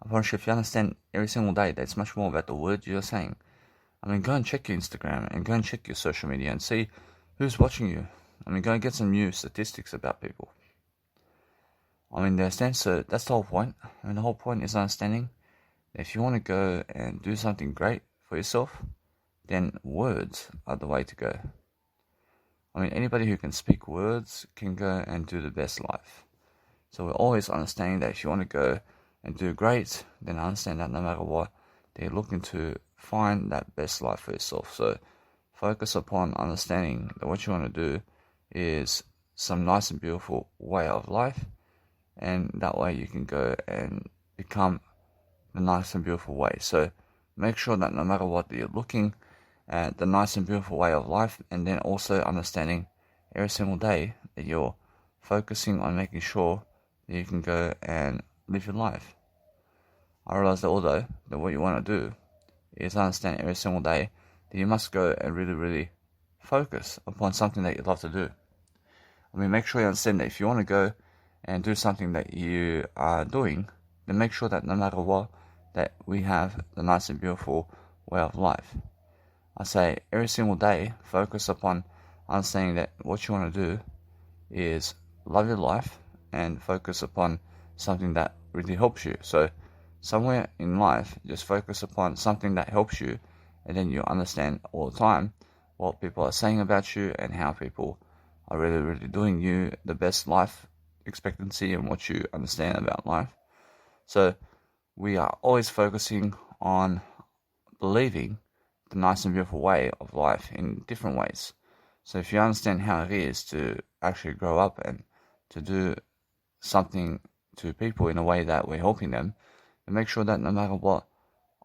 I promise you, if you understand every single day that it's much more about the words you're saying. Go and check your Instagram and go and check your social media and see who's watching you. Go and get some new statistics about people. Understand? So that's the whole point. The whole point is understanding that if you want to go and do something great for yourself, then words are the way to go. Anybody who can speak words can go and do the best life. So we're always understanding that if you want to go and do great, then understand that no matter what, they're looking to find that best life for yourself. So focus upon understanding that what you want to do is some nice and beautiful way of life, and that way you can go and become the nice and beautiful way. So make sure that no matter what, that you're looking at the nice and beautiful way of life, and then also understanding every single day that you're focusing on making sure that you can go and live your life. I realize that although that what you want to do is understand every single day that you must go and really, really focus upon something that you love to do. Make sure you understand that if you want to go and do something that you are doing, then make sure that no matter what, that we have the nice and beautiful way of life. I say every single day, focus upon understanding that what you want to do is love your life and focus upon something that really helps you. So somewhere in life, just focus upon something that helps you, and then you understand all the time what people are saying about you and how people are really, really doing you the best life expectancy and what you understand about life. So we are always focusing on believing the nice and beautiful way of life in different ways. So if you understand how it is to actually grow up and to do something to people in a way that we're helping them, then make sure that no matter what,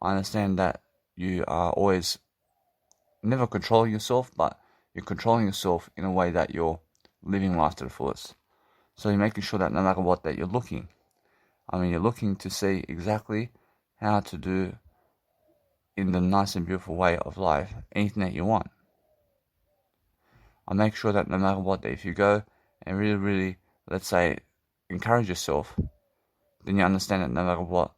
I understand that you are always never controlling yourself, but you're controlling yourself in a way that you're living life to the fullest. So you're making sure that no matter what, that you're looking. You're looking to see exactly how to do in the nice and beautiful way of life anything that you want. I make sure that no matter what, that if you go and really, really, let's say, encourage yourself, then you understand that no matter what,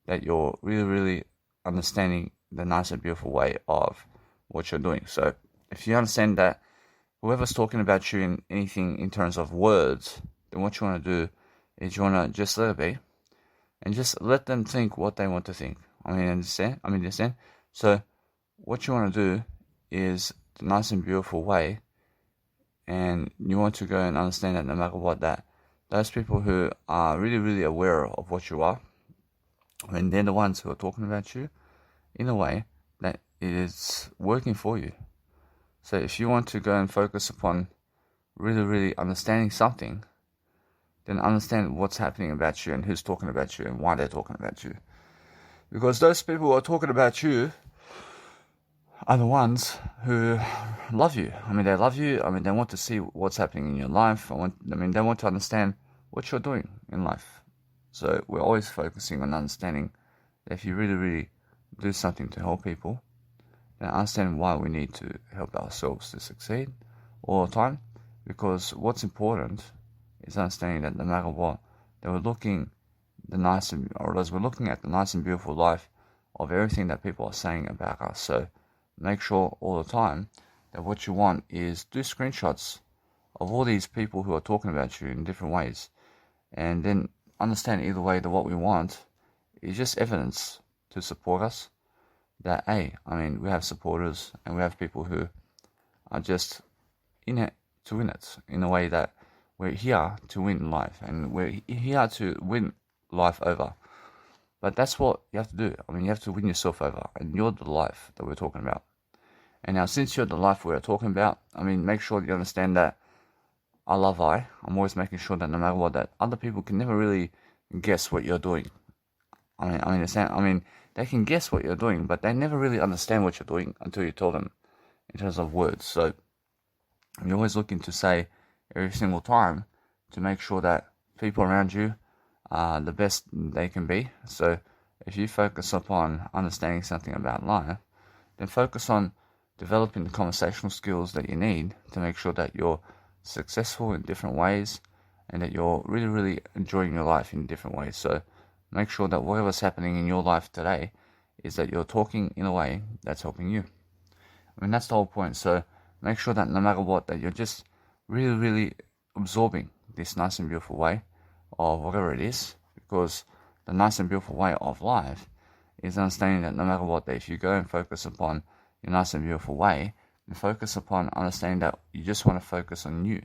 that you're really, really understanding the nice and beautiful way of what you're doing. So if you understand that whoever's talking about you in anything in terms of words, then what you want to do is you want to just let it be and just let them think what they want to think. Understand? So what you want to do is the nice and beautiful way, and you want to go and understand that no matter what, that those people who are really, really aware of what you are, they're the ones who are talking about you in a way that it is working for you. So if you want to go and focus upon really, really understanding something, then understand what's happening about you and who's talking about you and why they're talking about you. Because those people who are talking about you are the ones who love you. They love you. They want to see what's happening in your life. They want to understand what you're doing in life. So we're always focusing on understanding that if you really, really do something to help people, then understand why we need to help ourselves to succeed all the time. Because what's important is understanding that no matter what, that we're looking we're looking at the nice and beautiful life of everything that people are saying about us. So make sure all the time that what you want is do screenshots of all these people who are talking about you in different ways, and then understand either way that what we want is just evidence to support us. That we have supporters and we have people who are just in it to win it, in a way that we're here to win life and we're here to win life over. But that's what you have to do. You have to win yourself over, and you're the life that we're talking about. And now, since you're the life we're talking about, make sure you understand that I'm always making sure that no matter what, that other people can never really guess what you're doing. They can guess what you're doing, but they never really understand what you're doing until you tell them in terms of words. So you're always looking to say every single time to make sure that people around you are the best they can be. So if you focus upon understanding something about life, then focus on developing the conversational skills that you need to make sure that you're successful in different ways and that you're really, really enjoying your life in different ways. So make sure that whatever's happening in your life today is that you're talking in a way that's helping you. That's the whole point. So make sure that no matter what, that you're just really, really absorbing this nice and beautiful way of whatever it is, because the nice and beautiful way of life is understanding that no matter what, that if you go and focus upon your nice and beautiful way, and focus upon understanding that you just want to focus on you.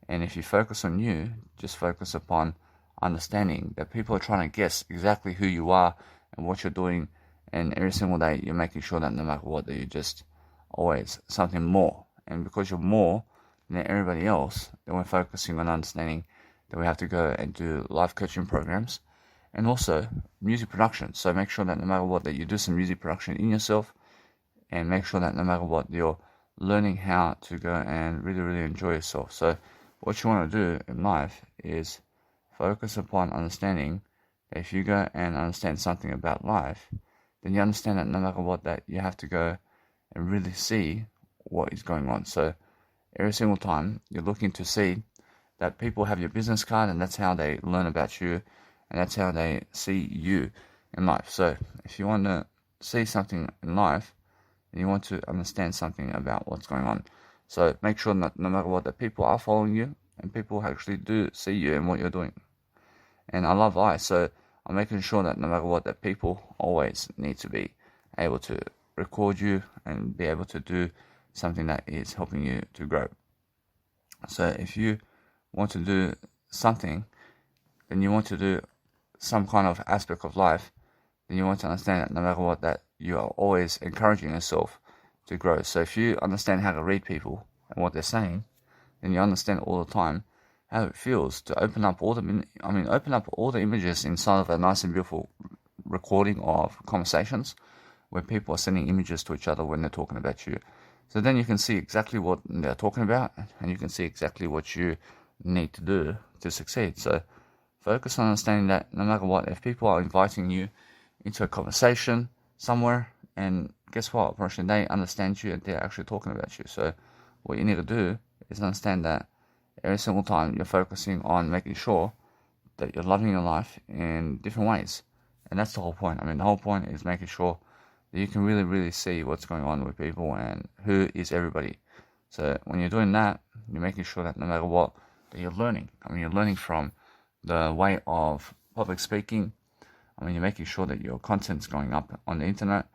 And if you focus on you, just focus upon understanding that people are trying to guess exactly who you are and what you're doing, and every single day you're making sure that no matter what, that you're just always something more. And because you're more than everybody else, then we're focusing on understanding that we have to go and do life coaching programs and also music production. So make sure that no matter what, that you do some music production in yourself, and make sure that no matter what, you're learning how to go and really, really enjoy yourself. So what you want to do in life is focus upon understanding that if you go and understand something about life, then you understand that no matter what, that you have to go and really see what is going on. So every single time you're looking to see that people have your business card, and that's how they learn about you, and that's how they see you in life. So if you want to see something in life, and you want to understand something about what's going on, so make sure that no matter what, that people are following you and people actually do see you and what you're doing. And I love so I'm making sure that no matter what, that people always need to be able to record you and be able to do something that is helping you to grow. So if you want to do something, then you want to do some kind of aspect of life, then you want to understand that no matter what, that you are always encouraging yourself to grow. So if you understand how to read people and what they're saying, then you understand all the time how it feels to open up all the images inside of a nice and beautiful recording of conversations where people are sending images to each other when they're talking about you. So then you can see exactly what they're talking about, and you can see exactly what you need to do to succeed. So focus on understanding that no matter what, if people are inviting you into a conversation somewhere, and guess what, apparently they understand you and they're actually talking about you. So what you need to do is understand that every single time you're focusing on making sure that you're loving your life in different ways. And that's the whole point. The whole point is making sure that you can really, really see what's going on with people and who is everybody. So when you're doing that, you're making sure that no matter what, that you're learning. You're learning from the way of public speaking. You're making sure that your content's going up on the internet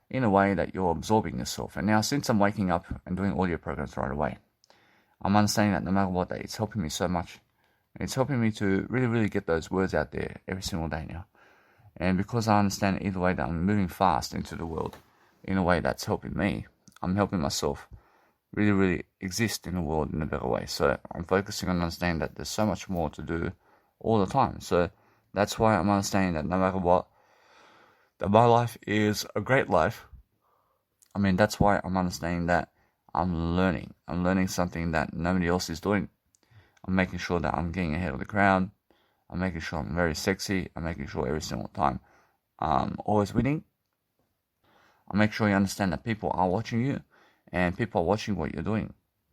in a way that you're absorbing yourself. And now, since I'm waking up and doing audio programs right away, I'm understanding that no matter what, that it's helping me so much. It's helping me to really, really get those words out there every single day now. And because I understand either way that I'm moving fast into the world in a way that's helping me, I'm helping myself really, really exist in the world in a better way. So I'm focusing on understanding that there's so much more to do all the time. So that's why I'm understanding that no matter what, that my life is a great life. That's why I'm understanding that I'm learning. I'm learning something that nobody else is doing. I'm making sure that I'm getting ahead of the crowd. I'm making sure I'm very sexy. I'm making sure every single time I'm always winning. I make sure you understand that people are watching you and people are watching what you're doing.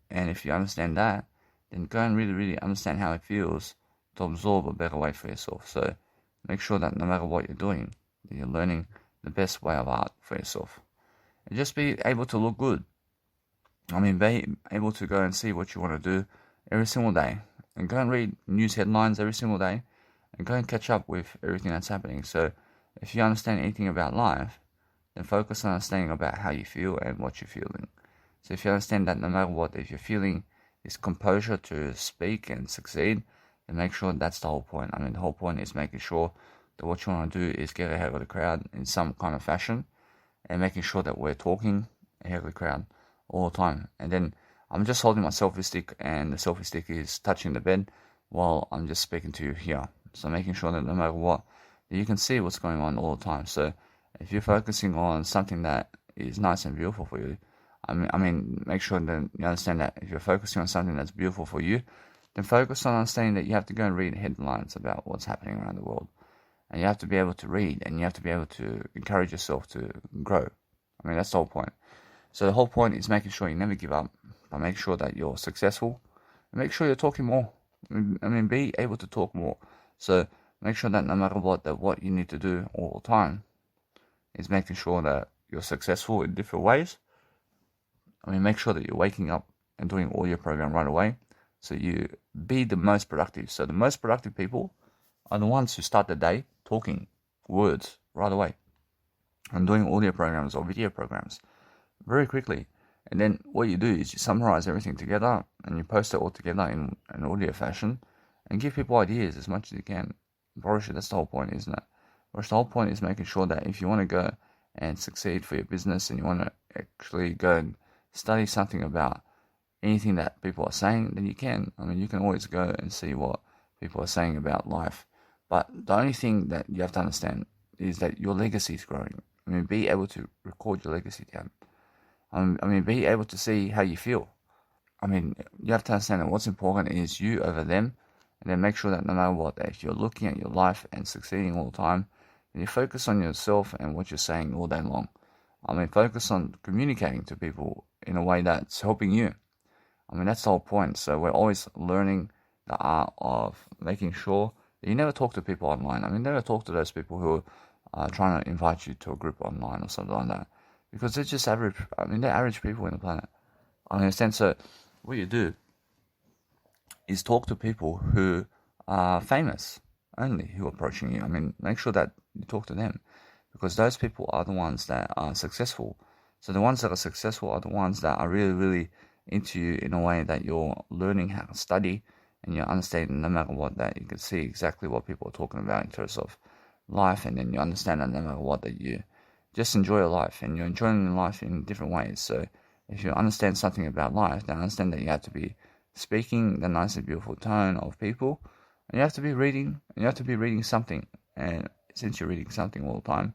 And if you understand that, then go and really understand how it feels to absorb a better way for yourself. So make sure that no matter what you're doing, that you're learning the best way of art for yourself. And just be able to look good. Be able to go and see what you want to do every single day. And go and read news headlines every single day. And go and catch up with everything that's happening. So if you understand anything about life, then focus on understanding about how you feel and what you're feeling. So if you understand that no matter what, if you're feeling this composure to speak and succeed, then make sure that's the whole point. The whole point is making sure that what you want to do is get ahead of the crowd in some kind of fashion, and making sure that we're talking ahead of the crowd all the time. And then I'm just holding my selfie stick, and the selfie stick is touching the bed while I'm just speaking to you here. So making sure that no matter what, that you can see what's going on all the time. So if you're focusing on something that is nice and beautiful for you, make sure that you understand that if you're focusing on something that's beautiful for you, then focus on understanding that you have to go and read headlines about what's happening around the world. And you have to be able to read, and you have to be able to encourage yourself to grow. That's the whole point. So the whole point is making sure you never give up, but make sure that you're successful, and make sure you're talking more. Be able to talk more. So make sure that no matter what, that what you need to do all the time is making sure that you're successful in different ways. Make sure that you're waking up and doing all your program right away, so you be the most productive. So the most productive people are the ones who start the day talking words right away and doing audio programs or video programs very quickly. And then what you do is you summarize everything together and you post it all together in an audio fashion and give people ideas as much as you can. Boris, that's the whole point, isn't it? Boris, the whole point is making sure that if you want to go and succeed for your business and you want to actually go and study something about anything that people are saying, then you can. You can always go and see what people are saying about life. But the only thing that you have to understand is that your legacy is growing. Be able to record your legacy down. Be able to see how you feel. You have to understand that what's important is you over them, and then make sure that no matter what, that if you're looking at your life and succeeding all the time, then you focus on yourself and what you're saying all day long. Focus on communicating to people in a way that's helping you. That's the whole point. So we're always learning the art of making sure that you never talk to people online. Never talk to those people who are trying to invite you to a group online or something like that. Because they're just average, they're average people in the planet. So what you do is talk to people who are famous only, who are approaching you. Make sure that you talk to them, because those people are the ones that are successful. So the ones that are successful are the ones that are really into you in a way that you're learning how to study, and you're understanding no matter what, that you can see exactly what people are talking about in terms of life, and then you understand that no matter what, that you just enjoy your life, and you're enjoying life in different ways. So if you understand something about life, then understand that you have to be speaking the nice and beautiful tone of people, and you have to be reading something. And since you're reading something all the time,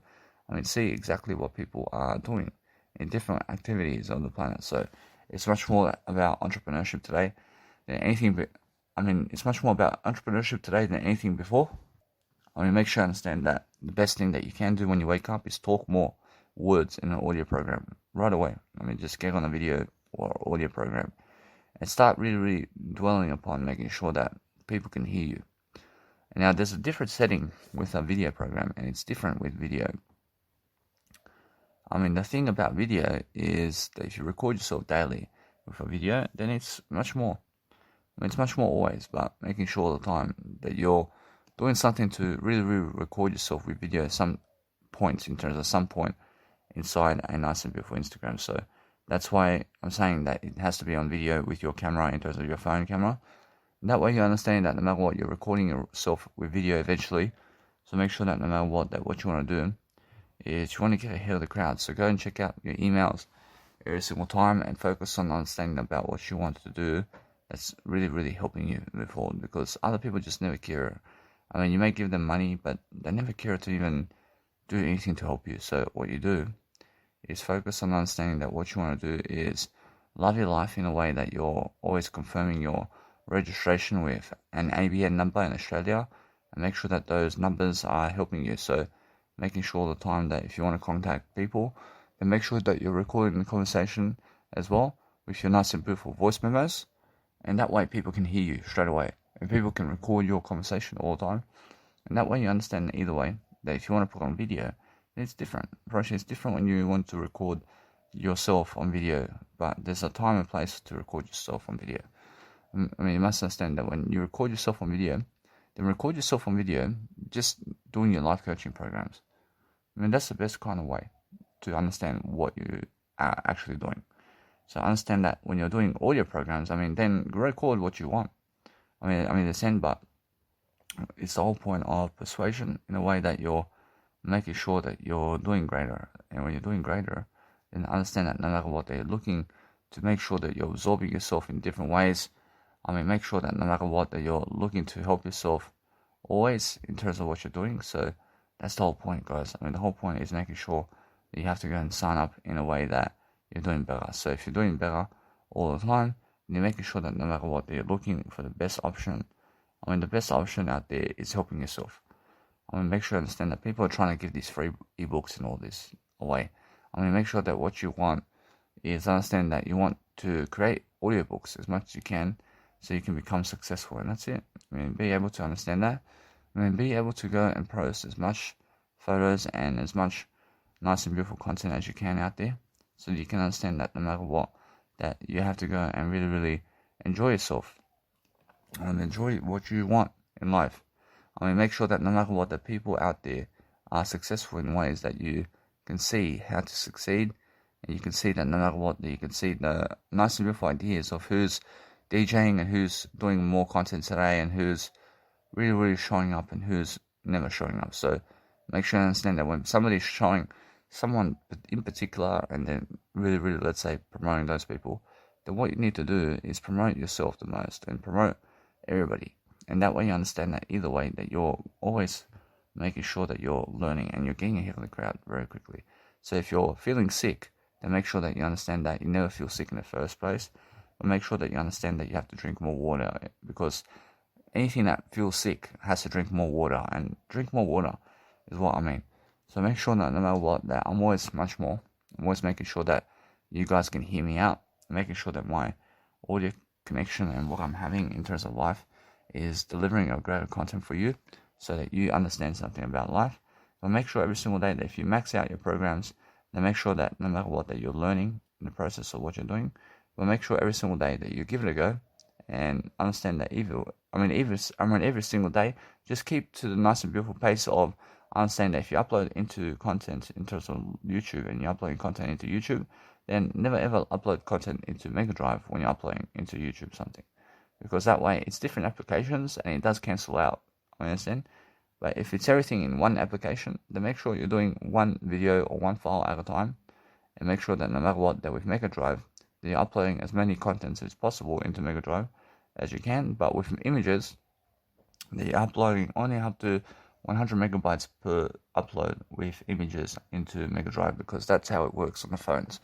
see exactly what people are doing in different activities on the planet. So it's much more about entrepreneurship today than anything. It's much more about entrepreneurship today than anything before. Make sure you understand that the best thing that you can do when you wake up is talk more words in an audio program right away. Just get on a video or audio program and start really dwelling upon making sure that people can hear you. And now there's a different setting with a video program, and it's different with video. The thing about video is that if you record yourself daily with a video, then it's much more. It's much more always, but making sure all the time that you're doing something to really record yourself with video at some points, in terms of some point inside a nice and beautiful Instagram. So that's why I'm saying that it has to be on video with your camera, in terms of your phone camera. And that way you understand that no matter what, you're recording yourself with video eventually. So make sure that no matter what, that what you want to do is you want to get ahead of the crowd. So go and check out your emails every single time and focus on understanding about what you want to do. That's really helping you move forward, because other people just never care. You may give them money, but they never care to even do anything to help you. So what you do is focus on understanding that what you want to do is love your life in a way that you're always confirming your registration with an ABN number in Australia, and make sure that those numbers are helping you. So making sure all the time that if you want to contact people, then make sure that you're recording the conversation as well with your nice and beautiful voice memos, and that way people can hear you straight away, and people can record your conversation all the time, and that way you understand either way that if you want to put on video, it's different. Approach is different when you want to record yourself on video, but there's a time and place to record yourself on video. I mean, you must understand that when you record yourself on video, then record yourself on video just doing your life coaching programs. I mean, that's the best kind of way to understand what you are actually doing. So understand that when you're doing audio programs, I mean, then record what you want. I mean, the send, but it's the whole point of persuasion in a way that you're making sure that you're doing greater. And when you're doing greater, then understand that no matter what, they're looking to make sure that you're absorbing yourself in different ways. I mean, make sure that no matter what, that you're looking to help yourself always in terms of what you're doing. So that's the whole point, guys. I mean, the whole point is making sure that you have to go and sign up in a way that you're doing better. So if you're doing better all the time, then you're making sure that no matter what, you're looking for the best option. I mean, the best option out there is helping yourself. I mean, make sure you understand that people are trying to give these free ebooks and all this away. I mean, make sure that what you want is understand that you want to create audiobooks as much as you can so you can become successful, and that's it. I mean, be able to understand that. I mean, be able to go and post as much photos and as much nice and beautiful content as you can out there so you can understand that no matter what, that you have to go and really, really enjoy yourself and enjoy what you want in life. I mean, make sure that no matter what, the people out there are successful in ways that you can see how to succeed, and you can see that no matter what, you can see the nice and beautiful ideas of who's DJing and who's doing more content today and who's really, really showing up and who's never showing up. So make sure you understand that when somebody's showing someone in particular and then really, really, let's say, promoting those people, then what you need to do is promote yourself the most and promote everybody. And that way you understand that either way, that you're always making sure that you're learning and you're getting ahead of the crowd very quickly. So if you're feeling sick, then make sure that you understand that you never feel sick in the first place. But make sure that you understand that you have to drink more water, because anything that feels sick has to drink more water, and drink more water is what I mean. So make sure that no matter what, that I'm always making sure that you guys can hear me out, making sure that my audio connection and what I'm having in terms of life is delivering a greater content for you so that you understand something about life. But make sure every single day that if you max out your programs, then make sure that no matter what, that you're learning in the process of what you're doing. But make sure every single day that you give it a go and understand that every single day, just keep to the nice and beautiful pace of understanding that if you upload into content in terms of YouTube and you're uploading content into YouTube, then never ever upload content into Mega Drive when you're uploading into YouTube something. Because that way it's different applications and it does cancel out, I understand? But if it's everything in one application, then make sure you're doing one video or one file at a time, and make sure that no matter what, that with Mega Drive, that you're uploading as many contents as possible into Mega Drive as you can. But with images, that you're uploading only up to 100 megabytes per upload with images into Mega Drive, because that's how it works on the phones.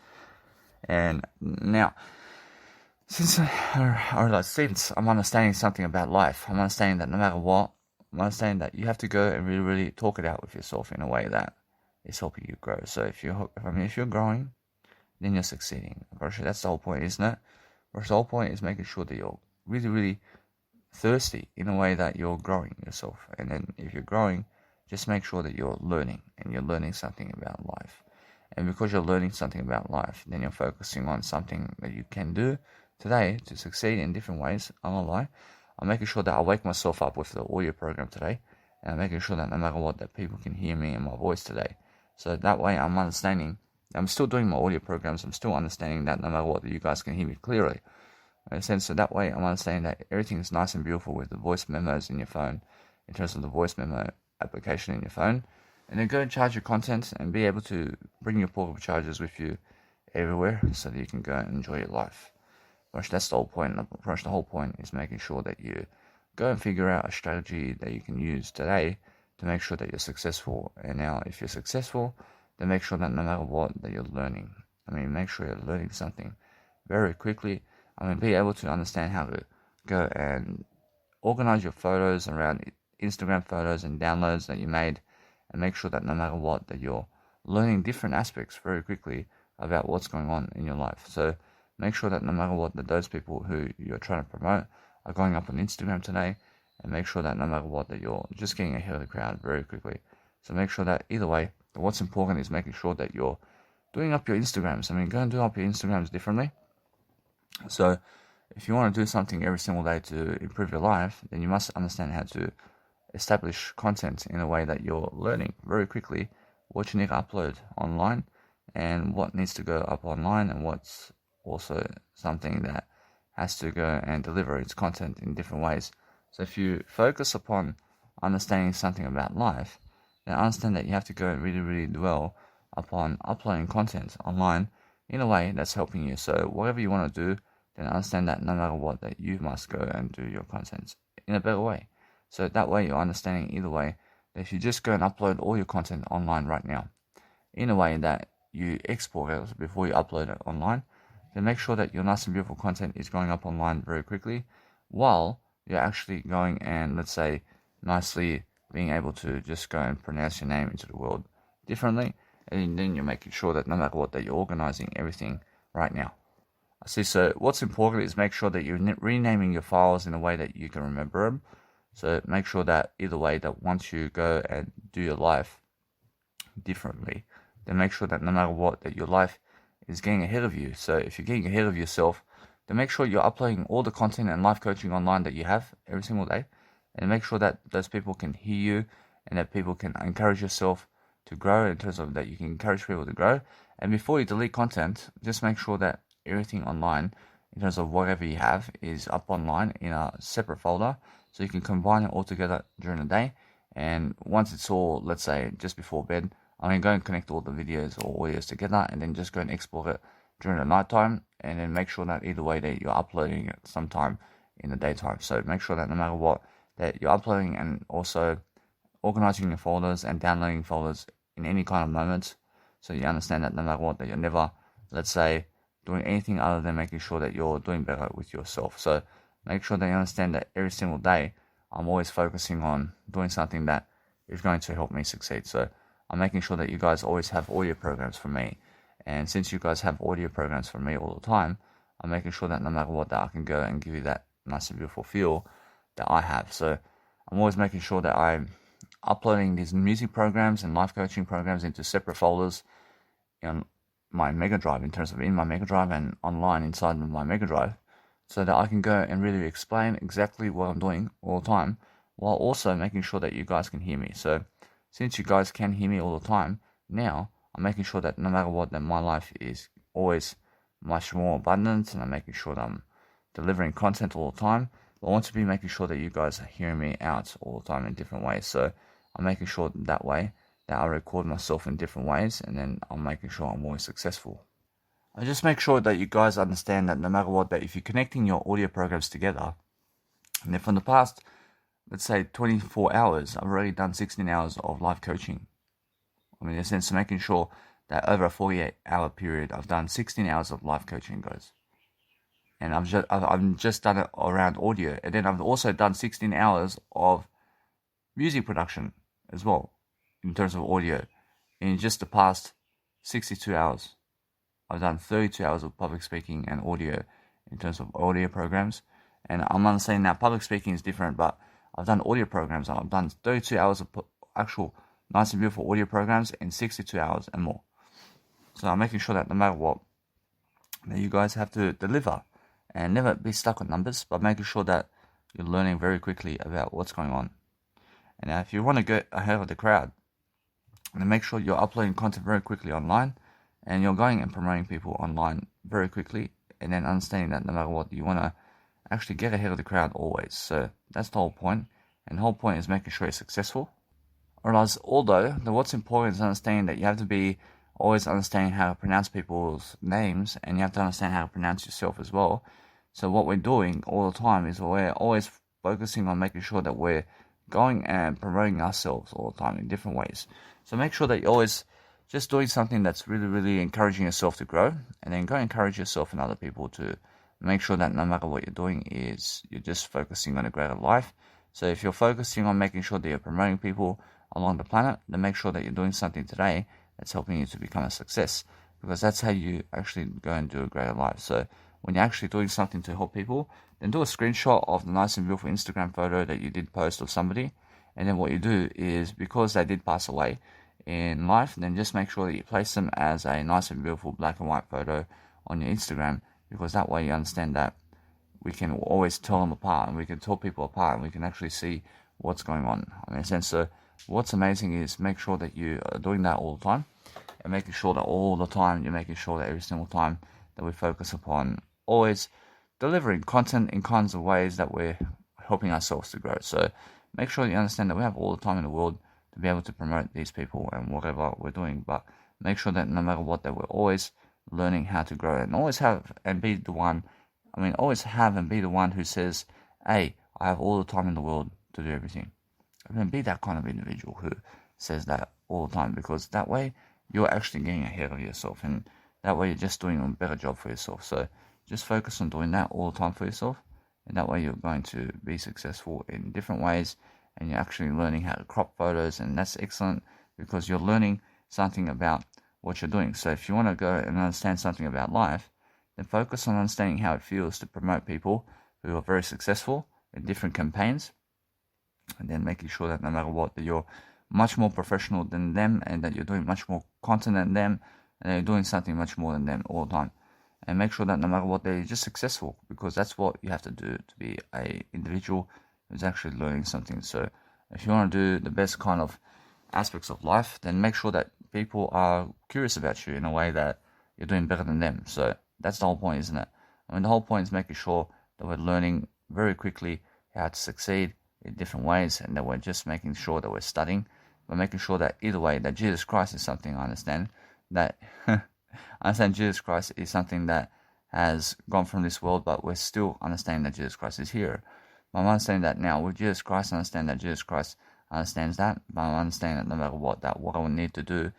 And now, since I'm understanding something about life, I'm understanding that no matter what, I'm understanding that you have to go and really, really talk it out with yourself in a way that is helping you grow. So if you're growing, then you're succeeding. That's the whole point, isn't it? The whole point is making sure that you're really, really thirsty in a way that you're growing yourself. And then if you're growing, just make sure that you're learning, and you're learning something about life. And because you're learning something about life, then you're focusing on something that you can do today to succeed in different ways. I'm not lying. I'm making sure that I wake myself up with the audio program today, and I'm making sure that no matter what, that people can hear me and my voice today. So that way I'm understanding, I'm still doing my audio programs, I'm still understanding that no matter what, you guys can hear me clearly. So that way I'm understanding that everything is nice and beautiful with the voice memos in your phone, in terms of the voice memo application in your phone. And then go and charge your content and be able to bring your portable chargers with you everywhere so that you can go and enjoy your life. That's the whole point. The whole point is making sure that you go and figure out a strategy that you can use today to make sure that you're successful. And now, if you're successful, then make sure that no matter what, that you're learning. Make sure you're learning something very quickly. Be able to understand how to go and organize your photos around Instagram photos and downloads that you made, and make sure that no matter what, that you're learning different aspects very quickly about what's going on in your life. So make sure that no matter what, that those people who you're trying to promote are going up on Instagram today, and make sure that no matter what, that you're just getting ahead of the crowd very quickly. So make sure that either way, what's important is making sure that you're doing up your Instagrams. I mean, go and do up your Instagrams differently. So if you want to do something every single day to improve your life, then you must understand how to establish content in a way that you're learning very quickly what you need to upload online and what needs to go up online, and what's also something that has to go and deliver its content in different ways. So if you focus upon understanding something about life, then understand that you have to go and really, really dwell upon uploading content online in a way that's helping you. So whatever you want to do, then understand that no matter what, that you must go and do your content in a better way. So that way you're understanding either way that if you just go and upload all your content online right now in a way that you export it before you upload it online, then make sure that your nice and beautiful content is going up online very quickly while you're actually going and, let's say, nicely being able to just go and pronounce your name into the world differently, and then you're making sure that no matter what, that you're organizing everything right now. I see. So what's important is make sure that you're renaming your files in a way that you can remember them. So make sure that either way, that once you go and do your life differently, then make sure that no matter what, that your life is getting ahead of you. So if you're getting ahead of yourself, then make sure you're uploading all the content and life coaching online that you have every single day, and make sure that those people can hear you and that people can encourage yourself to grow, in terms of that you can encourage people to grow. And before you delete content, just make sure that everything online, in terms of whatever you have, is up online in a separate folder, so you can combine it all together during the day. And once it's all, let's say, just before bed, I'm going to go and connect all the videos or audios together, and then just go and export it during the nighttime, and then make sure that either way that you're uploading it sometime in the daytime. So make sure that no matter what, that you're uploading and also organizing your folders and downloading folders in any kind of moments, so you understand that no matter what, that you're never, let's say, doing anything other than making sure that you're doing better with yourself. So make sure that you understand that every single day I'm always focusing on doing something that is going to help me succeed. So I'm making sure that you guys always have audio programs from me. And since you guys have audio programs from me all the time, I'm making sure that no matter what, that I can go and give you that nice and beautiful feel that I have. So I'm always making sure that I'm uploading these music programs and life coaching programs into separate folders in my Mega Drive, in terms of in my Mega Drive and online inside of my Mega Drive, so that I can go and really explain exactly what I'm doing all the time, while also making sure that you guys can hear me. So since you guys can hear me all the time, now I'm making sure that no matter what, that my life is always much more abundant, and I'm making sure that I'm delivering content all the time. But I want to be making sure that you guys are hearing me out all the time in different ways. So I'm making sure that way that I record myself in different ways, and then I'm making sure I'm always successful. I just make sure that you guys understand that no matter what, that if you're connecting your audio programs together, and then from the past, let's say 24 hours, I've already done 16 hours of live coaching. I mean, in a sense, making sure that over a 48-hour period, I've done 16 hours of live coaching, guys. And I've just done it around audio, and then I've also done 16 hours of music production as well, in terms of audio. In just the past 62 hours, I've done 32 hours of public speaking and audio in terms of audio programs. And I'm not saying now public speaking is different, but I've done audio programs, and I've done 32 hours of actual nice and beautiful audio programs in 62 hours and more. So I'm making sure that no matter what, that you guys have to deliver and never be stuck on numbers, but making sure that you're learning very quickly about what's going on. And if you want to get ahead of the crowd, then make sure you're uploading content very quickly online, and you're going and promoting people online very quickly, and then understanding that no matter what, you want to actually get ahead of the crowd always. So that's the whole point. And the whole point is making sure you're successful. Although what's important is understanding that you have to be always understanding how to pronounce people's names, and you have to understand how to pronounce yourself as well. So what we're doing all the time is we're always focusing on making sure that we're going and promoting ourselves all the time in different ways. So make sure that you're always just doing something that's really, really encouraging yourself to grow, and then go encourage yourself and other people to make sure that no matter what you're doing is you're just focusing on a greater life. So if you're focusing on making sure that you're promoting people along the planet, then make sure that you're doing something today that's helping you to become a success, because that's how you actually go and do a greater life. So when you're actually doing something to help people, then do a screenshot of the nice and beautiful Instagram photo that you did post of somebody. And then what you do is, because they did pass away in life, then just make sure that you place them as a nice and beautiful black and white photo on your Instagram, because that way you understand that we can always tell them apart, and we can tell people apart, and we can actually see what's going on. I mean, sense. So what's amazing is make sure that you are doing that all the time, and making sure that all the time you're making sure that every single time that we focus upon always delivering content in kinds of ways that we're helping ourselves to grow. So make sure you understand that we have all the time in the world to be able to promote these people and whatever we're doing, but make sure that no matter what, that we're always learning how to grow, and always have and be the one always have and be the one who says, hey, I have all the time in the world to do everything. I mean, be that kind of individual who says that all the time, because that way you're actually getting ahead of yourself, and that way you're just doing a better job for yourself. So just focus on doing that all the time for yourself, and that way you're going to be successful in different ways, and you're actually learning how to crop photos, and that's excellent because you're learning something about what you're doing. So if you want to go and understand something about life, then focus on understanding how it feels to promote people who are very successful in different campaigns, and then making sure that no matter what, that you're much more professional than them, and that you're doing much more content than them, and you're doing something much more than them all the time. And make sure that no matter what, they're just successful, because that's what you have to do to be a individual who's actually learning something. So if you want to do the best kind of aspects of life, then make sure that people are curious about you in a way that you're doing better than them. So that's the whole point, isn't it? I mean, the whole point is making sure that we're learning very quickly how to succeed in different ways, and that we're just making sure that we're studying. We're making sure that either way, that Jesus Christ is something I understand, that I understand Jesus Christ is something that has gone from this world, but we're still understanding that Jesus Christ is here. But I'm understanding that now with Jesus Christ, I understand that Jesus Christ understands that, but I understand that no matter what, that what I will need to do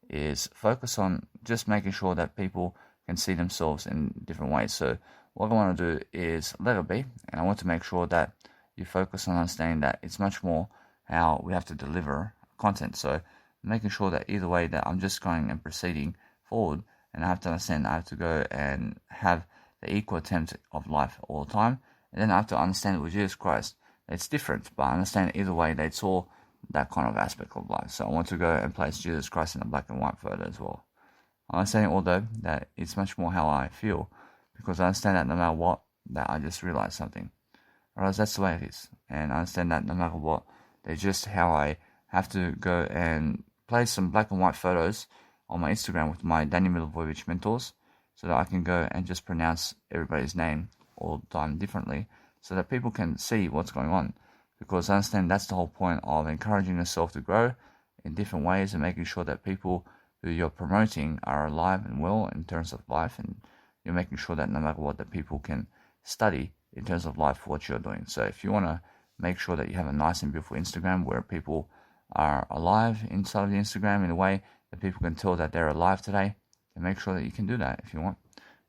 is focus on just making sure that people can see themselves in different ways. So what I want to do is let it be, and I want to make sure that you focus on understanding that it's much more how we have to deliver content. So making sure that either way that I'm just going and proceeding forward, and I have to understand I have to go and have the equal attempt of life all the time, and then I have to understand with Jesus Christ it's different, but I understand either way that it's all that kind of aspect of life. So I want to go and place Jesus Christ in a black and white photo as well. I understand although that it's much more how I feel, because I understand that no matter what, that I just realized something. Whereas that's the way it is. And I understand that no matter what, they're just how I have to go and place some black and white photos on my Instagram with my Daniel Milivojevic mentors, so that I can go and just pronounce everybody's name all the time differently, so that people can see what's going on. Because I understand that's the whole point of encouraging yourself to grow in different ways, and making sure that people who you're promoting are alive and well in terms of life, and you're making sure that no matter what, that people can study in terms of life what you're doing. So if you want to make sure that you have a nice and beautiful Instagram where people are alive inside of the Instagram in a way that people can tell that they're alive today, then make sure that you can do that if you want.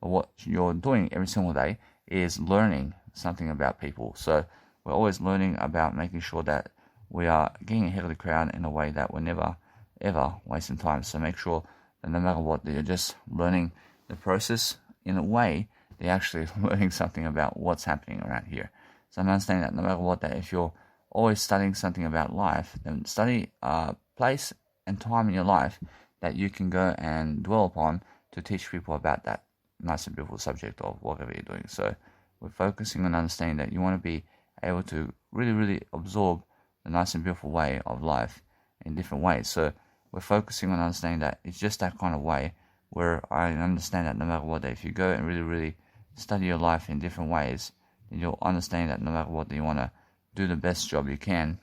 But what you're doing every single day is learning something about people. So we're always learning about making sure that we are getting ahead of the crowd in a way that we're never ever wasting time. So make sure that no matter what, that you're just learning the process in a way that you're actually learning something about what's happening around here. So I'm understanding that no matter what, that if you're always studying something about life, then study a place and time in your life that you can go and dwell upon to teach people about that nice and beautiful subject of whatever you're doing. So we're focusing on understanding that you want to be able to really, really absorb the nice and beautiful way of life in different ways. So we're focusing on understanding that it's just that kind of way where I understand that no matter what, that if you go and really, really study your life in different ways, then you'll understand that no matter what, that you want to do the best job you can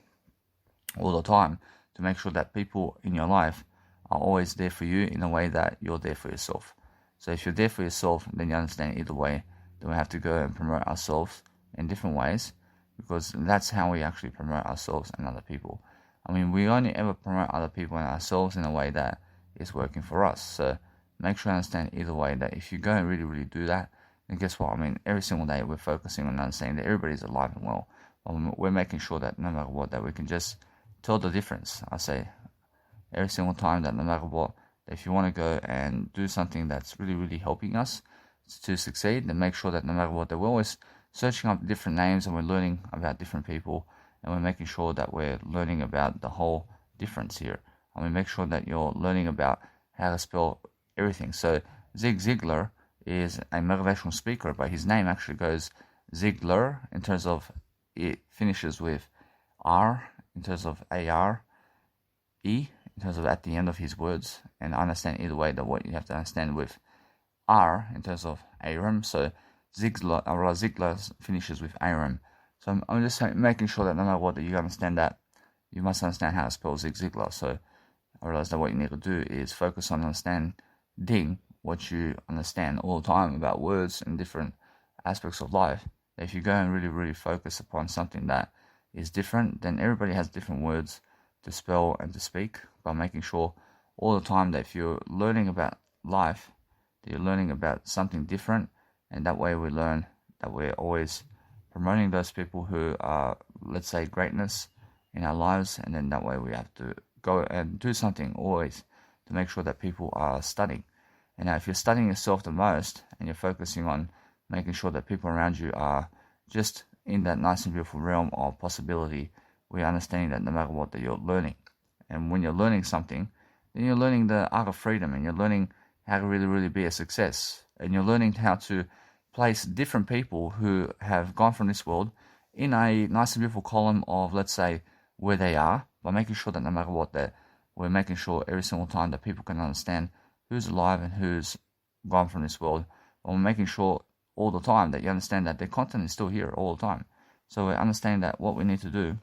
all the time to make sure that people in your life are always there for you in a way that you're there for yourself. So if you're there for yourself, then you understand either way that we have to go and promote ourselves in different ways, because that's how we actually promote ourselves and other people. I mean, we only ever promote other people and ourselves in a way that is working for us. So make sure you understand either way that if you go and really, really do that, then guess what? I mean, every single day we're focusing on understanding that everybody's alive and well. We're making sure that no matter what, that we can just tell the difference. I say every single time that no matter what, if you want to go and do something that's really, really helping us, to succeed, then make sure that no matter what, that we're always searching up different names and we're learning about different people, and we're making sure that we're learning about the whole difference here. And we make sure that you're learning about how to spell everything. So Zig Ziglar is a motivational speaker, but his name actually goes Ziglar in terms of it finishes with R in terms of AR, E in terms of at the end of his words, and understand either way that what you have to understand with R in terms of Aram. So Ziglar finishes with Aram. So I'm just making sure that no matter what, that you understand that you must understand how to spell Zig Ziglar. So I realize that what you need to do is focus on understanding what you understand all the time about words and different aspects of life. If you go and really focus upon something that is different, then everybody has different words to spell and to speak, by making sure all the time that if you're learning about life, that you're learning about something different, and that way we learn that we're always promoting those people who are, let's say, greatness in our lives, and then that way we have to go and do something always to make sure that people are studying. And now if you're studying yourself the most and you're focusing on making sure that people around you are just in that nice and beautiful realm of possibility, we're understanding that no matter what, that you're learning. And when you're learning something, then you're learning the art of freedom, and you're learning how to really be a success, and you're learning how to place different people who have gone from this world in a nice and beautiful column of, let's say, where they are, by making sure that no matter what, that we're making sure every single time that people can understand who's alive and who's gone from this world. But we're making sure all the time that you understand that their content is still here all the time. So we understand that what we need to do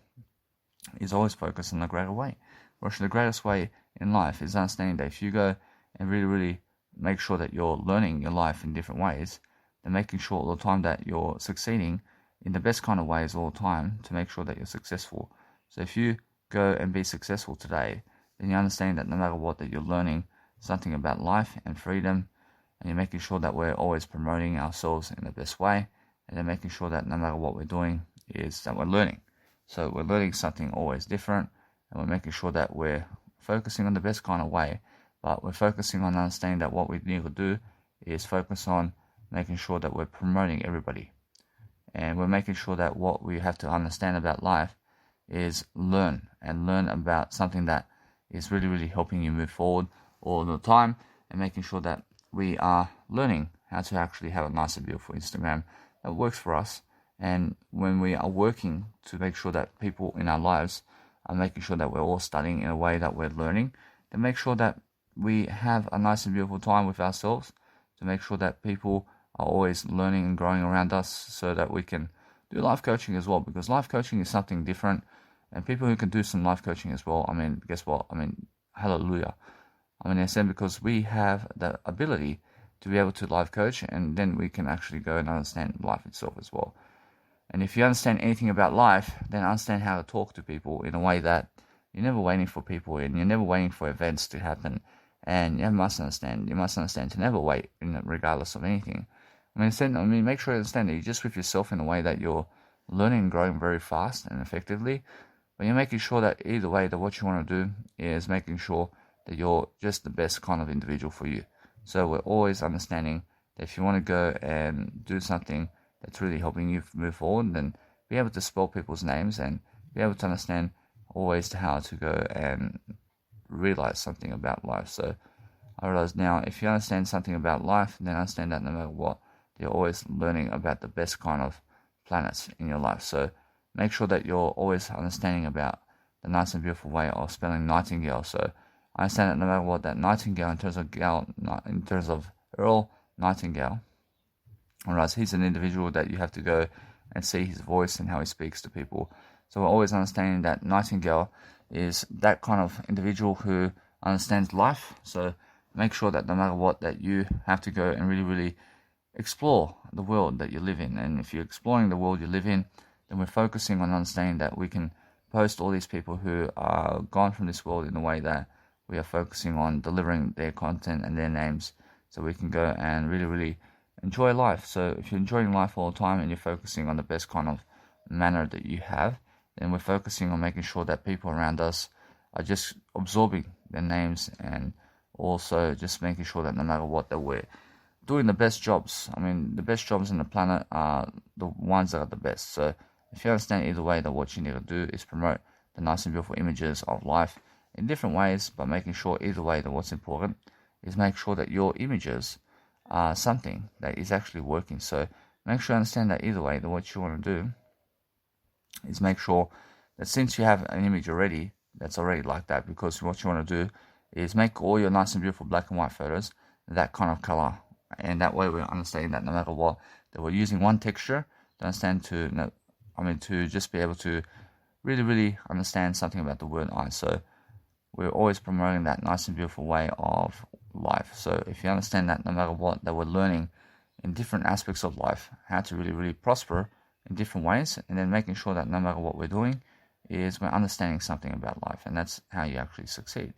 is always focus on the greater way. Or the greatest way in life is understanding that if you go and really make sure that you're learning your life in different ways, then making sure all the time that you're succeeding in the best kind of ways all the time to make sure that you're successful. So if you go and be successful today, then you understand that no matter what, that you're learning something about life and freedom, and you're making sure that we're always promoting ourselves in the best way, and then making sure that no matter what we're doing is that we're learning. So we're learning something always different, and we're making sure that we're focusing on the best kind of way, but we're focusing on understanding that what we need to do is focus on making sure that we're promoting everybody. And we're making sure that what we have to understand about life is learn about something that is really helping you move forward all the time, and making sure that we are learning how to actually have a nice and beautiful Instagram that works for us. And when we are working to make sure that people in our lives are making sure that we're all studying in a way that we're learning, then make sure that we have a nice and beautiful time with ourselves, to make sure that people are always learning and growing around us, so that we can do life coaching as well, because life coaching is something different, and people who can do some life coaching as well, I mean, guess what? I mean, hallelujah. I mean, I said, because we have the ability to be able to life coach, and then we can actually go and understand life itself as well. And if you understand anything about life, then understand how to talk to people in a way that you're never waiting for people, and you're never waiting for events to happen. And you must understand to never wait, regardless of anything. Make sure you understand that you're just with yourself in a way that you're learning and growing very fast and effectively. But you're making sure that either way, that what you want to do is making sure that you're just the best kind of individual for you. So we're always understanding that if you want to go and do something that's really helping you move forward, then be able to spell people's names and be able to understand always how to go and realize something about life. So I realize now, if you understand something about life, then understand that no matter what, you're always learning about the best kind of planets in your life. So make sure that you're always understanding about the nice and beautiful way of spelling nightingale. So I understand that no matter what, that nightingale in terms of Earl Nightingale, whereas he's an individual that you have to go and see his voice and how he speaks to people. So we're always understanding that nightingale is that kind of individual who understands life. So make sure that no matter what, that you have to go and really explore the world that you live in. And if you're exploring the world you live in, then we're focusing on understanding that we can post all these people who are gone from this world in a way that we are focusing on delivering their content and their names, so we can go and really enjoy life. So if you're enjoying life all the time and you're focusing on the best kind of manner that you have, then we're focusing on making sure that people around us are just absorbing their names, and also just making sure that no matter what, that we're doing the best jobs. I mean, the best jobs on the planet are the ones that are the best. So if you understand either way, that what you need to do is promote the nice and beautiful images of life in different ways, but making sure either way that what's important is make sure that your images are something that is actually working. So make sure you understand that either way that what you want to do is make sure that since you have an image already that's already like that, because what you want to do is make all your nice and beautiful black and white photos that kind of color, and that way we're understanding that no matter what, that we're using one texture to understand to just be able to really understand something about the word I. So we're always promoting that nice and beautiful way of life. So if you understand that no matter what, that we're learning in different aspects of life how to really prosper in different ways, and then making sure that no matter what we're doing is we're understanding something about life, and that's how you actually succeed.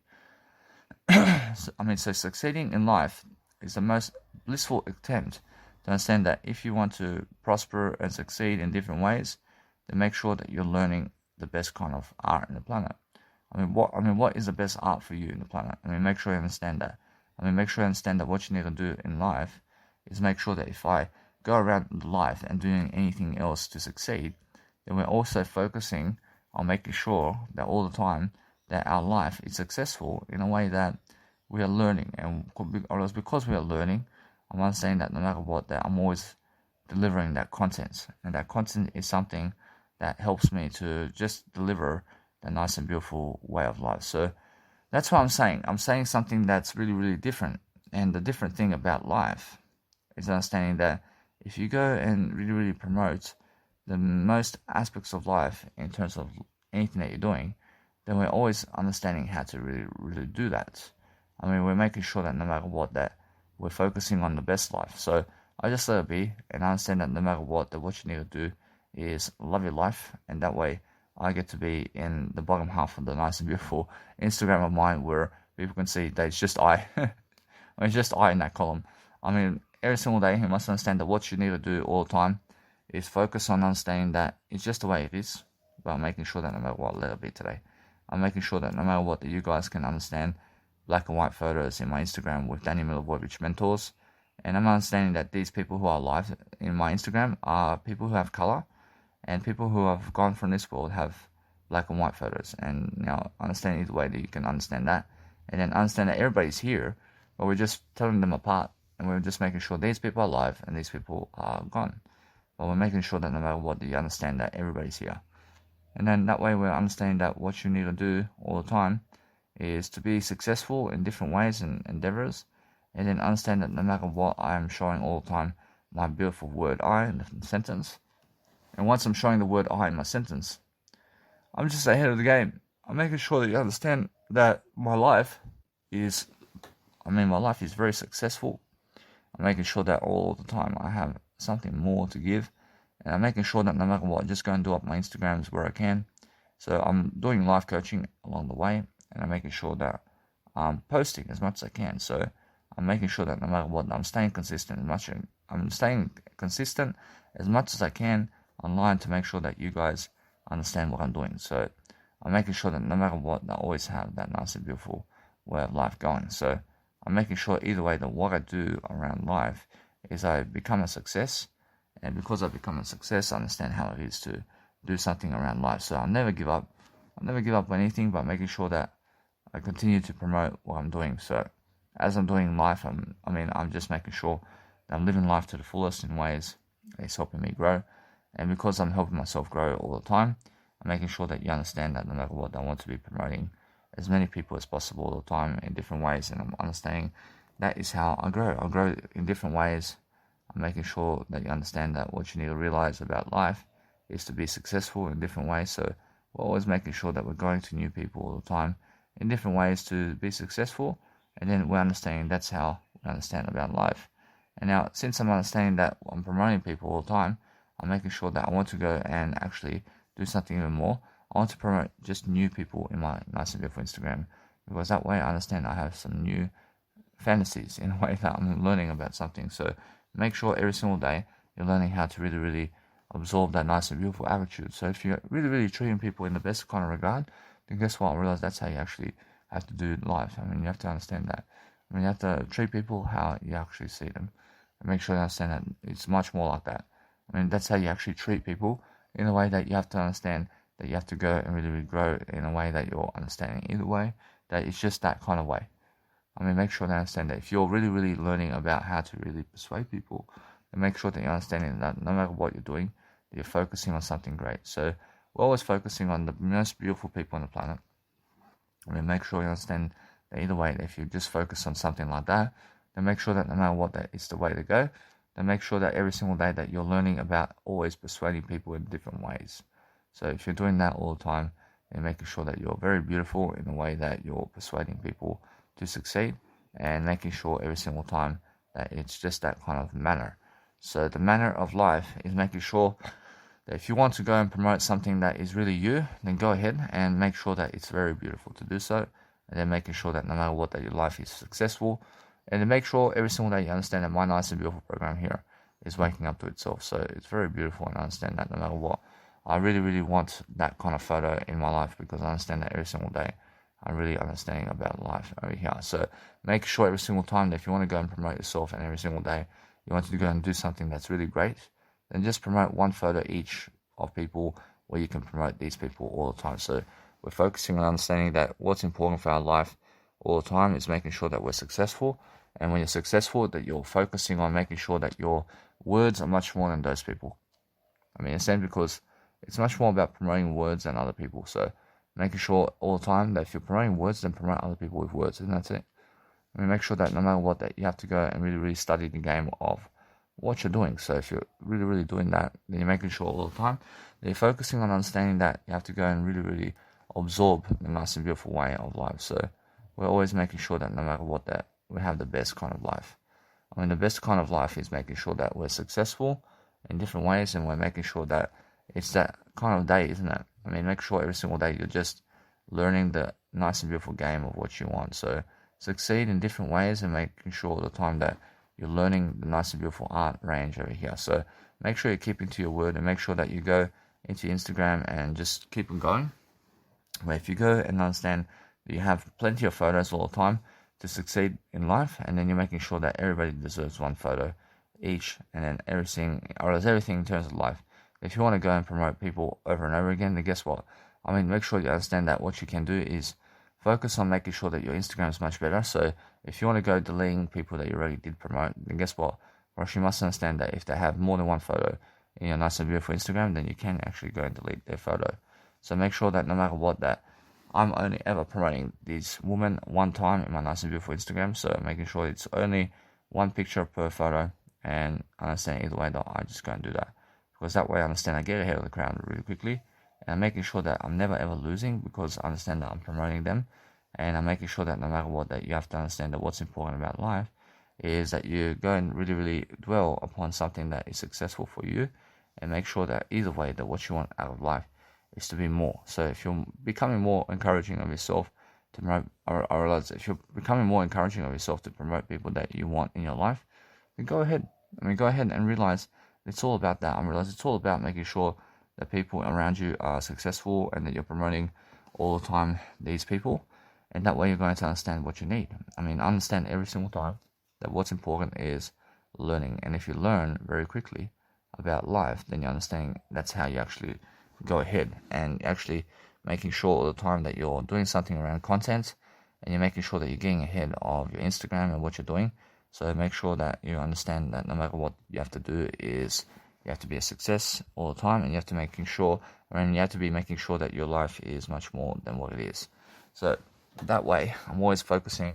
So succeeding in life is the most blissful attempt to understand that if you want to prosper and succeed in different ways, then make sure that you're learning the best kind of art in the planet. What is the best art for you in the planet? Make sure you understand that. Make sure you understand that what you need to do in life is make sure that if I go around life and doing anything else to succeed, then we're also focusing on making sure that all the time that our life is successful in a way that we are learning. And because we are learning, I'm understanding that no matter what, that I'm always delivering that content. And that content is something that helps me to just deliver the nice and beautiful way of life. So that's what I'm saying. I'm saying something that's really different. And the different thing about life is understanding that if you go and really promote the most aspects of life in terms of anything that you're doing, then we're always understanding how to really do that. We're making sure that no matter what, that we're focusing on the best life. So I just let it be, and I understand that no matter what, that what you need to do is love your life, and that way I get to be in the bottom half of the nice and beautiful Instagram of mine where people can see that it's just I. It's just I in that column. Every single day you must understand that what you need to do all the time is focus on understanding that it's just the way it is, but I'm making sure that no matter what, let it be today. I'm making sure that no matter what, that you guys can understand black and white photos in my Instagram with Danny Milivojevic Mentors. And I'm understanding that these people who are live in my Instagram are people who have color, and people who have gone from this world have black and white photos. And now understand either way that you can understand that, and then understand that everybody's here, but we're just telling them apart, and we're just making sure these people are alive and these people are gone. But we're making sure that no matter what, you understand that everybody's here. And then that way we're understanding that what you need to do all the time is to be successful in different ways and endeavors, and then understand that no matter what, I am showing all the time my beautiful word I in the sentence. And once I'm showing the word I in my sentence, I'm just ahead of the game. I'm making sure that you understand that my life is very successful. I'm making sure that all the time I have something more to give. And I'm making sure that no matter what, I just go and do up my Instagrams where I can. So I'm doing life coaching along the way, and I'm making sure that I'm posting as much as I can. So I'm making sure that no matter what, I'm staying consistent as much as I can online to make sure that you guys understand what I'm doing. So I'm making sure that no matter what, I always have that nice and beautiful way of life going. So I'm making sure either way that what I do around life is I become a success. And because I become a success, I understand how it is to do something around life. So I'll never give up. I'll never give up on anything, but making sure that I continue to promote what I'm doing. So as I'm doing life, I'm just making sure that I'm living life to the fullest in ways that's helping me grow. And because I'm helping myself grow all the time, I'm making sure that you understand that no matter what, I want to be promoting as many people as possible all the time in different ways. And I'm understanding that is how I grow. I grow in different ways. I'm making sure that you understand that what you need to realize about life is to be successful in different ways. So we're always making sure that we're going to new people all the time in different ways to be successful. And then we're understanding that's how we understand about life. And now, since I'm understanding that I'm promoting people all the time, I'm making sure that I want to go and actually do something even more. I want to promote just new people in my nice and beautiful Instagram, because that way I understand I have some new fantasies in a way that I'm learning about something. So make sure every single day you're learning how to really absorb that nice and beautiful attitude. So if you're really treating people in the best kind of regard, then guess what? I realize that's how you actually have to do life. You have to understand that. You have to treat people how you actually see them. and make sure they understand that it's much more like that. I mean, that's how you actually treat people, in a way that you have to understand that you have to go and really, really grow in a way that you're understanding either way, that it's just that kind of way. I mean, make sure they understand that if you're really, really learning about how to really persuade people, then make sure that you're understanding that no matter what you're doing, you're focusing on something great. So we're always focusing on the most beautiful people on the planet. I mean, make sure you understand that either way, if you just focus on something like that, then make sure that no matter what, that it's the way to go. Then make sure that every single day that you're learning about always persuading people in different ways. So if you're doing that all the time, then making sure that you're very beautiful in the way that you're persuading people to succeed, and making sure every single time that it's just that kind of manner. So the manner of life is making sure that if you want to go and promote something that is really you, then go ahead and make sure that it's very beautiful to do so, and then making sure that no matter what, that your life is successful, and then make sure every single day you understand that my nice and beautiful program here is waking up to itself. So it's very beautiful, and I understand that no matter what, I really, really want that kind of photo in my life, because I understand that every single day I'm really understanding about life over here. So make sure every single time that if you want to go and promote yourself, and every single day you want to go and do something that's really great, then just promote one photo each of people where you can promote these people all the time. So we're focusing on understanding that what's important for our life all the time is making sure that we're successful. And when you're successful, that you're focusing on making sure that your words are much more than those people. I mean, it's because it's much more about promoting words than other people. So making sure all the time that if you're promoting words, then promote other people with words, and that's it. I mean, make sure that no matter what, that you have to go and really, really study the game of what you're doing. So if you're really, really doing that, then you're making sure all the time that you're focusing on understanding that you have to go and really, really absorb the nice and beautiful way of life. So we're always making sure that no matter what, that we have the best kind of life. I mean, the best kind of life is making sure that we're successful in different ways, and we're making sure that it's that kind of day, isn't it? I mean, make sure every single day you're just learning the nice and beautiful game of what you want. So succeed in different ways, and making sure all the time that you're learning the nice and beautiful art range over here. So make sure you're keeping to your word, and make sure that you go into Instagram and just keep on going. Where if you go and understand that you have plenty of photos all the time to succeed in life, and then you're making sure that everybody deserves one photo each, and then everything in terms of life. If you want to go and promote people over and over again, then guess what? I mean, make sure you understand that what you can do is focus on making sure that your Instagram is much better. So if you want to go deleting people that you already did promote, then guess what? First, you must understand that if they have more than one photo in your nice and beautiful Instagram, then you can actually go and delete their photo. So make sure that no matter what, that I'm only ever promoting these women one time in my nice and beautiful Instagram. So making sure it's only one picture per photo, and I understand either way that I just go and do that. Because that way I understand I get ahead of the crowd really quickly, and I'm making sure that I'm never ever losing, because I understand that I'm promoting them, and I'm making sure that no matter what, that you have to understand that what's important about life is that you go and really, really dwell upon something that is successful for you, and make sure that either way that what you want out of life is to be more. So if you're becoming more encouraging of yourself to promote, I realize if you're becoming more encouraging of yourself to promote people that you want in your life, then go ahead. Go ahead and realize it's all about that. I realize it's all about making sure that people around you are successful, and that you're promoting all the time these people, and that way you're going to understand what you need. I mean, understand every single time that what's important is learning, and if you learn very quickly about life, then you understand that's how you actually go ahead, and actually making sure all the time that you're doing something around content, and you're making sure that you're getting ahead of your Instagram and what you're doing. So make sure that you understand that no matter what you have to do is you have to be a success all the time, and you have to making sure, and you have to be making sure that your life is much more than what it is. So that way, I'm always focusing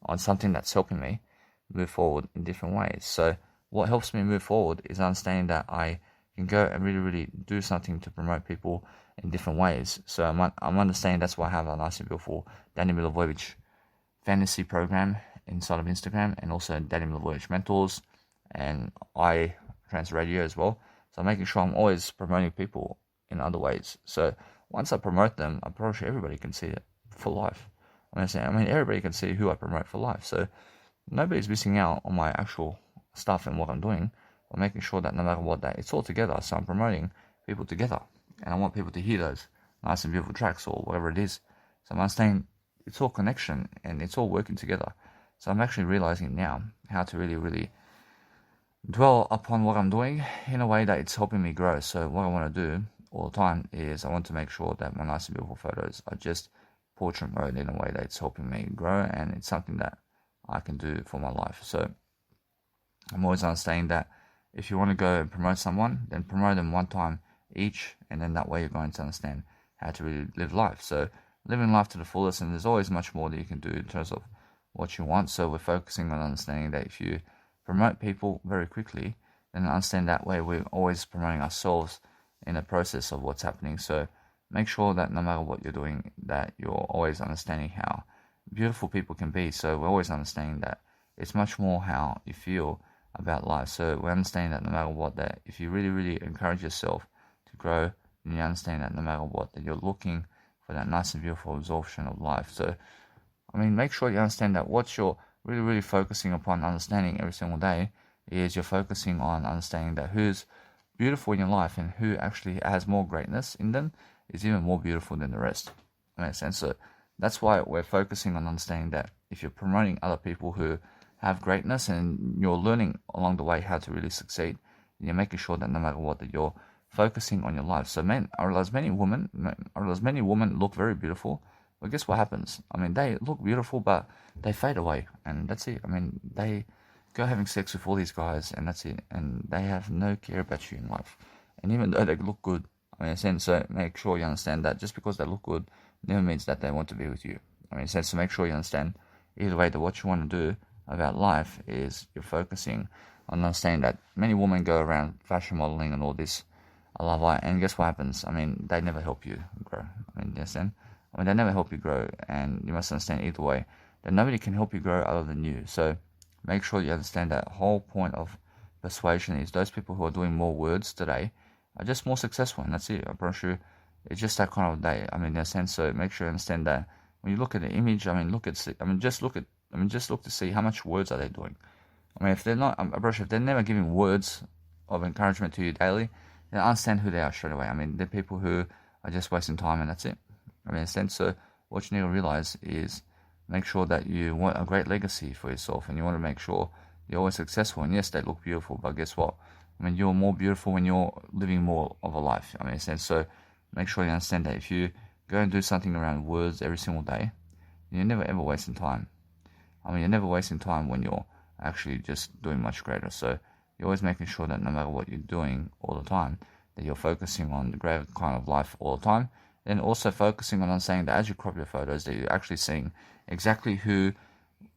on something that's helping me move forward in different ways. So what helps me move forward is understanding that I can go and really, really do something to promote people in different ways. So I'm understanding that's why I have a nice and beautiful Danny Milivojevic fantasy program inside of Instagram, and also Danny Milivojevic Mentors and iTrans Radio as well. So I'm making sure I'm always promoting people in other ways. So once I promote them, I'm pretty sure everybody can see it for life. I mean, everybody can see who I promote for life. So nobody's missing out on my actual stuff and what I'm doing. I'm making sure that no matter what, that it's all together. So I'm promoting people together, and I want people to hear those nice and beautiful tracks or whatever it is. So I'm understanding it's all connection, and it's all working together. So I'm actually realizing now how to really, really dwell upon what I'm doing in a way that it's helping me grow. So what I want to do all the time is I want to make sure that my nice and beautiful photos are just portrait mode in a way that it's helping me grow, and it's something that I can do for my life. So I'm always understanding that if you want to go and promote someone, then promote them one time each, and then that way you're going to understand how to really live life. So living life to the fullest, and there's always much more that you can do in terms of what you want. So we're focusing on understanding that if you promote people very quickly, then understand that way we're always promoting ourselves in the process of what's happening. So make sure that no matter what you're doing, that you're always understanding how beautiful people can be. So we're always understanding that it's much more how you feel about life. So we understand that no matter what, that if you really, really encourage yourself to grow, then you understand that no matter what, that you're looking for that nice and beautiful absorption of life. So, I mean, make sure you understand that what you're really, really focusing upon understanding every single day is you're focusing on understanding that who's beautiful in your life and who actually has more greatness in them is even more beautiful than the rest. That makes sense? So that's why we're focusing on understanding that if you're promoting other people who have greatness and you're learning along the way how to really succeed, you're making sure that no matter what, that you're focusing on your life. So I realize many women look very beautiful, but guess what happens? I mean, they look beautiful, but they fade away, and that's it. I mean, they go having sex with all these guys, and that's it, and they have no care about you in life. And even though they look good, I mean, in a sense, so make sure you understand that just because they look good never means that they want to be with you. I mean, in a sense, so make sure you understand either way that what you want to do about life is you're focusing on understanding that many women go around fashion modeling and all this, I love it, and guess what happens? I mean, they never help you grow. I mean, you understand? I mean, they never help you grow, and you must understand either way that nobody can help you grow other than you. So make sure you understand that whole point of persuasion is those people who are doing more words today are just more successful, and that's it. I promise you, it's just that kind of day. I mean, in a sense, so make sure you understand that when you look at the image, just look to see how much words are they doing. I mean, if they're not, if they're never giving words of encouragement to you daily, then understand who they are straight away. I mean, they're people who are just wasting time, and that's it. I mean, in a sense, so what you need to realize is make sure that you want a great legacy for yourself, and you want to make sure you're always successful. And yes, they look beautiful, but guess what? I mean, you're more beautiful when you're living more of a life. I mean, in a sense, so make sure you understand that if you go and do something around words every single day, you're never ever wasting time. I mean, you're never wasting time when you're actually just doing much greater. So you're always making sure that no matter what you're doing all the time, that you're focusing on the greater kind of life all the time. Then also focusing on saying that as you crop your photos, that you're actually seeing exactly who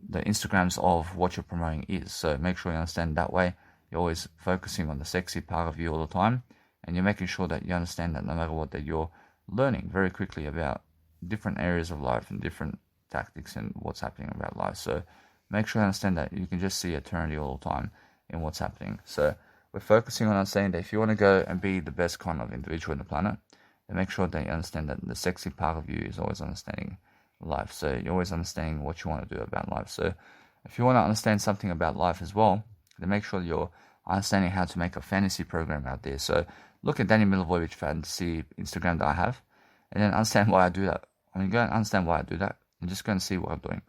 the Instagrams of what you're promoting is. So make sure you understand that way. You're always focusing on the sexy part of you all the time, and you're making sure that you understand that no matter what, that you're learning very quickly about different areas of life and different tactics and what's happening about life. So make sure you understand that you can just see eternity all the time in what's happening. So we're focusing on saying that if you want to go and be the best kind of individual on the planet, then make sure that you understand that the sexy part of you is always understanding life. So you're always understanding what you want to do about life. So if you want to understand something about life as well, then make sure you're understanding how to make a fantasy program out there. So look at Danny Milivojevic fantasy Instagram that I have, and then understand why I do that. I mean, go and understand why I do that, and just go and see what I'm doing.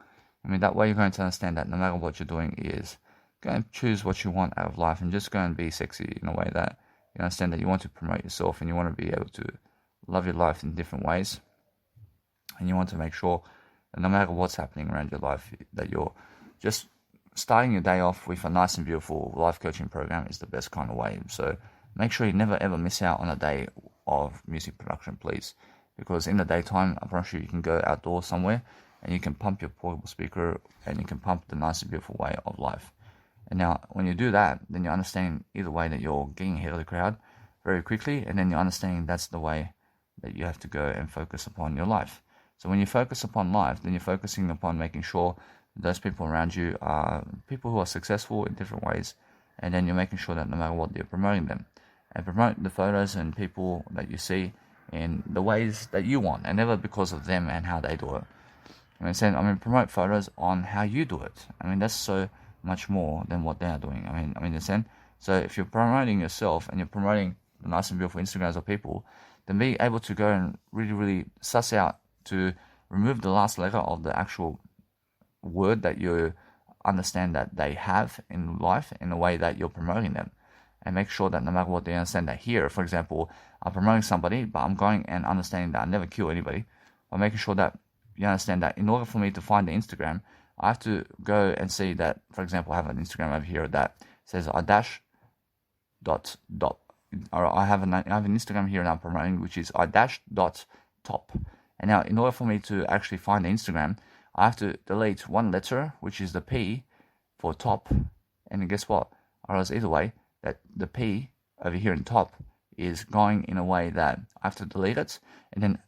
I mean, that way you're going to understand that no matter what you're doing is, go and choose what you want out of life, and just go and be sexy in a way that you understand that you want to promote yourself, and you want to be able to love your life in different ways, and you want to make sure that no matter what's happening around your life, that you're just starting your day off with a nice and beautiful life coaching program is the best kind of way. So make sure you never ever miss out on a day of music production, please, because in the daytime, I promise you can go outdoors somewhere and you can pump your portable speaker and you can pump the nice and beautiful way of life. And now when you do that, then you understand either way that you're getting ahead of the crowd very quickly, and then you're understanding that's the way that you have to go and focus upon your life. So when you focus upon life, then you're focusing upon making sure those people around you are people who are successful in different ways, and then you're making sure that no matter what, you're promoting them, and promote the photos and people that you see in the ways that you want, and never because of them and how they do it. I mean, promote photos on how you do it. I mean, that's so much more than what they are doing. I mean, so if you're promoting yourself and you're promoting the nice and beautiful Instagrams of people, then be able to go and really, really suss out to remove the last letter of the actual word that you're understand that they have in life in the way that you're promoting them. And make sure that no matter what, they understand that here, for example, I'm promoting somebody, but I'm going and understanding that I never kill anybody. By making sure that you understand that in order for me to find the Instagram, I have to go and see that, for example, I have an Instagram over here that says I-dot, or I have an Instagram here and I'm promoting, which is I-dot.top. And now, in order for me to actually find the Instagram, I have to delete one letter, which is the P for top. And guess what? I realize either way that the P over here in top is going in a way that I have to delete it and then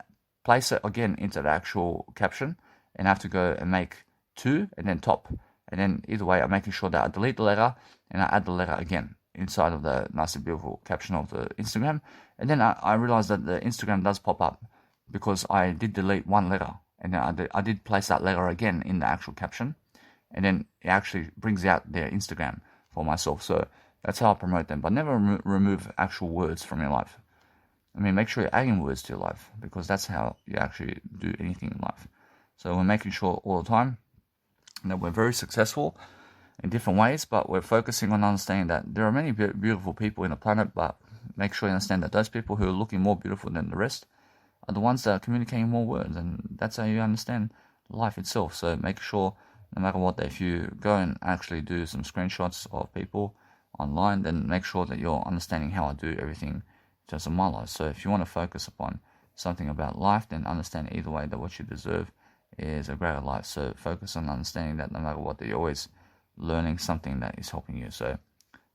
place it again into the actual caption, and I have to go and make 2 and then top. And then either way, I'm making sure that I delete the letter and I add the letter again inside of the nice and beautiful caption of the Instagram. And then I realized that the Instagram does pop up because I did delete one letter, and then I did place that letter again in the actual caption, and then it actually brings out their Instagram for myself. So that's how I promote them, but never remove actual words from your life. I mean, make sure you're adding words to your life, because that's how you actually do anything in life. So we're making sure all the time that we're very successful in different ways, but we're focusing on understanding that there are many beautiful people in the planet, but make sure you understand that those people who are looking more beautiful than the rest are the ones that are communicating more words, and that's how you understand life itself. So make sure, no matter what, that if you go and actually do some screenshots of people online, then make sure that you're understanding how I do everything in terms of my life. So if you want to focus upon something about life, then understand either way that what you deserve is a greater life. So focus on understanding that no matter what, that you're always learning something that is helping you. So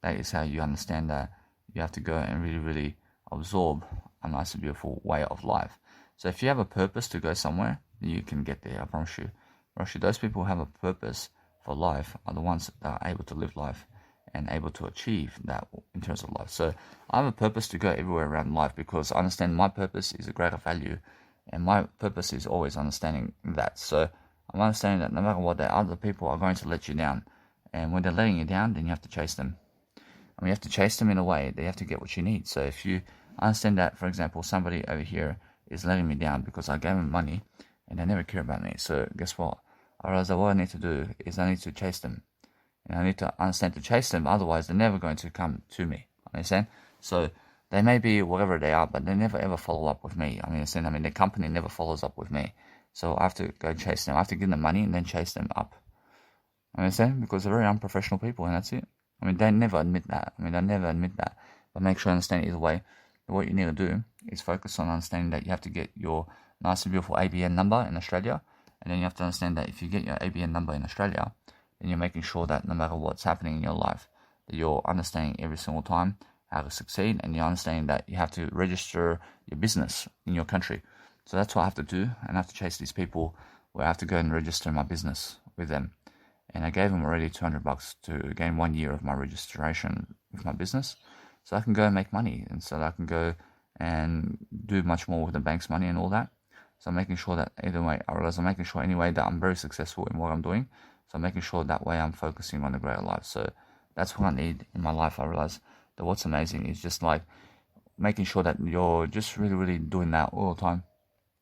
that is how you understand that you have to go and really, really absorb a nice and beautiful way of life. So if you have a purpose to go somewhere, you can get there. I promise you. Those people who have a purpose for life are the ones that are able to live life and able to achieve that in terms of life. So I have a purpose to go everywhere around life, because I understand my purpose is a greater value, and my purpose is always understanding that. So I'm understanding that no matter what, that other people are going to let you down, and when they're letting you down, then you have to chase them. I mean, you have to chase them in a way that you have to get what you need. So if you understand that, for example, somebody over here is letting me down because I gave them money and they never care about me, so guess what? I realize that what I need to do is I need to chase them. And I need to understand to chase them, otherwise they're never going to come to me. Understand? So they may be whatever they are, but they never ever follow up with me. I mean, their company never follows up with me. So I have to go chase them. I have to give them money and then chase them up. Understand? Because they're very unprofessional people, and that's it. I mean, they never admit that. But make sure you understand either way. What you need to do is focus on understanding that you have to get your nice and beautiful ABN number in Australia. And then you have to understand that if you get your ABN number in Australia, then you're making sure that no matter what's happening in your life, that you're understanding every single time how to succeed, and you're understanding that you have to register your business in your country. So that's what I have to do, and I have to chase these people where I have to go and register my business with them. And I gave them already $200 to gain 1 year of my registration with my business, so I can go and make money, and so that I can go and do much more with the bank's money and all that. So I'm making sure that either way, I realize I'm making sure anyway that I'm very successful in what I'm doing. So I'm making sure that way I'm focusing on the greater life. So that's what I need in my life. I realize that what's amazing is just like making sure that you're just really, really doing that all the time.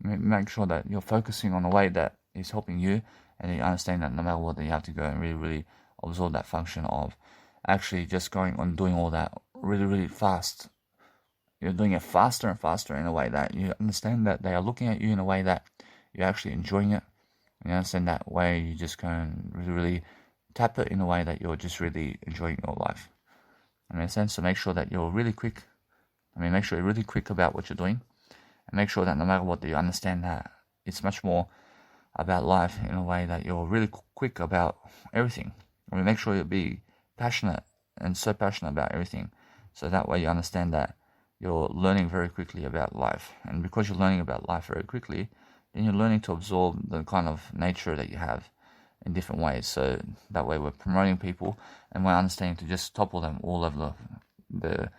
Make sure that you're focusing on a way that is helping you, and you understand that no matter what, that you have to go and really, really absorb that function of actually just going on doing all that really, really fast. You're doing it faster and faster in a way that you understand that they are looking at you in a way that you're actually enjoying it. And you understand that way you just go and really, really tap it in a way that you're just really enjoying your life. Understand? So make sure that you're really quick. Make sure you're really quick about what you're doing. And make sure that no matter what, that you understand that it's much more about life in a way that you're really quick about everything. Make sure you be passionate and so passionate about everything. So that way you understand that you're learning very quickly about life. And because you're learning about life very quickly, then you're learning to absorb the kind of nature that you have in different ways. So that way we're promoting people, and we're understanding to just topple them all over the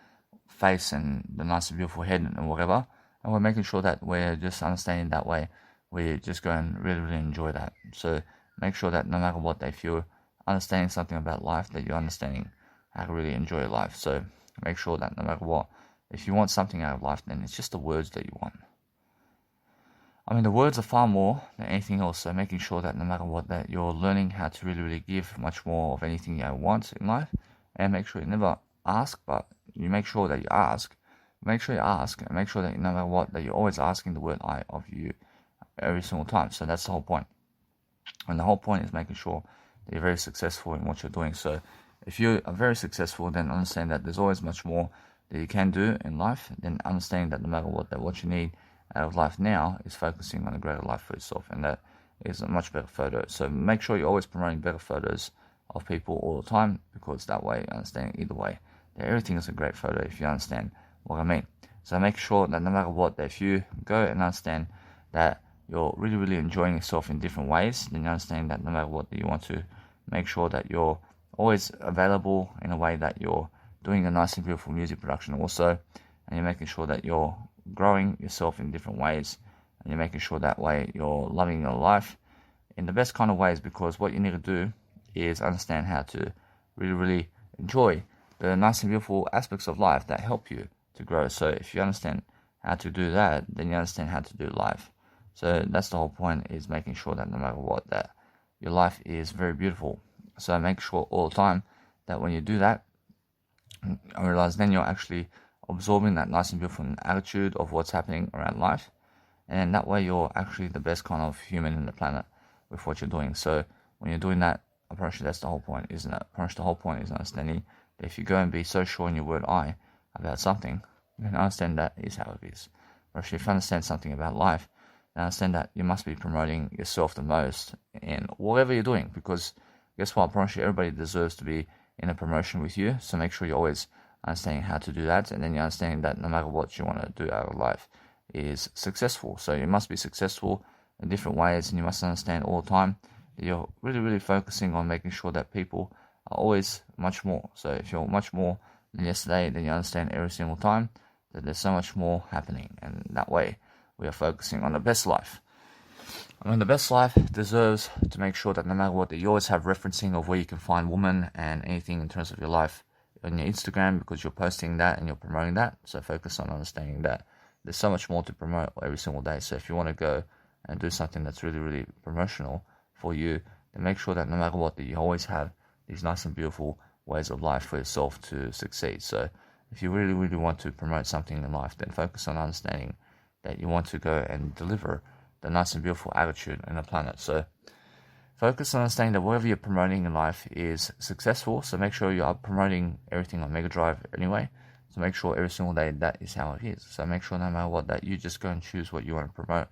face and the nice and beautiful head and whatever. And we're making sure that we're just understanding that way. We just go and really, really enjoy that. So make sure that no matter what, if you're understanding something about life, that you're understanding how to really enjoy life. So make sure that no matter what, if you want something out of life, then it's just the words that you want. I mean, the words are far more than anything else. So making sure that no matter what, that you're learning how to really, really give much more of anything you want in life, and make sure you never ask, but you make sure that you ask. Make sure you ask, and make sure that no matter what, that you're always asking the word "I" of you every single time. So that's the whole point. And the whole point is making sure that you're very successful in what you're doing. So if you are very successful, then understand that there's always much more that you can do in life. Then understanding that no matter what, that what you need out of life now is focusing on a greater life for yourself, and that is a much better photo. So make sure you're always promoting better photos of people all the time, because that way you understand either way that everything is a great photo if you understand what I mean. So make sure that no matter what, that if you go and understand that you're really, really enjoying yourself in different ways, then you understand that no matter what, you want to make sure that you're always available in a way that you're doing a nice and beautiful music production also, and you're making sure that you're growing yourself in different ways, and you're making sure that way you're loving your life in the best kind of ways, because what you need to do is understand how to really, really enjoy the nice and beautiful aspects of life that help you to grow. So if you understand how to do that, then you understand how to do life. So that's the whole point, is making sure that no matter what, that your life is very beautiful. So make sure all the time that when you do that, I realize then you're actually absorbing that nice and beautiful attitude of what's happening around life. And that way you're actually the best kind of human in the planet with what you're doing. So when you're doing that, I promise you that's the whole point, isn't it? I promise the whole point is understanding that if you go and be so sure in your word "I" about something, then understand that is how it is. Or if you understand something about life, then understand that you must be promoting yourself the most in whatever you're doing, because guess what? I promise you everybody deserves to be in a promotion with you. So make sure you're always understanding how to do that, and then you're understanding that no matter what you want to do out of life is successful. So you must be successful in different ways, and you must understand all the time that you're really, really focusing on making sure that people are always much more. So if you're much more than yesterday, then you understand every single time that there's so much more happening, and that way we are focusing on the best life. I mean, the best life deserves to make sure that no matter what, that you always have referencing of where you can find women and anything in terms of your life on your Instagram, because you're posting that and you're promoting that. So focus on understanding that there's so much more to promote every single day. So if you want to go and do something that's really, really promotional for you, then make sure that no matter what, that you always have these nice and beautiful ways of life for yourself to succeed. So if you really, really want to promote something in life, then focus on understanding that you want to go and deliver the nice and beautiful attitude in the planet. So focus on understanding that whatever you're promoting in life is successful. So make sure you are promoting everything on Mega Drive anyway. So make sure every single day that is how it is. So make sure no matter what, that you just go and choose what you want to promote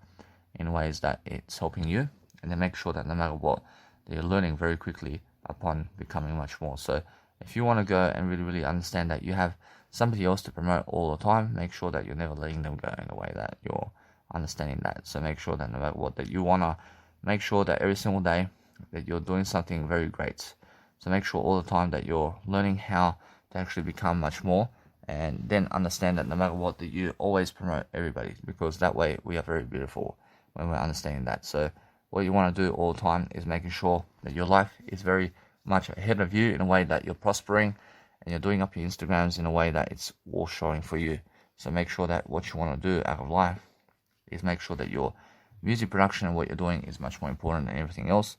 in ways that it's helping you. And then make sure that no matter what, that you're learning very quickly upon becoming much more. So if you want to go and really, really understand that you have somebody else to promote all the time, make sure that you're never letting them go in a way that you're understanding that. So make sure that no matter what, that you want to make sure that every single day that you're doing something very great. So make sure all the time that you're learning how to actually become much more, and then understand that no matter what, that you always promote everybody, because that way we are very beautiful when we're understanding that. So what you want to do all the time is making sure that your life is very much ahead of you in a way that you're prospering, and you're doing up your Instagrams in a way that it's all showing for you. So make sure that what you want to do out of life is make sure that your music production and what you're doing is much more important than everything else,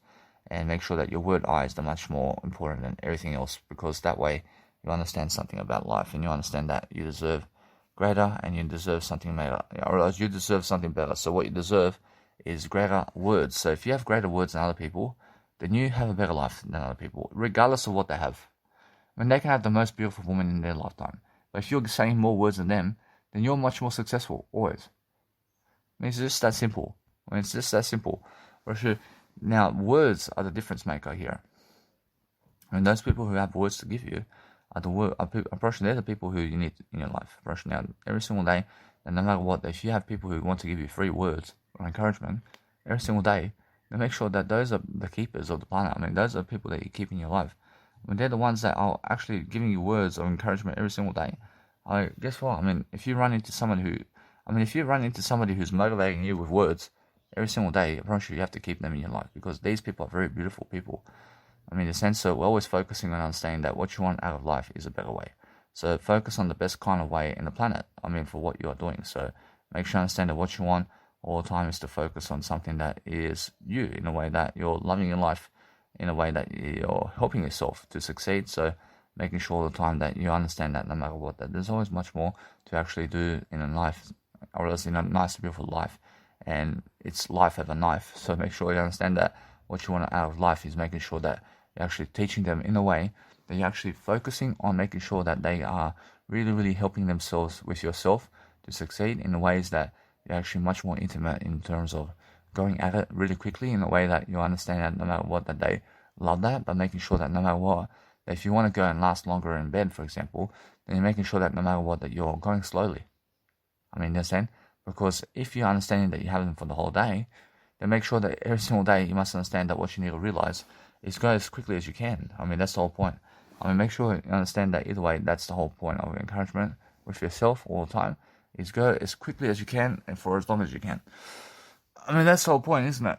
and make sure that your word "I" is the much more important than everything else, because that way you understand something about life, and you understand that you deserve greater, and you deserve something better, or else you deserve something better. So what you deserve is greater words. So if you have greater words than other people, then you have a better life than other people, regardless of what they have. I mean, they can have the most beautiful woman in their lifetime, but if you're saying more words than them, then you're much more successful, always. I mean, it's just that simple. It's just that simple. Now, words are the difference maker here. And those people who have words to give you are they're the people who you need in your life. Now, every single day, and no matter what, if you have people who want to give you free words or encouragement every single day, then make sure that those are the keepers of the planet. I mean, those are the people that you keep in your life. I mean, they're the ones that are actually giving you words of encouragement every single day. Guess what? I mean, if you run into somebody who's motivating you with words every single day, I promise you have to keep them in your life, because these people are very beautiful people. I mean, in the sense that we're always focusing on understanding that what you want out of life is a better way. So focus on the best kind of way in the planet, for what you are doing. So make sure you understand that what you want all the time is to focus on something that is you, in a way that you're loving your life, in a way that you're helping yourself to succeed. So making sure all the time that you understand that no matter what, that there's always much more to actually do in a life, or else in a nice, beautiful life. And it's life of a knife. So make sure you understand that what you want out of life is making sure that you're actually teaching them in a way that you're actually focusing on making sure that they are really, really helping themselves with yourself to succeed in ways that you're actually much more intimate, in terms of going at it really quickly in a way that you understand that no matter what, that they love that, but making sure that no matter what, that if you want to go and last longer in bed, for example, then you're making sure that no matter what, that you're going slowly. I mean, you understand? Because if you're understanding that you have them for the whole day, then make sure that every single day you must understand that what you need to realize is go as quickly as you can. I mean, that's the whole point. I mean, make sure you understand that either way, that's the whole point of encouragement with yourself all the time, is go as quickly as you can and for as long as you can. I mean, that's the whole point, isn't it?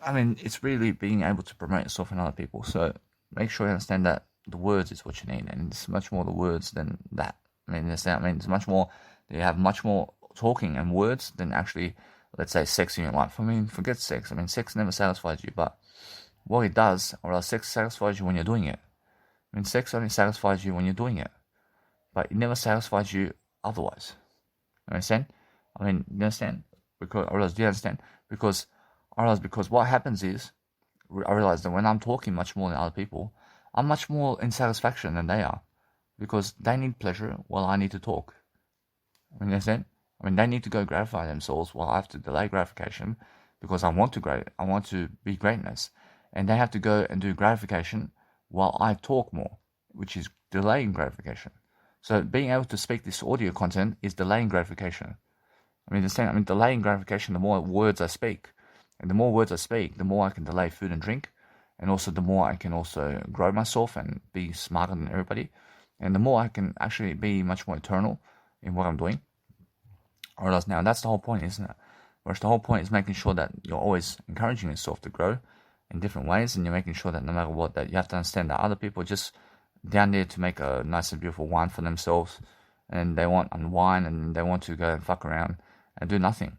I mean, it's really being able to promote yourself and other people. So make sure you understand that the words is what you need, and it's much more the words than that. I mean, it's much more, you have much more talking and words than actually, let's say, sex in your life. I mean, forget sex. I mean, sex never satisfies you, but what it does, or else sex satisfies you when you're doing it. I mean, sex only satisfies you when you're doing it, but it never satisfies you otherwise. You understand? I mean, you understand? Because, or else, do you understand? Because what happens is, I realize that when I'm talking much more than other people, I'm much more in satisfaction than they are, because they need pleasure while I need to talk. I mean, you understand? I mean, they need to go gratify themselves while I have to delay gratification, because I want to be greatness, and they have to go and do gratification while I talk more, which is delaying gratification. So being able to speak this audio content is delaying gratification. I mean, understand? I mean, delaying gratification, the more words I speak. And the more words I speak, the more I can delay food and drink. And also the more I can also grow myself and be smarter than everybody. And the more I can actually be much more eternal in what I'm doing. Or else now, that's the whole point, isn't it? Whereas the whole point is making sure that you're always encouraging yourself to grow in different ways. And you're making sure that no matter what, that you have to understand that other people are just down there to make a nice and beautiful wine for themselves. And they want wine, and they want to go and fuck around and do nothing.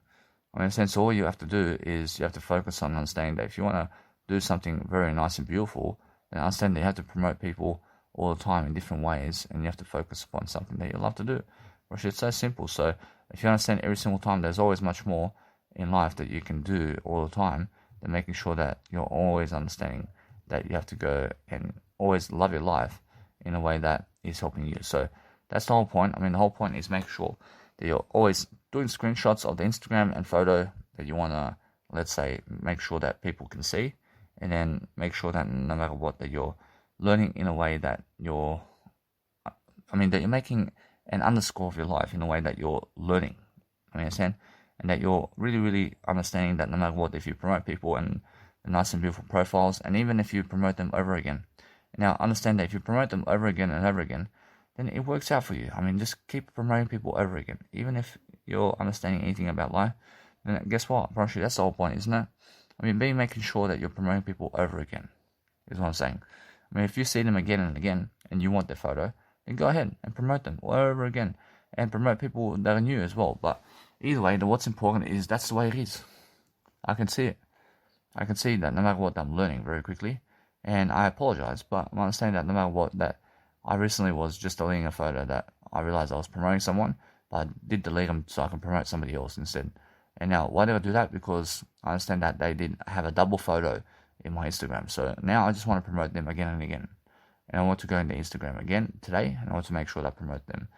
I mean, in a sense, all you have to do is you have to focus on understanding that if you want to do something very nice and beautiful, then understand that you have to promote people all the time in different ways, and you have to focus upon something that you love to do. Which is so simple. So if you understand every single time, there's always much more in life that you can do all the time, then making sure that you're always understanding that you have to go and always love your life in a way that is helping you. So that's the whole point. I mean, the whole point is make sure that you're always doing screenshots of the Instagram and photo that you want to, let's say, make sure that people can see, and then make sure that no matter what, that you're learning in a way that you're making an underscore of your life in a way that you're learning. I understand? And that you're really, really understanding that no matter what, if you promote people and nice and beautiful profiles, and even if you promote them over again. Now, understand that if you promote them over again and over again, then it works out for you. I mean, just keep promoting people over again. Even if you're understanding anything about life, then guess what? Probably that's the whole point, isn't it? I mean, be making sure that you're promoting people over again, is what I'm saying. I mean, if you see them again and again, and you want their photo, then go ahead and promote them over again. And promote people that are new as well. But either way, what's important is that's the way it is. I can see it. I can see that no matter what, I'm learning very quickly. And I apologize, but I understand that no matter what, that I recently was just deleting a photo that I realized I was promoting someone, but I did delete them so I can promote somebody else instead. And now, why did I do that? Because I understand that they did have a double photo in my Instagram. So now I just want to promote them again and again. And I want to go into Instagram again today, and I want to make sure that I promote them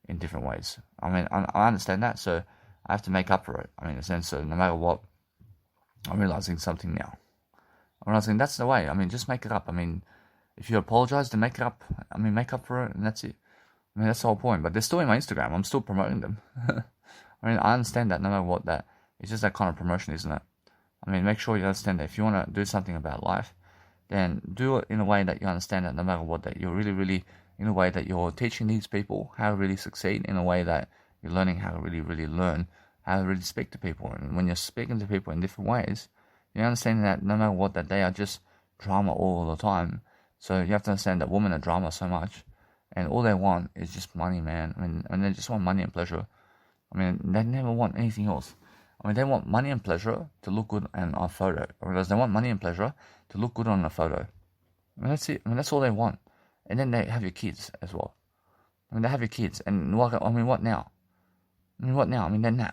in different ways. I mean, I understand that, so I have to make up for it. I mean, in a sense, so no matter what, I'm realizing something now. I'm realizing that's the way. I mean, just make it up. I mean, if you apologize, then make it up. I mean, make up for it, and that's it. I mean, that's the whole point. But they're still in my Instagram. I'm still promoting them. I mean, I understand that no matter what, that it's just that kind of promotion, isn't it? I mean, make sure you understand that if you want to do something about life, then do it in a way that you understand that no matter what, that you're really, really, in a way that you're teaching these people how to really succeed, in a way that you're learning how to really, really learn how to really speak to people. And when you're speaking to people in different ways, you understand that no matter what, that they are just drama all the time. So you have to understand that women are drama so much, and all they want is just money, man. I mean, they just want money and pleasure. I mean, they never want anything else. I mean, they want money and pleasure to look good on a photo. I realize they want money and pleasure to look good on a photo. I mean, that's it. I mean, that's all they want. And then they have your kids as well. I mean, they have your kids, and what? I mean, what now? I mean, what now? I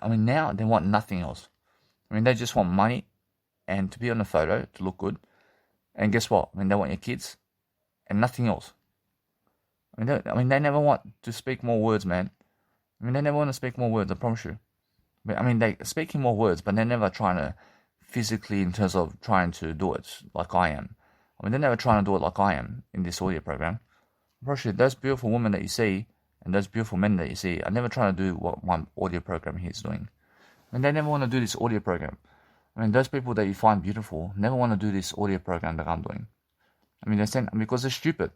mean, now they want nothing else. I mean, they just want money and to be on the photo to look good. And guess what? I mean, they want your kids and nothing else. I mean, they never want to speak more words, man. I mean, they never want to speak more words. I promise you. But, I mean, they speaking more words, but they're never trying to physically, in terms of trying to do it like I am. I mean, they're never trying to do it like I am in this audio program. I promise you, those beautiful women that you see and those beautiful men that you see are never trying to do what my audio program here is doing. I mean, they never want to do this audio program. I mean, those people that you find beautiful never want to do this audio program that I'm doing. I mean, because they're stupid.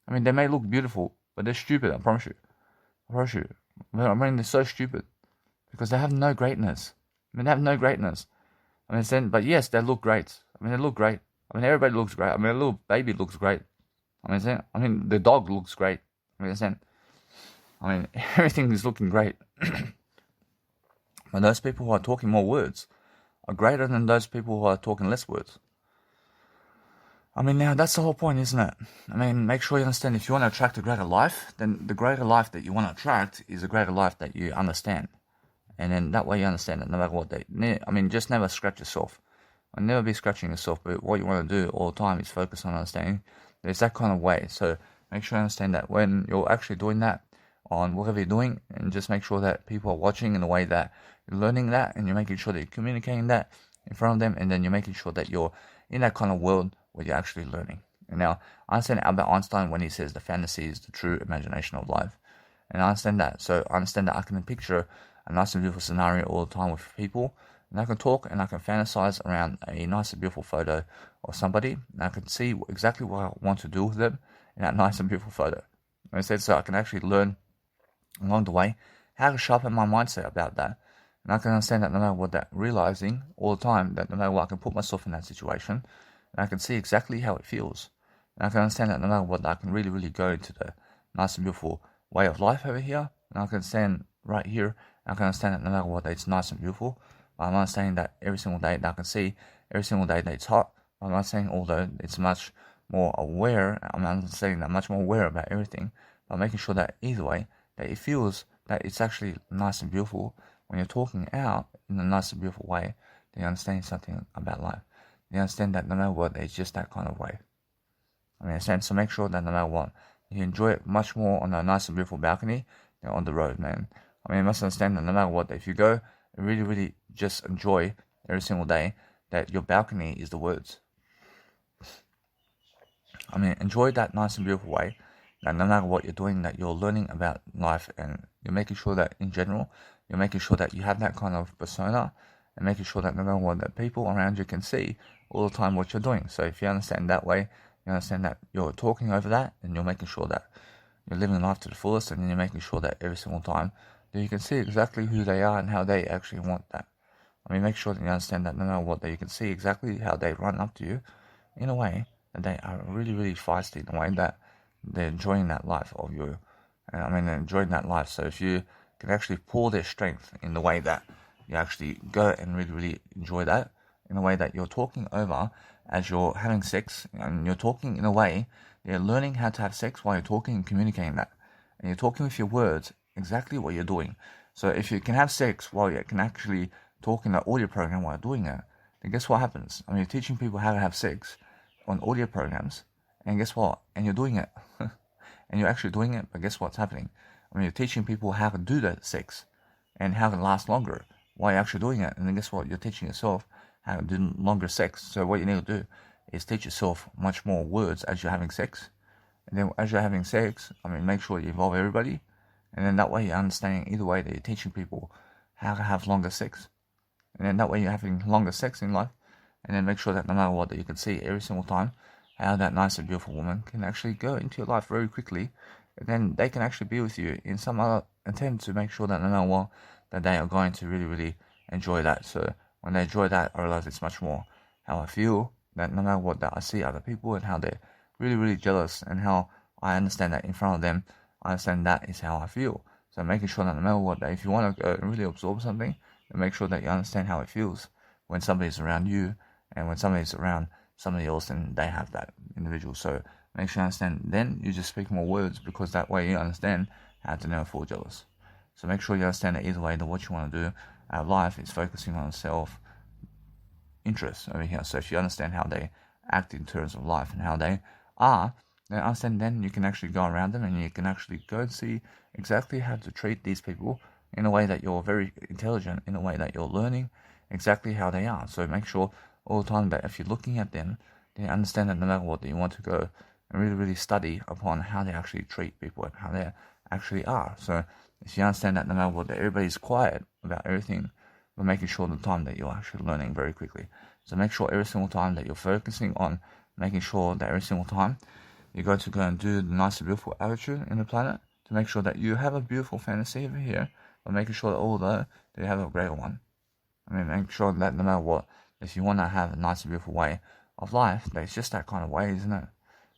I mean, they may look beautiful, but they're stupid, I promise you. I promise you. I mean, they're so stupid. Because they have no greatness. I mean, they have no greatness. I mean, but yes, they look great. I mean, they look great. I mean, everybody looks great. I mean, a little baby looks great. I mean, the dog looks great. I mean, everything is looking great. But those people who are talking more words are greater than those people who are talking less words. I mean, now that's the whole point, isn't it? I mean, make sure you understand, if you want to attract a greater life, then the greater life that you want to attract is a greater life that you understand. And then that way you understand that no matter what just never scratch yourself. And never be scratching yourself, but what you want to do all the time is focus on understanding. There's that kind of way. So make sure you understand that when you're actually doing that on whatever you're doing, and just make sure that people are watching in the way that you're learning that, and you're making sure that you're communicating that in front of them, and then you're making sure that you're in that kind of world where you're actually learning. And now, I understand Albert Einstein when he says the fantasy is the true imagination of life. And I understand that. So I understand that I can picture a nice and beautiful scenario all the time with people, and I can talk and I can fantasize around a nice and beautiful photo of somebody, and I can see exactly what I want to do with them in that nice and beautiful photo. And instead, so I can actually learn along the way how to sharpen my mindset about that. And I can understand that no matter what, that realizing all the time that no matter what, I can put myself in that situation, and I can see exactly how it feels. And I can understand that no matter what, I can really, really go into the nice and beautiful way of life over here. And I can stand right here, and I can understand that no matter what, it's nice and beautiful. But I'm understanding that every single day that I can see, every single day that it's hot. I'm not saying although it's much more aware, I'm not saying that much more aware about everything, but making sure that either way, that it feels that it's actually nice and beautiful when you're talking out in a nice and beautiful way, then you understand something about life. You understand that no matter what, it's just that kind of way. I mean, so make sure that no matter what, you enjoy it much more on a nice and beautiful balcony than on the road, man. I mean, you must understand that no matter what, if you go, really, really just enjoy every single day that your balcony is the words. I mean, enjoy that nice and beautiful way, that no matter what you're doing, that you're learning about life, and you're making sure that in general, you're making sure that you have that kind of persona, and making sure that no matter what, that people around you can see all the time what you're doing. So if you understand that way, you understand that you're talking over that, and you're making sure that you're living life to the fullest, and then you're making sure that every single time that you can see exactly who they are and how they actually want that. I mean, make sure that you understand that no matter what, that you can see exactly how they run up to you in a way that they are really, really feisty, in a way that they're enjoying that life of you. And I mean, they're enjoying that life. So if you can actually pull their strength in the way that you actually go and really, really enjoy that, in a way that you're talking over as you're having sex, and you're talking in a way you're learning how to have sex while you're talking and communicating that. And you're talking with your words exactly what you're doing. So if you can have sex while you can actually talk in the audio program while doing it, then guess what happens? I mean, you're teaching people how to have sex on audio programs, and guess what? And you're doing it. And you're actually doing it, but guess what's happening? I mean, you're teaching people how to do that sex and how to last longer while you're actually doing it. And then guess what? You're teaching yourself how to do longer sex. So what you need to do is teach yourself much more words as you're having sex. And then as you're having sex, I mean, make sure you involve everybody. And then that way you're understanding either way that you're teaching people how to have longer sex. And then that way you're having longer sex in life. And then make sure that no matter what, that you can see every single time how that nice and beautiful woman can actually go into your life very quickly. And then they can actually be with you in some other attempt to make sure that no matter what, that they are going to really, really enjoy that. So when they enjoy that, I realize it's much more how I feel, that no matter what, that I see other people and how they're really, really jealous, and how I understand that in front of them, I understand that is how I feel. So making sure that no matter what, that if you want to go and really absorb something, and make sure that you understand how it feels when somebody's around you, and when somebody's around somebody else and they have that individual. So make sure you understand. Then you just speak more words, because that way you understand how to never fall jealous. So make sure you understand that either way, that what you want to do out of life is focusing on self-interest over here. So if you understand how they act in terms of life and how they are, then understand, then you can actually go around them and you can actually go and see exactly how to treat these people in a way that you're very intelligent, in a way that you're learning exactly how they are. So make sure all the time that if you're looking at them, then you understand that no matter what, that you want to go and really, really study upon how they actually treat people and how they actually are. So if you understand that no matter what, that everybody's quiet about everything, but making sure the time that you're actually learning very quickly. So make sure every single time that you're focusing on making sure that every single time you're going to go and do the nice and beautiful attitude in the planet, to make sure that you have a beautiful fantasy over here, but making sure that although that you have a greater one. I mean, make sure that no matter what, if you want to have a nice and beautiful way of life, that it's just that kind of way, isn't it?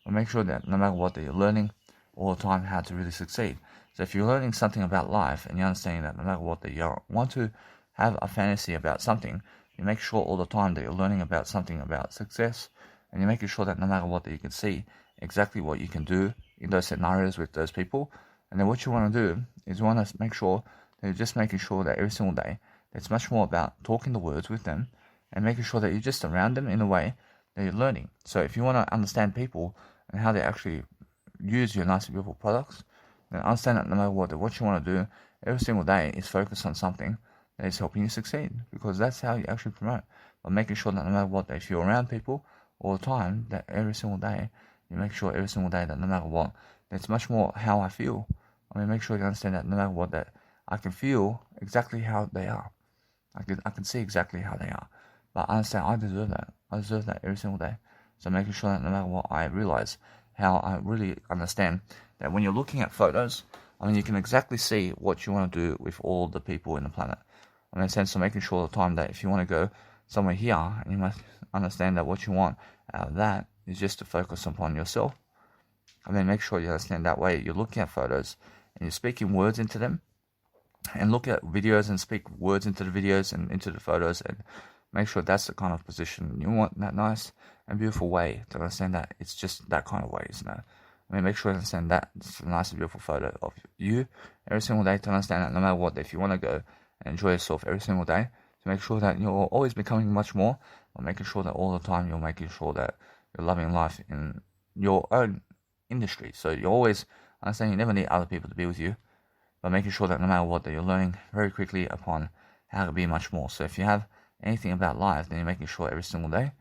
But make sure that no matter what, that you're learning all the time how to really succeed. So if you're learning something about life and you're understanding that no matter what, that you want to have a fantasy about something, you make sure all the time that you're learning about something about success, and you're making sure that no matter what, that you can see exactly what you can do in those scenarios with those people. And then what you want to do is you want to make sure that you're just making sure that every single day, it's much more about talking the words with them and making sure that you're just around them in a way that you're learning. So if you want to understand people and how they actually use your nice and beautiful products, then understand that no matter what, that what you want to do every single day is focus on something that is helping you succeed, because that's how you actually promote. But making sure that no matter what, that if you're around people all the time, that every single day, you make sure every single day that no matter what, it's much more how I feel. I mean, make sure you understand that no matter what, that I can feel exactly how they are. I can see exactly how they are. But I understand I deserve that. I deserve that every single day. So making sure that no matter what, I realize how I really understand that when you're looking at photos, I mean, you can exactly see what you want to do with all the people in the planet. I mean, in a sense of making sure all the time that if you want to go somewhere here, and you must understand that what you want out of that is just to focus upon yourself. And then make sure you understand that way you're looking at photos and you're speaking words into them, and look at videos and speak words into the videos and into the photos, and make sure that's the kind of position you want, that nice and beautiful way to understand that it's just that kind of way, isn't it? I mean, make sure you understand that it's a nice and beautiful photo of you every single day, to understand that no matter what, if you want to go and enjoy yourself every single day, to make sure that you're always becoming much more, or making sure that all the time you're making sure that you're loving life in your own industry. So you always understand you never need other people to be with you, but making sure that no matter what, that you're learning very quickly upon how to be much more. So if you have anything about life, then you're making sure every single day,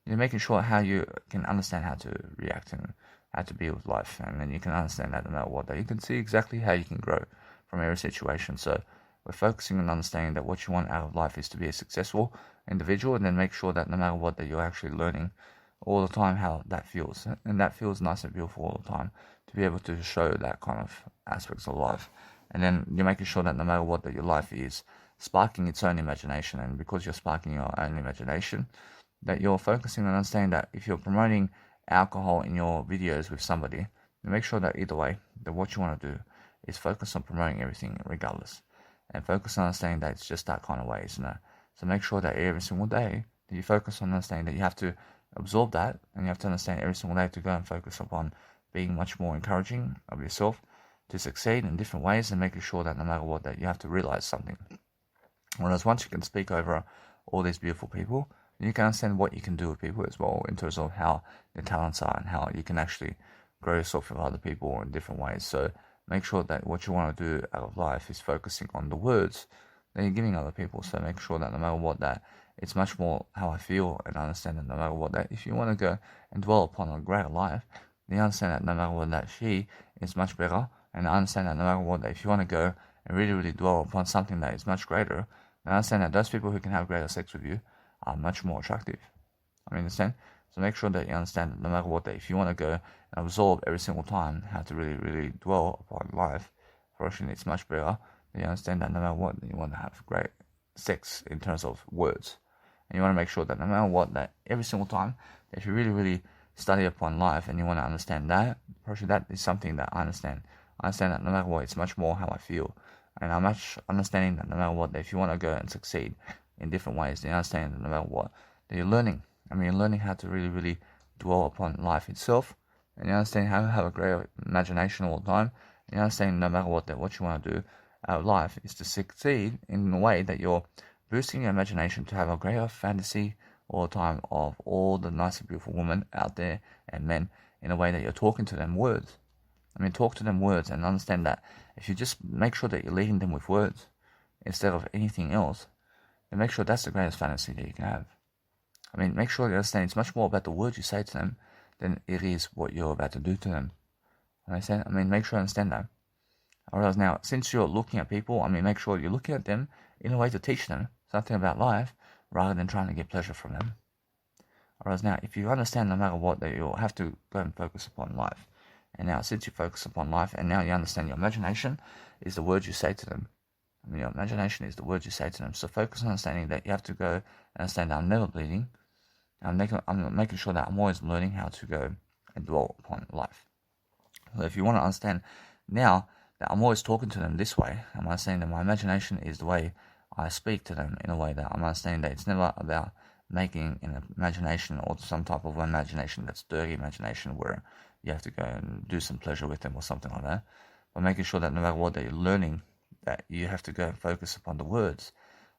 you're making sure how you can understand how to react and how to be with life. And then you can understand that no matter what, that you can see exactly how you can grow from every situation. So we're focusing on understanding that what you want out of life is to be a successful individual, and then make sure that no matter what, that you're actually learning all the time how that feels. And that feels nice and beautiful all the time, to be able to show that kind of aspects of life. And then you're making sure that no matter what, that your life is sparking its own imagination. And because you're sparking your own imagination, that you're focusing on understanding that if you're promoting alcohol in your videos with somebody, you make sure that either way, that what you want to do is focus on promoting everything regardless. And focus on understanding that it's just that kind of way, isn't it? So make sure that every single day that you focus on understanding that you have to absorb that, and you have to understand every single day to go and focus upon being much more encouraging of yourself to succeed in different ways, and making sure that no matter what, that you have to realize something. Whereas once you can speak over all these beautiful people, you can understand what you can do with people as well, in terms of how their talents are and how you can actually grow yourself with other people in different ways. So make sure that what you want to do out of life is focusing on the words that you're giving other people. So make sure that no matter what, that it's much more how I feel, and understand that no matter what, that if you want to go and dwell upon a greater life, then you understand that no matter what, that she is much better. And I understand that no matter what, that if you want to go and really, really dwell upon something that is much greater, then I understand that those people who can have greater sex with you are much more attractive. I mean, understand? So make sure that you understand that no matter what, that if you want to go and absorb every single time how to really, really dwell upon life, fortunately it's much better. You understand that no matter what, you want to have great sex in terms of words. And you want to make sure that no matter what, that every single time, if you really, really study upon life and you want to understand that, probably that is something that I understand. I understand that no matter what, it's much more how I feel And I'm much understanding that no matter what, if you want to go and succeed in different ways, then understand that no matter what, that you're learning. You're learning how to really, really dwell upon life itself, and you understand how to have a great imagination all the time. And you understand no matter what, that what you want to do out of life is to succeed in a way that you're boosting your imagination to have a greater fantasy all the time of all the nice and beautiful women out there and men, in a way that you're talking to them words. Talk to them words, and understand that if you just make sure that you're leading them with words instead of anything else, then make sure that's the greatest fantasy that you can have. Make sure you understand it's much more about the words you say to them than it is what you're about to do to them. Understand? Make sure you understand that. Whereas now, since you're looking at people, make sure you're looking at them in a way to teach them something about life rather than trying to get pleasure from them. Whereas now, if you understand no matter what, that you'll have to go and focus upon life. And now, since you focus upon life, and now you understand your imagination is the words you say to them. Your imagination is the words you say to them. So focus on understanding that you have to go and understand that I'm never bleeding. I'm making sure that I'm always learning how to go and dwell upon life. So if you want to understand now that I'm always talking to them this way, I'm understanding that my imagination is the way I speak to them, in a way that I'm understanding that it's never about making an imagination or some type of imagination that's dirty imagination where you have to go and do some pleasure with them or something like that. But making sure that no matter what, that you're learning that you have to go and focus upon the words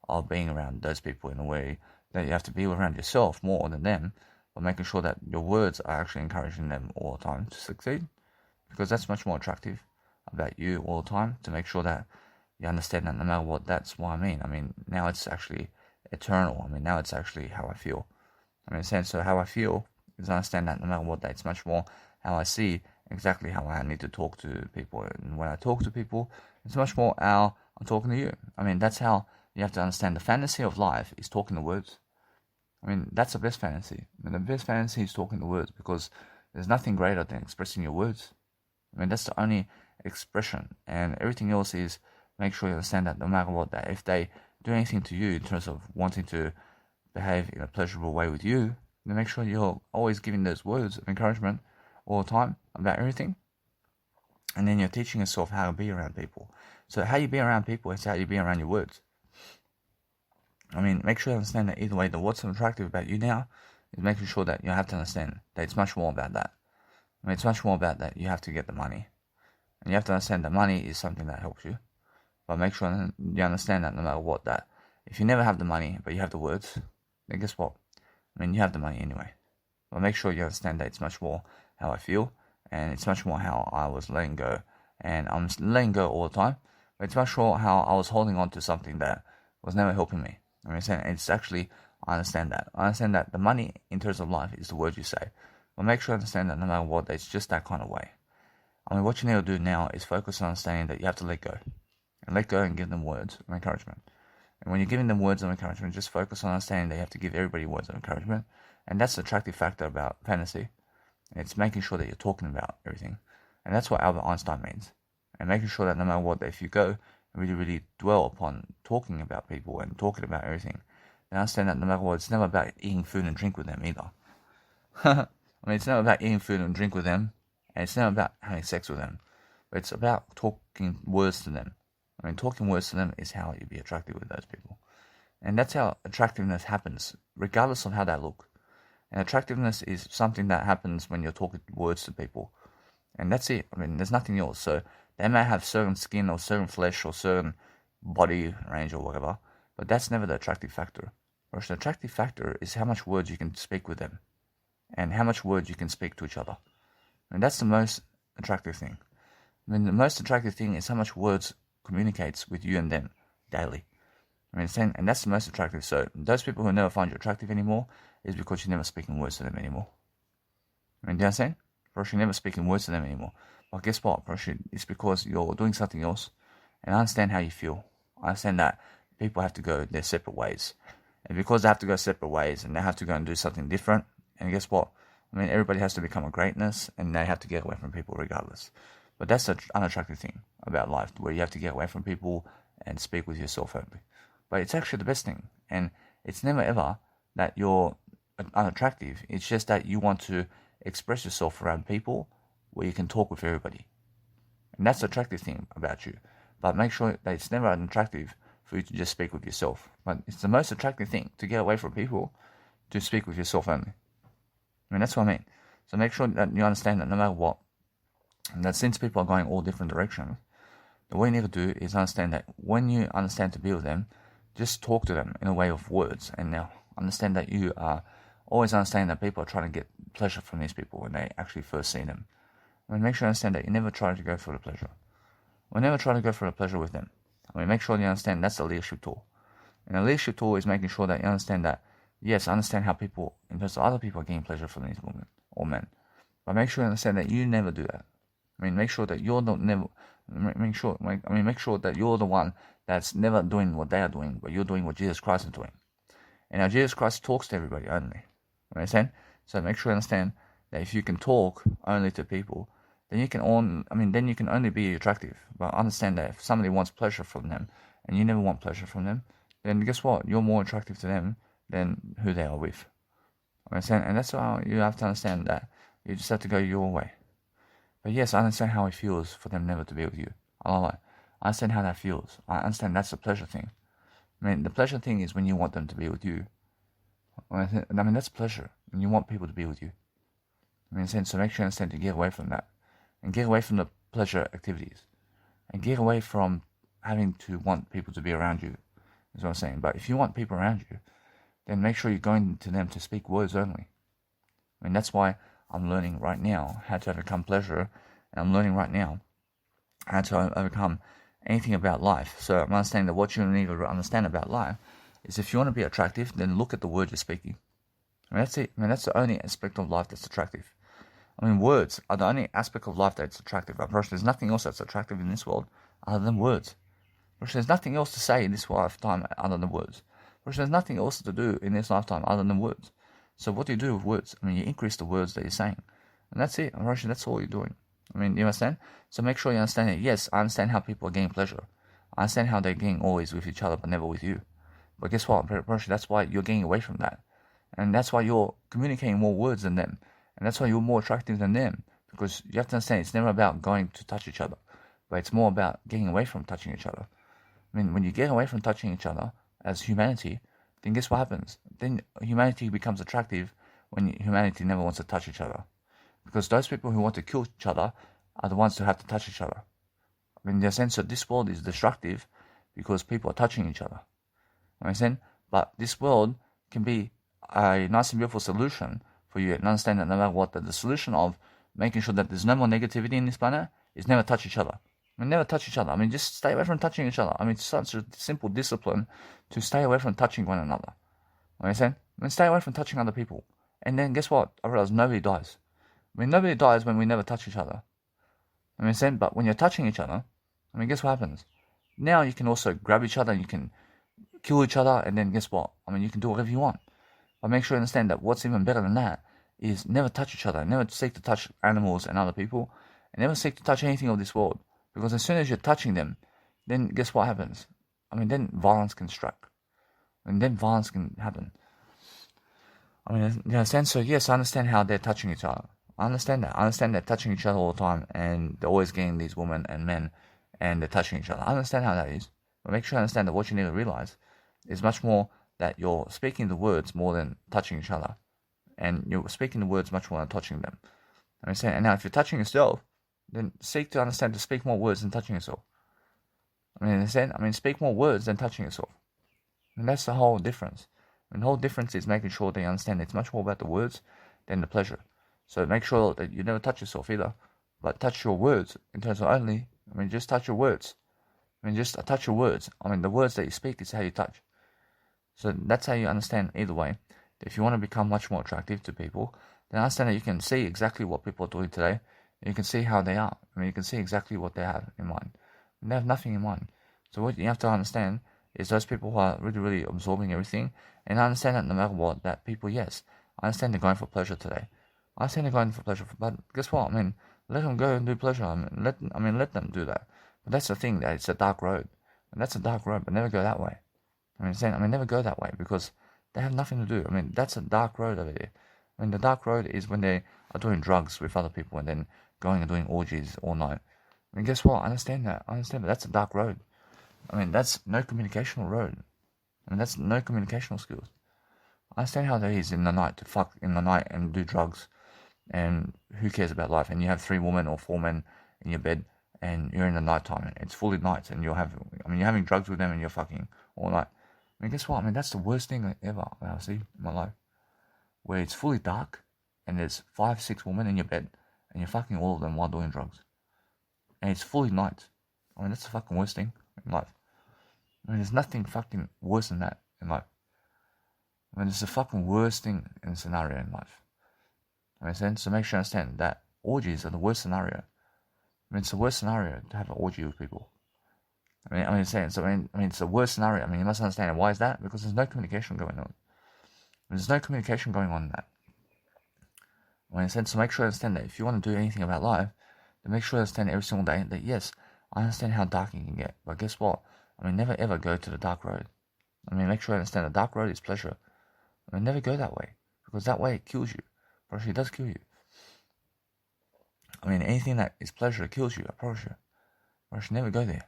of being around those people in a way that you have to be around yourself more than them, but making sure that your words are actually encouraging them all the time to succeed, because that's much more attractive about you all the time, to make sure that you understand that no matter what, that's what I mean. Now it's actually eternal. Now it's actually how I feel. So how I feel is I understand that no matter what, that it's much more how I see exactly how I need to talk to people. And when I talk to people, it's much more how I'm talking to you. That's how you have to understand the fantasy of life is talking the words. That's the best fantasy. The best fantasy is talking the words, because there's nothing greater than expressing your words. That's the only expression, and everything else is make sure you understand that no matter what, that if they do anything to you in terms of wanting to behave in a pleasurable way with you, then make sure you're always giving those words of encouragement all the time about everything. And then you're teaching yourself how to be around people. So how you be around people is how you be around your words. Make sure you understand that either way, that what's attractive about you now is making sure that you have to understand that it's much more about that. It's much more about that you have to get the money. And you have to understand that money is something that helps you. But make sure you understand that no matter what, that if you never have the money, but you have the words, then guess what? You have the money anyway. But make sure you understand that it's much more how I feel, and it's much more how I was letting go. And I'm letting go all the time, but it's much more how I was holding on to something that was never helping me. It's actually, I understand that. I understand that the money in terms of life is the words you say. But make sure you understand that no matter what, it's just that kind of way. What you need to do now is focus on understanding that you have to let go. And let go and give them words of encouragement. And when you're giving them words of encouragement, just focus on understanding that you have to give everybody words of encouragement. And that's the attractive factor about fantasy. It's making sure that you're talking about everything. And that's what Albert Einstein means. And making sure that no matter what, that if you go and really, really dwell upon talking about people and talking about everything, then understand that no matter what, it's never about eating food and drink with them either. It's never about eating food and drink with them, and it's never about having sex with them. But it's about talking words to them. Talking words to them is how you be attractive with those people. And that's how attractiveness happens, regardless of how they look. And attractiveness is something that happens when you're talking words to people. And that's it. There's nothing else. So they may have certain skin or certain flesh or certain body range or whatever, but that's never the attractive factor. Whereas the attractive factor is how much words you can speak with them and how much words you can speak to each other. That's the most attractive thing. The most attractive thing is how much words communicates with you and them daily. And that's the most attractive. So those people who never find you attractive anymore is because you're never speaking words to them anymore. Do you understand? You're never speaking words to them anymore. But guess what? It's because you're doing something else. And I understand how you feel. I understand that people have to go their separate ways. And because they have to go separate ways and they have to go and do something different, and guess what? Everybody has to become a greatness and they have to get away from people regardless. But that's the unattractive thing about life, where you have to get away from people and speak with yourself only. But it's actually the best thing. And it's never ever that you're unattractive. It's just that you want to express yourself around people where you can talk with everybody. And that's the attractive thing about you. but make sure that it's never attractive for you to just speak with yourself. But it's the most attractive thing to get away from people, to speak with yourself only. I mean, that's what I mean. So make sure that you understand that no matter what, and that since people are going all different directions, the way you need to do is understand that when you understand to be with them, just talk to them in a way of words. And now understand that you are always understand that people are trying to get pleasure from these people when they actually first see them. I mean, make sure you understand that you never try to go for the pleasure. We never try to go for the pleasure with them. I mean, make sure you understand that's the leadership tool. And the leadership tool is making sure that you understand that, yes, understand how people, in terms of other people, are getting pleasure from these women or men. But make sure you understand that you never do that. I mean, make sure that you're not never. Make sure that you're the one that's never doing what they are doing, but you're doing what Jesus Christ is doing. And now Jesus Christ talks to everybody only. You understand? So make sure you understand that if you can talk only to people, then you can only be attractive. But understand that if somebody wants pleasure from them and you never want pleasure from them, then guess what? You're more attractive to them than who they are with. Understand? And that's why you have to understand that you just have to go your way. But yes, I understand how it feels for them never to be with you. I understand how that feels. I understand that's the pleasure thing. I mean, the pleasure thing is when you want them to be with you. I mean, that's pleasure. And you want people to be with you. I mean, so make sure you understand to get away from that. And get away from the pleasure activities. And get away from having to want people to be around you. Is what I'm saying. But if you want people around you, then make sure you're going to them to speak words only. I mean, that's why I'm learning right now how to overcome pleasure. And I'm learning right now how to overcome anything about life. So I'm understanding that what you need to understand about life is if you want to be attractive, then look at the words you're speaking. I mean, that's it. I mean, that's the only aspect of life that's attractive. I mean, words are the only aspect of life that's attractive. There's nothing else that's attractive in this world other than words. There's nothing else to say in this lifetime other than words. There's nothing else to do in this lifetime other than words. So what do you do with words? I mean, you increase the words that you're saying. And that's it. That's all you're doing. I mean, you understand? So make sure you understand it. Yes, I understand how people are getting pleasure. I understand how they're getting always with each other but never with you. But guess what? That's why you're getting away from that. And that's why you're communicating more words than them. And that's why you're more attractive than them. Because you have to understand it's never about going to touch each other. But it's more about getting away from touching each other. I mean, when you get away from touching each other as humanity, then guess what happens? Then humanity becomes attractive when humanity never wants to touch each other. Because those people who want to kill each other are the ones who have to touch each other. I mean, in the sense that this world is destructive because people are touching each other. Understand? But this world can be a nice and beautiful solution for you, and understand that no matter what, the solution of making sure that there's no more negativity in this planet is never touch each other. I mean, never touch each other. I mean, just stay away from touching each other. I mean, it's such a simple discipline to stay away from touching one another. Understand? I mean, stay away from touching other people. And then guess what? I realize nobody dies. I mean, nobody dies when we never touch each other. I mean, but when you're touching each other, I mean, guess what happens? Now you can also grab each other, you can kill each other, and then guess what? I mean, you can do whatever you want. But make sure you understand that what's even better than that is never touch each other. Never seek to touch animals and other people. And never seek to touch anything of this world. Because as soon as you're touching them, then guess what happens? I mean, then violence can strike. And then violence can happen. I mean, you understand? So yes, I understand how they're touching each other. I understand that. I understand they're touching each other all the time. And they're always getting these women and men. And they're touching each other. I understand how that is. But make sure you understand that what you need to realize is much more that you're speaking the words more than touching each other. And you're speaking the words much more than touching them. Understand? And now if you're touching yourself, then seek to understand to speak more words than touching yourself. I mean, understand? I mean, speak more words than touching yourself. And that's the whole difference. And the whole difference is making sure that you understand it's much more about the words than the pleasure. So make sure that you never touch yourself either, but touch your words in terms of only, I mean, just touch your words. I mean, just touch your words. I mean, the words that you speak is how you touch. So that's how you understand either way. If you want to become much more attractive to people, then understand that you can see exactly what people are doing today. And you can see how they are. I mean, you can see exactly what they have in mind. And they have nothing in mind. So what you have to understand is those people who are really, really absorbing everything. And I understand that no matter what, that people, yes, I understand they're going for pleasure today. I understand they're going for pleasure, but guess what? I mean, let them go and do pleasure. I mean, let them do that. But that's the thing, that it's a dark road. And that's a dark road, but never go that way. Never go that way because they have nothing to do. I mean, that's a dark road over there. I mean, the dark road is when they are doing drugs with other people and then going and doing orgies all night. I mean, guess what? I understand that. But that's a dark road. I mean, that's no communicational road. I mean, that's no communicational skills. I understand how that is in the night to fuck in the night and do drugs, and who cares about life? And you have 3 women or 4 men in your bed, and you're in the nighttime, and it's fully night, and you're having drugs with them, and you're fucking all night. I mean, guess what? I mean, that's the worst thing ever that I see in my life, where it's fully dark, and there's 5, 6 women in your bed, and you're fucking all of them while doing drugs, and it's fully night. I mean, that's the fucking worst thing in life. I mean, there's nothing fucking worse than that in life. I mean, it's the fucking worst thing in a scenario in life. I mean, so make sure you understand that orgies are the worst scenario. I mean, it's the worst scenario to have an orgy with people. I mean, it's the worst scenario. I mean, you must understand. Why is that? Because there's no communication going on. There's no communication going on in that. I mean, so make sure you understand that if you want to do anything about life, then make sure you understand every single day that, yes, I understand how dark it can get. But guess what? I mean, never ever go to the dark road. I mean, make sure you understand the dark road is pleasure. I mean, never go that way. Because that way it kills you. Actually, it does kill you. I mean, anything that is pleasure kills you, I promise you. Actually, never go there.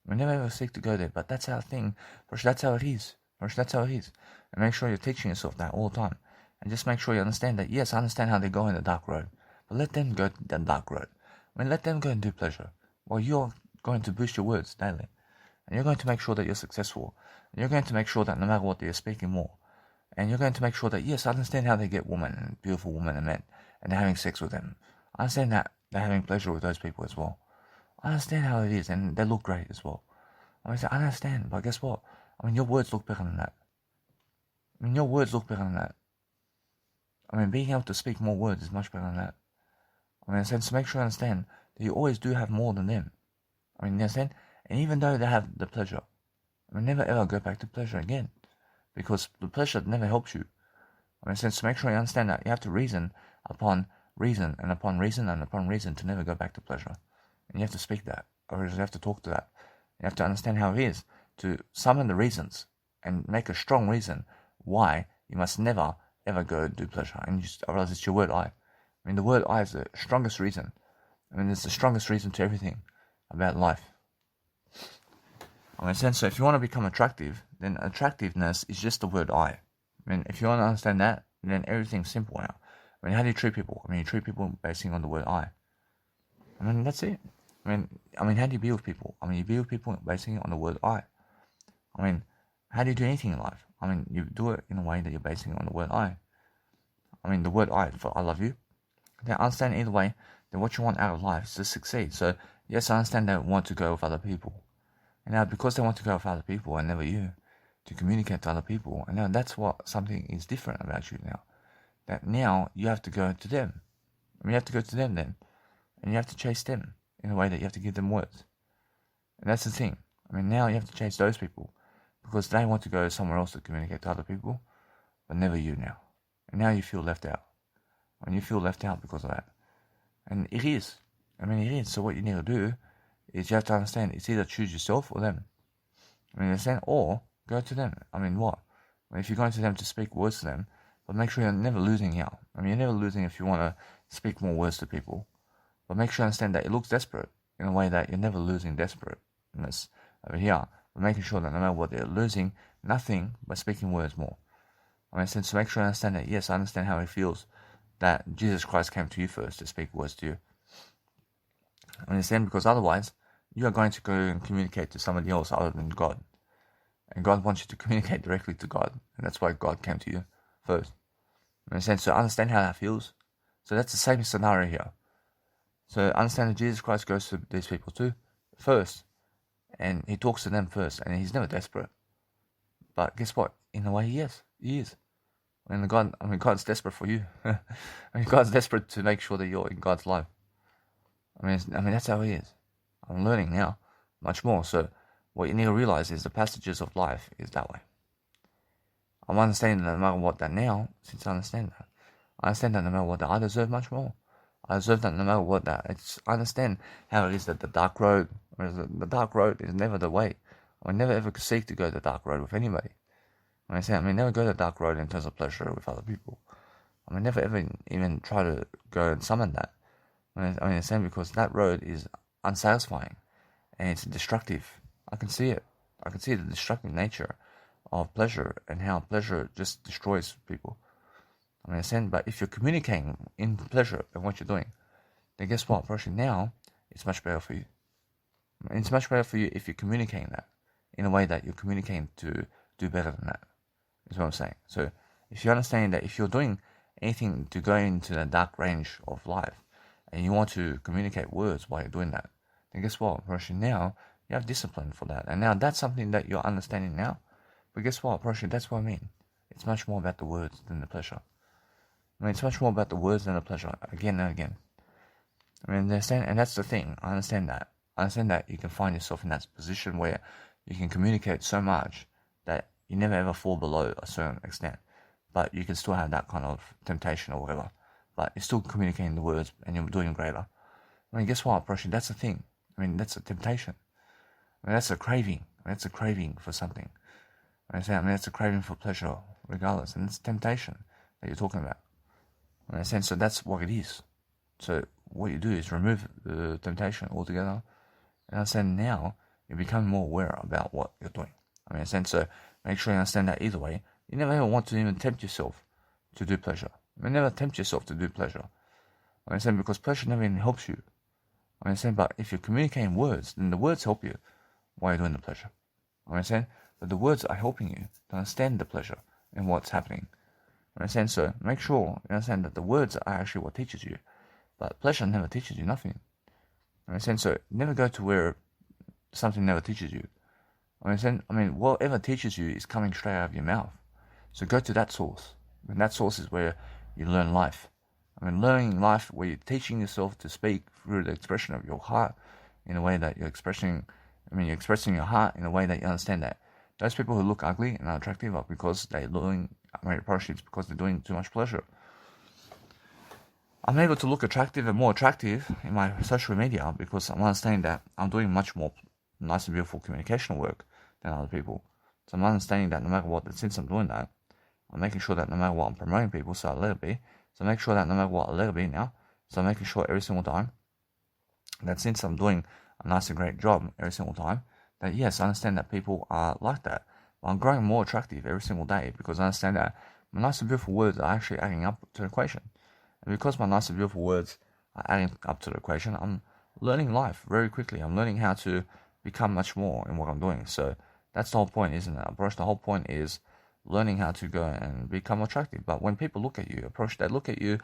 I mean, never ever seek to go there. But that's our thing. Actually, that's how it is. Actually, that's how it is. And make sure you're teaching yourself that all the time. And just make sure you understand that, yes, I understand how they go in the dark road. But let them go the dark road. I mean, let them go and do pleasure. While you're going to boost your words daily. And you're going to make sure that you're successful. And you're going to make sure that no matter what, you're speaking more. And you're going to make sure that, yes, I understand how they get women, and beautiful women and men, and they're having sex with them. I understand that they're having pleasure with those people as well. I understand how it is, and they look great as well. I mean, I understand, but guess what? I mean, your words look better than that. I mean, your words look better than that. I mean, being able to speak more words is much better than that. I mean, so make sure you understand that you always do have more than them. I mean, you understand? And even though they have the pleasure, I mean, never ever go back to pleasure again. Because the pleasure never helps you. I mean, so make sure you understand that you have to reason upon reason and upon reason and upon reason to never go back to pleasure. And you have to speak that, or you have to talk to that. You have to understand how it is to summon the reasons and make a strong reason why you must never ever go do pleasure. And I realize it's your word I. I mean, the word I is the strongest reason. I mean, it's the strongest reason to everything about life. I mean, so if you want to become attractive, then attractiveness is just the word I. I mean, if you want to understand that, then everything's simple now. I mean, how do you treat people? I mean, you treat people basing on the word I. I mean, that's it. I mean, how do you be with people? I mean, you be with people basing it on the word I. I mean, how do you do anything in life? I mean, you do it in a way that you're basing it on the word I. I mean, the word I for I love you. Then understand either way that what you want out of life is to succeed. So, yes, I understand they want to go with other people. And now, because they want to go with other people and never you, to communicate to other people, and now that's what something is different about you now. That now you have to go to them. I mean, you have to go to them then. And you have to chase them in a way that you have to give them words. And that's the thing. I mean, now you have to chase those people because they want to go somewhere else to communicate to other people, but never you now. And now you feel left out. And you feel left out because of that. And it is. I mean, it is. So what you need to do is you have to understand it's either choose yourself or them. I mean, understand? Or go to them. I mean, what? I mean, if you're going to them to speak words to them, but make sure you're never losing out. I mean, you're never losing if you want to speak more words to people. But make sure you understand that it looks desperate in a way that you're never losing desperateness over here. But making sure that no matter what, they're losing nothing by speaking words more. I mean, so make sure you understand that, yes, I understand how it feels that Jesus Christ came to you first to speak words to you. I understand, because otherwise, you are going to go and communicate to somebody else other than God. And God wants you to communicate directly to God. And that's why God came to you first. I understand, so understand how that feels. So that's the same scenario here. So understand that Jesus Christ goes to these people too, first. And he talks to them first. And he's never desperate. But guess what? In a way, he is. He is. God's desperate for you. God's desperate to make sure that you're in God's life. I mean, that's how he is. I'm learning now, much more. So, what you need to realize is the passages of life is that way. I'm understanding that no matter what that now, since I understand that no matter what that I deserve much more. I deserve that no matter what that. I understand how it is that the dark road is never the way. I never ever seek to go the dark road with anybody. Never go the dark road in terms of pleasure with other people. Never ever even try to go and summon that. Same because that road is unsatisfying and it's destructive. I can see it. I can see the destructive nature of pleasure and how pleasure just destroys people. I understand, but if you're communicating in pleasure and what you're doing, then guess what? Actually, now it's much better for you. It's much better for you if you're communicating that in a way that you're communicating to do better than that. Is what I'm saying. So if you understand that if you're doing anything to go into the dark range of life and you want to communicate words while you're doing that, then guess what? Actually, now you have discipline for that. And now that's something that you're understanding now. But guess what? Actually, that's what I mean. It's much more about the words than the pleasure. It's much more about the words than the pleasure, again and again. Understand? And that's the thing. I understand that. I understand that you can find yourself in that position where you can communicate so much that you never ever fall below a certain extent. But you can still have that kind of temptation or whatever. But you're still communicating the words and you're doing greater. Guess what, Actually, that's the thing. That's a temptation. That's a craving. That's a craving for something. That's a craving for pleasure, regardless. And it's temptation that you're talking about. So that's what it is. So what you do is remove the temptation altogether. And understand now you become more aware about what you're doing. So make sure you understand that either way. You never ever want to even tempt yourself to do pleasure. Never tempt yourself to do pleasure. Because pleasure never even helps you. But if you're communicating words, then the words help you while you're doing the pleasure. But the words are helping you to understand the pleasure and what's happening. So make sure you understand that the words are actually what teaches you. But pleasure never teaches you nothing. So never go to where something never teaches you. Whatever teaches you is coming straight out of your mouth. So go to that source. And that source is where you learn life. Learning life where you're teaching yourself to speak through the expression of your heart in a way that you're expressing your heart in a way that you understand that those people who look ugly and are attractive are because they're doing, partially it's because they're doing too much pleasure. I'm able to look attractive and more attractive in my social media because I'm understanding that I'm doing much more nice and beautiful communication work than other people. So I'm understanding that no matter what, since I'm doing that, I'm making sure that no matter what I'm promoting people, so I let it be. So make sure that no matter what I let it be now, so I'm making sure every single time that since I'm doing a nice and great job every single time, that yes, I understand that people are like that. But I'm growing more attractive every single day because I understand that my nice and beautiful words are actually adding up to the equation. And because my nice and beautiful words are adding up to the equation, I'm learning life very quickly. I'm learning how to become much more in what I'm doing. So that's the whole point, isn't it? The whole point is learning how to go and become attractive. But when people look at you, they look at you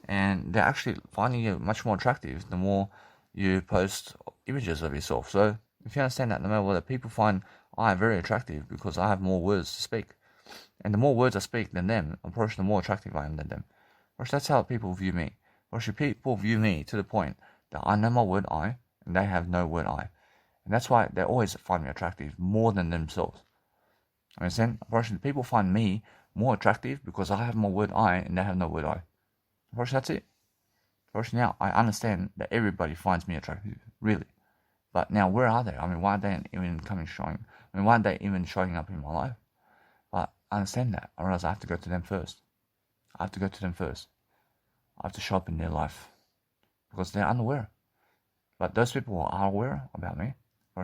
and they're actually finding you much more attractive the more you post images of yourself. So if you understand that no matter what, people find I very attractive because I have more words to speak. And the more words I speak than them, the more attractive I am than them. That's how people view me. People view me to the point that I know my word I and they have no word I. And that's why they always find me attractive more than themselves. Understand? People find me more attractive because I have more word I and they have no word I. That's it. Now I understand that everybody finds me attractive, really. But now where are they? Why aren't they even why aren't they even showing up in my life? But I understand that. I realize I have to go to them first. I have to show up in their life because they're unaware. But those people who are aware about me,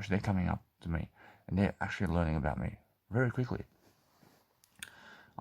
they're coming up to me and they're actually learning about me very quickly.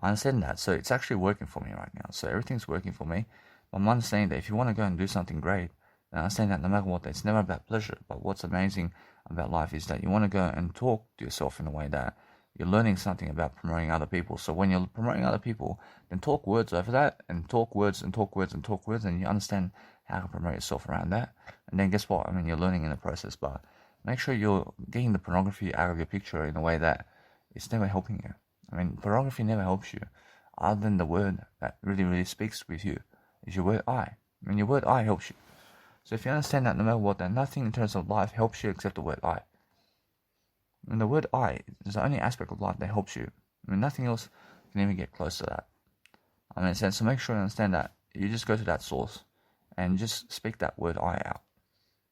I understand that. So it's actually working for me right now. So everything's working for me. I'm understanding that if you want to go and do something great, then understand that no matter what, it's never about pleasure. But what's amazing about life is that you want to go and talk to yourself in a way that you're learning something about promoting other people. So when you're promoting other people, then talk words over that and talk words and talk words and talk words, and you understand how to promote yourself around that. And then guess what? You're learning in the process, but make sure you're getting the pornography out of your picture in a way that it's never helping you. Pornography never helps you other than the word that really, really speaks with you is your word I. Your word I helps you. So if you understand that no matter what, then nothing in terms of life helps you except the word I. And the word I is the only aspect of life that helps you. Nothing else can even get close to that. So make sure you understand that you just go to that source and just speak that word I out.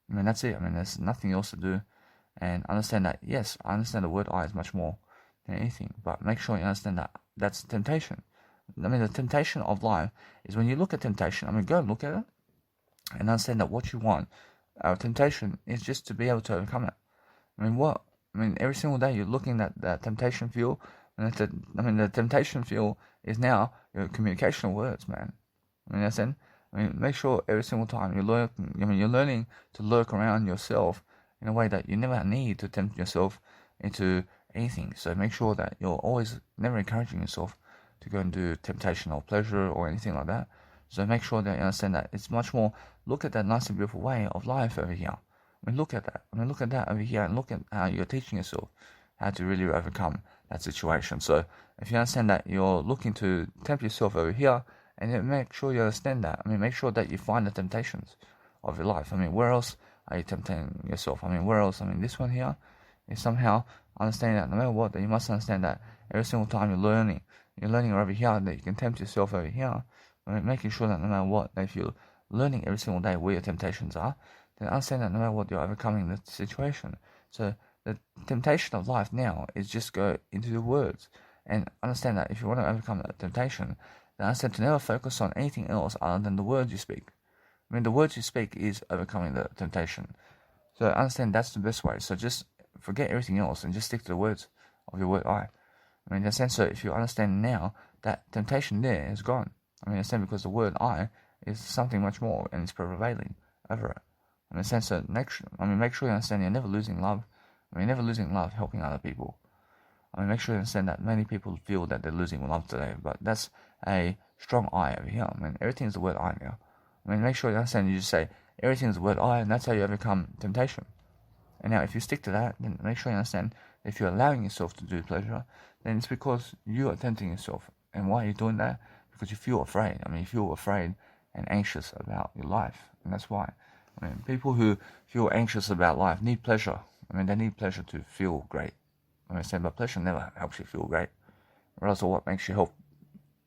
That's it. There's nothing else to do. And understand that, yes, I understand the word I is much more than anything. But make sure you understand that that's temptation. The temptation of life is when you look at temptation, go and look at it and understand that what you want our temptation is just to be able to overcome it. Every single day you're looking at that temptation fuel, and the temptation fuel is now your communication words, man. Make sure every single time you're learning to lurk around yourself in a way that you never need to tempt yourself into anything. So make sure that you're always never encouraging yourself to go and do temptation or pleasure or anything like that. So make sure that you understand that it's much more, look at that nice and beautiful way of life over here. Look at that. Look at that over here, and look at how you're teaching yourself how to really overcome that situation. So if you understand that you're looking to tempt yourself over here, and then make sure you understand that. Make sure that you find the temptations of your life. Where else are you tempting yourself? Where else? This one here is somehow understanding that no matter what, that you must understand that every single time you're learning over here, that you can tempt yourself over here. Making sure that no matter what, that if you're learning every single day where your temptations are, then understand that no matter what, you're overcoming the situation. So the temptation of life now is just go into the words and understand that if you want to overcome that temptation, then understand to never focus on anything else other than the words you speak. The words you speak is overcoming the temptation. So understand that's the best way. So just forget everything else and just stick to the words of your word I. In a sense, so if you understand now, that temptation there is gone. Understand, because the word I is something much more and it's prevailing over it. In a sense, so make sure you understand you're never losing love. You're never losing love helping other people. Make sure you understand that many people feel that they're losing love today, but that's a strong I over here. Everything is the word I now. Make sure you understand, you just say everything is the word I, and that's how you overcome temptation. And now if you stick to that, then make sure you understand that if you're allowing yourself to do pleasure, then it's because you are tempting yourself. And why are you doing that? Because you feel afraid. You feel afraid and anxious about your life. And that's why. People who feel anxious about life need pleasure. They need pleasure to feel great. But pleasure never helps you feel great. Or else what makes you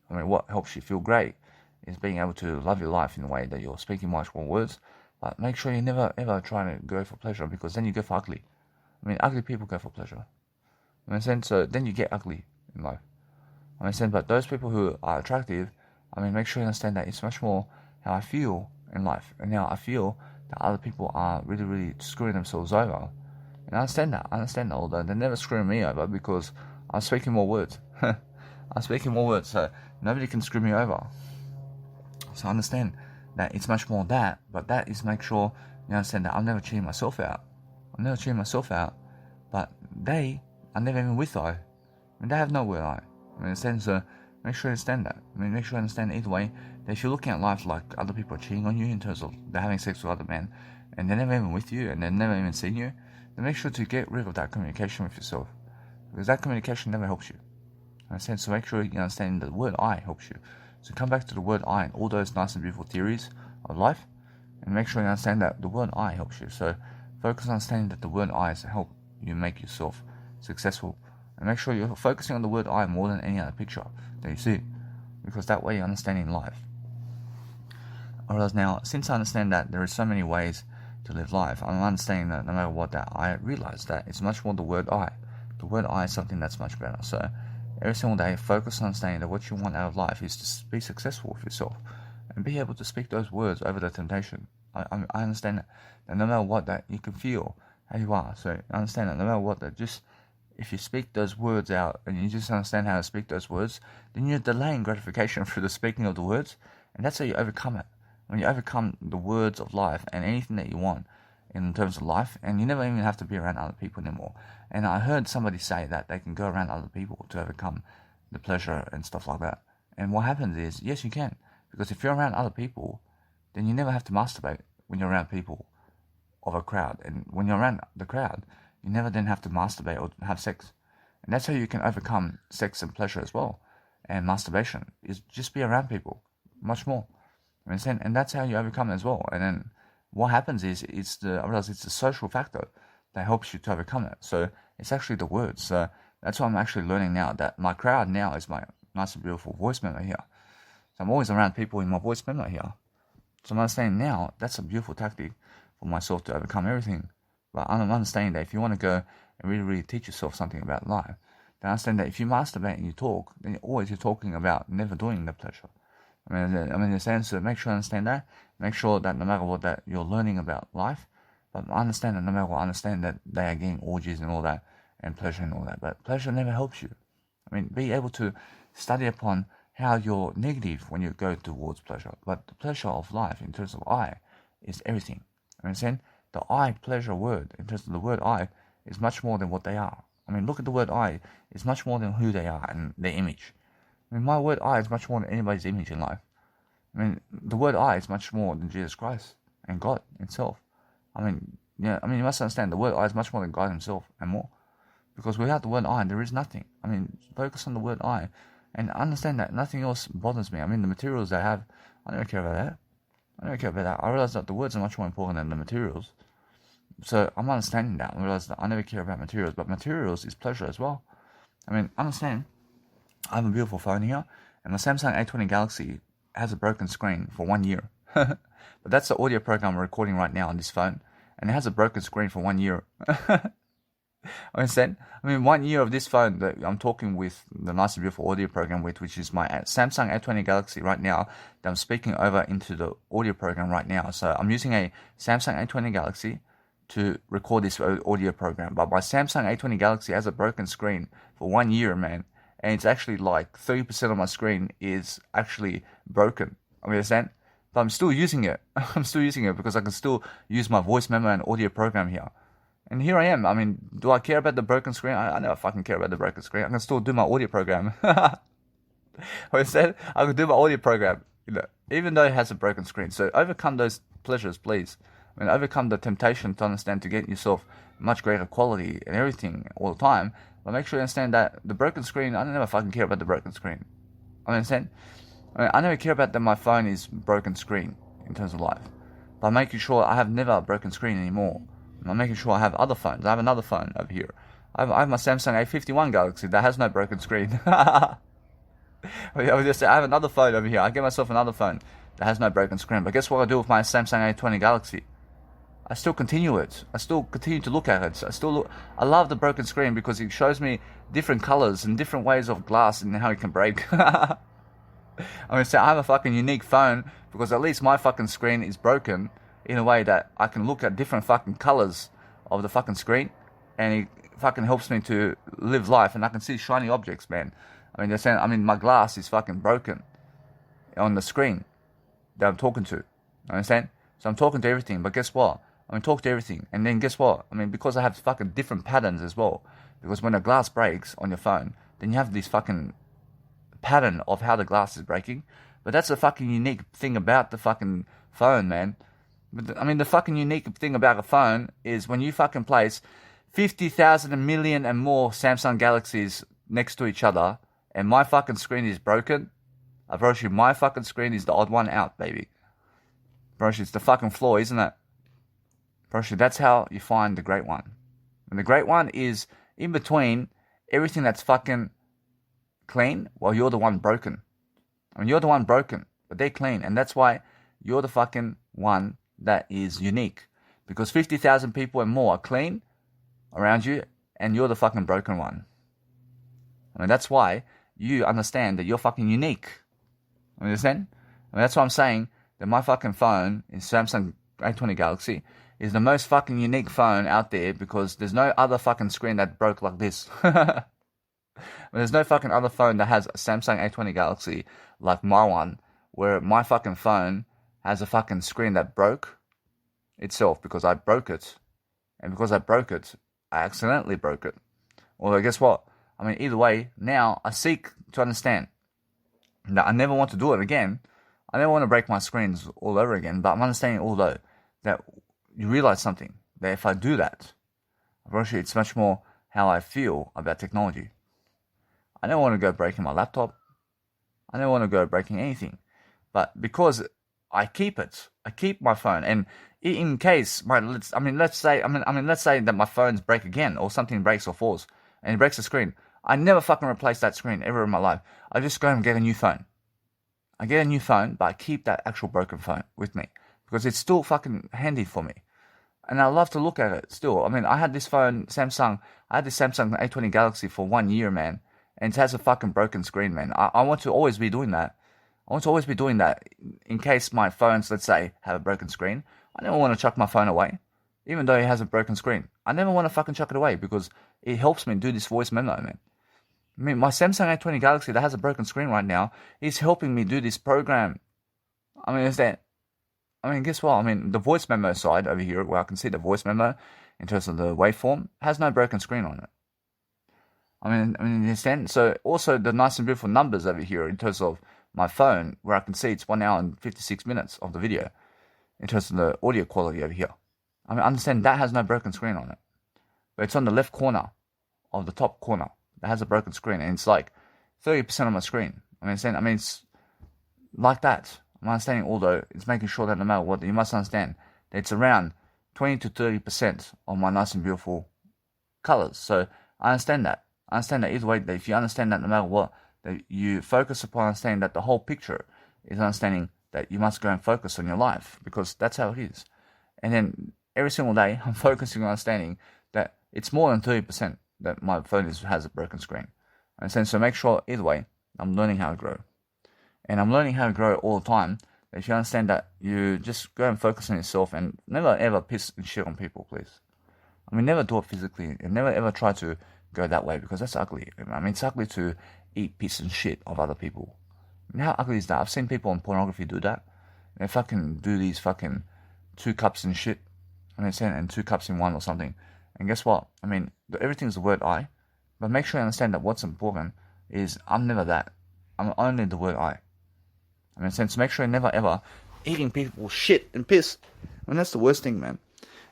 what helps you feel great is being able to love your life in a way that you're speaking much more words. But make sure you never ever try to go for pleasure, because then you go for ugly. Ugly people go for pleasure. So then you get ugly in life. But those people who are attractive, make sure you understand that it's much more how I feel in life. And now I feel that other people are really, really screwing themselves over. And I understand that, although they're never screwing me over because I'm speaking more words. So nobody can screw me over. So I understand that it's much more that, but that is make sure you understand that I'm never cheating myself out. But they are never even with I. They have no word I. So make sure you understand that. Make sure you understand either way that if you're looking at life like other people are cheating on you in terms of they're having sex with other men and they're never even with you and they've never even seen you, then make sure to get rid of that communication with yourself, because that communication never helps you. So make sure you understand that the word I helps you. So come back to the word I and all those nice and beautiful theories of life, and make sure you understand that the word I helps you. So focus on understanding that the word I is to help you make yourself successful. And make sure you're focusing on the word I more than any other picture that you see, because that way you're understanding life. Whereas now, since I understand that there are so many ways to live life, I'm understanding that no matter what, that I realize that it's much more the word I. The word I is something that's much better. So every single day, focus on understanding that what you want out of life is to be successful with yourself and be able to speak those words over the temptation. I understand that no matter what, that you can feel how you are. So I understand that no matter what, that just if you speak those words out and you just understand how to speak those words, then you're delaying gratification through the speaking of the words, and that's how you overcome it. When you overcome the words of life and anything that you want in terms of life, and you never even have to be around other people anymore. And I heard somebody say that they can go around other people to overcome the pleasure and stuff like that. And what happens is, yes, you can. Because if you're around other people, then you never have to masturbate when you're around people of a crowd. And when you're around the crowd, you never then have to masturbate or have sex. And that's how you can overcome sex and pleasure as well. And masturbation is just be around people much more. And that's how you overcome it as well. And then what happens is I realize it's the social factor that helps you to overcome it. So it's actually the words. So that's what I'm actually learning now, that my crowd now is my nice and beautiful voice memo here. So I'm always around people in my voice memo here. So I'm understanding now that's a beautiful tactic for myself to overcome everything. But I'm understanding that if you want to go and really, really teach yourself something about life, then understand that if you masturbate and you talk, then you're talking about never doing the pleasure. In a sense, so make sure you understand that. Make sure that no matter what, that you're learning about life, But I understand that no matter what, I understand that they are getting orgies and all that, and pleasure and all that. But pleasure never helps you. I mean, be able to study upon how you're negative when you go towards pleasure. But the pleasure of life, in terms of I, is everything. I mean, saying the I pleasure word, in terms of the word I, is much more than what they are. I mean, look at the word I, it's much more than who they are and their image. I mean, my word I is much more than anybody's image in life. I mean, the word I is much more than Jesus Christ and God himself. I mean, you must understand the word I is much more than God himself and more. Because without the word I, there is nothing. I mean, focus on the word I and understand that nothing else bothers me. I mean, the materials they have, I don't care about that. I realize that the words are much more important than the materials. So I'm understanding that. I realize that I never care about materials, but materials is pleasure as well. I mean, understand, I have a beautiful phone here, and my Samsung A20 Galaxy has a broken screen for 1 year. But that's the audio program I'm recording right now on this phone, and it has a broken screen for 1 year. Understand? I mean, 1 year of this phone that I'm talking with the nice and beautiful audio program with, which is my Samsung A20 Galaxy right now, that I'm speaking over into the audio program right now. So I'm using a Samsung A20 Galaxy to record this audio program. But my Samsung A20 Galaxy has a broken screen for 1 year, man. And it's actually like 30% of my screen is actually broken. I understand? But I'm still using it. I'm still using it because I can still use my voice memo and audio program here. And here I am. I mean, do I care about the broken screen? I never fucking care about the broken screen. I can still do my audio program. I said I can do my audio program, even though it has a broken screen. So overcome those pleasures, please. I mean, overcome the temptation to understand to get yourself much greater quality and everything all the time. But make sure you understand that the broken screen, I never fucking care about the broken screen. I understand? I mean, I never care about that my phone is broken screen in terms of life. But I'm making sure I have never a broken screen anymore. I'm making sure I have other phones. I have another phone over here. I have my Samsung A51 Galaxy that has no broken screen. I have another phone over here. I get myself another phone that has no broken screen. But guess what I do with my Samsung A20 Galaxy? I still continue it. I still continue to look at it. I love the broken screen because it shows me different colors and different ways of glass and how it can break. I mean, so I have a fucking unique phone because at least my fucking screen is broken in a way that I can look at different fucking colors of the fucking screen, and it fucking helps me to live life, and I can see shiny objects, man. I mean, they're saying, my glass is fucking broken on the screen that I'm talking to. Understand? So I'm talking to everything, but guess what? I mean, talk to everything, and then guess what? I mean, because I have fucking different patterns as well. Because when a glass breaks on your phone, then you have this fucking pattern of how the glass is breaking. But that's a fucking unique thing about the fucking phone, man. But I mean, the fucking unique thing about a phone is when you fucking place 50,000, a million and more Samsung Galaxies next to each other, and my fucking screen is broken, I promise you, my fucking screen is the odd one out, baby. Promise you, it's the fucking flaw, isn't it? Promise you, that's how you find the great one. And the great one is in between everything that's fucking clean, while you're the one broken. I mean, you're the one broken, but they're clean, and that's why you're the fucking one that is unique, because 50,000 people and more are clean around you, and you're the fucking broken one. I mean, that's why you understand that you're fucking unique. Understand? I mean, that's why I'm saying that my fucking phone is Samsung A20 Galaxy is the most fucking unique phone out there, because there's no other fucking screen that broke like this. There's no fucking other phone that has a Samsung A20 Galaxy like my one, where my fucking phone has a fucking screen that broke itself because I broke it. And because I broke it, I accidentally broke it. Although, guess what? I mean, either way, now I seek to understand that I never want to do it again. I never want to break my screens all over again, but I'm understanding, although, that you realize something, that if I do that, actually it's much more how I feel about technology. I don't want to go breaking my laptop. I don't want to go breaking anything. But because I keep my phone, and in case let's say that my phones break again, or something breaks or falls, and it breaks the screen, I never fucking replace that screen ever in my life. I just go and get a new phone. I get a new phone, but I keep that actual broken phone with me, because it's still fucking handy for me. And I love to look at it still. I mean, I had this Samsung A20 Galaxy for 1 year, man, and it has a fucking broken screen, man. I want to always be doing that. I want to always be doing that in case my phones, let's say, have a broken screen. I never want to chuck my phone away. even though it has a broken screen. I never want to fucking chuck it away because it helps me do this voice memo, man. I mean, my Samsung A20 Galaxy that has a broken screen right now is helping me do this program. I mean, guess what? I mean, the voice memo side over here, where I can see the voice memo in terms of the waveform, has no broken screen on it. I mean, you understand? So also the nice and beautiful numbers over here in terms of my phone, where I can see it's 1 hour and 56 minutes of the video in terms of the audio quality over here. I mean, understand that has no broken screen on it, but it's on the left corner of the top corner that has a broken screen, and it's like 30% of my screen. It's like that. I'm understanding, although it's making sure that no matter what, you must understand that it's around 20 to 30% of my nice and beautiful colors. So I understand that. I understand that either way, that if you understand that no matter what, that you focus upon understanding that the whole picture is understanding that you must go and focus on your life, because that's how it is. And then every single day, I'm focusing on understanding that it's more than 30% that my phone has a broken screen. And so make sure, either way, I'm learning how to grow. And I'm learning how to grow all the time. That if you understand that, you just go and focus on yourself and never ever piss and shit on people, please. I mean, never do it physically, and never ever try to go that way, because that's ugly. I mean, it's ugly to eat piss and shit of other people. I mean, how ugly is that? I've seen people on pornography do that. They fucking do these fucking 2 cups and shit. And 2 cups in one or something. And guess what? I mean, everything's the word I. But make sure you understand that what's important is I'm never that. I'm only the word I. So make sure you're never ever eating people's shit and piss. I mean, that's the worst thing, man.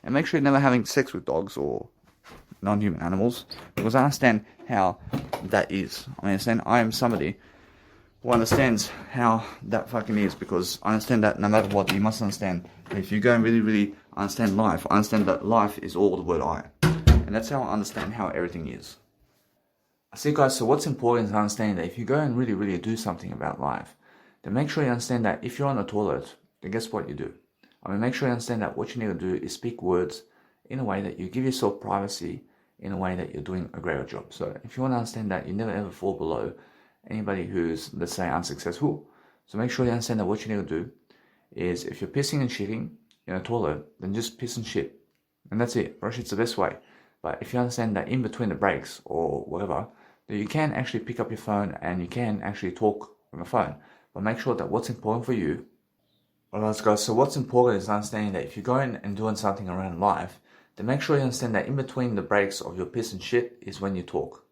And make sure you're never having sex with dogs or non-human animals, because I understand how that is. I am somebody who understands how that fucking is, because I understand that no matter what, you must understand that if you go and really, really understand life, I understand that life is all the word I. And that's how I understand how everything is. I see, guys, so what's important is understanding that if you go and really, really do something about life, then make sure you understand that if you're on the toilet, then guess what you do? Make sure you understand that what you need to do is speak words in a way that you give yourself privacy, in a way that you're doing a greater job. So if you want to understand that, you never ever fall below anybody who's, let's say, unsuccessful. So make sure you understand that what you need to do is, if you're pissing and shitting in a toilet, then just piss and shit. And that's it. Brush, it's the best way. But if you understand that in between the breaks or whatever, that you can actually pick up your phone and you can actually talk on the phone. But make sure that what's important for you. Well, let's go. So what's important is understanding that if you're going and doing something around life, then make sure you understand that in between the breaks of your piss and shit is when you talk.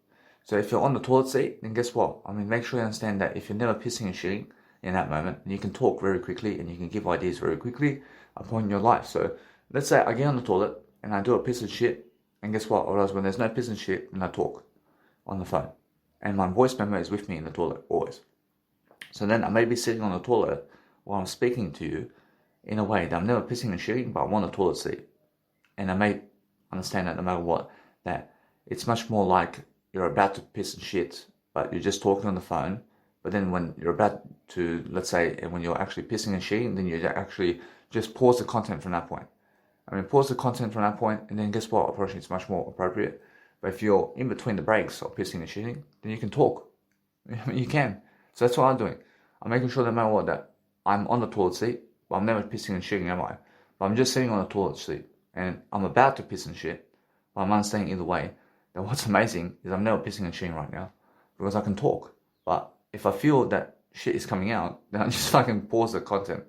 So if you're on the toilet seat, then guess what? Make sure you understand that if you're never pissing and shitting in that moment, then you can talk very quickly and you can give ideas very quickly upon your life. So let's say I get on the toilet and I do a piss and shit, and guess what? Or else when there's no piss and shit, then I talk on the phone. And my voice memo is with me in the toilet, always. So then I may be sitting on the toilet while I'm speaking to you in a way that I'm never pissing and shitting, but I'm on the toilet seat. And I may understand that no matter what, that it's much more like you're about to piss and shit, but you're just talking on the phone. But then when you're about to, let's say, when you're actually pissing and shitting, then you actually just pause the content from that point. Pause the content from that point, and then guess what? Approaching it's much more appropriate. But if you're in between the breaks of pissing and shitting, then you can talk. You can. So that's what I'm doing. I'm making sure that no matter what, that I'm on the toilet seat, but I'm never pissing and shitting, am I? But I'm just sitting on the toilet seat, and I'm about to piss and shit, but I'm understanding either way that what's amazing is I'm never pissing and shitting right now, because I can talk. But if I feel that shit is coming out, then I just fucking pause the content.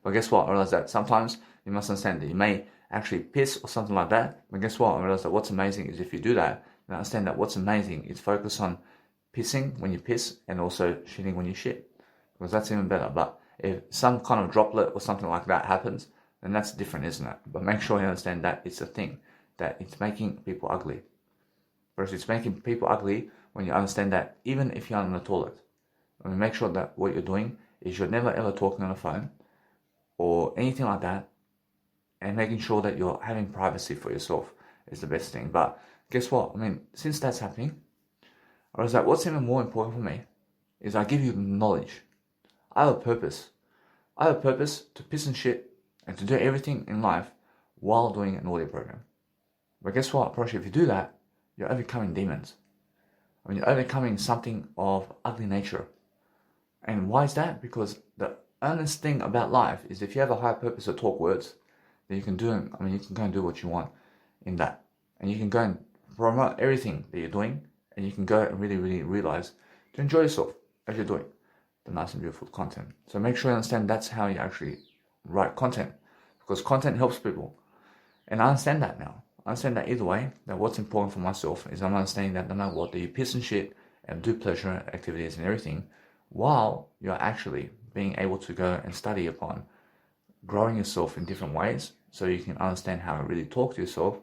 But guess what? I realize that sometimes you must understand that you may actually piss or something like that. But guess what? I realize that what's amazing is if you do that, then understand that what's amazing is focus on pissing when you piss and also shitting when you shit, because that's even better. But if some kind of droplet or something like that happens, then that's different, isn't it? But make sure you understand that it's a thing, that it's making people ugly. Whereas it's making people ugly when you understand that even if you're on the toilet. Make sure that what you're doing is you're never ever talking on the phone or anything like that, and making sure that you're having privacy for yourself is the best thing. But guess what? Since that's happening, I was like, what's even more important for me is I give you knowledge. I have a purpose. I have a purpose to piss and shit and to do everything in life while doing an audio program. But guess what, Proshi, if you do that, you're overcoming demons. You're overcoming something of ugly nature. And why is that? Because the honest thing about life is if you have a higher purpose to talk words, then you can do it. I mean, you can go and do what you want in that. And you can go and promote everything that you're doing, and you can go and really, really realize to enjoy yourself as you're doing the nice and beautiful content. So make sure you understand that's how you actually write content, because content helps people. And I understand that now. I understand that either way, that what's important for myself is I'm understanding that no matter what, that you piss and shit and do pleasure activities and everything, while you're actually being able to go and study upon growing yourself in different ways, so you can understand how to really talk to yourself,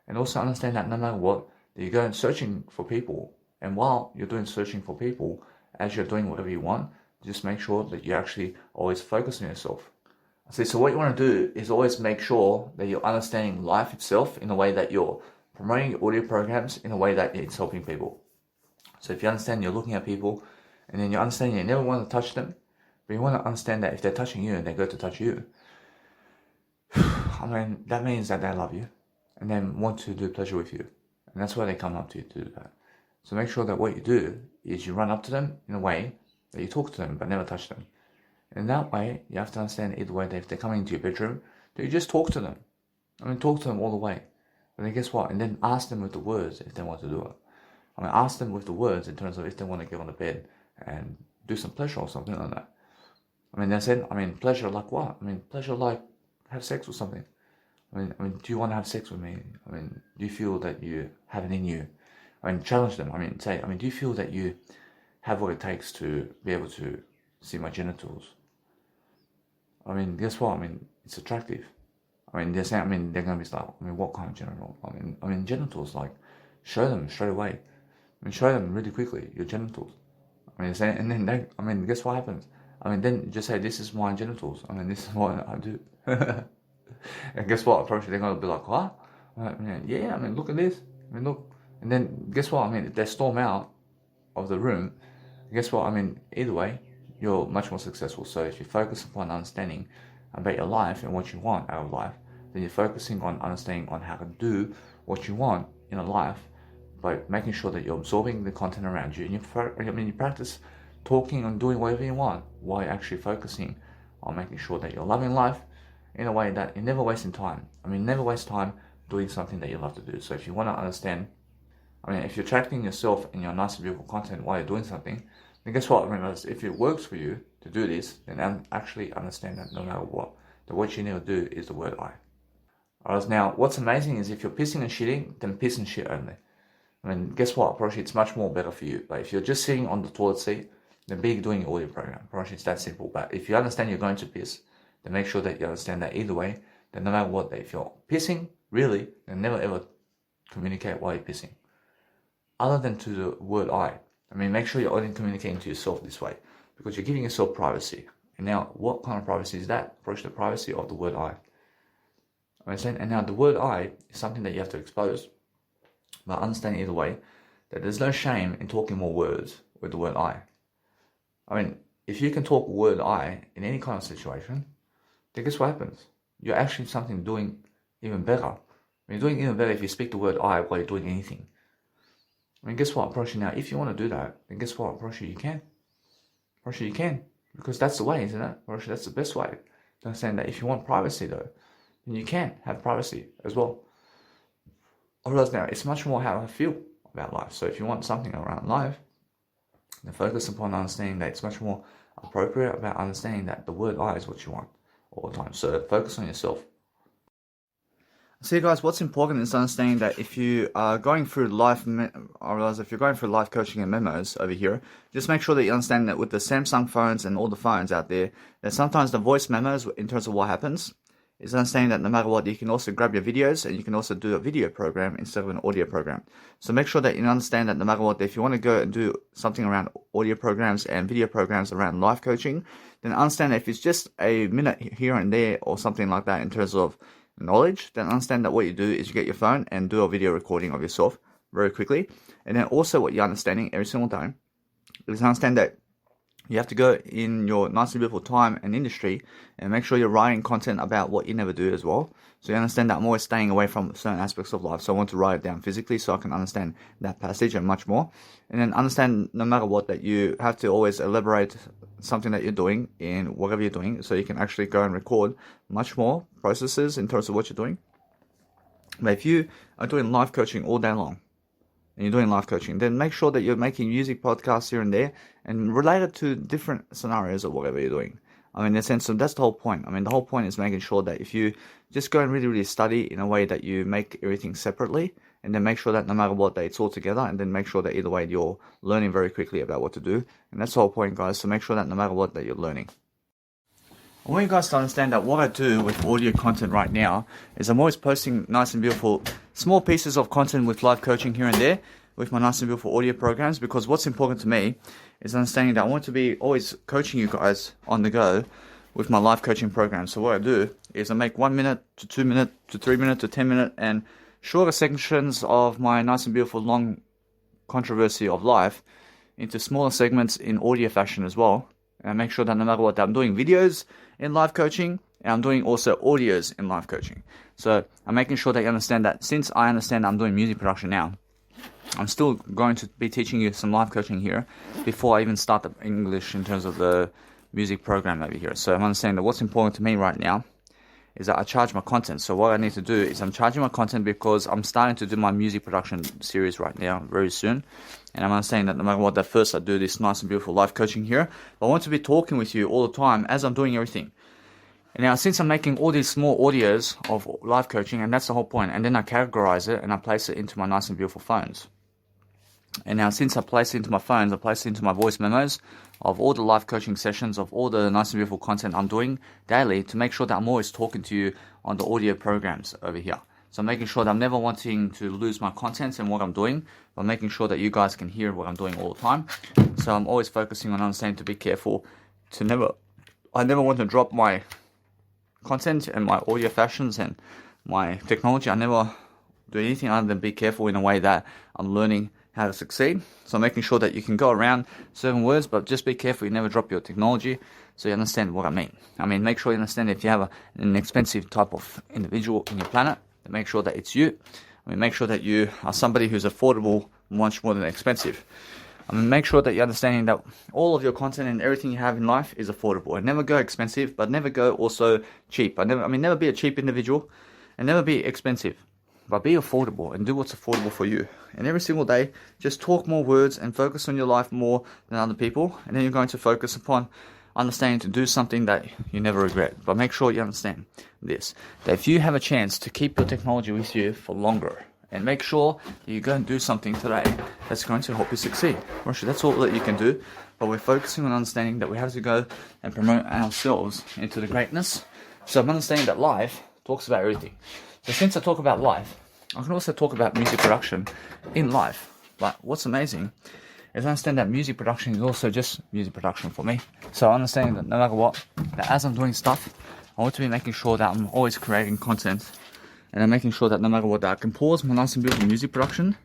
and also understand that no matter what, that you go and searching for people, and while you're doing searching for people, as you're doing whatever you want, just make sure that you actually always focus on yourself. See, so what you want to do is always make sure that you're understanding life itself in a way that you're promoting your audio programs in a way that it's helping people. So if you understand you're looking at people, and then you understand you never want to touch them, but you want to understand that if they're touching you and they go to touch you, I mean, that means that they love you and then want to do pleasure with you. And that's why they come up to you to do that. So make sure that what you do is you run up to them in a way that you talk to them but never touch them. And that way, you have to understand either way that if they're coming into your bedroom, that you just talk to them. I mean, talk to them all the way. But then guess what? And then ask them with the words if they want to do it. I mean, ask them with the words in terms of if they want to get on the bed and do some pleasure or something like that. I mean, they said, pleasure like what? I mean, pleasure like have sex or something. I mean, do you want to have sex with me? I mean, do you feel that you have it in you? I mean, challenge them. Do you feel that you have what it takes to be able to see my genitals? I mean, guess what? I mean, it's attractive. I mean, they're saying, they're going to be like, what kind of genital? I mean, genitals, like, show them straight away. I mean, show them really quickly, your genitals. I mean, and then they, guess what happens? Then just say, this is my genitals. This is what I do. And guess what? Probably they're going to be like, what? Yeah, look at this. Look. And then guess what? If they storm out of the room, guess what? Either way, you're much more successful. So if you focus upon understanding about your life and what you want out of life, then you're focusing on understanding on how to do what you want in a life by making sure that you're absorbing the content around you. And you practice talking and doing whatever you want while you're actually focusing on making sure that you're loving life in a way that you're never wasting time. Never waste time doing something that you love to do. So if you want to understand, if you're attracting yourself in your nice and beautiful content while you're doing something, then guess what? If it works for you to do this, then actually understand that no matter what, that what you need to do is the word I. Alright, now what's amazing is if you're pissing and shitting, then piss and shit only. Guess what? Probably it's much more better for you. But if you're just sitting on the toilet seat, then be doing your audio program. Probably it's that simple. But if you understand you're going to piss, then make sure that you understand that either way, that no matter what, that if you're pissing, really, then never ever communicate while you're pissing. Other than to the word I. Make sure you're only communicating to yourself this way, because you're giving yourself privacy. And now, what kind of privacy is that? Probably the privacy of the word I. Understand? And now the word I is something that you have to expose. But understand either way that there's no shame in talking more words with the word I. If you can talk word I in any kind of situation, then guess what happens? You're actually doing even better. You're doing even better if you speak the word I while you're doing anything. Guess what? Probably now, if you want to do that, then guess what? Probably you can. Probably you can. Because that's the way, isn't it? Probably that's the best way. To understand that if you want privacy though, then you can have privacy as well. Otherwise now, it's much more how I feel about life. So if you want something around life, then focus upon understanding that it's much more appropriate about understanding that the word I is what you want all the time. So focus on yourself. See guys, what's important is understanding that if you are going through life, if you're going through life coaching and memos over here, just make sure that you understand that with the Samsung phones and all the phones out there, that sometimes the voice memos in terms of what happens is understanding that no matter what, you can also grab your videos and you can also do a video program instead of an audio program. So make sure that you understand that no matter what, if you want to go and do something around audio programs and video programs around life coaching, then understand that if it's just a minute here and there or something like that in terms of knowledge, then understand that what you do is you get your phone and do a video recording of yourself very quickly. And then also what you're understanding every single time is understand that you have to go in your nice and beautiful time and industry and make sure you're writing content about what you never do as well. So you understand that I'm always staying away from certain aspects of life. So I want to write it down physically so I can understand that passage and much more. And then understand no matter what that you have to always elaborate something that you're doing in whatever you're doing so you can actually go and record much more processes in terms of what you're doing. But if you are doing live coaching all day long, and you're doing live coaching, then make sure that you're making music podcasts here and there and related to different scenarios of whatever you're doing. I mean, in a sense, so that's the whole point. I mean, the whole point is making sure that if you just go and really, really study in a way that you make everything separately, and then make sure that no matter what, that it's all together, and then make sure that either way you're learning very quickly about what to do. And that's the whole point, guys. So make sure that no matter what, that you're learning. I want you guys to understand that what I do with audio content right now is I'm always posting nice and beautiful small pieces of content with live coaching here and there with my nice and beautiful audio programs, because what's important to me is understanding that I want to be always coaching you guys on the go with my live coaching program. So what I do is I make 1 minute to 2 minute to 3 minute to 10 minute and shorter sections of my nice and beautiful long controversy of life into smaller segments in audio fashion as well. And I make sure that no matter what, I'm doing videos in live coaching and I'm doing also audios in live coaching. So I'm making sure that you understand that since I understand I'm doing music production now, I'm still going to be teaching you some live coaching here before I even start the English in terms of the music program over here. So I'm understanding that what's important to me right now is that I charge my content. So what I need to do is I'm charging my content because I'm starting to do my music production series right now very soon. And I'm understanding that no matter what, that first I do this nice and beautiful live coaching here. But I want to be talking with you all the time as I'm doing everything. And now since I'm making all these small audios of live coaching, and that's the whole point, and then I categorize it and I place it into my nice and beautiful phones. And now since I place it into my phones, I place it into my voice memos of all the live coaching sessions, of all the nice and beautiful content I'm doing daily to make sure that I'm always talking to you on the audio programs over here. So I'm making sure that I'm never wanting to lose my content and what I'm doing, but making sure that you guys can hear what I'm doing all the time. So I'm always focusing on understanding to be careful I never want to drop my content and my audio fashions and my technology. I never do anything other than be careful in a way that I'm learning how to succeed. So making sure that you can go around certain words, but just be careful you never drop your technology so you understand what I mean. I mean, make sure you understand if you have an expensive type of individual in your planet, then make sure that it's you. I mean, make sure that you are somebody who's affordable much more than expensive. I mean, make sure that you're understanding that all of your content and everything you have in life is affordable. And never go expensive, but never go also cheap. Never be a cheap individual and never be expensive. But be affordable and do what's affordable for you. And every single day, just talk more words and focus on your life more than other people. And then you're going to focus upon understanding to do something that you never regret. But make sure you understand this, that if you have a chance to keep your technology with you for longer, and make sure that you go and do something today that's going to help you succeed. Actually, that's all that you can do. But we're focusing on understanding that we have to go and promote ourselves into the greatness. So I'm understanding that life talks about everything. So since I talk about life, I can also talk about music production in life. But what's amazing is I understand that music production is also just music production for me. So I understand that no matter what, that as I'm doing stuff, I want to be making sure that I'm always creating content. And I'm making sure that no matter what, that I can pause my nice and beautiful music production,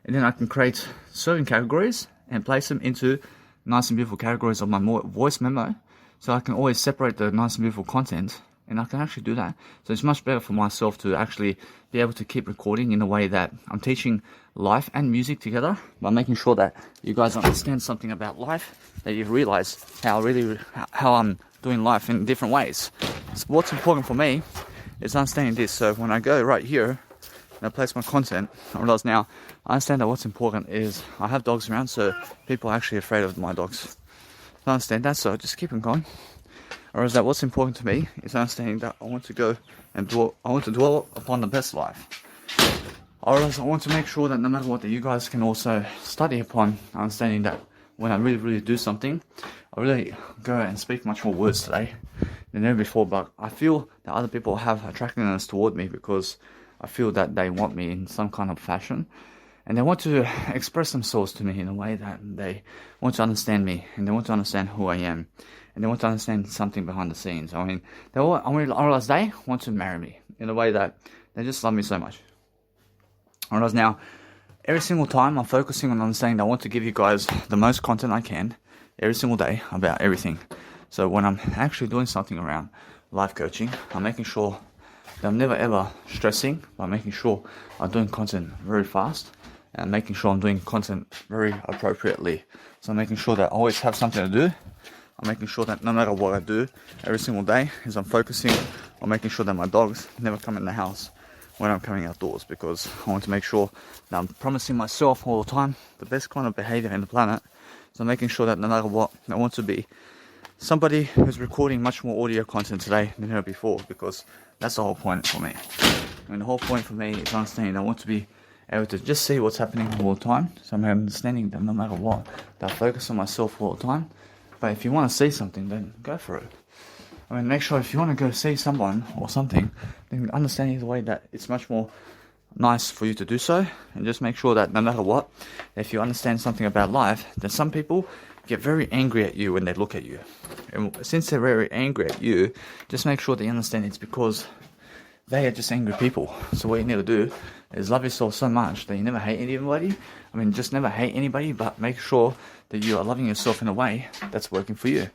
and then I can create certain categories and place them into nice and beautiful categories of my voice memo, so I can always separate the nice and beautiful content, and I can actually do that. So it's much better for myself to actually be able to keep recording in a way that I'm teaching life and music together, by making sure that you guys understand something about life, that you realize how I'm doing life in different ways. So what's important for me is understanding this. So when I go right here and I place my content, I realize now I understand that what's important is I have dogs around, so people are actually afraid of my dogs. I understand that, so just keep them going. Or is that what's important to me is understanding that I want to go and dwell upon the best life. Or else I want to make sure that no matter what, that you guys can also study upon understanding that when I really, really do something, I really go and speak much more words today than ever before. But I feel that other people have attractiveness toward me because I feel that they want me in some kind of fashion. And they want to express themselves to me in a way that they want to understand me, and they want to understand who I am, and they want to understand something behind the scenes. I mean, I realize they want to marry me in a way that they just love me so much. I realize now, every single time I'm focusing on understanding that I want to give you guys the most content I can, every single day about everything. So when I'm actually doing something around life coaching, I'm making sure that I'm never ever stressing by making sure I'm doing content very fast and making sure I'm doing content very appropriately. So I'm making sure that I always have something to do. I'm making sure that no matter what I do every single day is I'm focusing on making sure that my dogs never come in the house when I'm coming outdoors, because I want to make sure that I'm promising myself all the time the best kind of behavior in the planet. So I'm making sure that no matter what, I want to be somebody who's recording much more audio content today than ever before, because that's the whole point for me. I mean, the whole point for me is understanding I want to be able to just see what's happening all the time. So I'm understanding that no matter what, that I focus on myself all the time. But if you want to see something, then go for it. I mean, make sure if you want to go see someone or something, then understand either way that it's much more nice for you to do so. And just make sure that no matter what, if you understand something about life, then some people get very angry at you when they look at you. And since they're very angry at you, just make sure that you understand it's because they are just angry people. So what you need to do is love yourself so much that you never hate anybody. I mean, just never hate anybody, but make sure that you are loving yourself in a way that's working for you.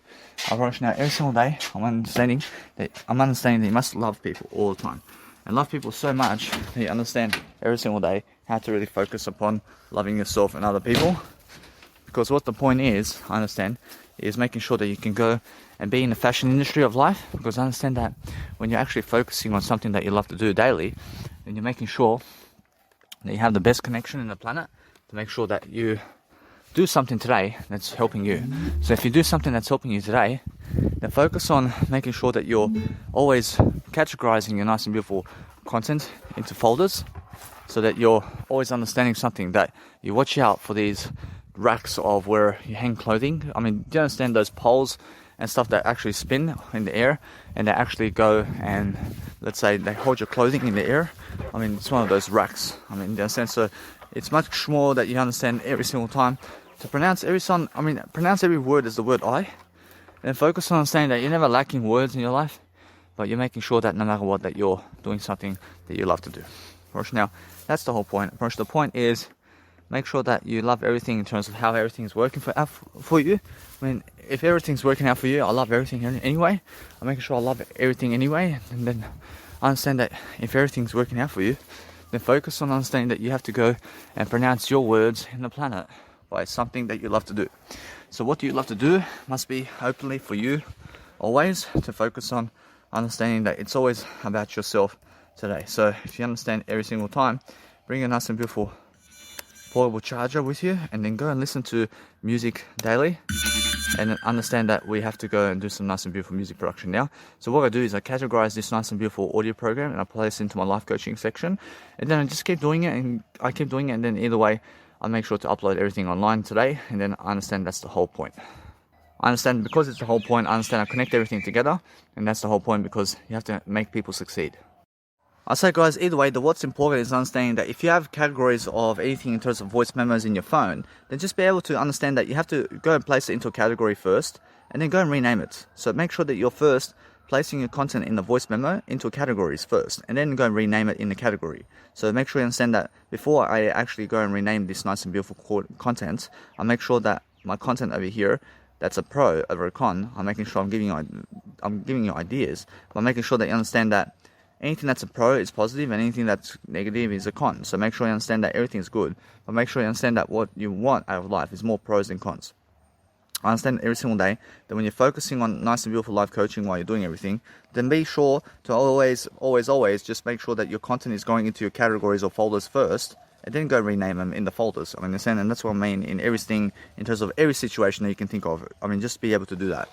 Right now, every single day, I'm understanding that you must love people all the time. And love people so much that you understand every single day how to really focus upon loving yourself and other people. Because what the point is, I understand, is making sure that you can go and be in the fashion industry of life. Because I understand that when you're actually focusing on something that you love to do daily, then you're making sure that you have the best connection in the planet to make sure that you do something today that's helping you. So if you do something that's helping you today, then focus on making sure that you're always categorizing your nice and beautiful content into folders, so that you're always understanding something, that you watch out for these racks of where you hang clothing. I mean, do you understand those poles and stuff that actually spin in the air and they actually go and, let's say, they hold your clothing in the air? I mean, it's one of those racks. I mean, do you understand? So it's much more that you understand every single time to pronounce every word as the word I, and focus on understanding that you're never lacking words in your life, but you're making sure that no matter what, that you're doing something that you love to do. Now, that's the whole point. The point is, make sure that you love everything in terms of how everything's working for you. I mean, if everything's working out for you, I love everything anyway. I'm making sure I love everything anyway, and then I understand that if everything's working out for you, then focus on understanding that you have to go and pronounce your words in the planet by something that you love to do. So what do you love to do must be openly for you, always, to focus on understanding that it's always about yourself today. So if you understand every single time, bring a nice and beautiful portable charger with you, and then go and listen to music daily, and understand that we have to go and do some nice and beautiful music production now. So what I do is I categorize this nice and beautiful audio program and I place it into my life coaching section, and then I just keep doing it, and then either way I make sure to upload everything online today, and then I understand that's the whole point. I understand because it's the whole point, I understand I connect everything together, and that's the whole point, because you have to make people succeed. I say, guys, either way, what's important is understanding that if you have categories of anything in terms of voice memos in your phone, then just be able to understand that you have to go and place it into a category first, and then go and rename it. So make sure that you're first placing your content in the voice memo into categories first, and then go and rename it in the category. So make sure you understand that before I actually go and rename this nice and beautiful content, I make sure that my content over here, that's a pro over a con, I'm making sure I'm giving you ideas, but making sure that you understand that anything that's a pro is positive, and anything that's negative is a con. So make sure you understand that everything is good, but make sure you understand that what you want out of life is more pros than cons. I understand every single day that when you're focusing on nice and beautiful life coaching while you're doing everything, then be sure to always just make sure that your content is going into your categories or folders first, and then go rename them in the folders. I understand, and that's what I mean in everything, in terms of every situation that you can think of. I mean, just be able to do that.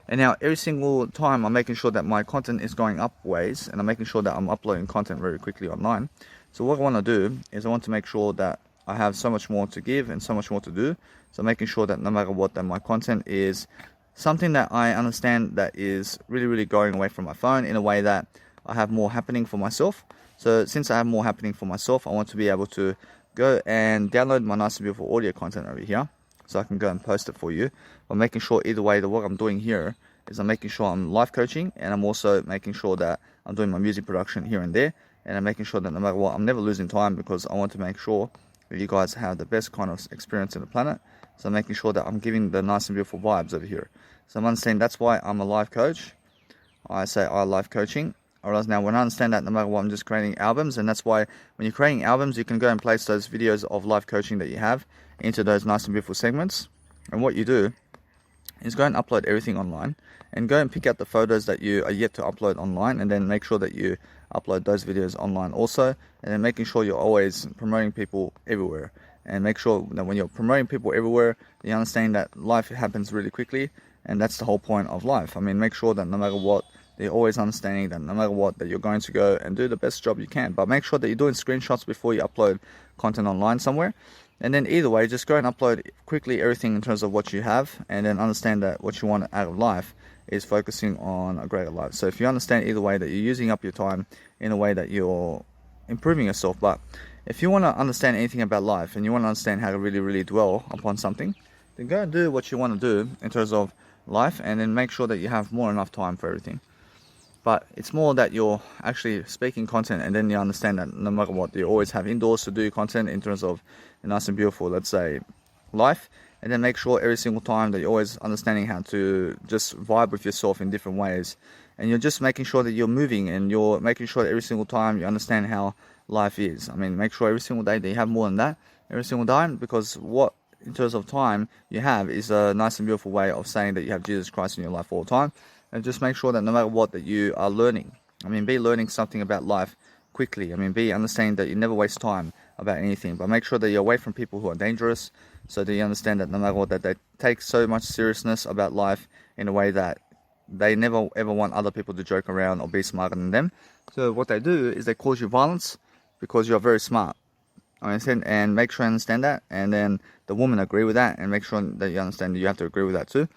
And now every single time I'm making sure that my content is going up ways, and I'm making sure that I'm uploading content very quickly online. So what I want to do is I want to make sure that I have so much more to give and so much more to do. So making sure that no matter what, that my content is something that I understand that is really, really going away from my phone in a way that I have more happening for myself. So since I have more happening for myself, I want to be able to go and download my nice and beautiful audio content over here, so I can go and post it for you. But making sure either way that what I'm doing here is I'm making sure I'm life coaching, and I'm also making sure that I'm doing my music production here and there, and I'm making sure that no matter what, I'm never losing time, because I want to make sure that you guys have the best kind of experience on the planet, So I'm making sure that I'm giving the nice and beautiful vibes over here. So I'm understanding that's why I'm a life coach. I say I life coaching. I realize now when I understand that no matter what, I'm just creating albums, and that's why when you're creating albums, you can go and place those videos of life coaching that you have into those nice and beautiful segments. And what you do is go and upload everything online, and go and pick out the photos that you are yet to upload online, and then make sure that you upload those videos online also, and then making sure you're always promoting people everywhere. And make sure that when you're promoting people everywhere, you understand that life happens really quickly, and that's the whole point of life. I mean, make sure that no matter what, they're always understanding that no matter what, that you're going to go and do the best job you can. But make sure that you're doing screenshots before you upload content online somewhere. And then either way, just go and upload quickly everything in terms of what you have, and then understand that what you want out of life is focusing on a greater life. So if you understand either way that you're using up your time in a way that you're improving yourself, but if you want to understand anything about life and you want to understand how to really, really dwell upon something, then go and do what you want to do in terms of life, and then make sure that you have more enough time for everything. But it's more that you're actually speaking content, and then you understand that no matter what, you always have indoors to do content in terms of a nice and beautiful, let's say, life. And then make sure every single time that you're always understanding how to just vibe with yourself in different ways. And you're just making sure that you're moving, and you're making sure that every single time you understand how life is. I mean, make sure every single day that you have more than that, every single time, because what in terms of time you have is a nice and beautiful way of saying that you have Jesus Christ in your life all the time. And just make sure that no matter what, that you are learning. I mean, be learning something about life quickly. I mean, be understanding that you never waste time about anything. But make sure that you're away from people who are dangerous, so that you understand that no matter what, that they take so much seriousness about life in a way that they never ever want other people to joke around or be smarter than them. So what they do is they cause you violence because you're very smart. I understand, and make sure you understand that. And then the women agree with that, and make sure that you understand that you have to agree with that too.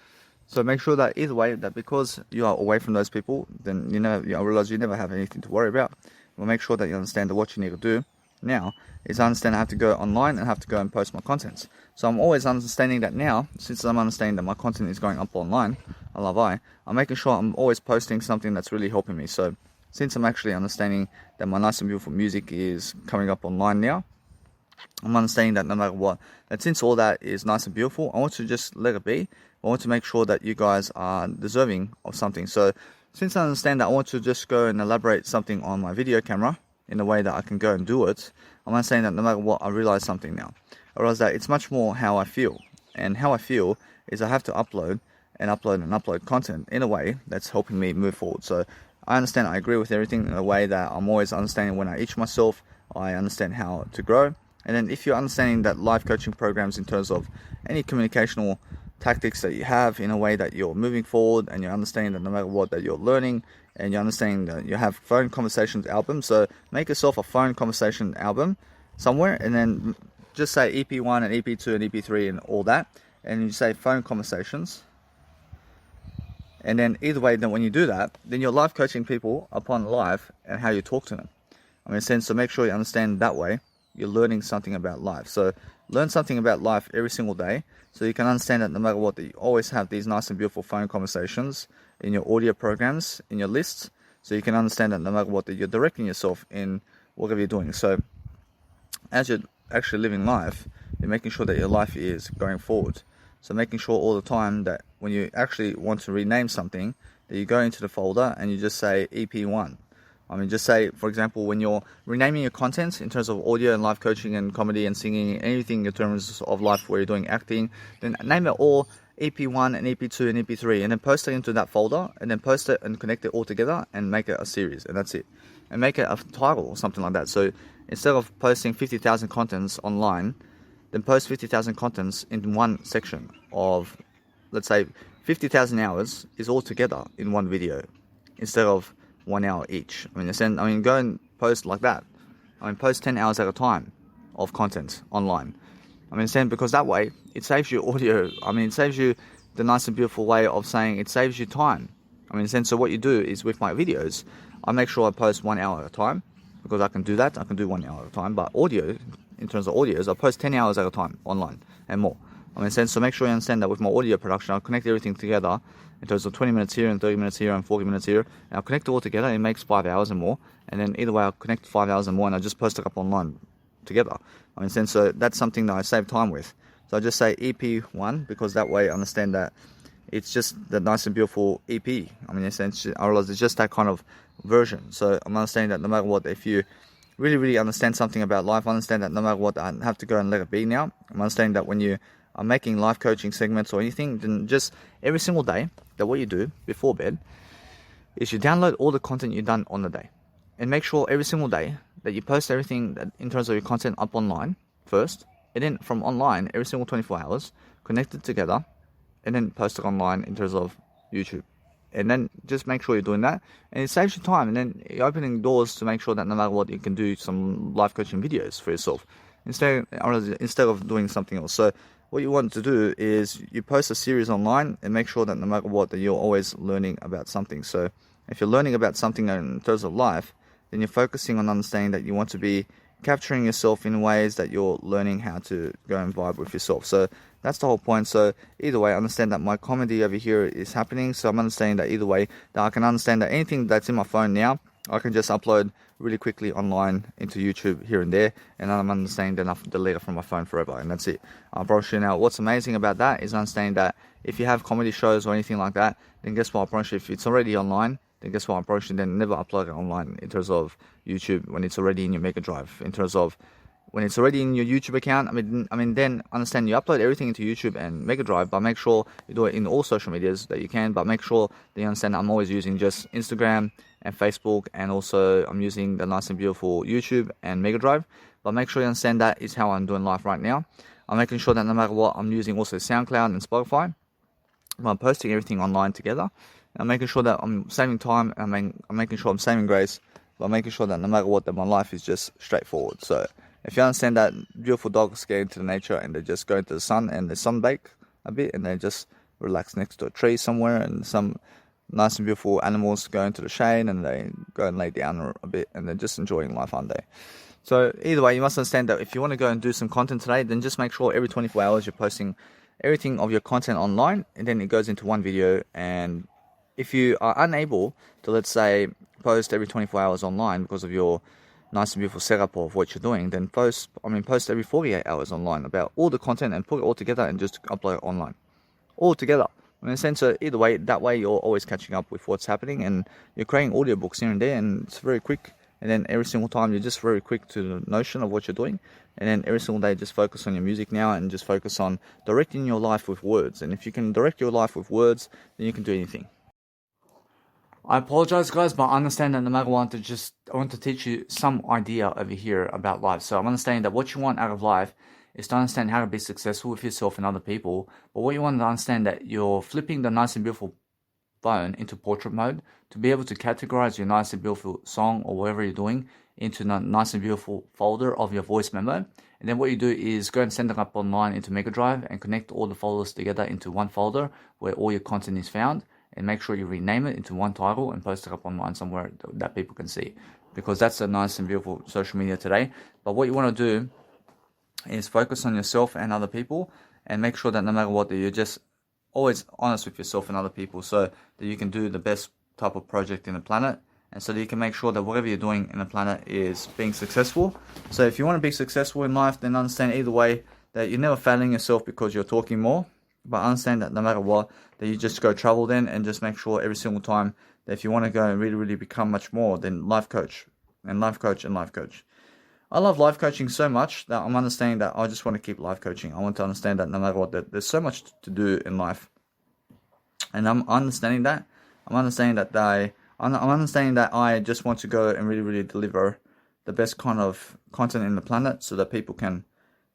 So make sure that either way, that because you are away from those people, then you realize you never have anything to worry about. Well, make sure that you understand that what you need to do now is understand I have to go online and have to go and post my contents. So I'm always understanding that now, since I'm understanding that my content is going up online, I'm making sure I'm always posting something that's really helping me. So since I'm actually understanding that my nice and beautiful music is coming up online now, I'm understanding that no matter what, that since all that is nice and beautiful, I want to just let it be. I want to make sure that you guys are deserving of something. So since I understand that, I want to just go and elaborate something on my video camera in a way that I can go and do it. I'm understanding that no matter what, I realize something now. I realize that it's much more how I feel. And how I feel is I have to upload content in a way that's helping me move forward. So I understand, I agree with everything in a way that I'm always understanding when I itch myself, I understand how to grow. And then if you're understanding that life coaching programs in terms of any communicational tactics that you have in a way that you're moving forward, and you're understanding that no matter what, that you're learning, and you're understanding that you have phone conversations album. So make yourself a phone conversation album somewhere, and then just say EP1 and EP2 and EP3 and all that, and you say phone conversations. And then either way, then when you do that, then you're life coaching people upon life and how you talk to them. I mean, so make sure you understand that way. You're learning something about life. So learn something about life every single day, so you can understand that no matter what, that you always have these nice and beautiful phone conversations in your audio programs, in your lists, so you can understand that no matter what, that you're directing yourself in whatever you're doing. So as you're actually living life, you're making sure that your life is going forward. So making sure all the time that when you actually want to rename something, that you go into the folder and you just say EP1. I mean, just say, for example, when you're renaming your content in terms of audio and life coaching and comedy and singing, anything in terms of life where you're doing acting, then name it all EP1 and EP2 and EP3, and then post it into that folder, and then post it and connect it all together and make it a series, and that's it. And make it a title or something like that. So instead of posting 50,000 contents online, then post 50,000 contents in one section of, let's say, 50,000 hours is all together in one video, instead of 1 hour each. I mean, go and post like that. I mean, post 10 hours at a time of content online. I mean, because that way, it saves you audio. I mean, it saves you the nice and beautiful way of saying it saves you time. I mean, so what you do is with my videos, I make sure I post 1 hour at a time, because I can do that. I can do 1 hour at a time. But audio, in terms of audios, I post 10 hours at a time online and more. I mean, so make sure you understand that with my audio production, I'll connect everything together in terms of 20 minutes here and 30 minutes here and 40 minutes here. And I'll connect it all together. It makes 5 hours and more. And then either way, I'll connect 5 hours and more, and I'll just post it up online together. I mean, so that's something that I save time with. So I just say EP1 because that way I understand that it's just the nice and beautiful EP. I mean, essentially, I realize it's just that kind of version. So I'm understanding that no matter what, if you really understand something about life, I understand that no matter what, I have to go and let it be now. I'm understanding that when you are making life coaching segments or anything, then just every single day, that what you do before bed is you download all the content you've done on the day. And make sure every single day that you post everything that, in terms of your content up online first. And then from online, every single 24 hours, connect it together. And then post it online in terms of YouTube. And then just make sure you're doing that. And it saves you time. And then you're opening doors to make sure that no matter what, you can do some life coaching videos for yourself. Instead of doing something else. So what you want to do is you post a series online and make sure that no matter what, that you're always learning about something. So if you're learning about something in terms of life, then you're focusing on understanding that you want to be capturing yourself in ways that you're learning how to go and vibe with yourself. So that's the whole point. So either way, I understand that my comedy over here is happening. So I'm understanding that either way, that I can understand that anything that's in my phone now, I can just upload really quickly online into YouTube here and there. And I'm understanding that I have to delete it from my phone forever. And that's it. I promise you now, what's amazing about that is understanding that if you have comedy shows or anything like that, then guess what, I promise you, if it's already online, then guess what, I promise you, then never upload it online in terms of YouTube when it's already in your Mega Drive. In terms of when it's already in your YouTube account, I mean, then understand you upload everything into YouTube and Mega Drive, but make sure you do it in all social medias that you can. But make sure that you understand I'm always using just Instagram and Facebook, and also I'm using the nice and beautiful YouTube and Mega Drive. But make sure you understand that is how I'm doing life right now. I'm making sure that no matter what, I'm using also SoundCloud and Spotify. I'm posting everything online together. I'm making sure that I'm saving time. I'm making sure I'm saving grace. But making sure that no matter what, that my life is just straightforward. So if you understand that beautiful dogs get into the nature and they just go into the sun and they sunbake a bit and they just relax next to a tree somewhere, and some nice and beautiful animals go into the shade and they go and lay down a bit and they're just enjoying life, aren't they? So either way, you must understand that if you want to go and do some content today, then just make sure every 24 hours you're posting everything of your content online, and then it goes into one video. And if you are unable to, let's say, post every 24 hours online because of your nice and beautiful setup of what you're doing, then post every 48 hours online about all the content and put it all together and just upload it online. All together. In a sense, either way, that way you're always catching up with what's happening, and you're creating audiobooks here and there, and it's very quick. And then every single time you're just very quick to the notion of what you're doing. And then every single day just focus on your music now, and just focus on directing your life with words. And if you can direct your life with words, then you can do anything. I apologize, guys, but I understand that no matter what, I want to teach you some idea over here about life. So I'm understanding that what you want out of life is to understand how to be successful with yourself and other people. But what you want to understand that you're flipping the nice and beautiful phone into portrait mode to be able to categorize your nice and beautiful song or whatever you're doing into the nice and beautiful folder of your voice memo. And then what you do is go and send it up online into Mega Drive and connect all the folders together into one folder where all your content is found. And make sure you rename it into one title and post it up online somewhere that people can see, because that's a nice and beautiful social media today. But what you want to do is focus on yourself and other people, and make sure that no matter what, that you're just always honest with yourself and other people, so that you can do the best type of project in the planet, and so that you can make sure that whatever you're doing in the planet is being successful. So if you want to be successful in life, then understand either way that you're never failing yourself because you're talking more. But understand that no matter what, that you just go travel then, and just make sure every single time that if you want to go and really become much more, then life coach and life coach and life coach. I love life coaching so much that I'm understanding that I just want to keep life coaching. I want to understand that no matter what, that there's so much to do in life. And I'm understanding that. I'm understanding that I just want to go and really deliver the best kind of content in the planet, so that people can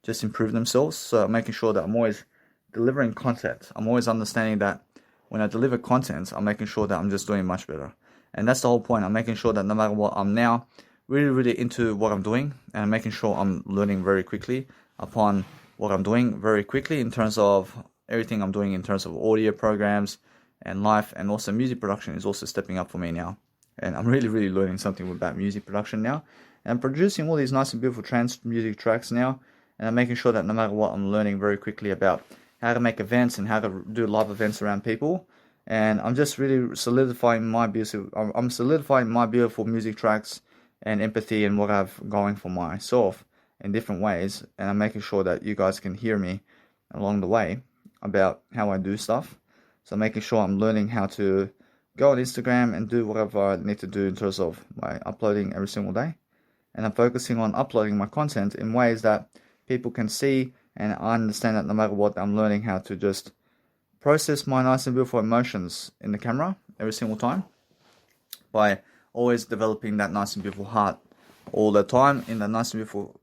just improve themselves. So I'm making sure that I'm always delivering content. I'm always understanding that when I deliver content, I'm making sure that I'm just doing much better. And that's the whole point. I'm making sure that no matter what, I'm now really into what I'm doing, and I'm making sure I'm learning very quickly upon what I'm doing very quickly in terms of everything I'm doing in terms of audio programs and life, and also music production is also stepping up for me now. And I'm really learning something about music production now. And I'm producing all these nice and beautiful trance music tracks now, and I'm making sure that no matter what, I'm learning very quickly about how to make events and how to do live events around people. And I'm just really solidifying my beautiful music tracks and empathy and what I've going for myself in different ways. And I'm making sure that you guys can hear me along the way about how I do stuff. So making sure I'm learning how to go on Instagram and do whatever I need to do in terms of my uploading every single day. And I'm focusing on uploading my content in ways that people can see, and I understand that no matter what, I'm learning how to just process my nice and beautiful emotions in the camera every single time by always developing that nice and beautiful heart all the time in the nice and beautiful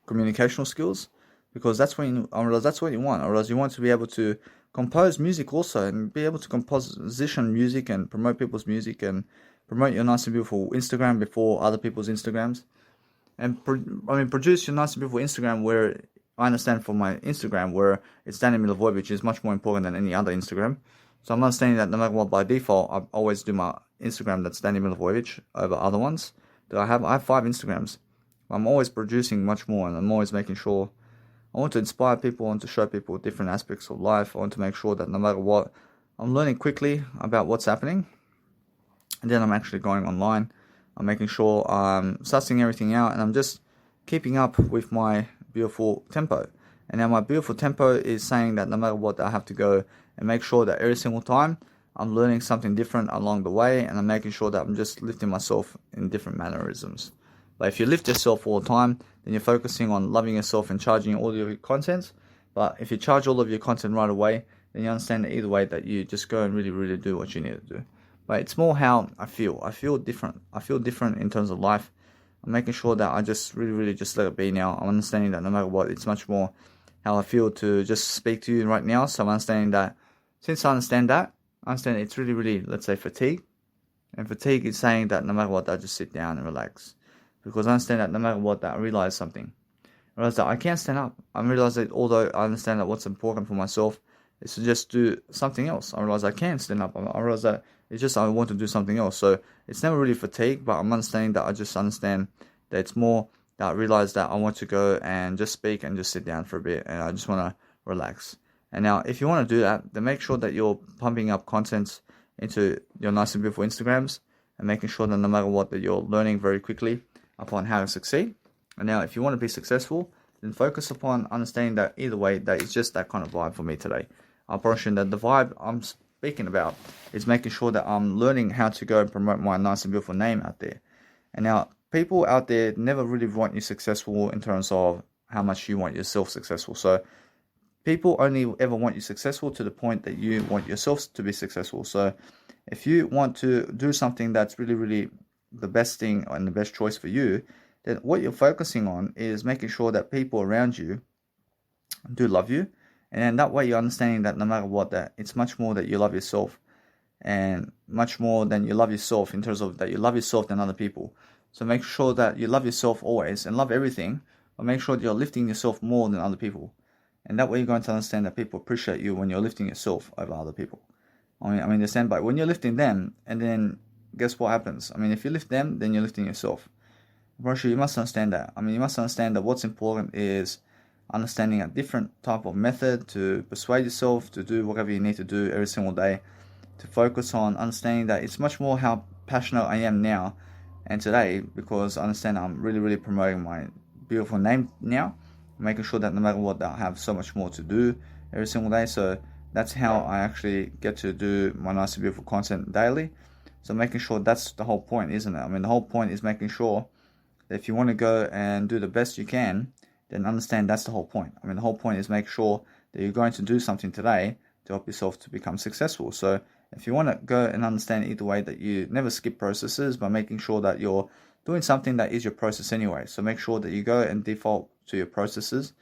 communicational skills, because that's when I realize that's what you want. I realize you want to be able to compose music also, and be able to composition music and promote people's music and promote your nice and beautiful Instagram before other people's Instagrams, and produce your nice and beautiful Instagram where I understand from my Instagram where it's Danny Milivojevic is much more important than any other Instagram. So I'm understanding that no matter what, by default, I always do my Instagram that's Danny Milivojevic over other ones that I have. I have 5 Instagrams. I'm always producing much more, and I'm always making sure I want to inspire people, I want to show people different aspects of life. I want to make sure that no matter what, I'm learning quickly about what's happening. And then I'm actually going online. I'm making sure I'm sussing everything out, and I'm just keeping up with my beautiful tempo. And now my beautiful tempo is saying that no matter what, I have to go and make sure that every single time I'm learning something different along the way, and I'm making sure that I'm just lifting myself in different mannerisms. But if you lift yourself all the time, then you're focusing on loving yourself and charging all of your content. But if you charge all of your content right away, then you understand that either way that you just go and really, really do what you need to do. But it's more how I feel. I feel different. I feel different in terms of life. I'm making sure that I just really, really just let it be now. I'm understanding that no matter what, it's much more how I feel to just speak to you right now. So I'm understanding that since I understand that, I understand it's really, really, let's say, fatigue. And fatigue is saying that no matter what, I just sit down and relax. Because I understand that no matter what, that I realize something. I realize that I can't stand up. I realize that although I understand that what's important for myself is to just do something else. I realize I can stand up. I realize that it's just I want to do something else. So it's never really fatigue, but I'm understanding that I just understand that it's more that I realize that I want to go and just speak and just sit down for a bit, and I just want to relax. And now, if you want to do that, then make sure that you're pumping up content into your nice and beautiful Instagrams, and making sure that no matter what, that you're learning very quickly upon how to succeed. And now, if you want to be successful, then focus upon understanding that either way, that is just that kind of vibe for me today. I promise you that the vibe I'm speaking about is making sure that I'm learning how to go and promote my nice and beautiful name out there. And now, people out there never really want you successful in terms of how much you want yourself successful. So people only ever want you successful to the point that you want yourself to be successful. So if you want to do something that's really, really the best thing and the best choice for you, then what you're focusing on is making sure that people around you do love you. And then that way you're understanding that no matter what, that it's much more that you love yourself, and much more than you love yourself in terms of that you love yourself than other people. So make sure that you love yourself always and love everything, but make sure that you're lifting yourself more than other people. And that way you're going to understand that people appreciate you when you're lifting yourself over other people. I mean, understand, but when you're lifting them, and then guess what happens? I mean, if you lift them, then you're lifting yourself. But you must understand that. I mean, you must understand that what's important is understanding a different type of method to persuade yourself to do whatever you need to do every single day, to focus on understanding that it's much more how passionate I am now and today, because I understand I'm really, really promoting my beautiful name now, making sure that no matter what, that I have so much more to do every single day. So that's how I actually get to do my nice and beautiful content daily. So making sure that's the whole point, isn't it? I mean, the whole point is making sure that if you want to go and do the best you can, then understand that's the whole point. I mean, the whole point is make sure that you're going to do something today to help yourself to become successful. So if you want to go and understand either way that you never skip processes by making sure that you're doing something that is your process anyway. So make sure that you go and default to your processes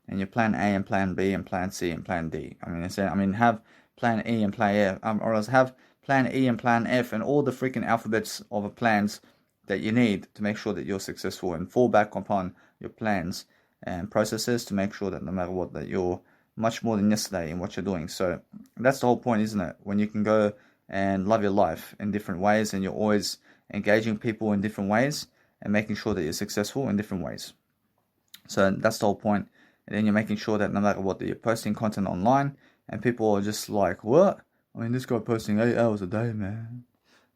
and your plan A and plan B and plan C and plan D. Have plan E and plan F, or else have plan E and plan F and all the freaking alphabets of plans that you need to make sure that you're successful, and fall back upon your plans and processes to make sure that no matter what, that you're much more than yesterday in what you're doing. So that's the whole point, isn't it? When you can go and love your life in different ways, and you're always engaging people in different ways and making sure that you're successful in different ways. So that's the whole point. And then you're making sure that no matter what, that you're posting content online, and people are just like, what? I mean, this guy posting 8 hours a day, man.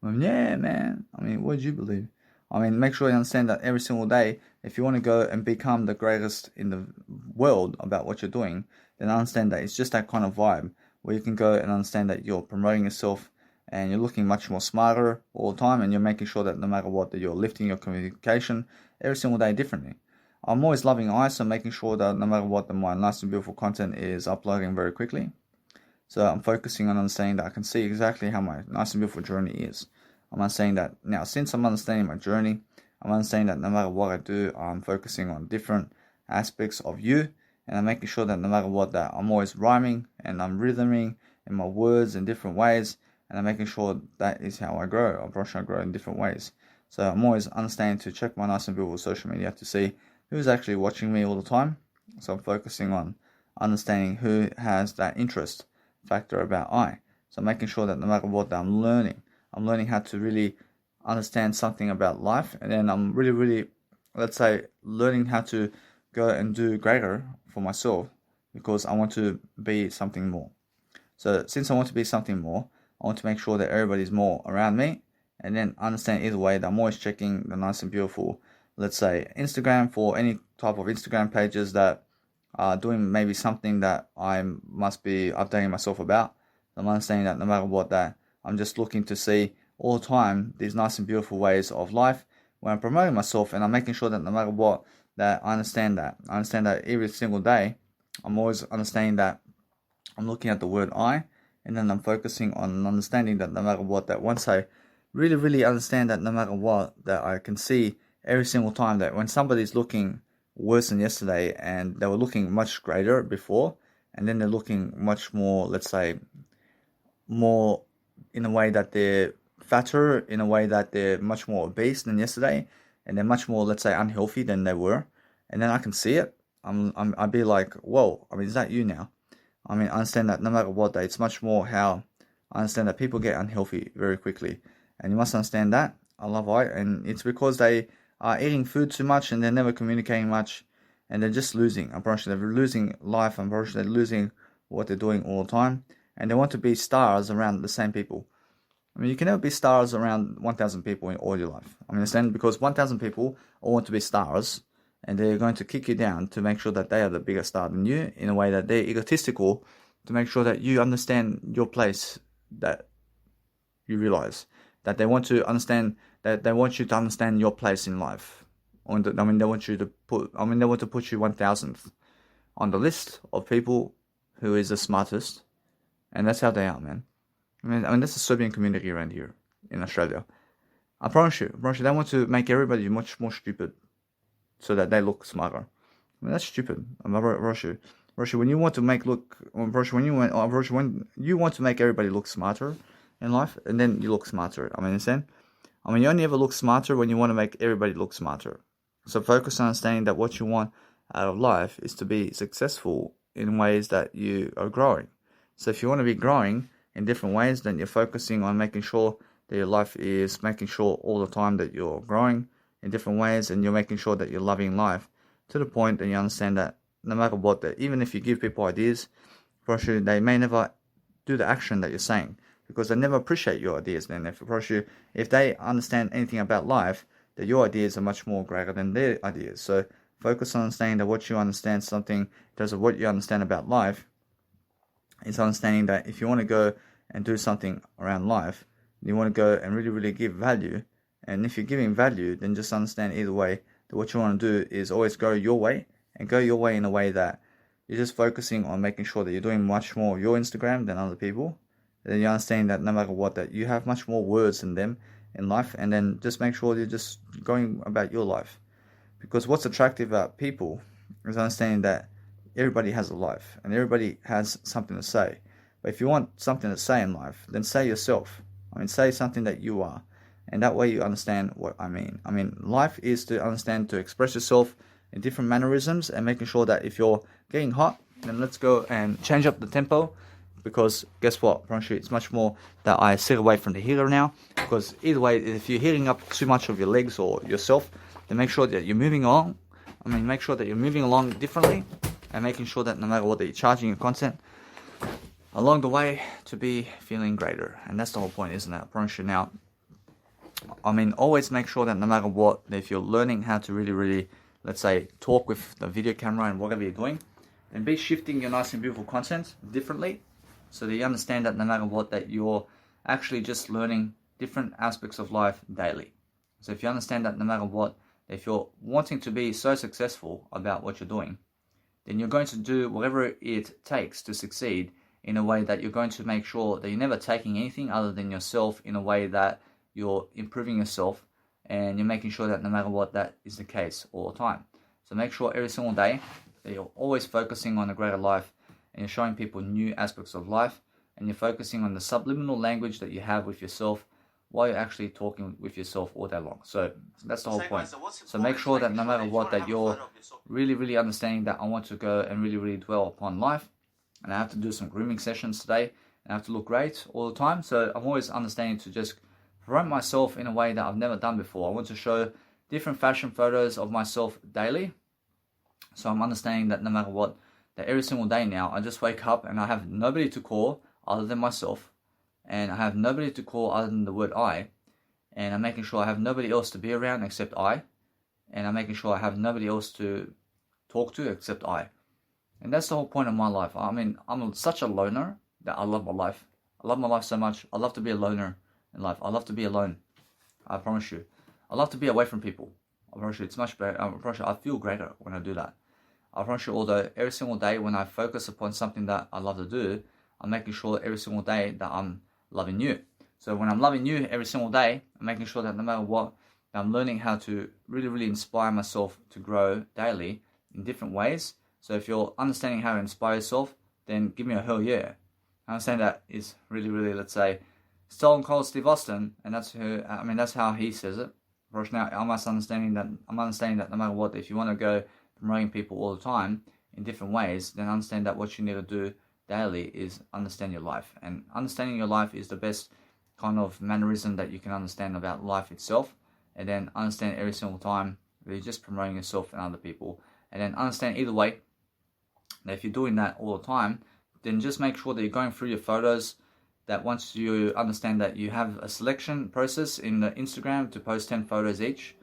I mean, yeah, man. I mean, what did you believe? I mean, make sure you understand that every single day, if you want to go and become the greatest in the world about what you're doing, then understand that it's just that kind of vibe where you can go and understand that you're promoting yourself and you're looking much more smarter all the time, and you're making sure that no matter what, that you're lifting your communication every single day differently. I'm always loving ISO, making sure that no matter what, my nice and beautiful content is uploading very quickly. So I'm focusing on understanding that I can see exactly how my nice and beautiful journey is. I'm understanding that now, since I'm understanding my journey, I'm understanding that no matter what I do, I'm focusing on different aspects of you, and I'm making sure that no matter what, that I'm always rhyming and I'm rhythming in my words in different ways, and I'm making sure that is how I grow. I grow in different ways. So I'm always understanding to check my nice and beautiful social media to see who's actually watching me all the time. So I'm focusing on understanding who has that interest factor about I. So I'm making sure that no matter what, that I'm learning how to really understand something about life, and then I'm really, let's say, learning how to go and do greater for myself, because I want to be something more. So since I want to be something more, I want to make sure that everybody's more around me, and then understand either way that I'm always checking the nice and beautiful, let's say, Instagram, for any type of Instagram pages that are doing maybe something that I must be updating myself about. I'm understanding that no matter what, that I'm just looking to see all the time these nice and beautiful ways of life when I'm promoting myself, and I'm making sure that no matter what, that I understand that. I understand that every single day, I'm always understanding that I'm looking at the word I, and then I'm focusing on understanding that no matter what, that once I really understand that no matter what, that I can see every single time that when somebody's looking worse than yesterday and they were looking much greater before, and then they're looking much more, let's say, more in a way that they're fatter, in a way that they're much more obese than yesterday, and they're much more, let's say, unhealthy than they were, and then I can see it. I'd be like, whoa, I mean, is that you now? I mean, I understand that no matter what, that it's much more how I understand that people get unhealthy very quickly, and you must understand that. I love it, and it's because they are eating food too much and they're never communicating much, and they're just losing. I'm pretty sure they're losing life. I'm pretty sure they're losing what they're doing all the time, and they want to be stars around the same people. I mean, you can never be stars around 1,000 people in all your life. I understand, because 1,000 people all want to be stars, and they're going to kick you down to make sure that they are the bigger star than you, in a way that they're egotistical, to make sure that you understand your place, that you realize that they want to understand, that they want you to understand your place in life. They want to put you 1,000th on the list of people who is the smartest, and that's how they are, man. I mean, that's the Serbian community around here in Australia. I promise you, they want to make everybody much more stupid, so that they look smarter. I mean, that's stupid. Russia, when you want to make everybody look smarter in life, and then you look smarter. I mean, understand? I mean, you only ever look smarter when you want to make everybody look smarter. So focus on understanding that what you want out of life is to be successful in ways that you are growing. So if you want to be growing in different ways, then you're focusing on making sure that your life is making sure all the time that you're growing in different ways, and you're making sure that you're loving life to the point that you understand that no matter what, that even if you give people ideas, for sure they may never do the action that you're saying, because they never appreciate your ideas. Then if they understand anything about life, that your ideas are much more greater than their ideas. So focus on understanding that what you understand something in terms of what you understand about life is understanding that if you want to go and do something around life, you want to go and really give value. And if you're giving value, then just understand either way that what you want to do is always go your way, and go your way in a way that you're just focusing on making sure that you're doing much more of your Instagram than other people. And then you understand that no matter what, that you have much more words than them in life, and then just make sure you're just going about your life. Because what's attractive about people is understanding that everybody has a life and everybody has something to say. But if you want something to say in life, then say yourself. I mean, say something that you are. And that way you understand what I mean. I mean, life is to understand, to express yourself in different mannerisms, and making sure that if you're getting hot, then let's go and change up the tempo. Because guess what? It's much more that I sit away from the heater now. Because either way, if you're heating up too much of your legs or yourself, then make sure that you're moving along. Make sure that you're moving along differently, and making sure that no matter what, that you're charging your content along the way to be feeling greater. And that's the whole point, isn't it? I promise you now. I mean, always make sure that no matter what, if you're learning how to really, let's say, talk with the video camera and whatever you're doing, then be shifting your nice and beautiful content differently, so that you understand that no matter what, that you're actually just learning different aspects of life daily. So if you understand that no matter what, if you're wanting to be so successful about what you're doing, then you're going to do whatever it takes to succeed in a way that you're going to make sure that you're never taking anything other than yourself, in a way that you're improving yourself, and you're making sure that no matter what, that is the case all the time. So make sure every single day that you're always focusing on a greater life, and you're showing people new aspects of life, and you're focusing on the subliminal language that you have with yourself while you're actually talking with yourself all day long. So that's the whole point. So make sure that no matter what, that you're really understanding that I want to go and really dwell upon life, and I have to do some grooming sessions today, and I have to look great all the time. So I'm always understanding to just promote myself in a way that I've never done before. I want to show different fashion photos of myself daily. So I'm understanding that no matter what, that every single day now, I just wake up and I have nobody to call other than myself, and I have nobody to call other than the word I, and I'm making sure I have nobody else to be around except I, and I'm making sure I have nobody else to talk to except I. And that's the whole point of my life. I mean, I'm such a loner that I love my life. I love my life so much. I love to be a loner in life. I love to be alone. I promise you. I love to be away from people. I promise you, it's much better. I promise you, I feel greater when I do that. I promise you, although every single day when I focus upon something that I love to do, I'm making sure every single day that I'm loving you. So when I'm loving you every single day, I'm making sure that no matter what, I'm learning how to really inspire myself to grow daily in different ways. So if you're understanding how to inspire yourself, then give me a hell yeah. I understand that is really, let's say, Stone Cold Steve Austin, and that's who. I mean, that's how he says it. Right now, I'm understanding that no matter what, if you want to go promoting people all the time in different ways, then understand that what you need to do daily is understand your life. And understanding your life is the best kind of mannerism that you can understand about life itself. And then understand every single time that you're just promoting yourself and other people. And then understand either way that if you're doing that all the time, then just make sure that you're going through your photos, that once you understand that you have a selection process in the Instagram to post 10 photos each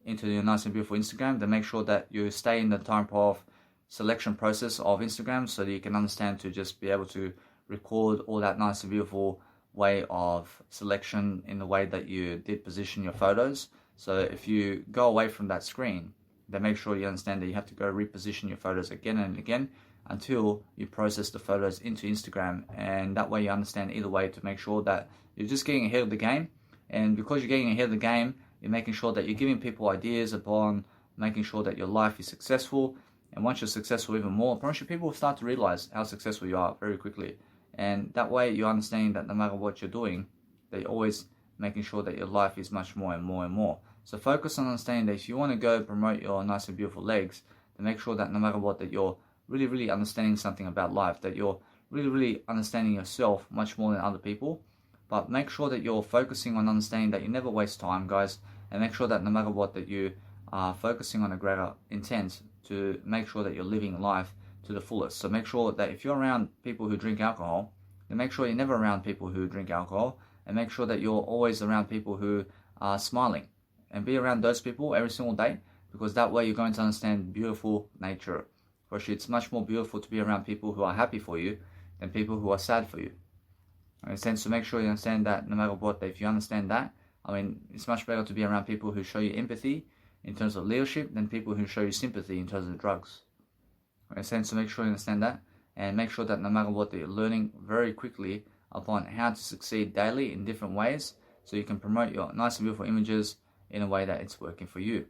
into your nice and beautiful Instagram, then make sure that you stay in the type of selection process of Instagram, so that you can understand to just be able to record all that nice and beautiful way of selection in the way that you did position your photos. So if you go away from that screen, then make sure you understand that you have to go reposition your photos again and again until you process the photos into Instagram. And that way you understand either way to make sure that you're just getting ahead of the game. And because you're getting ahead of the game, you're making sure that you're giving people ideas upon making sure that your life is successful. And once you're successful even more, I promise you, people will start to realize how successful you are very quickly. And that way you're understanding that no matter what you're doing, that you're always making sure that your life is much more and more and more. So focus on understanding that if you want to go promote your nice and beautiful legs, then make sure that no matter what, that you're really understanding something about life, that you're really understanding yourself much more than other people. But make sure that you're focusing on understanding that you never waste time, guys, and make sure that no matter what, that you are focusing on a greater intent to make sure that you're living life to the fullest. So make sure that if you're around people who drink alcohol, then make sure you're never around people who drink alcohol, and make sure that you're always around people who are smiling, and be around those people every single day, because that way you're going to understand beautiful nature. For sure, it's much more beautiful to be around people who are happy for you than people who are sad for you. Understand? So make sure you understand that no matter what, if you understand that, I mean, it's much better to be around people who show you empathy in terms of leadership than people who show you sympathy in terms of drugs. Understand? So make sure you understand that, and make sure that no matter what, that you're learning very quickly upon how to succeed daily in different ways, so you can promote your nice and beautiful images in a way that it's working for you.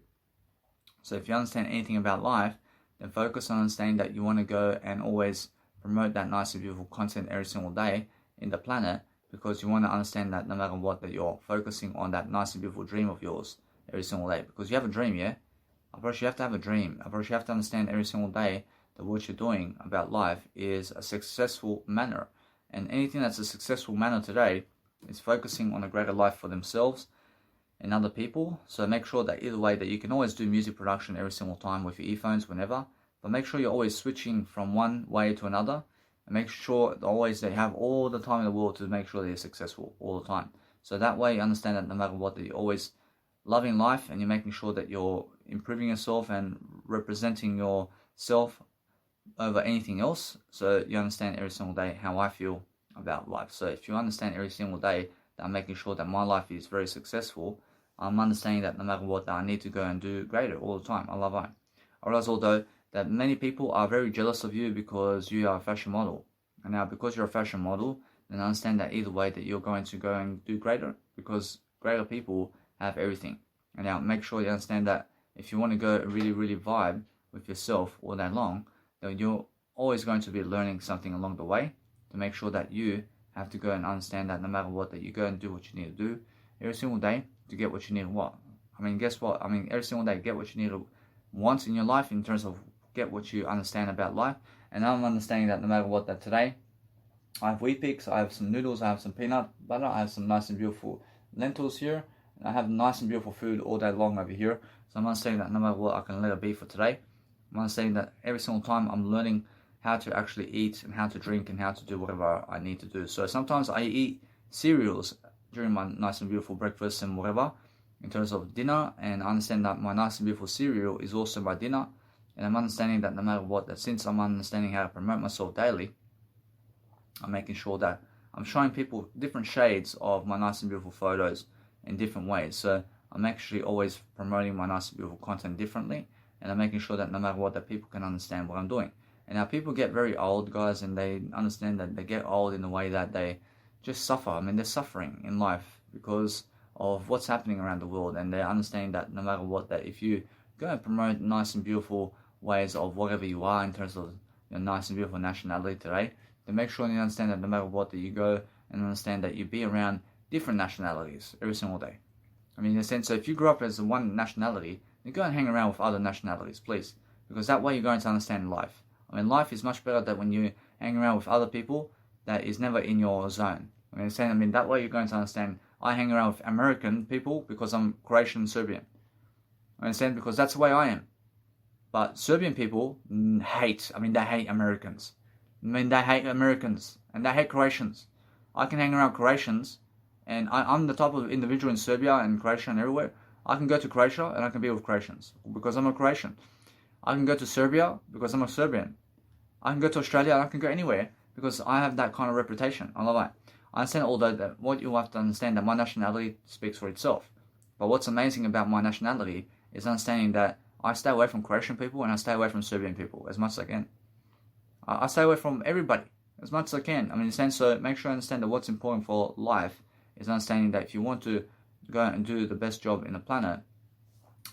So if you understand anything about life, then focus on understanding that you want to go and always promote that nice and beautiful content every single day in the planet, because you want to understand that no matter what, that you're focusing on that nice and beautiful dream of yours every single day. Because you have a dream, yeah? Of course you have to have a dream. Of course you have to understand every single day that what you're doing about life is a successful manner. And anything that's a successful manner today is focusing on a greater life for themselves and other people. So make sure that either way, that you can always do music production every single time with your earphones whenever, but make sure you're always switching from one way to another, and make sure always that you have all the time in the world to make sure that you're successful all the time. So that way you understand that no matter what, that you're always loving life and you're making sure that you're improving yourself and representing yourself over anything else. So you understand every single day how I feel about life. So if you understand every single day that I'm making sure that my life is very successful, I'm understanding that no matter what, that I need to go and do greater all the time. I love it. I realize although that many people are very jealous of you because you are a fashion model. And now because you're a fashion model, then understand that either way that you're going to go and do greater, because greater people have everything. And now make sure you understand that if you want to go really, really vibe with yourself all day long, then you're always going to be learning something along the way to make sure that you have to go and understand that no matter what, that you go and do what you need to do every single day to get what you need. What? I mean, guess what? I mean, every single day, get what you need to want in your life in terms of get what you understand about life. And I'm understanding that no matter what, that today I have Weet-Bix, I have some noodles, I have some peanut butter, I have some nice and beautiful lentils here, and I have nice and beautiful food all day long over here. So I'm understanding that no matter what, I can let it be for today. I'm understanding that every single time I'm learning how to actually eat and how to drink and how to do whatever I need to do. So sometimes I eat cereals during my nice and beautiful breakfast and whatever in terms of dinner, and I understand that my nice and beautiful cereal is also my dinner. And I'm understanding that no matter what, that since I'm understanding how to promote myself daily, I'm making sure that I'm showing people different shades of my nice and beautiful photos in different ways. So I'm actually always promoting my nice and beautiful content differently, and I'm making sure that no matter what, that people can understand what I'm doing. And now people get very old, guys, and they understand that they get old in a way that they just suffer. I mean, they're suffering in life because of what's happening around the world, and they're understanding that no matter what, that if you go and promote nice and beautiful ways of whatever you are in terms of your nice and beautiful nationality today, then make sure you understand that no matter what, that you go and understand that you be around different nationalities every single day. I mean, in a sense, so if you grew up as one nationality, then go and hang around with other nationalities, please, because that way you're going to understand life. I mean, life is much better that when you hang around with other people that is never in your zone. I mean, that way you're going to understand. I hang around with American people because I'm Croatian and Serbian. I understand, because that's the way I am. But Serbian people hate Americans. I mean, they hate Americans and they hate Croatians. I can hang around Croatians, and I'm the type of individual in Serbia and Croatia and everywhere. I can go to Croatia and I can be with Croatians because I'm a Croatian. I can go to Serbia because I'm a Serbian. I can go to Australia and I can go anywhere because I have that kind of reputation. I love it. I understand, although that what you have to understand that my nationality speaks for itself. But what's amazing about my nationality is understanding that I stay away from Croatian people and I stay away from Serbian people as much as I can. I stay away from everybody as much as I can. I mean, in a sense, so make sure I understand that what's important for life is understanding that if you want to go and do the best job in the planet,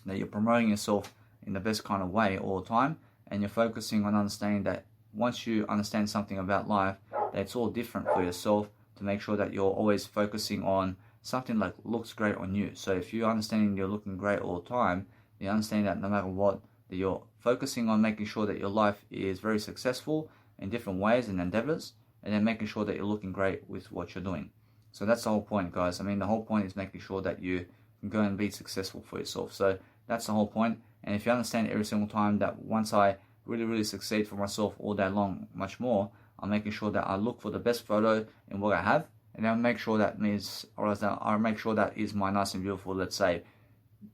that you're promoting yourself in the best kind of way all the time, and you're focusing on understanding that once you understand something about life, that it's all different for yourself, to make sure that you're always focusing on something like looks great on you. So if you're understanding you're looking great all the time, you understand that no matter what, that you're focusing on making sure that your life is very successful in different ways and endeavors, and then making sure that you're looking great with what you're doing. So that's the whole point, guys. I mean, the whole point is making sure that you can go and be successful for yourself. So that's the whole point. And if you understand every single time that once I really, really succeed for myself all day long, much more, I'm making sure that I look for the best photo in what I have, and then make sure that means, or else I'll make sure that is my nice and beautiful, let's say,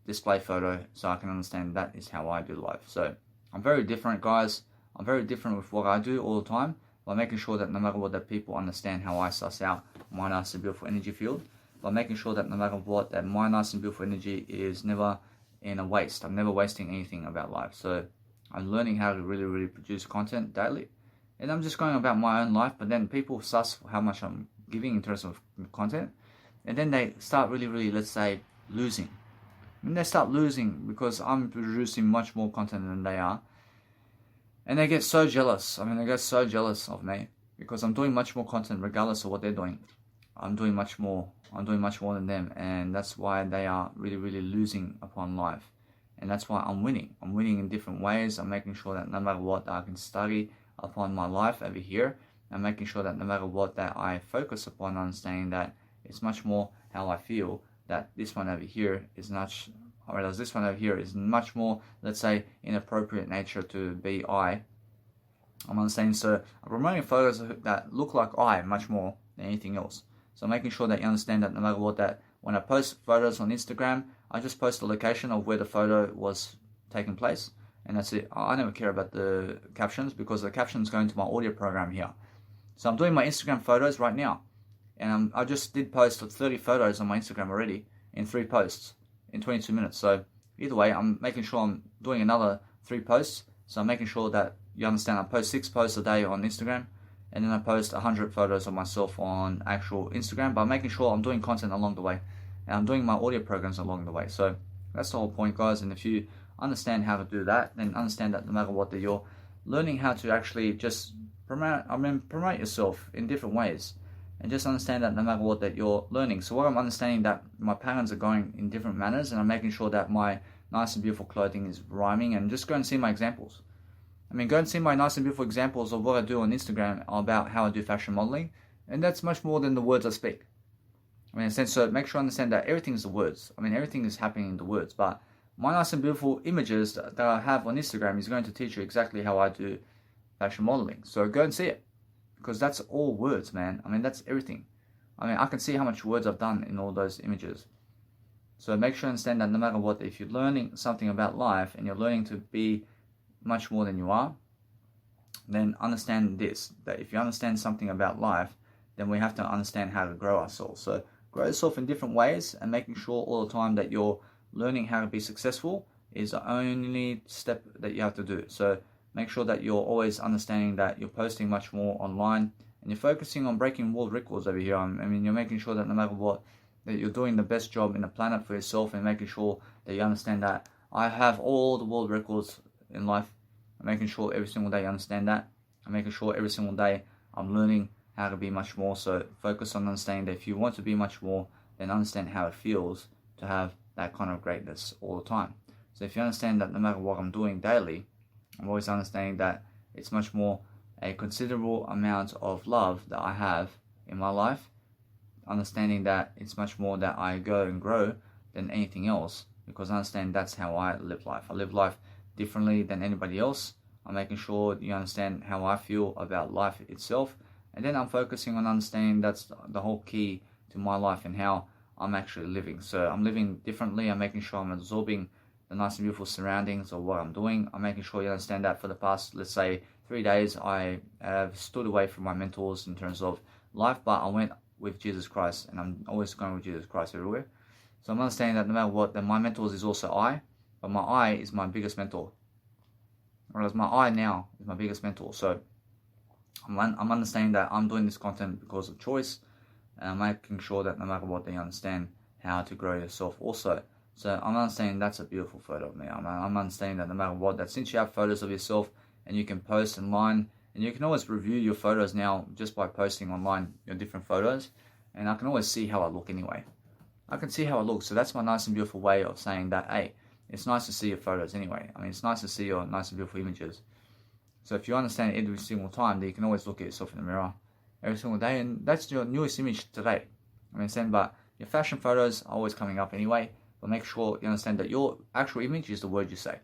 display photo, so I can understand that is how I do life. So I'm very different, guys. I'm very different with what I do all the time, by making sure that no matter what, that people understand how I suss out my nice and beautiful energy field, by making sure that no matter what, that my nice and beautiful energy is never in a waste. I'm never wasting anything about life. So I'm learning how to really, really produce content daily. And I'm just going about my own life, but then people suss how much I'm giving in terms of content. And then they start really, really, let's say, losing. And they start losing because I'm producing much more content than they are. And they get so jealous. I mean, they get so jealous of me because I'm doing much more content regardless of what they're doing. I'm doing much more. I'm doing much more than them. And that's why they are really, really losing upon life. And that's why I'm winning. I'm winning in different ways. I'm making sure that no matter what, I can study upon my life over here. I'm making sure that no matter what, that I focus upon understanding that it's much more how I feel, that this one over here is not, or else this one over here is much more, let's say, inappropriate nature to be I. I'm understanding, so I'm promoting photos that look like I much more than anything else. So making sure that you understand that no matter what, that when I post photos on Instagram, I just post the location of where the photo was taking place, and that's it. I never care about the captions because the captions go into my audio program here. So I'm doing my Instagram photos right now, and I just did post 30 photos on my Instagram already in 3 posts in 22 minutes. So either way, I'm making sure I'm doing another 3 posts. So I'm making sure that you understand I post 6 posts a day on Instagram, and then I post 100 photos of myself on actual Instagram, but I'm making sure I'm doing content along the way, and I'm doing my audio programs along the way. So that's the whole point, guys. And if you understand how to do that, then understand that no matter what, that you're learning how to actually just promote yourself in different ways, and just understand that no matter what, that you're learning. So what I'm understanding, that my patterns are going in different manners, and I'm making sure that my nice and beautiful clothing is rhyming, and just go and see my examples. Go and see my nice and beautiful examples of what I do on Instagram about how I do fashion modeling, and that's much more than the words I speak. In a sense, so make sure you understand that everything is the words. Everything is happening in the words, but my nice and beautiful images that I have on Instagram is going to teach you exactly how I do fashion modeling. So go and see it, because that's all words, man. That's everything. I can see how much words I've done in all those images. So make sure you understand that no matter what, if you're learning something about life and you're learning to be much more than you are, then understand this, that if you understand something about life, then we have to understand how to grow ourselves. So grow yourself in different ways, and making sure all the time that you're learning how to be successful is the only step that you have to do. So make sure that you're always understanding that you're posting much more online, and you're focusing on breaking world records over here. You're making sure that no matter what, that you're doing the best job in the planet for yourself, and making sure that you understand that I have all the world records in life. I'm making sure every single day you understand that. I'm making sure every single day I'm learning how to be much more. So focus on understanding that if you want to be much more, then understand how it feels to have that kind of greatness all the time. So if you understand that no matter what I'm doing daily, I'm always understanding that it's much more a considerable amount of love that I have in my life, understanding that it's much more that I go and grow than anything else, because I understand that's how I live life. I live life differently than anybody else. I'm making sure you understand how I feel about life itself, and then I'm focusing on understanding that's the whole key to my life and how I'm actually living. So I'm living differently. I'm making sure I'm absorbing the nice and beautiful surroundings of what I'm doing. I'm making sure you understand that for the past, let's say, 3 days, I have stood away from my mentors in terms of life, but I went with Jesus Christ, and I'm always going with Jesus Christ everywhere. So I'm understanding that no matter what, that my mentors is also I, but my I is my biggest mentor. Whereas my I now is my biggest mentor. So I'm understanding that I'm doing this content because of choice, and I'm making sure that no matter what, they understand how to grow yourself also. So I'm understanding that's a beautiful photo of me. I'm understanding that no matter what, that since you have photos of yourself and you can post online, and you can always review your photos now just by posting online your different photos, and I can always see how I look anyway. I can see how I look, so that's my nice and beautiful way of saying that, hey, it's nice to see your photos anyway. It's nice to see your nice and beautiful images. So if you understand it every single time, then you can always look at yourself in the mirror every single day, and that's your newest image today. But your fashion photos are always coming up anyway, but make sure you understand that your actual image is the word you say.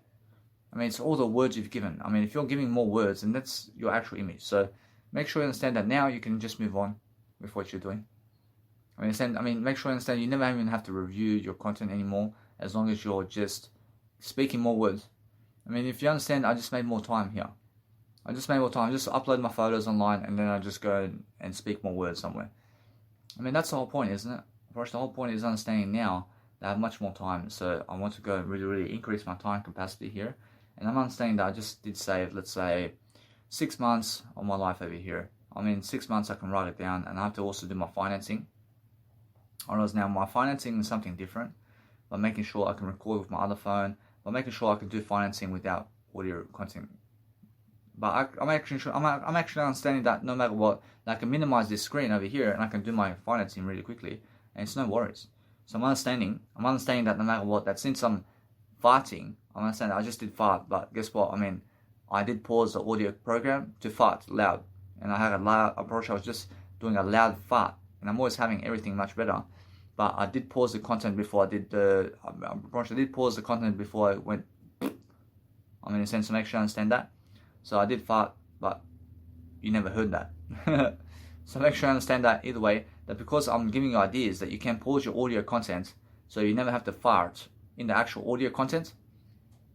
It's all the words you've given. If you're giving more words, then that's your actual image. So make sure you understand that now you can just move on with what you're doing. Make sure you understand you never even have to review your content anymore, as long as you're just speaking more words. If you understand, I just made more time here. I just upload my photos online, and then I just go and speak more words somewhere. That's the whole point, isn't it? First, the whole point is understanding now that I have much more time. So I want to go and really increase my time capacity here. And I'm understanding that I just did save, let's say, 6 months of my life over here. 6 months I can write it down, and I have to also do my financing. Whereas now my financing is something different, by making sure I can record with my other phone, by making sure I can do financing without audio content. But I'm actually understanding that no matter what, I can minimize this screen over here, and I can do my financing really quickly, and it's no worries. So I'm understanding that no matter what, that since I'm farting, I'm understanding I just did fart, but guess what? I did pause the audio program to fart loud, and I had a loud approach. I was just doing a loud fart, and I'm always having everything much better. But I did pause the content before I did the. I did pause the content before I went. In a sense, to make sure I understand that. So I did fart, but you never heard that. So make sure you understand that either way, that because I'm giving you ideas that you can pause your audio content, so you never have to fart in the actual audio content.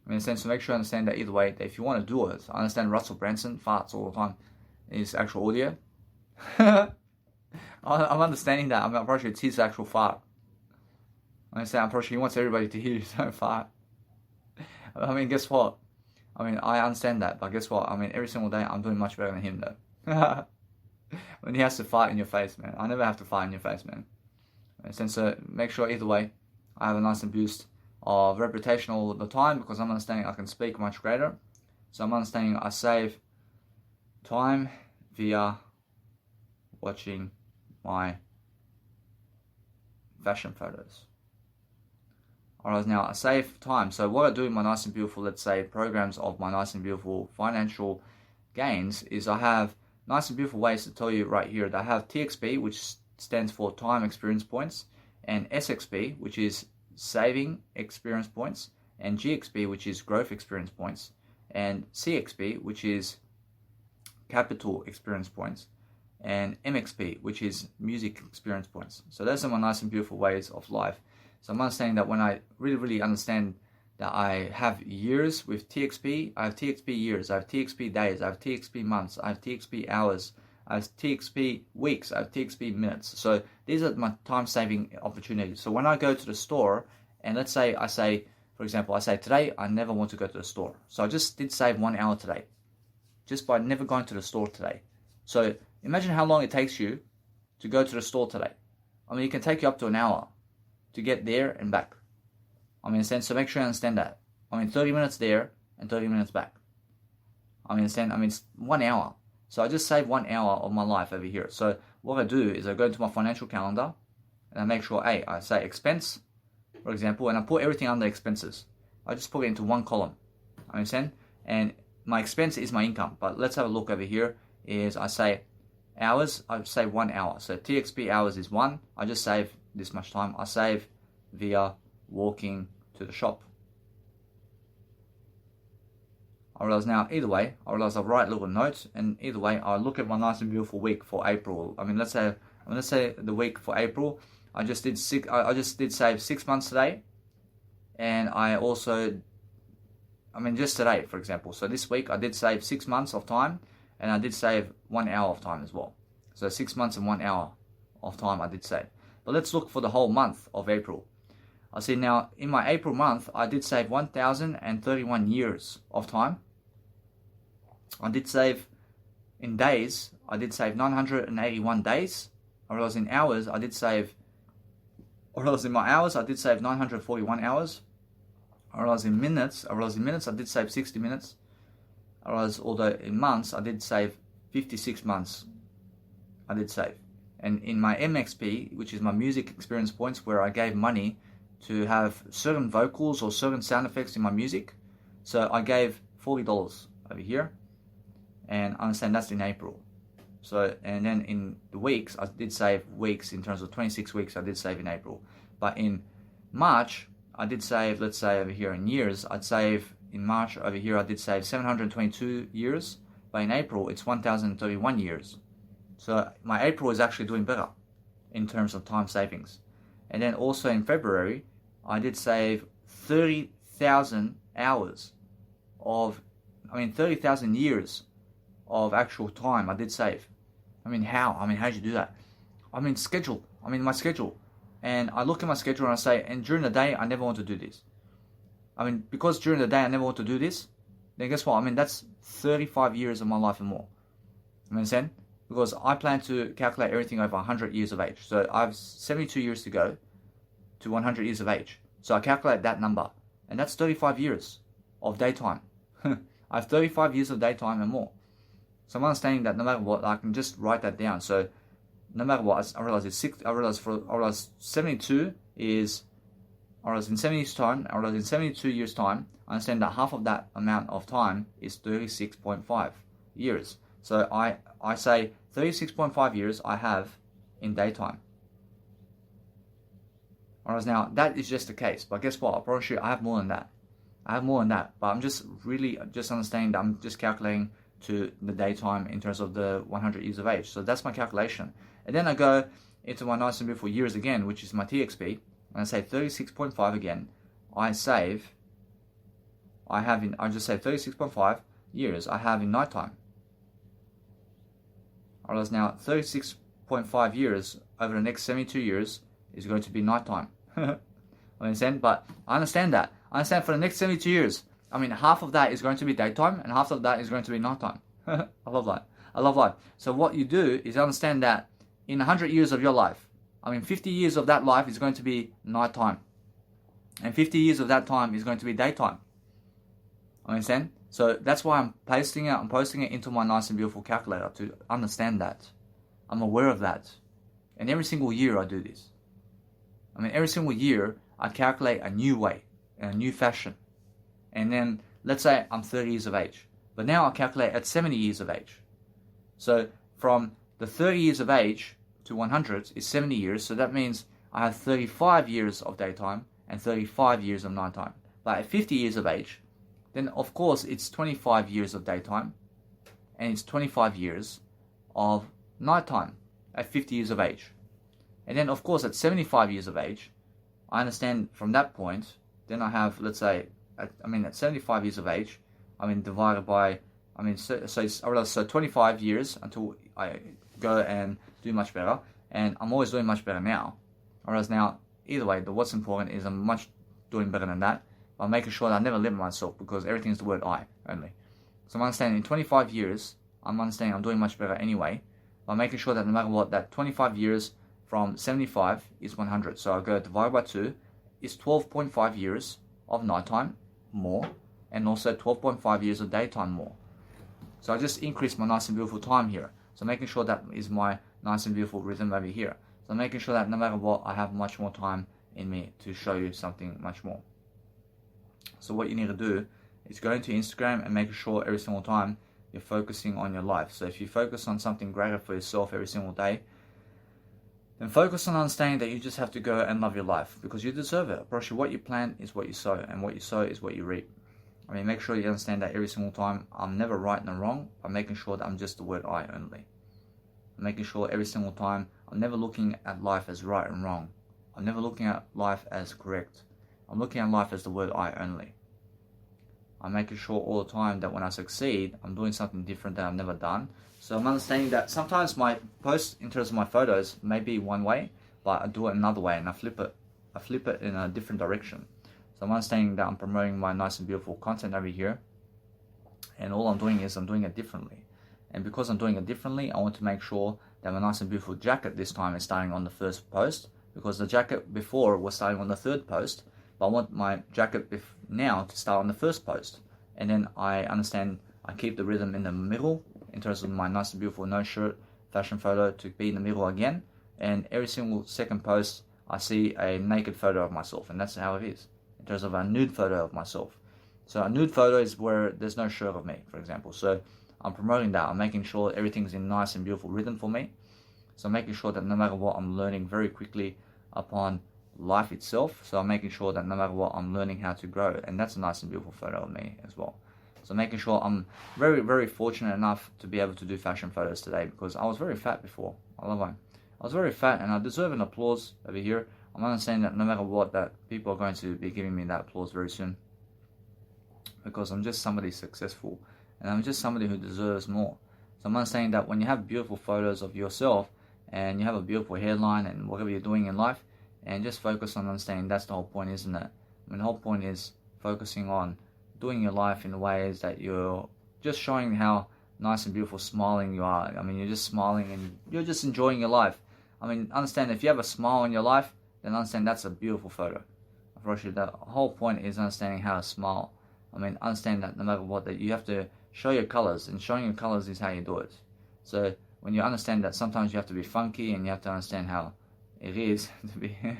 In a sense, to make sure you understand that either way, that if you want to do it, I understand Russell Branson farts all the time in his actual audio. I'm understanding that. I'm pretty sure it's his actual fart. I'm pretty sure he wants everybody to hear his own fart. I mean, guess what? I mean, I understand that, but guess what? I mean, every single day I'm doing much better than him, though. When he has to fight in your face, man. I never have to fight in your face, man. So make sure either way, I have a nice boost of reputation all the time, because I'm understanding I can speak much greater. So I'm understanding I save time via watching my fashion photos. Alright, now I save time. So what I do in my nice and beautiful, let's say, programs of my nice and beautiful financial gains is I have nice and beautiful ways to tell you right here that I have TXP, which stands for time experience points, and SXP, which is saving experience points, and GXP, which is growth experience points, and CXP, which is capital experience points, and MXP, which is music experience points. So those are my nice and beautiful ways of life. So I'm understanding that when I really understand that I have years with TXP, I have TXP years, I have TXP days, I have TXP months, I have TXP hours, I have TXP weeks, I have TXP minutes. So these are my time saving opportunities. So when I go to the store, and let's say I say, for example, I say today I never want to go to the store. So I just did save 1 hour today, just by never going to the store today. So imagine how long it takes you to go to the store today. I mean, it can take you up to an hour to get there and back. I mean, so make sure you understand that. I mean, 30 minutes there and 30 minutes back. I mean, it's 1 hour. So I just saved 1 hour of my life over here. So what I do is I go into my financial calendar and I make sure, I say expense, for example, and I put everything under expenses. I just put it into one column. I understand? And my expense is my income. But let's have a look over here. Is I say hours, I save 1 hour. So TXP hours is 1. I just save this much time. I save via walking to the shop. I realize now, either way, I write little notes, and either way, I look at my nice and beautiful week for April. I mean, let's say the week for April, I just did save 6 months today, and I also, just today, for example. So this week I did save 6 months of time, and I did save 1 hour of time as well. So 6 months and 1 hour of time I did save. But let's look for the whole month of April. I see now, in my April month, I did save 1,031 years of time. I did save, in days, I did save 981 days. I realized in hours, in my hours, I did save 941 hours. I realized in minutes, I did save 60 minutes. I realized, although in months, I did save 56 months. I did save. And in my MXP, which is my music experience points, where I gave money to have certain vocals or certain sound effects in my music. So I gave $40 over here, and I understand that's in April. So, and then in the weeks, I did save weeks in terms of 26 weeks, I did save in April. But in March, I did save, let's say over here in years, I'd save in March over here, I did save 722 years, but in April, it's 1,031 years. So my April is actually doing better in terms of time savings. And then also in February, I did save 30,000 hours of, 30,000 years of actual time I did save. How? How'd you do that? Schedule. My schedule. And I look at my schedule and I say, and during the day, I never want to do this. Because during the day, I never want to do this, then guess what? That's 35 years of my life and more. You understand? Because I plan to calculate everything over 100 years of age. So I have 72 years to go to 100 years of age. So I calculate that number. And that's 35 years of daytime. I have 35 years of daytime and more. So I'm understanding that no matter what, I can just write that down. So no matter what, I realize in 72 years time, I realize in 72 years time, I understand that half of that amount of time is 36.5 years. So I say 36.5 years I have in daytime. Whereas now, that is just the case. But guess what? I promise you, I have more than that. But I'm just understanding that I'm just calculating to the daytime in terms of the 100 years of age. So that's my calculation. And then I go into my nice and beautiful years again, which is my TXP, and I say 36.5 again. I just say 36.5 years I have in nighttime. Alright, now 36.5 years over the next 72 years is going to be nighttime. I understand, but I understand that. I understand for the next 72 years, I mean, half of that is going to be daytime and half of that is going to be nighttime. I love life. I love life. So what you do is understand that in 100 years of your life, 50 years of that life is going to be nighttime. And 50 years of that time is going to be daytime. Understand? So that's why I'm posting it into my nice and beautiful calculator to understand that. I'm aware of that. And every single year I do this. Every single year I calculate a new way, in a new fashion. And then, let's say I'm 30 years of age. But now I calculate at 70 years of age. So from the 30 years of age to 100 is 70 years. So that means I have 35 years of daytime and 35 years of nighttime. But at 50 years of age, then of course it's 25 years of daytime and it's 25 years of nighttime at 50 years of age. And then of course at 75 years of age, I understand from that point, then I have, let's say, at 75 years of age, divided by, so 25 years until I go and do much better. And I'm always doing much better now. Whereas now, either way, what's important is I'm much doing better than that. I'm making sure that I never limit myself because everything is the word I only. So I'm understanding in 25 years, I'm understanding I'm doing much better anyway. I'm making sure that no matter what, that 25 years from 75 is 100. So I go divided by 2 is 12.5 years of nighttime more and also 12.5 years of daytime more. So I just increased my nice and beautiful time here. So making sure that is my nice and beautiful rhythm over here. So making sure that no matter what, I have much more time in me to show you something much more. So what you need to do is go into Instagram and make sure every single time you're focusing on your life. So if you focus on something greater for yourself every single day, then focus on understanding that you just have to go and love your life because you deserve it. I promise you, what you plant is what you sow, and what you sow is what you reap. Make sure you understand that every single time I'm never right and wrong. I'm making sure that I'm just the word I only. I'm making sure every single time I'm never looking at life as right and wrong. I'm never looking at life as correct. I'm looking at life as the word I only. I'm making sure all the time that when I succeed, I'm doing something different that I've never done. So I'm understanding that sometimes my posts in terms of my photos may be one way, but I do it another way and I flip it in a different direction. So I'm understanding that I'm promoting my nice and beautiful content over here. And all I'm doing is I'm doing it differently. And because I'm doing it differently, I want to make sure that my nice and beautiful jacket this time is starting on the first post. Because the jacket before was starting on the third post. But I want my jacket now to start on the first post. And then I understand I keep the rhythm in the middle in terms of my nice and beautiful no shirt fashion photo to be in the middle again. And every single second post I see a naked photo of myself. And that's how it is. In terms of a nude photo of myself. So a nude photo is where there's no shirt of me, for example. So I'm promoting that. I'm making sure everything's in nice and beautiful rhythm for me. So I'm making sure that no matter what, I'm learning very quickly upon life itself. So I'm making sure that no matter what, I'm learning how to grow. And that's a nice and beautiful photo of me as well. So making sure I'm very, very fortunate enough to be able to do fashion photos today because I was very fat before. I love it. I was very fat and I deserve an applause over here. I'm understanding that no matter what, that people are going to be giving me that applause very soon. Because I'm just somebody successful. And I'm just somebody who deserves more. So I'm understanding that when you have beautiful photos of yourself, and you have a beautiful hairline and whatever you're doing in life, and just focus on understanding that's the whole point, isn't it? The whole point is focusing on doing your life in ways that you're just showing how nice and beautiful smiling you are. You're just smiling and you're just enjoying your life. Understand if you have a smile in your life, then understand that's a beautiful photo. The whole point is understanding how to smile. Understand that no matter what, that you have to show your colors, and showing your colors is how you do it. So when you understand that sometimes you have to be funky, and you have to understand how it is to be, you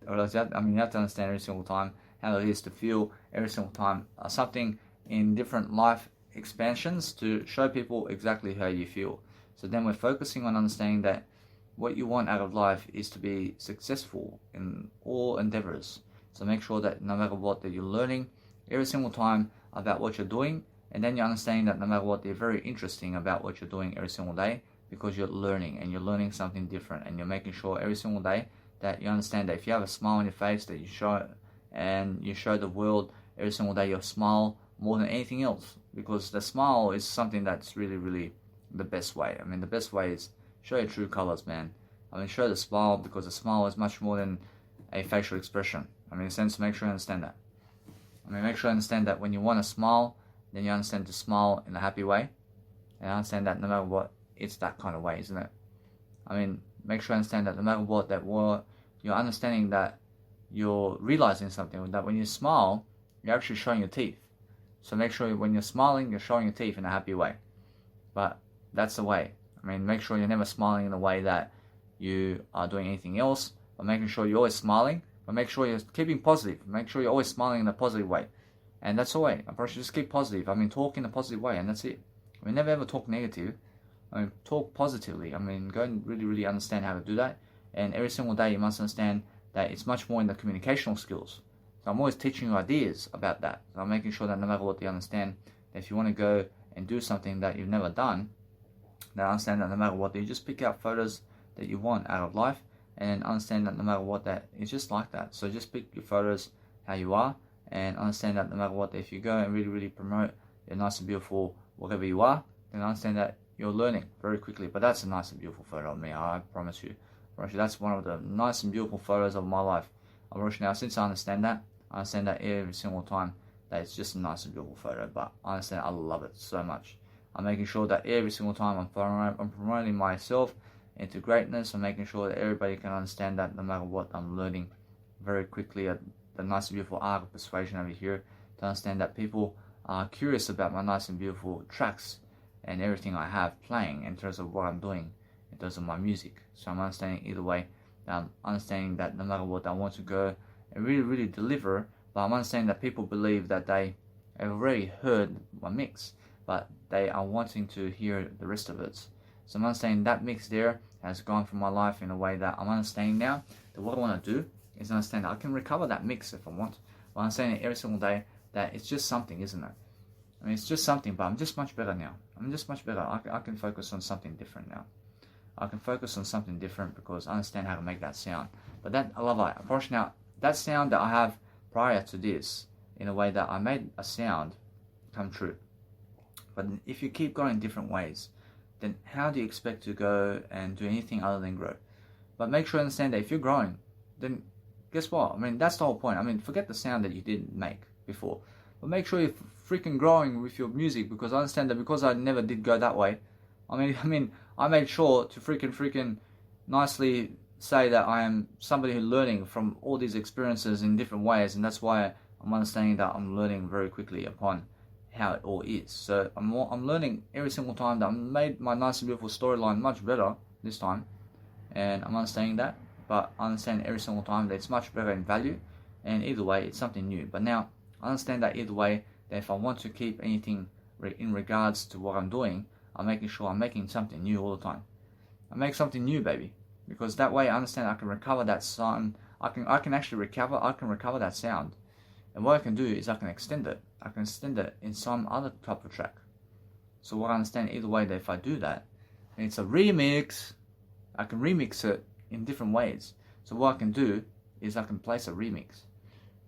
have to understand every single time how it is to feel every single time something in different life expansions to show people exactly how you feel. So then we're focusing on understanding that what you want out of life is to be successful in all endeavors. So make sure that no matter what, that you're learning every single time about what you're doing, And then you understand that no matter what, they're very interesting about what you're doing every single day, because you're learning and you're learning something different, and you're making sure every single day that you understand that if you have a smile on your face, that you show it, and you show the world every single day your smile more than anything else, because the smile is something that's really, really the best way. I mean, the best way is show your true colors, man. I mean, show the smile, because the smile is much more than a facial expression. I mean, in a sense, make sure you understand that. I mean, make sure you understand that when you want to smile, then you understand to smile in a happy way, and understand that no matter what, it's that kind of way, isn't it? I mean, make sure you understand that no matter what, you're understanding that you're realizing something, that when you smile, you're actually showing your teeth. So make sure when you're smiling, you're showing your teeth in a happy way. But that's the way. I mean, make sure you're never smiling in a way that you are doing anything else, but making sure you're always smiling, but make sure you're keeping positive. Make sure you're always smiling in a positive way. And that's the way. I probably should just keep positive. I mean, talk in a positive way, and that's it. I mean, never ever talk negative. I mean, talk positively. I mean, go and really, really understand how to do that. And every single day, you must understand that it's much more in the communicational skills. So I'm always teaching you ideas about that. So I'm making sure that no matter what, you understand that if you want to go and do something that you've never done, then understand that no matter what, you just pick out photos that you want out of life, and understand that no matter what, that it's just like that. So just pick your photos how you are, and understand that no matter what, if you go and really, really promote your nice and beautiful whatever you are, then understand that you're learning very quickly. But that's a nice and beautiful photo of me, I promise you. That's one of the nice and beautiful photos of my life. I promise you now, since I understand that every single time that it's just a nice and beautiful photo. But I understand, I love it so much. I'm making sure that every single time I'm promoting myself into greatness. I'm making sure that everybody can understand that no matter what, I'm learning very quickly at the nice and beautiful art of persuasion over here, to understand that people are curious about my nice and beautiful tracks and everything I have playing in terms of what I'm doing, in terms of my music. So I'm understanding either way, I'm understanding that no matter what, I want to go and really, really deliver, but I'm understanding that people believe that they have already heard my mix, but they are wanting to hear the rest of it. So I'm understanding that mix there has gone from my life in a way that I'm understanding now that what I want to do is understand that I can recover that mix if I want. But I'm saying every single day that it's just something, isn't it? I mean, it's just something, but I'm just much better now. I'm just much better. I can focus on something different now. I can focus on something different because I understand how to make that sound. But that, I love it. Unfortunately, now, that sound that I have prior to this, in a way that I made a sound come true. But if you keep going different ways, then how do you expect to go and do anything other than grow? But make sure you understand that if you're growing, then guess what? I mean, that's the whole point. I mean, forget the sound that you didn't make before. But make sure you're freaking growing with your music, because I understand that because I never did go that way. I mean, I made sure to freaking nicely say that I am somebody who's learning from all these experiences in different ways, and that's why I'm understanding that I'm learning very quickly upon how it all is. So I'm learning every single time that I made my nice and beautiful storyline much better this time, and I'm understanding that. But I understand every single time that it's much better in value, and either way it's something new. But now I understand that either way, that if I want to keep anything in regards to what I'm doing, I'm making sure I'm making something new all the time. I make something new, baby, because that way I understand I can recover that sound. I can actually recover that sound, and what I can do is I can extend it. I can extend it in some other type of track. So what I understand either way, that if I do that, and it's a remix, I can remix it in different ways. So what I can do is I can place a remix,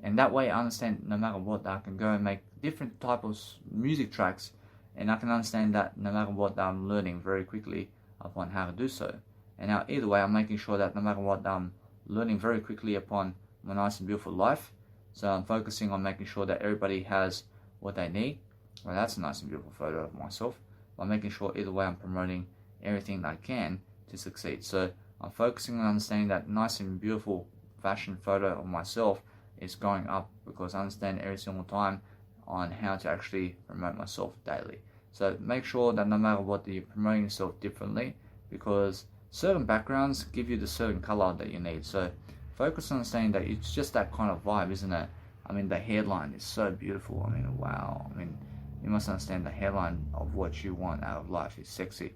and that way I understand no matter what, I can go and make different type of music tracks, and I can understand that no matter what, I'm learning very quickly upon how to do so. And now either way, I'm making sure that no matter what, I'm learning very quickly upon my nice and beautiful life. So I'm focusing on making sure that everybody has what they need. Well, that's a nice and beautiful photo of myself. I'm making sure either way I'm promoting everything that I can to succeed. So I'm focusing on understanding that nice and beautiful fashion photo of myself is going up, because I understand every single time on how to actually promote myself daily. So make sure that no matter what, you're promoting yourself differently, because certain backgrounds give you the certain color that you need. So focus on understanding that it's just that kind of vibe, isn't it? I mean, the headline is so beautiful. I mean, wow. I mean, you must understand the headline of what you want out of life is sexy.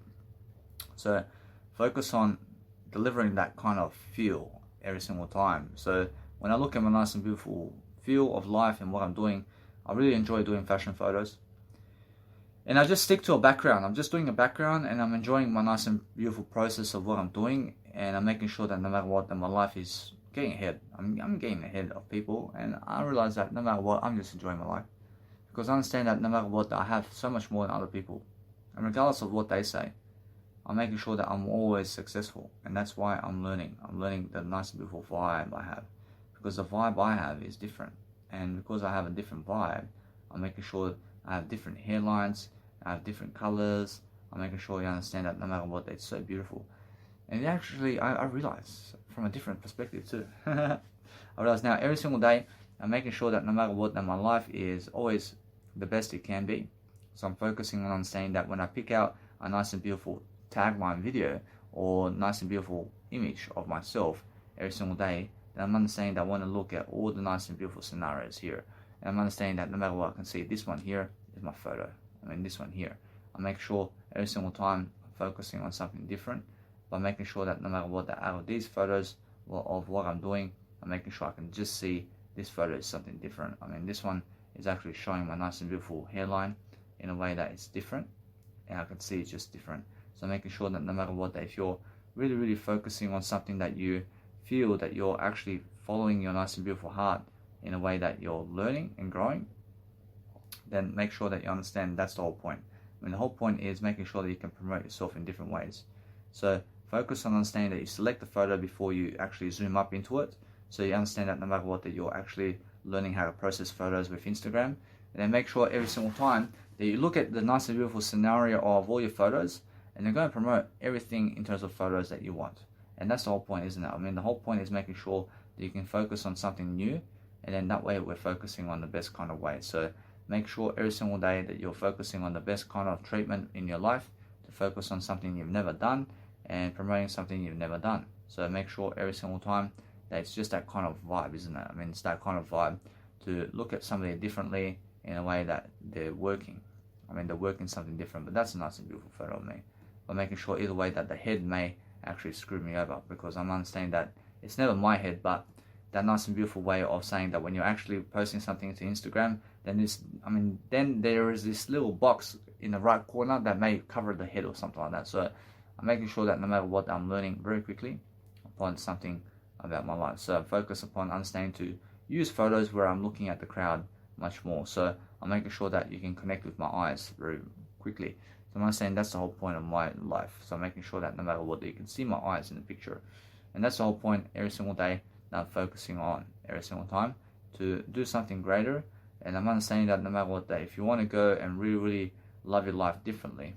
So focus on delivering that kind of feel every single time. So when I look at my nice and beautiful feel of life and what I'm doing, I really enjoy doing fashion photos. And I just stick to a background. I'm just doing a background and I'm enjoying my nice and beautiful process of what I'm doing, and I'm making sure that no matter what, that my life is getting ahead. I'm getting ahead of people, and I realize that no matter what, I'm just enjoying my life. Because I understand that no matter what, I have so much more than other people. And regardless of what they say, I'm making sure that I'm always successful. And that's why I'm learning. I'm learning the nice and beautiful vibe I have. Because the vibe I have is different. And because I have a different vibe, I'm making sure I have different hairlines, I have different colors. I'm making sure you understand that no matter what, it's so beautiful. And actually, I realize from a different perspective too. I realize now every single day, I'm making sure that no matter what, that my life is always the best it can be. So I'm focusing on understanding that when I pick out a nice and beautiful tagline video or nice and beautiful image of myself every single day, then I'm understanding that I want to look at all the nice and beautiful scenarios here. And I'm understanding that no matter what, I can see this one here is my photo. This one here. I make sure every single time I'm focusing on something different, by making sure that no matter what, that out of these photos of what I'm doing, I'm making sure I can just see this photo is something different. This one is actually showing my nice and beautiful hairline in a way that it's different, and I can see it's just different. So making sure that no matter what, that if you're really focusing on something that you feel that you're actually following your nice and beautiful heart in a way that you're learning and growing, then make sure that you understand that's the whole point. The whole point is making sure that you can promote yourself in different ways. So focus on understanding that you select the photo before you actually zoom up into it. So you understand that no matter what, that you're actually learning how to process photos with Instagram. And then make sure every single time that you look at the nice and beautiful scenario of all your photos, and you're going to promote everything in terms of photos that you want. And that's the whole point, isn't it? The whole point is making sure that you can focus on something new, and then that way we're focusing on the best kind of way. So make sure every single day that you're focusing on the best kind of treatment in your life, to focus on something you've never done and promoting something you've never done. So make sure every single time that it's just that kind of vibe, isn't it? It's that kind of vibe to look at somebody differently in a way that they're working. They're working something different, but that's a nice and beautiful photo of me. But making sure either way that the head may actually screw me over, because I'm understanding that it's never my head, but that nice and beautiful way of saying that when you're actually posting something to Instagram, then then there is this little box in the right corner that may cover the head or something like that. So I'm making sure that no matter what, I'm learning very quickly upon something about my life. So I focus upon understanding to use photos where I'm looking at the crowd much more. So I'm making sure that you can connect with my eyes very quickly. So I'm understanding that's the whole point of my life. So I'm making sure that no matter what, that you can see my eyes in the picture. And that's the whole point every single day that I'm focusing on every single time, to do something greater. And I'm understanding that no matter what, that if you want to go and really love your life differently,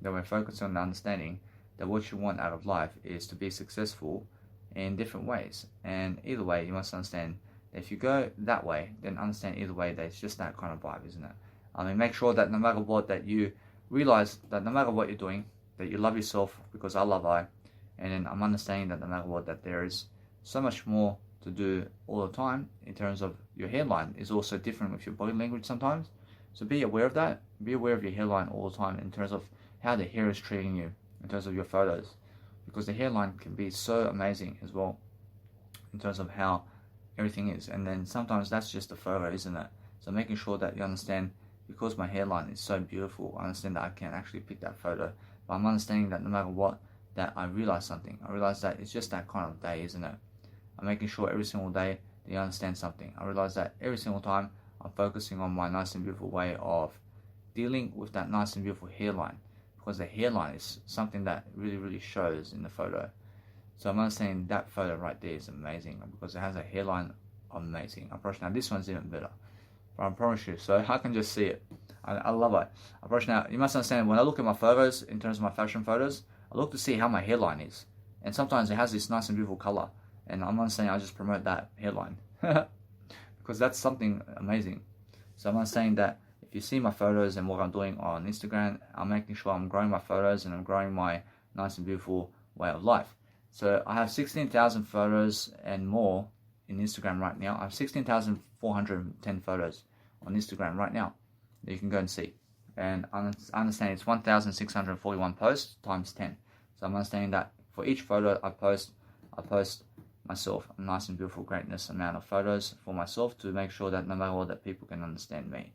then we're focusing on the understanding that what you want out of life is to be successful in different ways. And either way, you must understand that if you go that way, then understand either way that it's just that kind of vibe, isn't it? Make sure that no matter what, that you realize that no matter what you're doing, that you love yourself, because I love I. And then I'm understanding that no matter what, that there is so much more to do all the time in terms of your hairline is also different with your body language sometimes. So be aware of that. Be aware of your hairline all the time in terms of how the hair is treating you in terms of your photos, because the hairline can be so amazing as well in terms of how everything is. And then sometimes that's just a photo, isn't it? So making sure that you understand, because my hairline is so beautiful, I understand that I can actually pick that photo. But I'm understanding that no matter what, that I realize something. I realize that it's just that kind of day, isn't it? I'm making sure every single day that you understand something. I realize that every single time I'm focusing on my nice and beautiful way of dealing with that nice and beautiful hairline, because the hairline is something that really shows in the photo. So I'm understanding that photo right there is amazing, because it has a hairline amazing. I promise now this one's even better, but I promise you. So I can just see it. I love it. I promise now, you must understand, when I look at my photos, in terms of my fashion photos, I look to see how my hairline is, and sometimes it has this nice and beautiful color, and I'm understanding I just promote that hairline because that's something amazing. So I'm understanding that if you see my photos and what I'm doing on Instagram, I'm making sure I'm growing my photos and I'm growing my nice and beautiful way of life. So I have 16,000 photos and more in Instagram right now. I have 16,410 photos on Instagram right now that you can go and see. And I understand it's 1,641 posts times 10. So I'm understanding that for each photo I post myself a nice and beautiful greatness amount of photos for myself, to make sure that no matter what, that people can understand me.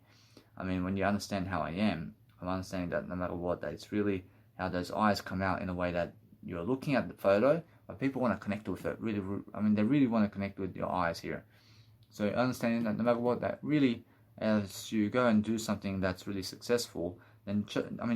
When you understand how I am, I'm understanding that no matter what, that it's really how those eyes come out in a way that you're looking at the photo, but people want to connect with it. Really, I mean, they really want to connect with your eyes here. So understanding that no matter what, that really, as you go and do something that's really successful, then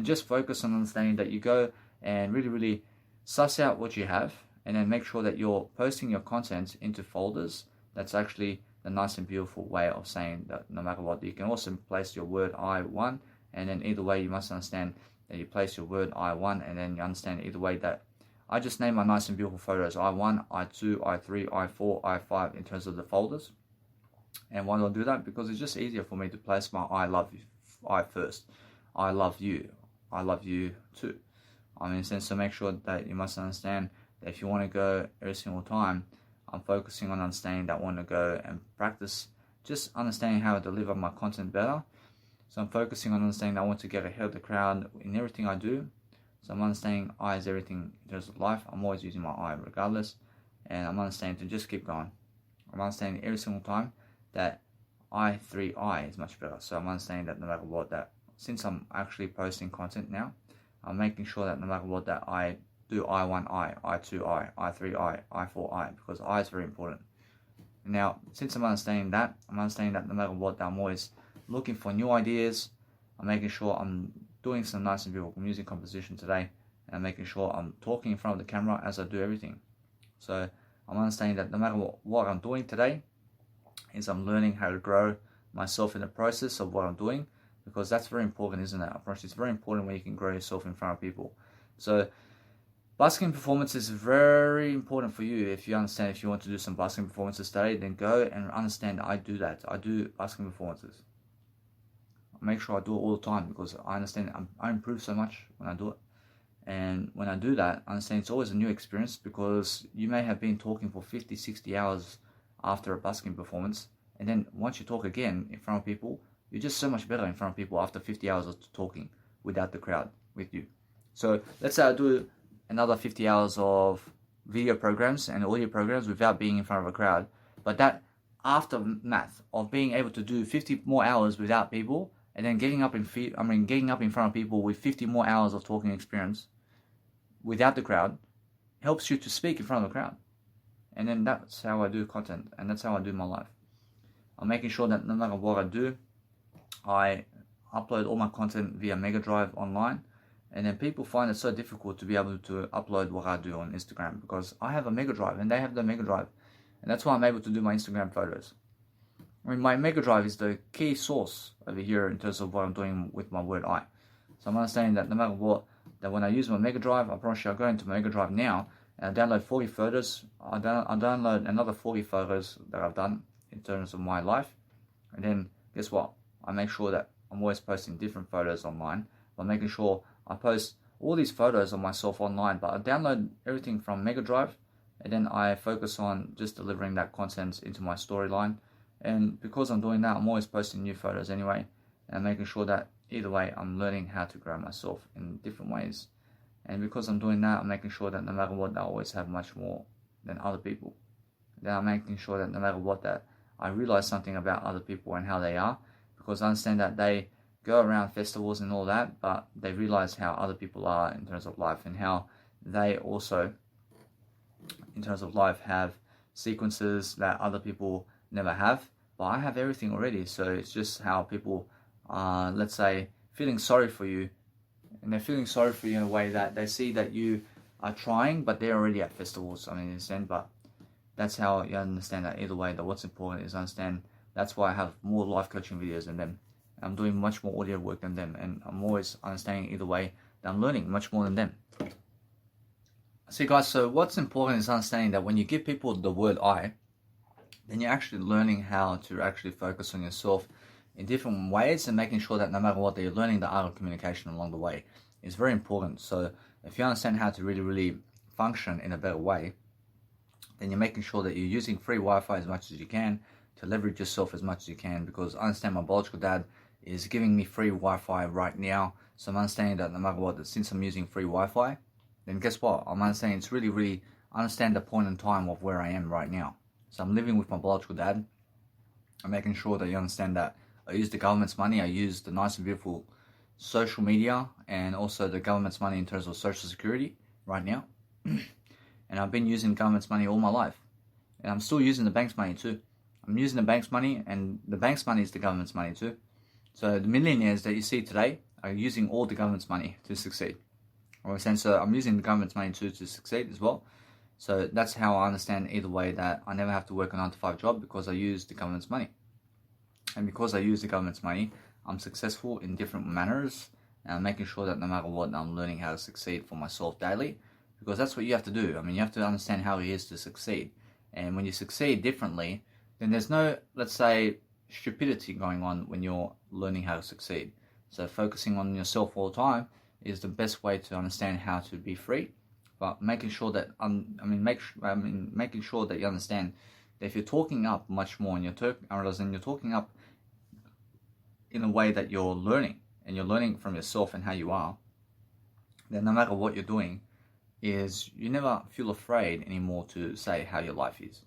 just focus on understanding that you go and really suss out what you have, and then make sure that you're posting your content into folders. That's actually the nice and beautiful way of saying that no matter what. You can also place your word I1, and then either way you must understand that you place your word I1, and then you understand either way that I just name my nice and beautiful photos I1, I2, I3, I4, I5 in terms of the folders. And why do I do that? Because it's just easier for me to place my I love you, I first. I love you too. I mean, in a sense, to make sure that you must understand that if you want to go every single time, I'm focusing on understanding that I want to go and practice just understanding how to deliver my content better. So I'm focusing on understanding that I want to get ahead of the crowd in everything I do. So I'm understanding I is everything in terms of life. I'm always using my I regardless. And I'm understanding to just keep going. I'm understanding every single time that I3I is much better. So I'm understanding that no matter what, that since I'm actually posting content now, I'm making sure that no matter what, that I do I1I, I2I, I3I, I4I, because I is very important. Now, since I'm understanding that no matter what, that I'm always looking for new ideas. I'm making sure I'm doing some nice and beautiful music composition today, and making sure I'm talking in front of the camera as I do everything. So I'm understanding that no matter what I'm doing today, is I'm learning how to grow myself in the process of what I'm doing, because that's very important, isn't it? It's very important when you can grow yourself in front of people. So busking performance is very important for you. If you understand, if you want to do some busking performances today, then go and understand I do that. I do busking performances. I make sure I do it all the time, because I understand I improve so much when I do it. And when I do that, I understand it's always a new experience, because you may have been talking for 50, 60 hours after a busking performance, and then once you talk again in front of people, you're just so much better in front of people after 50 hours of talking without the crowd with you. So let's say I do another 50 hours of video programs and audio programs without being in front of a crowd, but that aftermath of being able to do 50 more hours without people, and then getting up in front of people with 50 more hours of talking experience without the crowd, helps you to speak in front of the crowd. And then that's how I do content, and that's how I do my life. I'm making sure that no matter what I do, I upload all my content via Mega Drive online. And then people find it so difficult to be able to upload what I do on Instagram, because I have a Mega Drive and they have the Mega Drive. And that's why I'm able to do my Instagram photos. I mean, my Mega Drive is the key source over here in terms of what I'm doing with my word I. So I'm understanding that no matter what, that when I use my Mega Drive, I promise you I'll go into my Mega Drive now and I download 40 photos. I download another 40 photos that I've done in terms of my life. And then guess what? I make sure that I'm always posting different photos online, by making sure I post all these photos of myself online, but I download everything from Mega Drive, and then I focus on just delivering that content into my storyline. And because I'm doing that, I'm always posting new photos anyway, and making sure that either way I'm learning how to grow myself in different ways. And because I'm doing that, I'm making sure that no matter what, I always have much more than other people. Then I'm making sure that no matter what, that I realize something about other people and how they are, because I understand that they go around festivals and all that, but they realize how other people are in terms of life, and how they also, in terms of life, have sequences that other people never have. But I have everything already, so it's just how people are, let's say, feeling sorry for you. And they're feeling sorry for you in a way that they see that you are trying, but they're already at festivals, I mean, in a sense. But that's how you understand that either way, that what's important is understand. That's why I have more life coaching videos than them. I'm doing much more audio work than them, and I'm always understanding either way that I'm learning much more than them. See guys, so what's important is understanding that when you give people the word I, then you're actually learning how to actually focus on yourself in different ways, and making sure that no matter what, that you're learning the art of communication along the way is very important. So if you understand how to really function in a better way, then you're making sure that you're using free Wi-Fi as much as you can to leverage yourself as much as you can. Because I understand my biological dad is giving me free Wi-Fi right now, so I'm understanding that no matter what, that since I'm using free Wi-Fi, then guess what, I'm understanding it's really understand the point in time of where I am right now. So I'm living with my biological dad. I'm making sure that you understand that I use the government's money, I use the nice and beautiful social media and also the government's money in terms of social security right now. And I've been using government's money all my life. And I'm still using the bank's money too. I'm using the bank's money, and the bank's money is the government's money too. So the millionaires that you see today are using all the government's money to succeed. So I'm using the government's money too to succeed as well. So that's how I understand either way, that I never have to work a 9-to-5 job because I use the government's money. And because I use the government's money, I'm successful in different manners, and I'm making sure that no matter what, I'm learning how to succeed for myself daily, because that's what you have to do. I mean, you have to understand how it is to succeed. And when you succeed differently, then there's no, let's say, stupidity going on when you're learning how to succeed. So focusing on yourself all the time is the best way to understand how to be free. But making sure that making sure that you understand that if you're talking up much more, and you're talking up in a way that you're learning, and you're learning from yourself and how you are, then no matter what you're doing, is you never feel afraid anymore to say how your life is.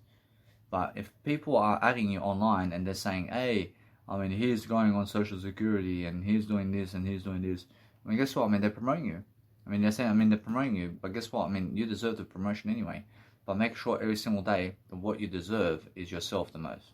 But if people are adding you online and they're saying, hey, I mean, he's going on social security and he's doing this and he's doing this, I mean, guess what? I mean, they're promoting you. I mean, they're promoting you, but guess what? I mean, you deserve the promotion anyway. But make sure every single day that what you deserve is yourself the most.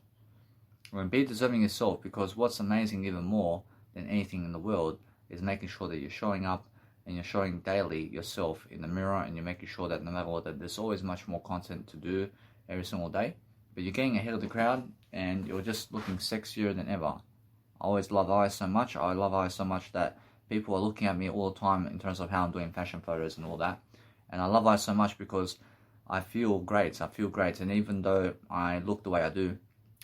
Be deserving yourself, because what's amazing even more than anything in the world is making sure that you're showing up and you're showing daily yourself in the mirror, and you're making sure that no matter what, that there's always much more content to do every single day. But you're getting ahead of the crowd and you're just looking sexier than ever. I always love eyes so much. I love eyes so much that people are looking at me all the time in terms of how I'm doing fashion photos and all that. And I love eyes so much because I feel great. And even though I look the way I do,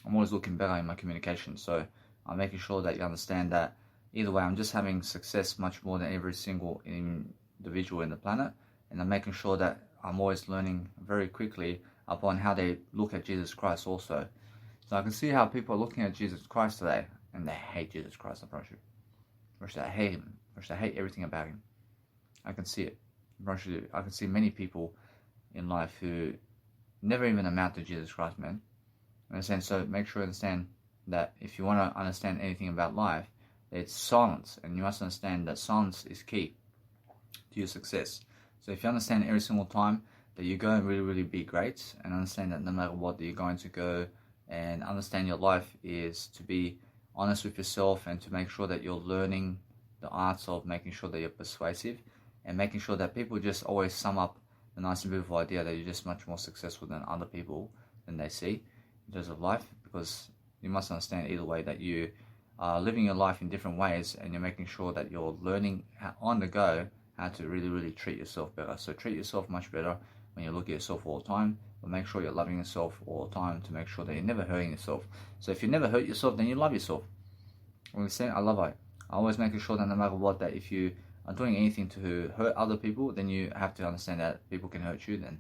I'm always looking better in my communication. So I'm making sure that you understand that either way, I'm just having success much more than every single individual in the planet. And I'm making sure that I'm always learning very quickly upon how they look at Jesus Christ also. So I can see how people are looking at Jesus Christ today, and they hate Jesus Christ, I promise you. They hate him. They hate everything about him. I can see it. I can see many people in life who never even amount to Jesus Christ, man. Understand? So make sure you understand that if you want to understand anything about life, it's silence, and you must understand that silence is key to your success. So if you understand every single time that you go and really, really be great, and understand that no matter what, that you're going to go and understand your life is to be honest with yourself, and to make sure that you're learning the arts of making sure that you're persuasive, and making sure that people just always sum up the nice and beautiful idea that you're just much more successful than other people than they see in terms of life. Because you must understand either way that you are living your life in different ways, and you're making sure that you're learning on the go how to really, really treat yourself better. So treat yourself much better when you look at yourself all the time, but make sure you're loving yourself all the time to make sure that you're never hurting yourself. So if you never hurt yourself, then you love yourself. When we say I love it, I always making sure that no matter what, that if you are doing anything to hurt other people, then you have to understand that people can hurt you then.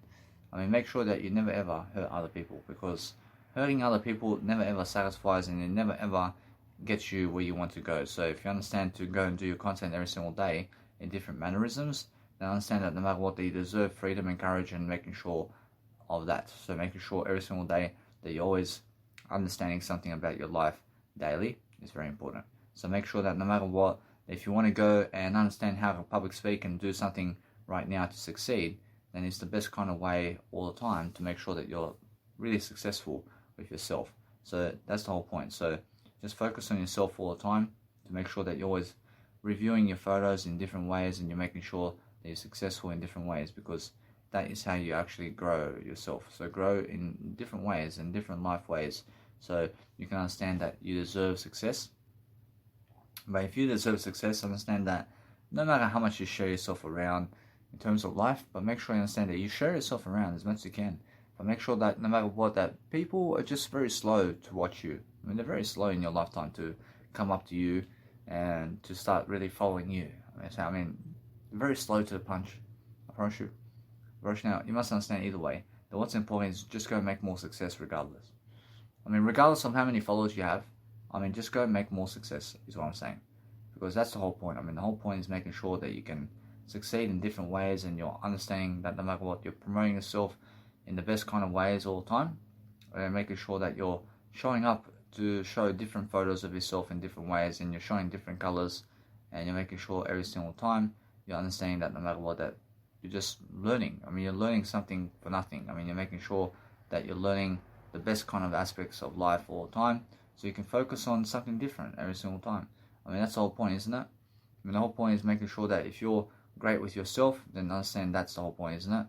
I mean, make sure that you never ever hurt other people, because hurting other people never ever satisfies, and it never ever gets you where you want to go. So if you understand to go and do your content every single day in different mannerisms, then understand that no matter what, that you deserve freedom and courage, and making sure of that. So making sure every single day that you're always understanding something about your life daily is very important. So make sure that no matter what, if you want to go and understand how to public speak and do something right now to succeed, then it's the best kind of way all the time to make sure that you're really successful with yourself. So that's the whole point. So just focus on yourself all the time to make sure that you're always reviewing your photos in different ways, and you're making sure that you're successful in different ways, because that is how you actually grow yourself. So grow in different ways, in different life ways, so you can understand that you deserve success. But if you deserve success, understand that no matter how much you share yourself around in terms of life, but make sure you understand that you share yourself around as much as you can. But make sure that no matter what, that people are just very slow to watch you. I mean, they're very slow in your lifetime to come up to you and to start really following you. I mean, very slow to the punch, I promise you. Right now, you must understand either way that what's important is just go and make more success regardless. I mean, regardless of how many followers you have, I mean, just go and make more success is what I'm saying. Because that's the whole point. I mean, the whole point is making sure that you can succeed in different ways, and you're understanding that no matter what, you're promoting yourself in the best kind of ways all the time, and making sure that you're showing up to show different photos of yourself in different ways, and you're showing different colors and you're making sure every single time you're understanding that no matter what, that you're just learning. I mean, you're learning something for nothing. I mean, you're making sure that you're learning the best kind of aspects of life all the time, so you can focus on something different every single time. I mean, that's the whole point, isn't it? I mean, the whole point is making sure that if you're great with yourself, then understand that's the whole point, isn't it? I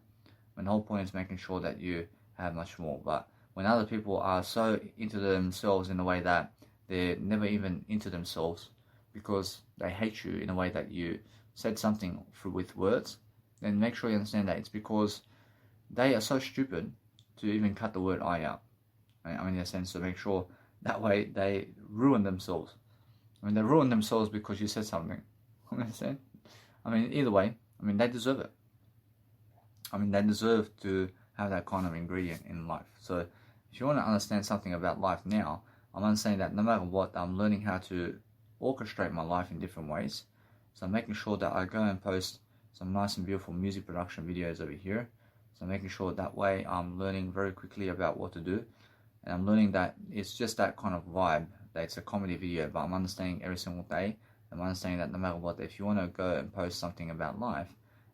mean, the whole point is making sure that you have much more. But when other people are so into themselves in a way that they're never even into themselves because they hate you in a way that you said something with words, then make sure you understand that it's because they are so stupid to even cut the word I out. I mean, in a sense, so make sure that way they ruin themselves. I mean, they ruin themselves because you said something. Understand? I mean, either way, I mean, they deserve it. I mean, they deserve to have that kind of ingredient in life. So if you want to understand something about life now, I'm understanding that no matter what, I'm learning how to orchestrate my life in different ways. So I'm making sure that I go and post some nice and beautiful music production videos over here. So I'm making sure that way I'm learning very quickly about what to do. And I'm learning that it's just that kind of vibe, that it's a comedy video, but I'm understanding every single day. I'm understanding that no matter what, if you want to go and post something about life,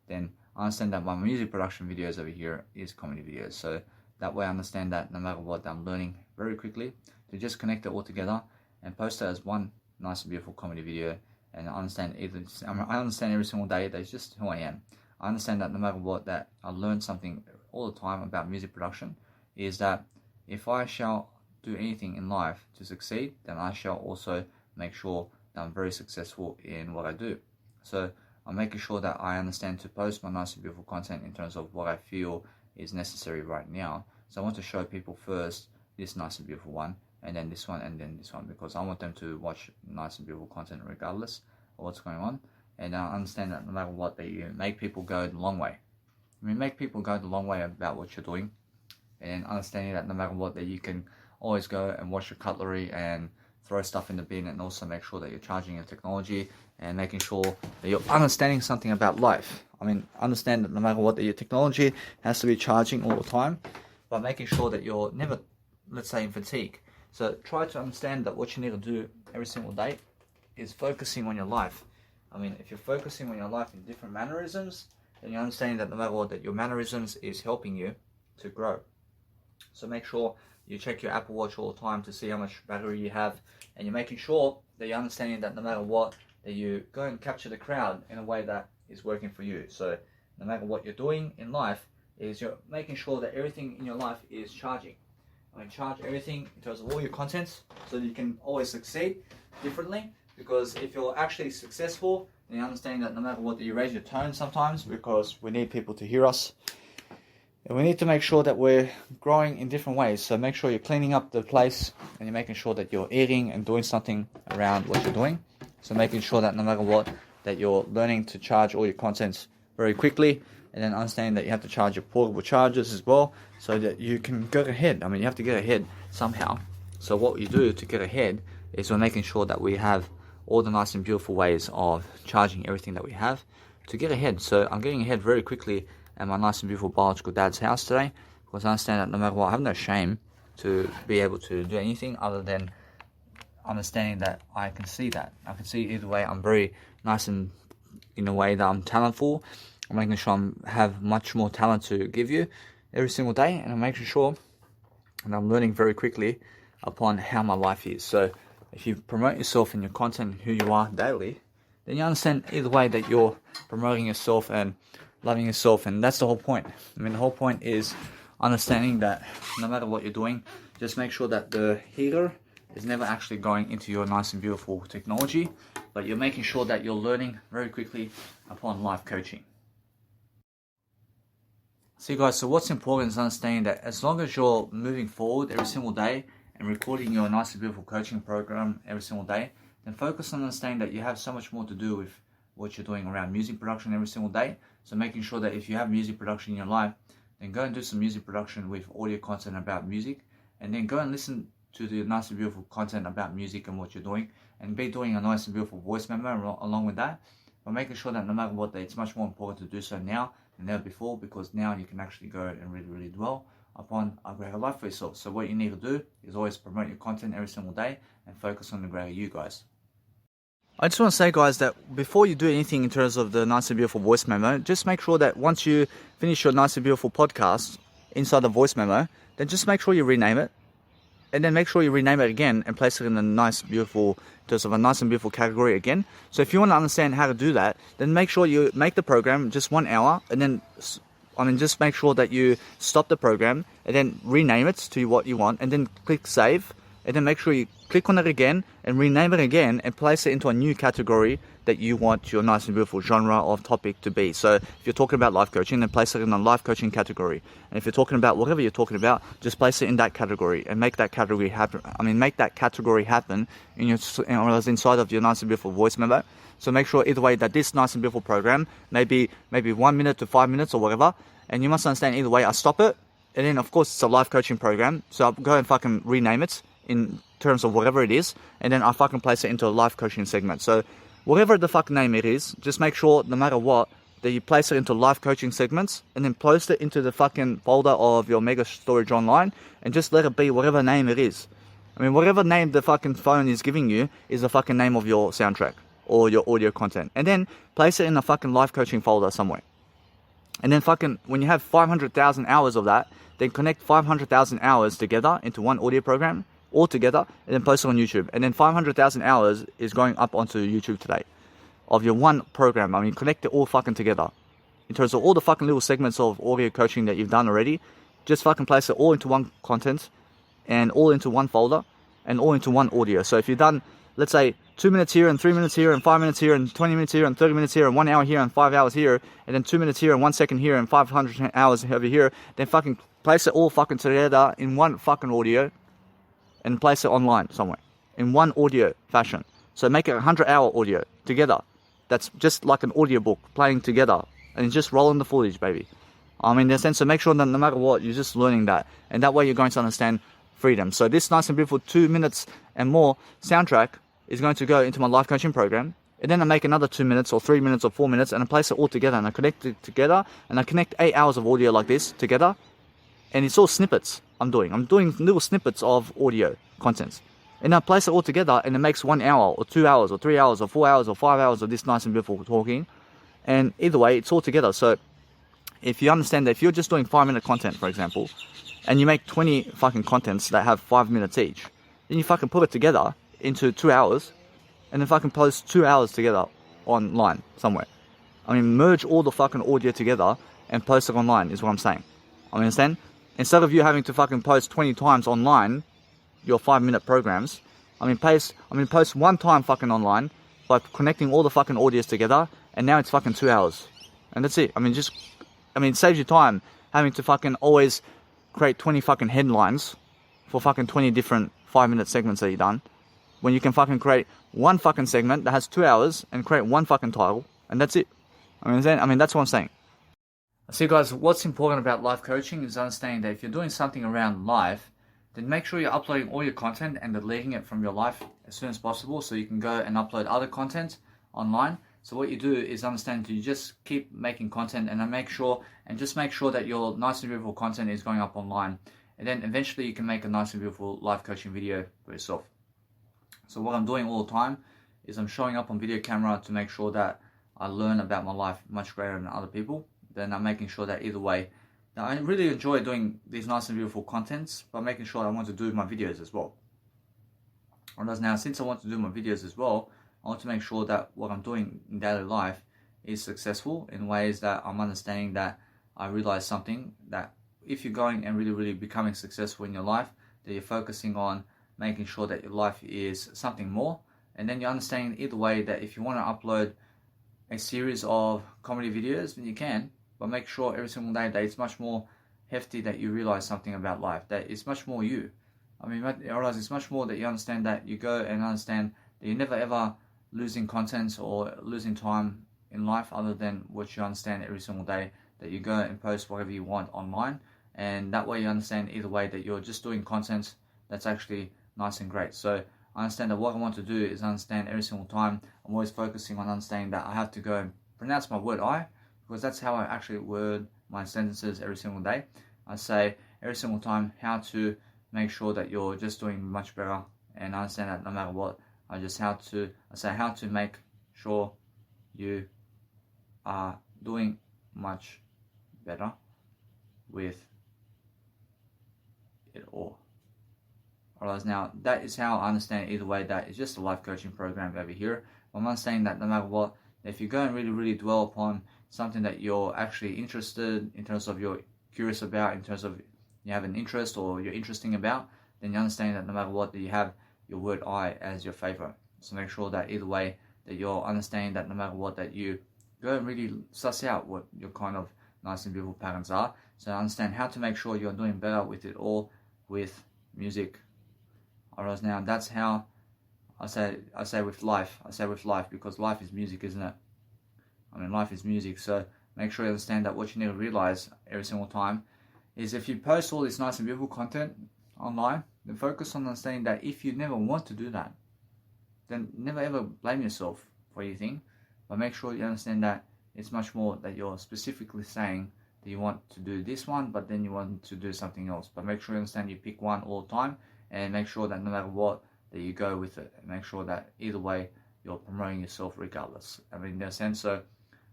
then I understand that my music production videos over here is comedy videos. So that way I understand that no matter what, I'm learning very quickly to just connect it all together and post it as one nice and beautiful comedy video. And I understand every single day that's just who I am. I understand that no matter what, that I learn something all the time about music production, is that if I shall do anything in life to succeed, then I shall also make sure that I'm very successful in what I do. So I'm making sure that I understand to post my nice and beautiful content in terms of what I feel is necessary right now. So I want to show people first this nice and beautiful one, and then this one, and then this one, because I want them to watch nice and beautiful content regardless of what's going on. And I understand that no matter what, that you make people go the long way. I mean, make people go the long way about what you're doing, and understanding that no matter what, that you can always go and wash your cutlery and throw stuff in the bin, and also make sure that you're charging your technology and making sure that you're understanding something about life. I mean, understand that no matter what, that your technology has to be charging all the time, but making sure that you're never, let's say, in fatigue. So try to understand that what you need to do every single day is focusing on your life. I mean, if you're focusing on your life in different mannerisms, then you're understanding that no matter what, that your mannerisms is helping you to grow. So make sure you check your Apple Watch all the time to see how much battery you have, and you're making sure that you're understanding that no matter what, that you go and capture the crowd in a way that is working for you. So no matter what you're doing in life, is you're making sure that everything in your life is charging. I mean, charge everything in terms of all your contents so that you can always succeed differently. Because if you're actually successful, then you understand that no matter what, that you raise your tone sometimes, because we need people to hear us. And we need to make sure that we're growing in different ways. So make sure you're cleaning up the place, and you're making sure that you're eating and doing something around what you're doing. So making sure that no matter what, that you're learning to charge all your contents very quickly, and then understanding that you have to charge your portable chargers as well, so that you can go ahead. I mean, you have to get ahead somehow. So what you do to get ahead is we're making sure that we have all the nice and beautiful ways of charging everything that we have to get ahead. So I'm getting ahead very quickly at my nice and beautiful biological dad's house today, because I understand that no matter what, I have no shame to be able to do anything other than understanding that I can see that. I can see either way I'm very nice and in a way that I'm talentful. I'm making sure I have much more talent to give you every single day, and I'm making sure that I'm learning very quickly upon how my life is. So if you promote yourself in your content and who you are daily, then you understand either way that you're promoting yourself and loving yourself, and that's the whole point. I mean, the whole point is understanding that no matter what you're doing, just make sure that the heater is never actually going into your nice and beautiful technology, but you're making sure that you're learning very quickly upon life coaching. So you guys, so what's important is understanding that as long as you're moving forward every single day and recording your nice and beautiful coaching program every single day, then focus on understanding that you have so much more to do with what you're doing around music production every single day. So making sure that if you have music production in your life, then go and do some music production with audio content about music, and then go and listen to the nice and beautiful content about music and what you're doing, and be doing a nice and beautiful voice memo along with that. But making sure that no matter what, that it's much more important to do so now than ever before, because now you can actually go and really dwell upon a greater life for yourself. So what you need to do is always promote your content every single day and focus on the greater you guys. I just want to say, guys, that before you do anything in terms of the Nice and Beautiful voice memo, just make sure that once you finish your Nice and Beautiful podcast inside the voice memo, then just make sure you rename it. And then make sure you rename it again and place it in a nice, beautiful, just of a nice and beautiful category again. So if you want to understand how to do that, then make sure you make the program just 1 hour, and then, just make sure that you stop the program and then rename it to what you want, and then click save, and then make sure you click on it again and rename it again and place it into a new category that you want your nice and beautiful genre of topic to be. So if you're talking about life coaching, then place it in a life coaching category. And if you're talking about whatever you're talking about, just place it in that category and make that category happen. Make that category happen in inside of your nice and beautiful voice memo. So make sure either way that this nice and beautiful program, maybe 1 minute to 5 minutes or whatever, and you must understand either way I stop it, and then of course it's a life coaching program, so I'll go and fucking rename it in terms of whatever it is, and then I fucking place it into a life coaching segment. So whatever the fuck name it is, just make sure no matter what that you place it into life coaching segments, and then post it into the fucking folder of your mega storage online, and just let it be whatever name it is. Whatever name the fucking phone is giving you is the fucking name of your soundtrack or your audio content, and then place it in a fucking life coaching folder somewhere. And then fucking when you have 500,000 hours of that, then connect 500,000 hours together into one audio program all together, and then post it on YouTube. And then 500,000 hours is going up onto YouTube today of your one program. Connect it all fucking together in terms of all the fucking little segments of audio coaching that you've done already. Just fucking place it all into one content and all into one folder and all into one audio. So if you've done, let's say, 2 minutes here and 3 minutes here and 5 minutes here and 20 minutes here and 30 minutes here and 1 hour here and 5 hours here, and then 2 minutes here and 1 second here and 500 hours over here, then fucking place it all fucking together in one fucking audio and place it online somewhere in one audio fashion. So make it 100-hour audio together. That's just like an audiobook playing together, and just roll in the footage, baby. In the sense, so make sure that no matter what, you're just learning that, and that way you're going to understand freedom. So this nice and beautiful 2 minutes and more soundtrack is going to go into my life coaching program, and then I make another 2 minutes or 3 minutes or 4 minutes, and I place it all together, and I connect it together, and I connect 8 hours of audio like this together, and it's all snippets I'm doing little snippets of audio content, and I place it all together, and it makes 1 hour or 2 hours or 3 hours or 4 hours or 5 hours of this nice and beautiful talking, and either way it's all together. So if you understand that if you're just doing 5-minute content, for example, and you make 20 fucking contents that have 5 minutes each, then you fucking put it together into 2 hours, and then fucking post 2 hours together online somewhere. Merge all the fucking audio together and post it online is what I'm saying. Understand? Instead of you having to fucking post 20 times online your 5-minute programs, post 1 time fucking online by connecting all the fucking audios together, and now it's fucking 2 hours. And that's it. It saves you time having to fucking always create 20 fucking headlines for fucking 20 different 5-minute segments that you've done, when you can fucking create one fucking segment that has 2 hours and create one fucking title, and that's it. That's what I'm saying. See, guys, what's important about life coaching is understanding that if you're doing something around life, then make sure you're uploading all your content and deleting it from your life as soon as possible, so you can go and upload other content online. So what you do is understand you just keep making content, and then make sure that your nice and beautiful content is going up online, and then eventually you can make a nice and beautiful life coaching video for yourself. So what I'm doing all the time is I'm showing up on video camera to make sure that I learn about my life much greater than other people. Then I'm making sure that either way, now I really enjoy doing these nice and beautiful contents, but making sure I want to do my videos as well. Whereas now, since I want to do my videos as well, I want to make sure that what I'm doing in daily life is successful in ways that I'm understanding that I realize something, that if you're going and really becoming successful in your life, that you're focusing on making sure that your life is something more. And then you're understanding either way that if you want to upload a series of comedy videos, then you can, but make sure every single day that it's much more hefty, that you realize something about life, that it's much more you. I realize it's much more that you understand, that you go and understand that you're never ever losing content or losing time in life, other than what you understand every single day, that you go and post whatever you want online, and that way you understand either way that you're just doing content that's actually nice and great. So I understand that what I want to do is understand every single time, I'm always focusing on understanding that I have to go and pronounce my word I, because that's how I actually word my sentences every single day. I say every single time how to make sure that you're just doing much better, and I understand that no matter what, I say how to make sure you are doing much better with it all. Alright, now that is how I understand it. Either way, that is just a life coaching program over here. I'm not saying that no matter what, if you go and really dwell upon something that you're actually interested in terms of you're curious about, in terms of you have an interest or you're interesting about, then you understand that no matter what, that you have your word I as your favorite. So make sure that either way that you're understanding that no matter what, that you go and really suss out what your kind of nice and beautiful patterns are. So understand how to make sure you're doing better with it all with music. Alright, now that's how I say with life. I say with life because life is music, isn't it? I mean, life is music. So make sure you understand that what you need to realize every single time is if you post all this nice and beautiful content online, then focus on understanding that if you never want to do that, then never ever blame yourself for anything. But make sure you understand that it's much more that you're specifically saying that you want to do this one, but then you want to do something else. But make sure you understand you pick one all the time, and make sure that no matter what, that you go with it. And make sure that either way, you're promoting yourself regardless. I mean, in a sense, so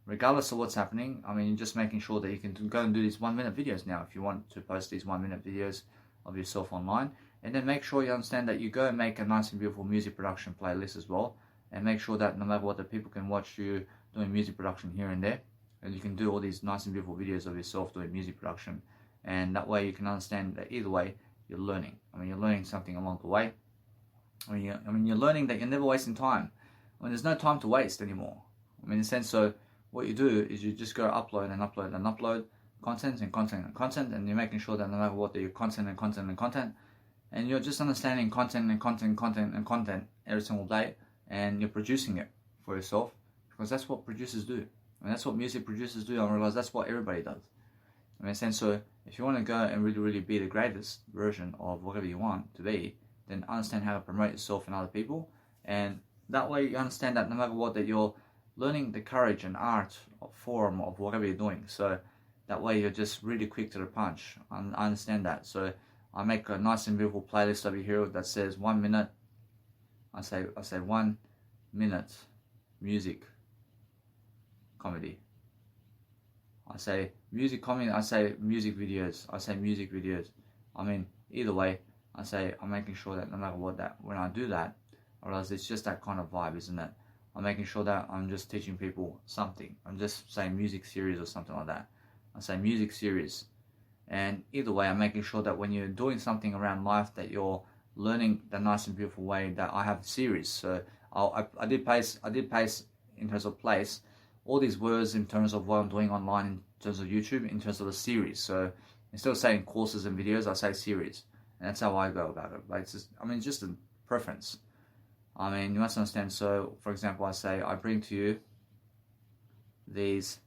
regardless of what's happening, I mean, you're just making sure that you can go and do these 1 minute videos now if you want to post these 1 minute videos of yourself online. And then make sure you understand that you go and make a nice and beautiful music production playlist as well. And make sure that no matter what, the people can watch you doing music production here and there. And you can do all these nice and beautiful videos of yourself doing music production. And that way you can understand that either way, you're learning. I mean, you're learning something along the way. I mean, you're learning that you're never wasting time. I mean, there's no time to waste anymore. I mean, in a sense, so what you do is you just go upload and upload and upload content and content and content, and you're making sure that no matter what, that you're content and content and content, and you're just understanding content and content and content and content every single day, and you're producing it for yourself, because that's what producers do. I mean, that's what music producers do. I realize that's what everybody does. I mean, in a sense, so if you want to go and really be the greatest version of whatever you want to be, then understand how to promote yourself and other people, and that way you understand that no matter what, that you're learning the courage and art of form of whatever you're doing. So that way you're just really quick to the punch. I understand that. So I make a nice and beautiful playlist over here that says 1 minute. I say 1 minute music comedy. I say music comedy. I say music videos. I say music videos. I mean, either way, I say I'm making sure that no matter what, that when I do that, I realize it's just that kind of vibe, isn't it? I'm making sure that I'm just teaching people something. I'm just saying music series or something like that. I say music series. And either way, I'm making sure that when you're doing something around life, that you're learning the nice and beautiful way that I have a series. So I did paste in terms of place all these words in terms of what I'm doing online in terms of YouTube, in terms of a series. So instead of saying courses and videos, I say series. And that's how I go about it. Like, it's just, I mean, it's just a preference. I mean, you must understand. So, for example, I say, I bring to you these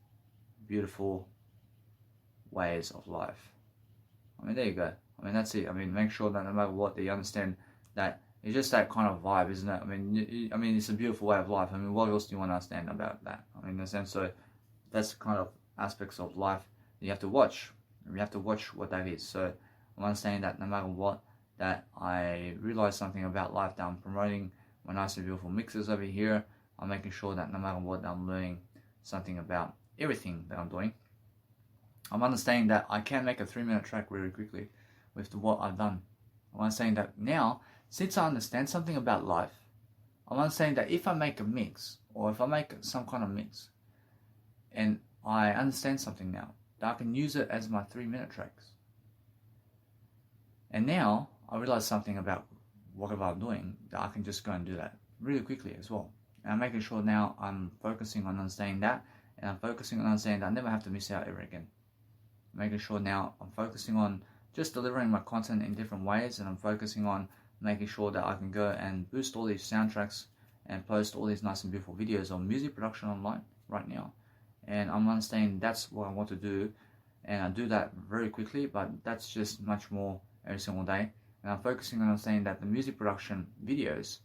beautiful ways of life. I mean, there you go. I mean, that's it. I mean, make sure that no matter what, that you understand that it's just that kind of vibe, isn't it? I mean, it's a beautiful way of life. I mean, what else do you want to understand about that? I mean, in a sense, so that's the kind of aspects of life that you have to watch. You have to watch what that is. So I'm understanding that no matter what, that I realize something about life, that I'm promoting my nice and beautiful mixes over here. I'm making sure that no matter what, I'm learning something about everything that I'm doing. I'm understanding that I can make a 3-minute track really quickly with what I've done. I'm understanding that now, since I understand something about life, I'm understanding that if I make a mix, or if I make some kind of mix, and I understand something now, that I can use it as my 3-minute tracks. And now, I realize something about whatever I'm doing, that I can just go and do that really quickly as well. And I'm making sure now I'm focusing on understanding that, and I'm focusing on understanding that I never have to miss out ever again. I'm making sure now I'm focusing on just delivering my content in different ways, and I'm focusing on making sure that I can go and boost all these soundtracks and post all these nice and beautiful videos on music production online right now. And I'm understanding that's what I want to do, and I do that very quickly, but that's just much more every single day. And I'm focusing on understanding that the music production videos,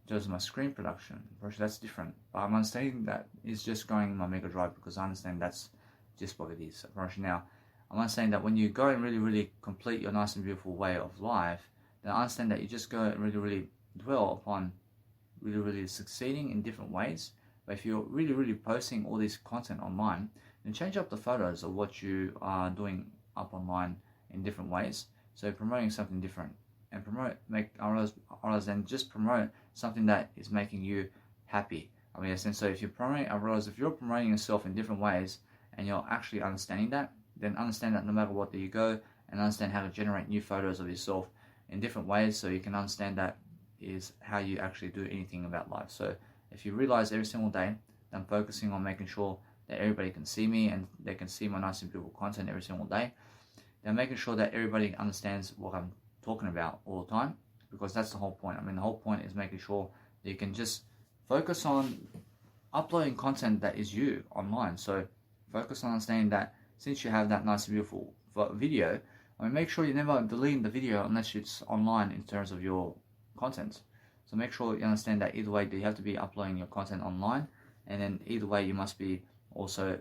just my screen production, that's different. But I'm understanding that it's just going in my Mega Drive, because I understand that's just what it is. Now, I'm understanding that when you go and really complete your nice and beautiful way of life, then I understand that you just go and really dwell upon really succeeding in different ways. But if you're really posting all this content online, then change up the photos of what you are doing up online in different ways. So promoting something different, and make rather than just promote something that is making you happy. I mean, so if you're promoting yourself in different ways, and you're actually understanding that, then understand that no matter what you go, and understand how to generate new photos of yourself in different ways, so you can understand that is how you actually do anything about life. So if you realize every single day that I'm focusing on making sure that everybody can see me and they can see my nice and beautiful content every single day, then making sure that everybody understands what I'm talking about all the time, because that's the whole point. I mean, the whole point is making sure that you can just focus on uploading content that is you online. So focus on understanding that since you have that nice and beautiful video, I mean, make sure you're never deleting the video unless it's online in terms of your content. So make sure you understand that either way that you have to be uploading your content online, and then either way you must be also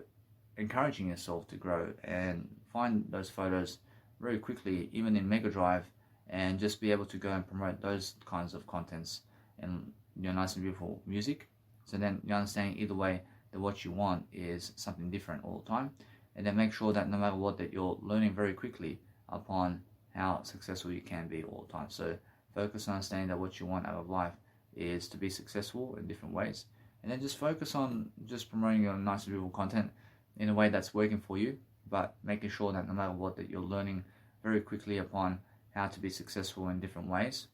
encouraging yourself to grow and find those photos very quickly, even in Mega Drive, and just be able to go and promote those kinds of contents and your nice and beautiful music. So then you understand either way that what you want is something different all the time, and then make sure that no matter what that you're learning very quickly upon how successful you can be all the time. So focus on understanding that what you want out of life is to be successful in different ways, and then just focus on just promoting your nice and beautiful content in a way that's working for you, but making sure that no matter what that you're learning very quickly upon how to be successful in different ways.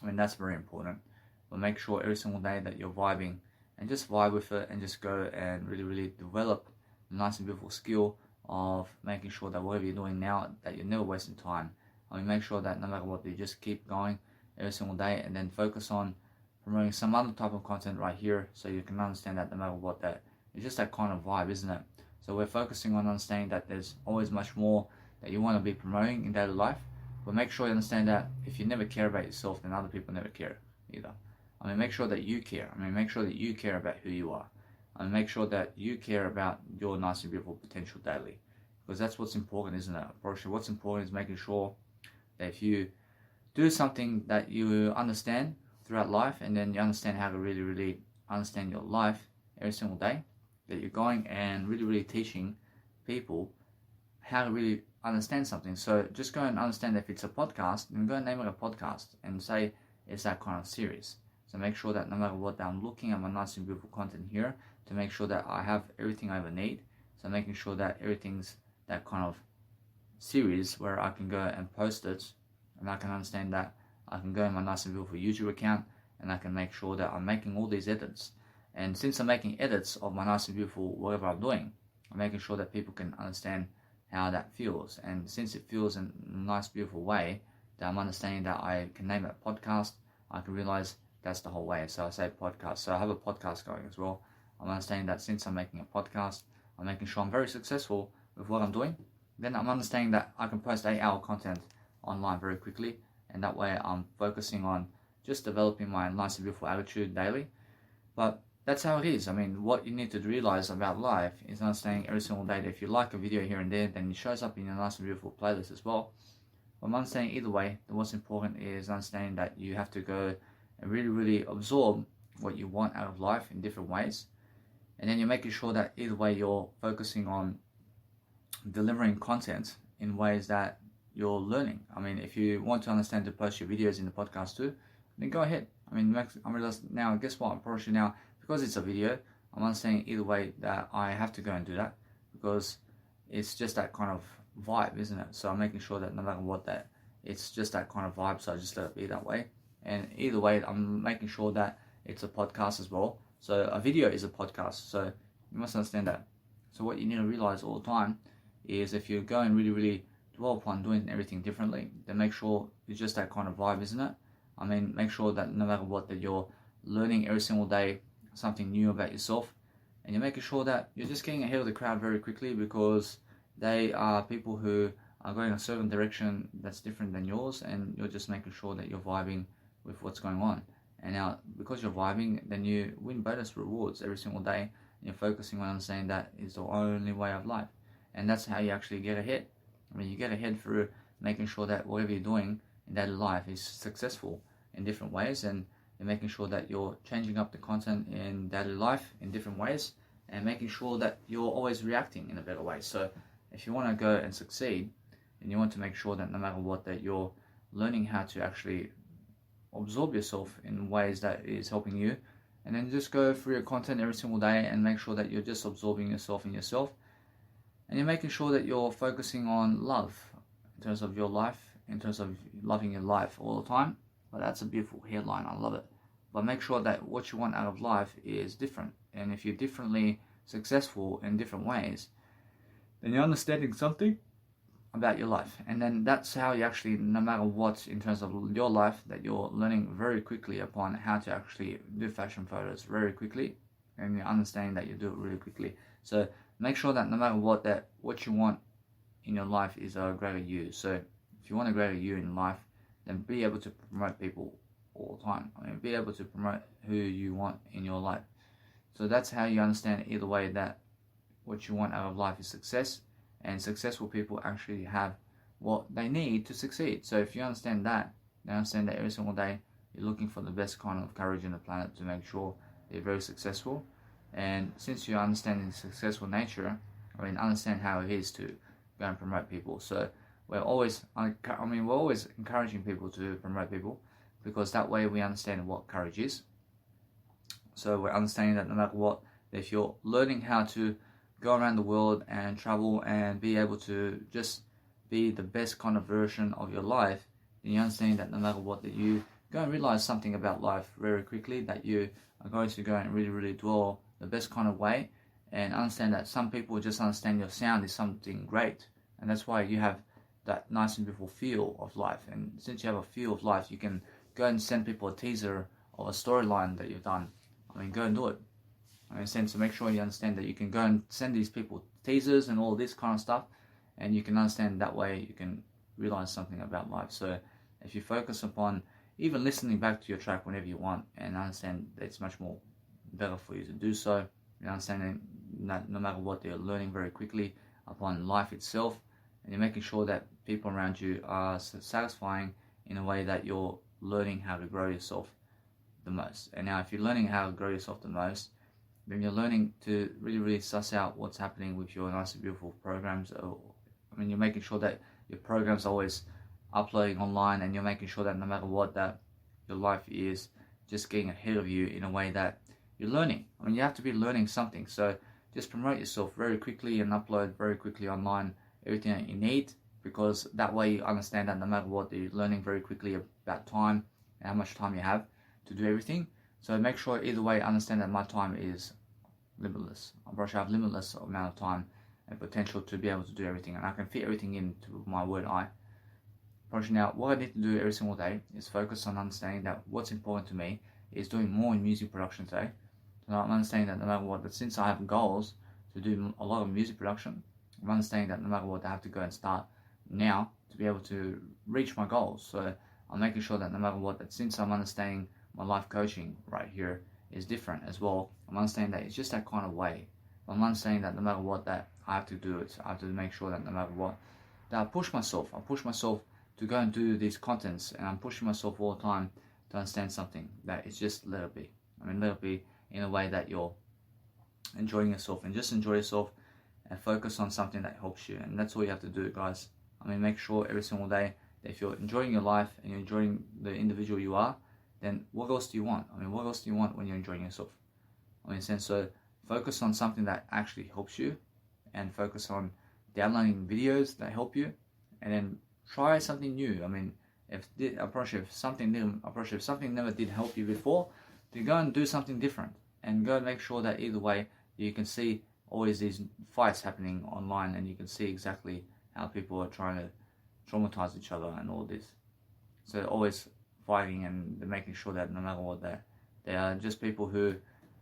I mean, that's very important. But make sure every single day that you're vibing, and just vibe with it, and just go and really develop a nice and beautiful skill of making sure that whatever you're doing now, that you're never wasting time. I mean, make sure that no matter what, you just keep going every single day, and then focus on promoting some other type of content right here, so you can understand that no matter what, that it's just that kind of vibe, isn't it? So we're focusing on understanding that there's always much more that you want to be promoting in daily life, but make sure you understand that if you never care about yourself, then other people never care either. I mean, make sure that you care. I mean, make sure that you care about who you are. I mean, make sure that you care about your nice and beautiful potential daily, because that's what's important, isn't it? Actually, what's important is making sure that if you do something that you understand throughout life, and then you understand how to really understand your life every single day, that you're going and really teaching people how to really understand something. So just go and understand if it's a podcast, and go and name it a podcast and say it's that kind of series. So make sure that no matter what, I'm looking at my nice and beautiful content here to make sure that I have everything I ever need. So making sure that everything's that kind of series where I can go and post it, and I can understand that I can go in my nice and beautiful YouTube account, and I can make sure that I'm making all these edits. And since I'm making edits of my nice and beautiful whatever I'm doing, I'm making sure that people can understand how that feels. And since it feels in a nice, beautiful way, that I'm understanding that I can name it a podcast, I can realize that's the whole way. So I say podcast. So I have a podcast going as well. I'm understanding that since I'm making a podcast, I'm making sure I'm very successful with what I'm doing. Then I'm understanding that I can post 8-hour content online very quickly, and that way I'm focusing on just developing my nice and beautiful attitude daily. But that's how it is. I mean, what you need to realize about life is understanding every single day that if you like a video here and there, then it shows up in your nice and beautiful playlist as well. But I'm understanding either way, the most important is understanding that you have to go and really absorb what you want out of life in different ways. And then you're making sure that either way you're focusing on delivering content in ways that you're learning. I mean, if you want to understand to post your videos in the podcast too, then go ahead. I mean, I'm realizing now, guess what? I'm probably now, because it's a video, I'm understanding either way that I have to go and do that, because it's just that kind of vibe, isn't it? So I'm making sure that no matter what, that it's just that kind of vibe, so I just let it be that way. And either way, I'm making sure that it's a podcast as well. So a video is a podcast, so you must understand that. So what you need to realize all the time is if you go and really dwell upon doing everything differently, then make sure it's just that kind of vibe, isn't it? I mean, make sure that no matter what, that you're learning every single day something new about yourself, and you're making sure that you're just getting ahead of the crowd very quickly, because they are people who are going a certain direction that's different than yours, and you're just making sure that you're vibing with what's going on. And now, because you're vibing, then you win bonus rewards every single day, and you're focusing on saying that is the only way of life. And that's how you actually get ahead. I mean, you get ahead through making sure that whatever you're doing in daily life is successful in different ways, and you're making sure that you're changing up the content in daily life in different ways, and making sure that you're always reacting in a better way. So if you want to go and succeed, and you want to make sure that no matter what, that you're learning how to actually absorb yourself in ways that is helping you, and then just go through your content every single day and make sure that you're just absorbing yourself in yourself, and you're making sure that you're focusing on love in terms of your life, in terms of loving your life all the time. But that's a beautiful headline, I love it. But make sure that what you want out of life is different, and if you're differently successful in different ways, then you're understanding something about your life. And then that's how you actually, no matter what in terms of your life, that you're learning very quickly upon how to actually do fashion photos very quickly, and you're understanding that you do it really quickly. So make sure that no matter what, that what you want in your life is a greater you. So if you want a greater you in life, then be able to promote people all the time. I mean, be able to promote who you want in your life. So that's how you understand either way that what you want out of life is success, and successful people actually have what they need to succeed. So if you understand that, you understand that every single day you're looking for the best kind of courage in the planet to make sure you're very successful. And since you're understanding successful nature, I mean, understand how it is to go and promote people. So we're always encouraging people to promote people, because that way we understand what courage is. So we're understanding that no matter what, if you're learning how to go around the world and travel and be able to just be the best kind of version of your life, then you understand that no matter what, that you go and realize something about life very quickly, that you are going to go and really dwell the best kind of way, and understand that some people just understand your sound is something great, and that's why you have that nice and beautiful feel of life. And since you have a feel of life, you can go and send people a teaser of a storyline that you've done. I mean, go and do it. I mean, so make sure you understand that you can go and send these people teasers and all this kind of stuff, and you can understand that way you can realize something about life. So if you focus upon even listening back to your track whenever you want, and understand that it's much more better for you to do so, you understand that no matter what, they're learning very quickly upon life itself, and you're making sure that people around you are satisfying in a way that you're learning how to grow yourself the most. And now if you're learning how to grow yourself the most, then you're learning to really suss out what's happening with your nice and beautiful programs. I mean, you're making sure that your programs are always uploading online, and you're making sure that no matter what, that your life is just getting ahead of you in a way that you're learning. I mean, you have to be learning something. So just promote yourself very quickly and upload very quickly online everything that you need, because that way you understand that no matter what, you're learning very quickly about time and how much time you have to do everything. So make sure either way understand that my time is limitless. I have limitless amount of time and potential to be able to do everything, and I can fit everything into my word I. Now, what I need to do every single day is focus on understanding that what's important to me is doing more in music production today. So I'm understanding that no matter what, that since I have goals to do a lot of music production, I'm understanding that no matter what, I have to go and start now to be able to reach my goals. So I'm making sure that no matter what, that since I'm understanding my life coaching right here is different as well, I'm understanding that it's just that kind of way. I'm understanding that no matter what, that I have to do it. I have to make sure that no matter what, that I push myself to go and do these contents, and I'm pushing myself all the time to understand something, that it's just let it be. I mean, let it be in a way that you're enjoying yourself, and just enjoy yourself and focus on something that helps you. And that's all you have to do, guys. I mean, make sure every single day that if you're enjoying your life and you're enjoying the individual you are, then what else do you want? I mean, what else do you want when you're enjoying yourself? I mean, so focus on something that actually helps you, and focus on downloading videos that help you, and then try something new. I mean, if something never did help you before, then go and do something different, and go and make sure that either way you can see always these fights happening online, and you can see exactly how people are trying to traumatize each other and all this. So always fighting, and making sure that no matter what, they are just people who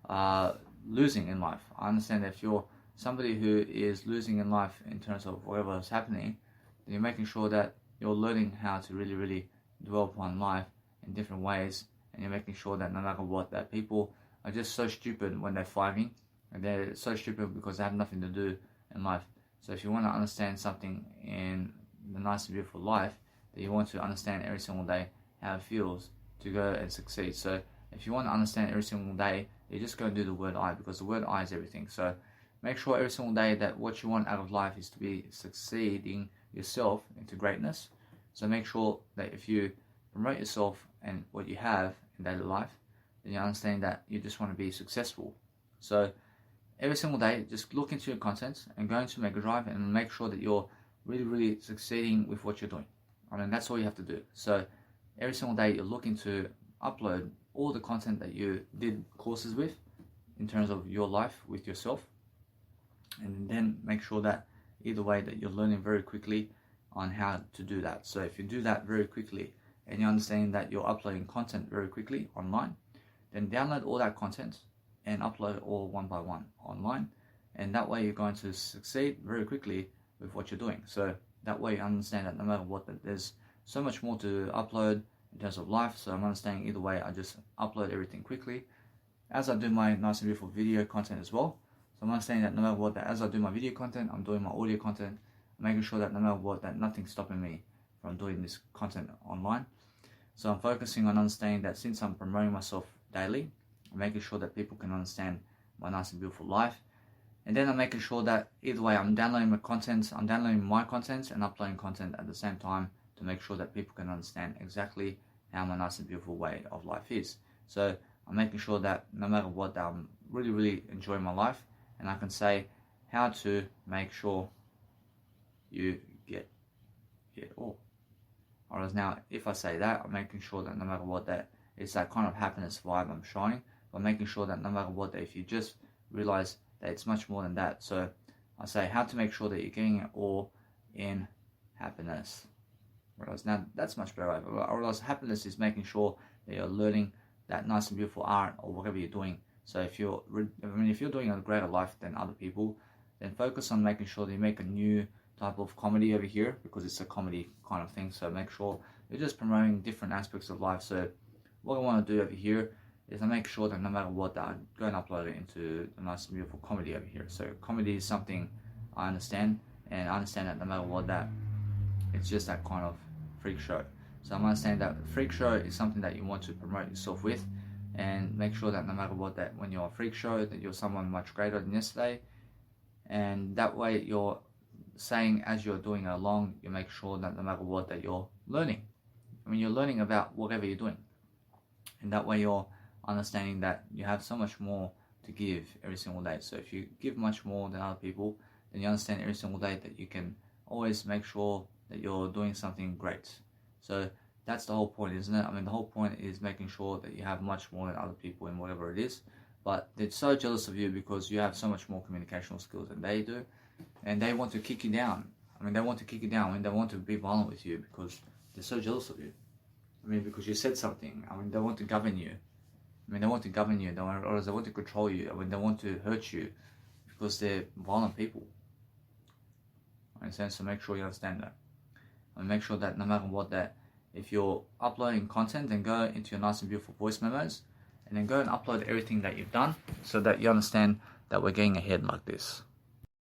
are losing in life. I understand that if you're somebody who is losing in life in terms of whatever is happening, then you're making sure that you're learning how to really dwell upon life in different ways, and you're making sure that no matter what, that people are just so stupid when they're fighting, and they're so stupid because they have nothing to do in life. So if you want to understand something in the nice and beautiful life, that you want to understand every single day how it feels to go and succeed. So If you want to understand every single day, you just go and do the word I, because the word I is everything. So make sure every single day that what you want out of life is to be succeeding yourself into greatness. So make sure that if you promote yourself and what you have in daily life, then you understand that you just want to be successful. So every single day, just look into your content and go into Mega Drive and make sure that you're really succeeding with what you're doing. I mean, that's all you have to do. So every single day, you're looking to upload all the content that you did courses with in terms of your life with yourself, and then make sure that either way that you're learning very quickly on how to do that. So if you do that very quickly and you understand that you're uploading content very quickly online, then download all that content and upload it all one by one online, and that way you're going to succeed very quickly with what you're doing. So that way you understand that no matter what, that there's so much more to upload in terms of life. So I'm understanding either way, I just upload everything quickly as I do my nice and beautiful video content as well. So I'm understanding that no matter what, that as I do my video content, I'm doing my audio content, I'm making sure that no matter what, that nothing's stopping me from doing this content online. So I'm focusing on understanding that since I'm promoting myself daily, I'm making sure that people can understand my nice and beautiful life. And then I'm making sure that either way, I'm downloading my content and uploading content at the same time to make sure that people can understand exactly how my nice and beautiful way of life is. So I'm making sure that no matter what, that I'm really enjoying my life, and I can say how to make sure you get it all. Whereas now, if I say that, I'm making sure that no matter what, that it's that kind of happiness vibe I'm showing, but making sure that no matter what, that if you just realize that it's much more than that. So I say how to make sure that you're getting it all in happiness. Whereas now that's much better. I realize happiness is making sure that you're learning that nice and beautiful art or whatever you're doing. So if you're doing a greater life than other people, then focus on making sure that you make a new type of comedy over here, because it's a comedy kind of thing. So make sure you're just promoting different aspects of life. So what I want to do over here is I make sure that no matter what, that I go and upload it into the nice and beautiful comedy over here. So comedy is something I understand, and I understand that no matter what, that it's just that kind of freak show. So I'm understanding that freak show is something that you want to promote yourself with, and make sure that no matter what, that when you're a freak show, that you're someone much greater than yesterday, and that way you're saying as you're doing it along, you make sure that no matter what, that you're learning. I mean, you're learning about whatever you're doing, and that way you're understanding that you have so much more to give every single day. So if you give much more than other people, then you understand every single day that you can always make sure that you're doing something great. So that's the whole point, isn't it? I mean, the whole point is making sure that you have much more than other people in whatever it is, but they're so jealous of you because you have so much more communicational skills than they do, and they want to kick you down. I mean, they want to kick you down, and they want to be violent with you because they're so jealous of you. I mean, because you said something. I mean, they want to govern you. They want to control you. I mean, they want to hurt you because they're violent people. Understand? So make sure you understand that. And make sure that no matter what, that if you're uploading content, then go into your nice and beautiful voice memos, and then go and upload everything that you've done, so that you understand that we're getting ahead like this.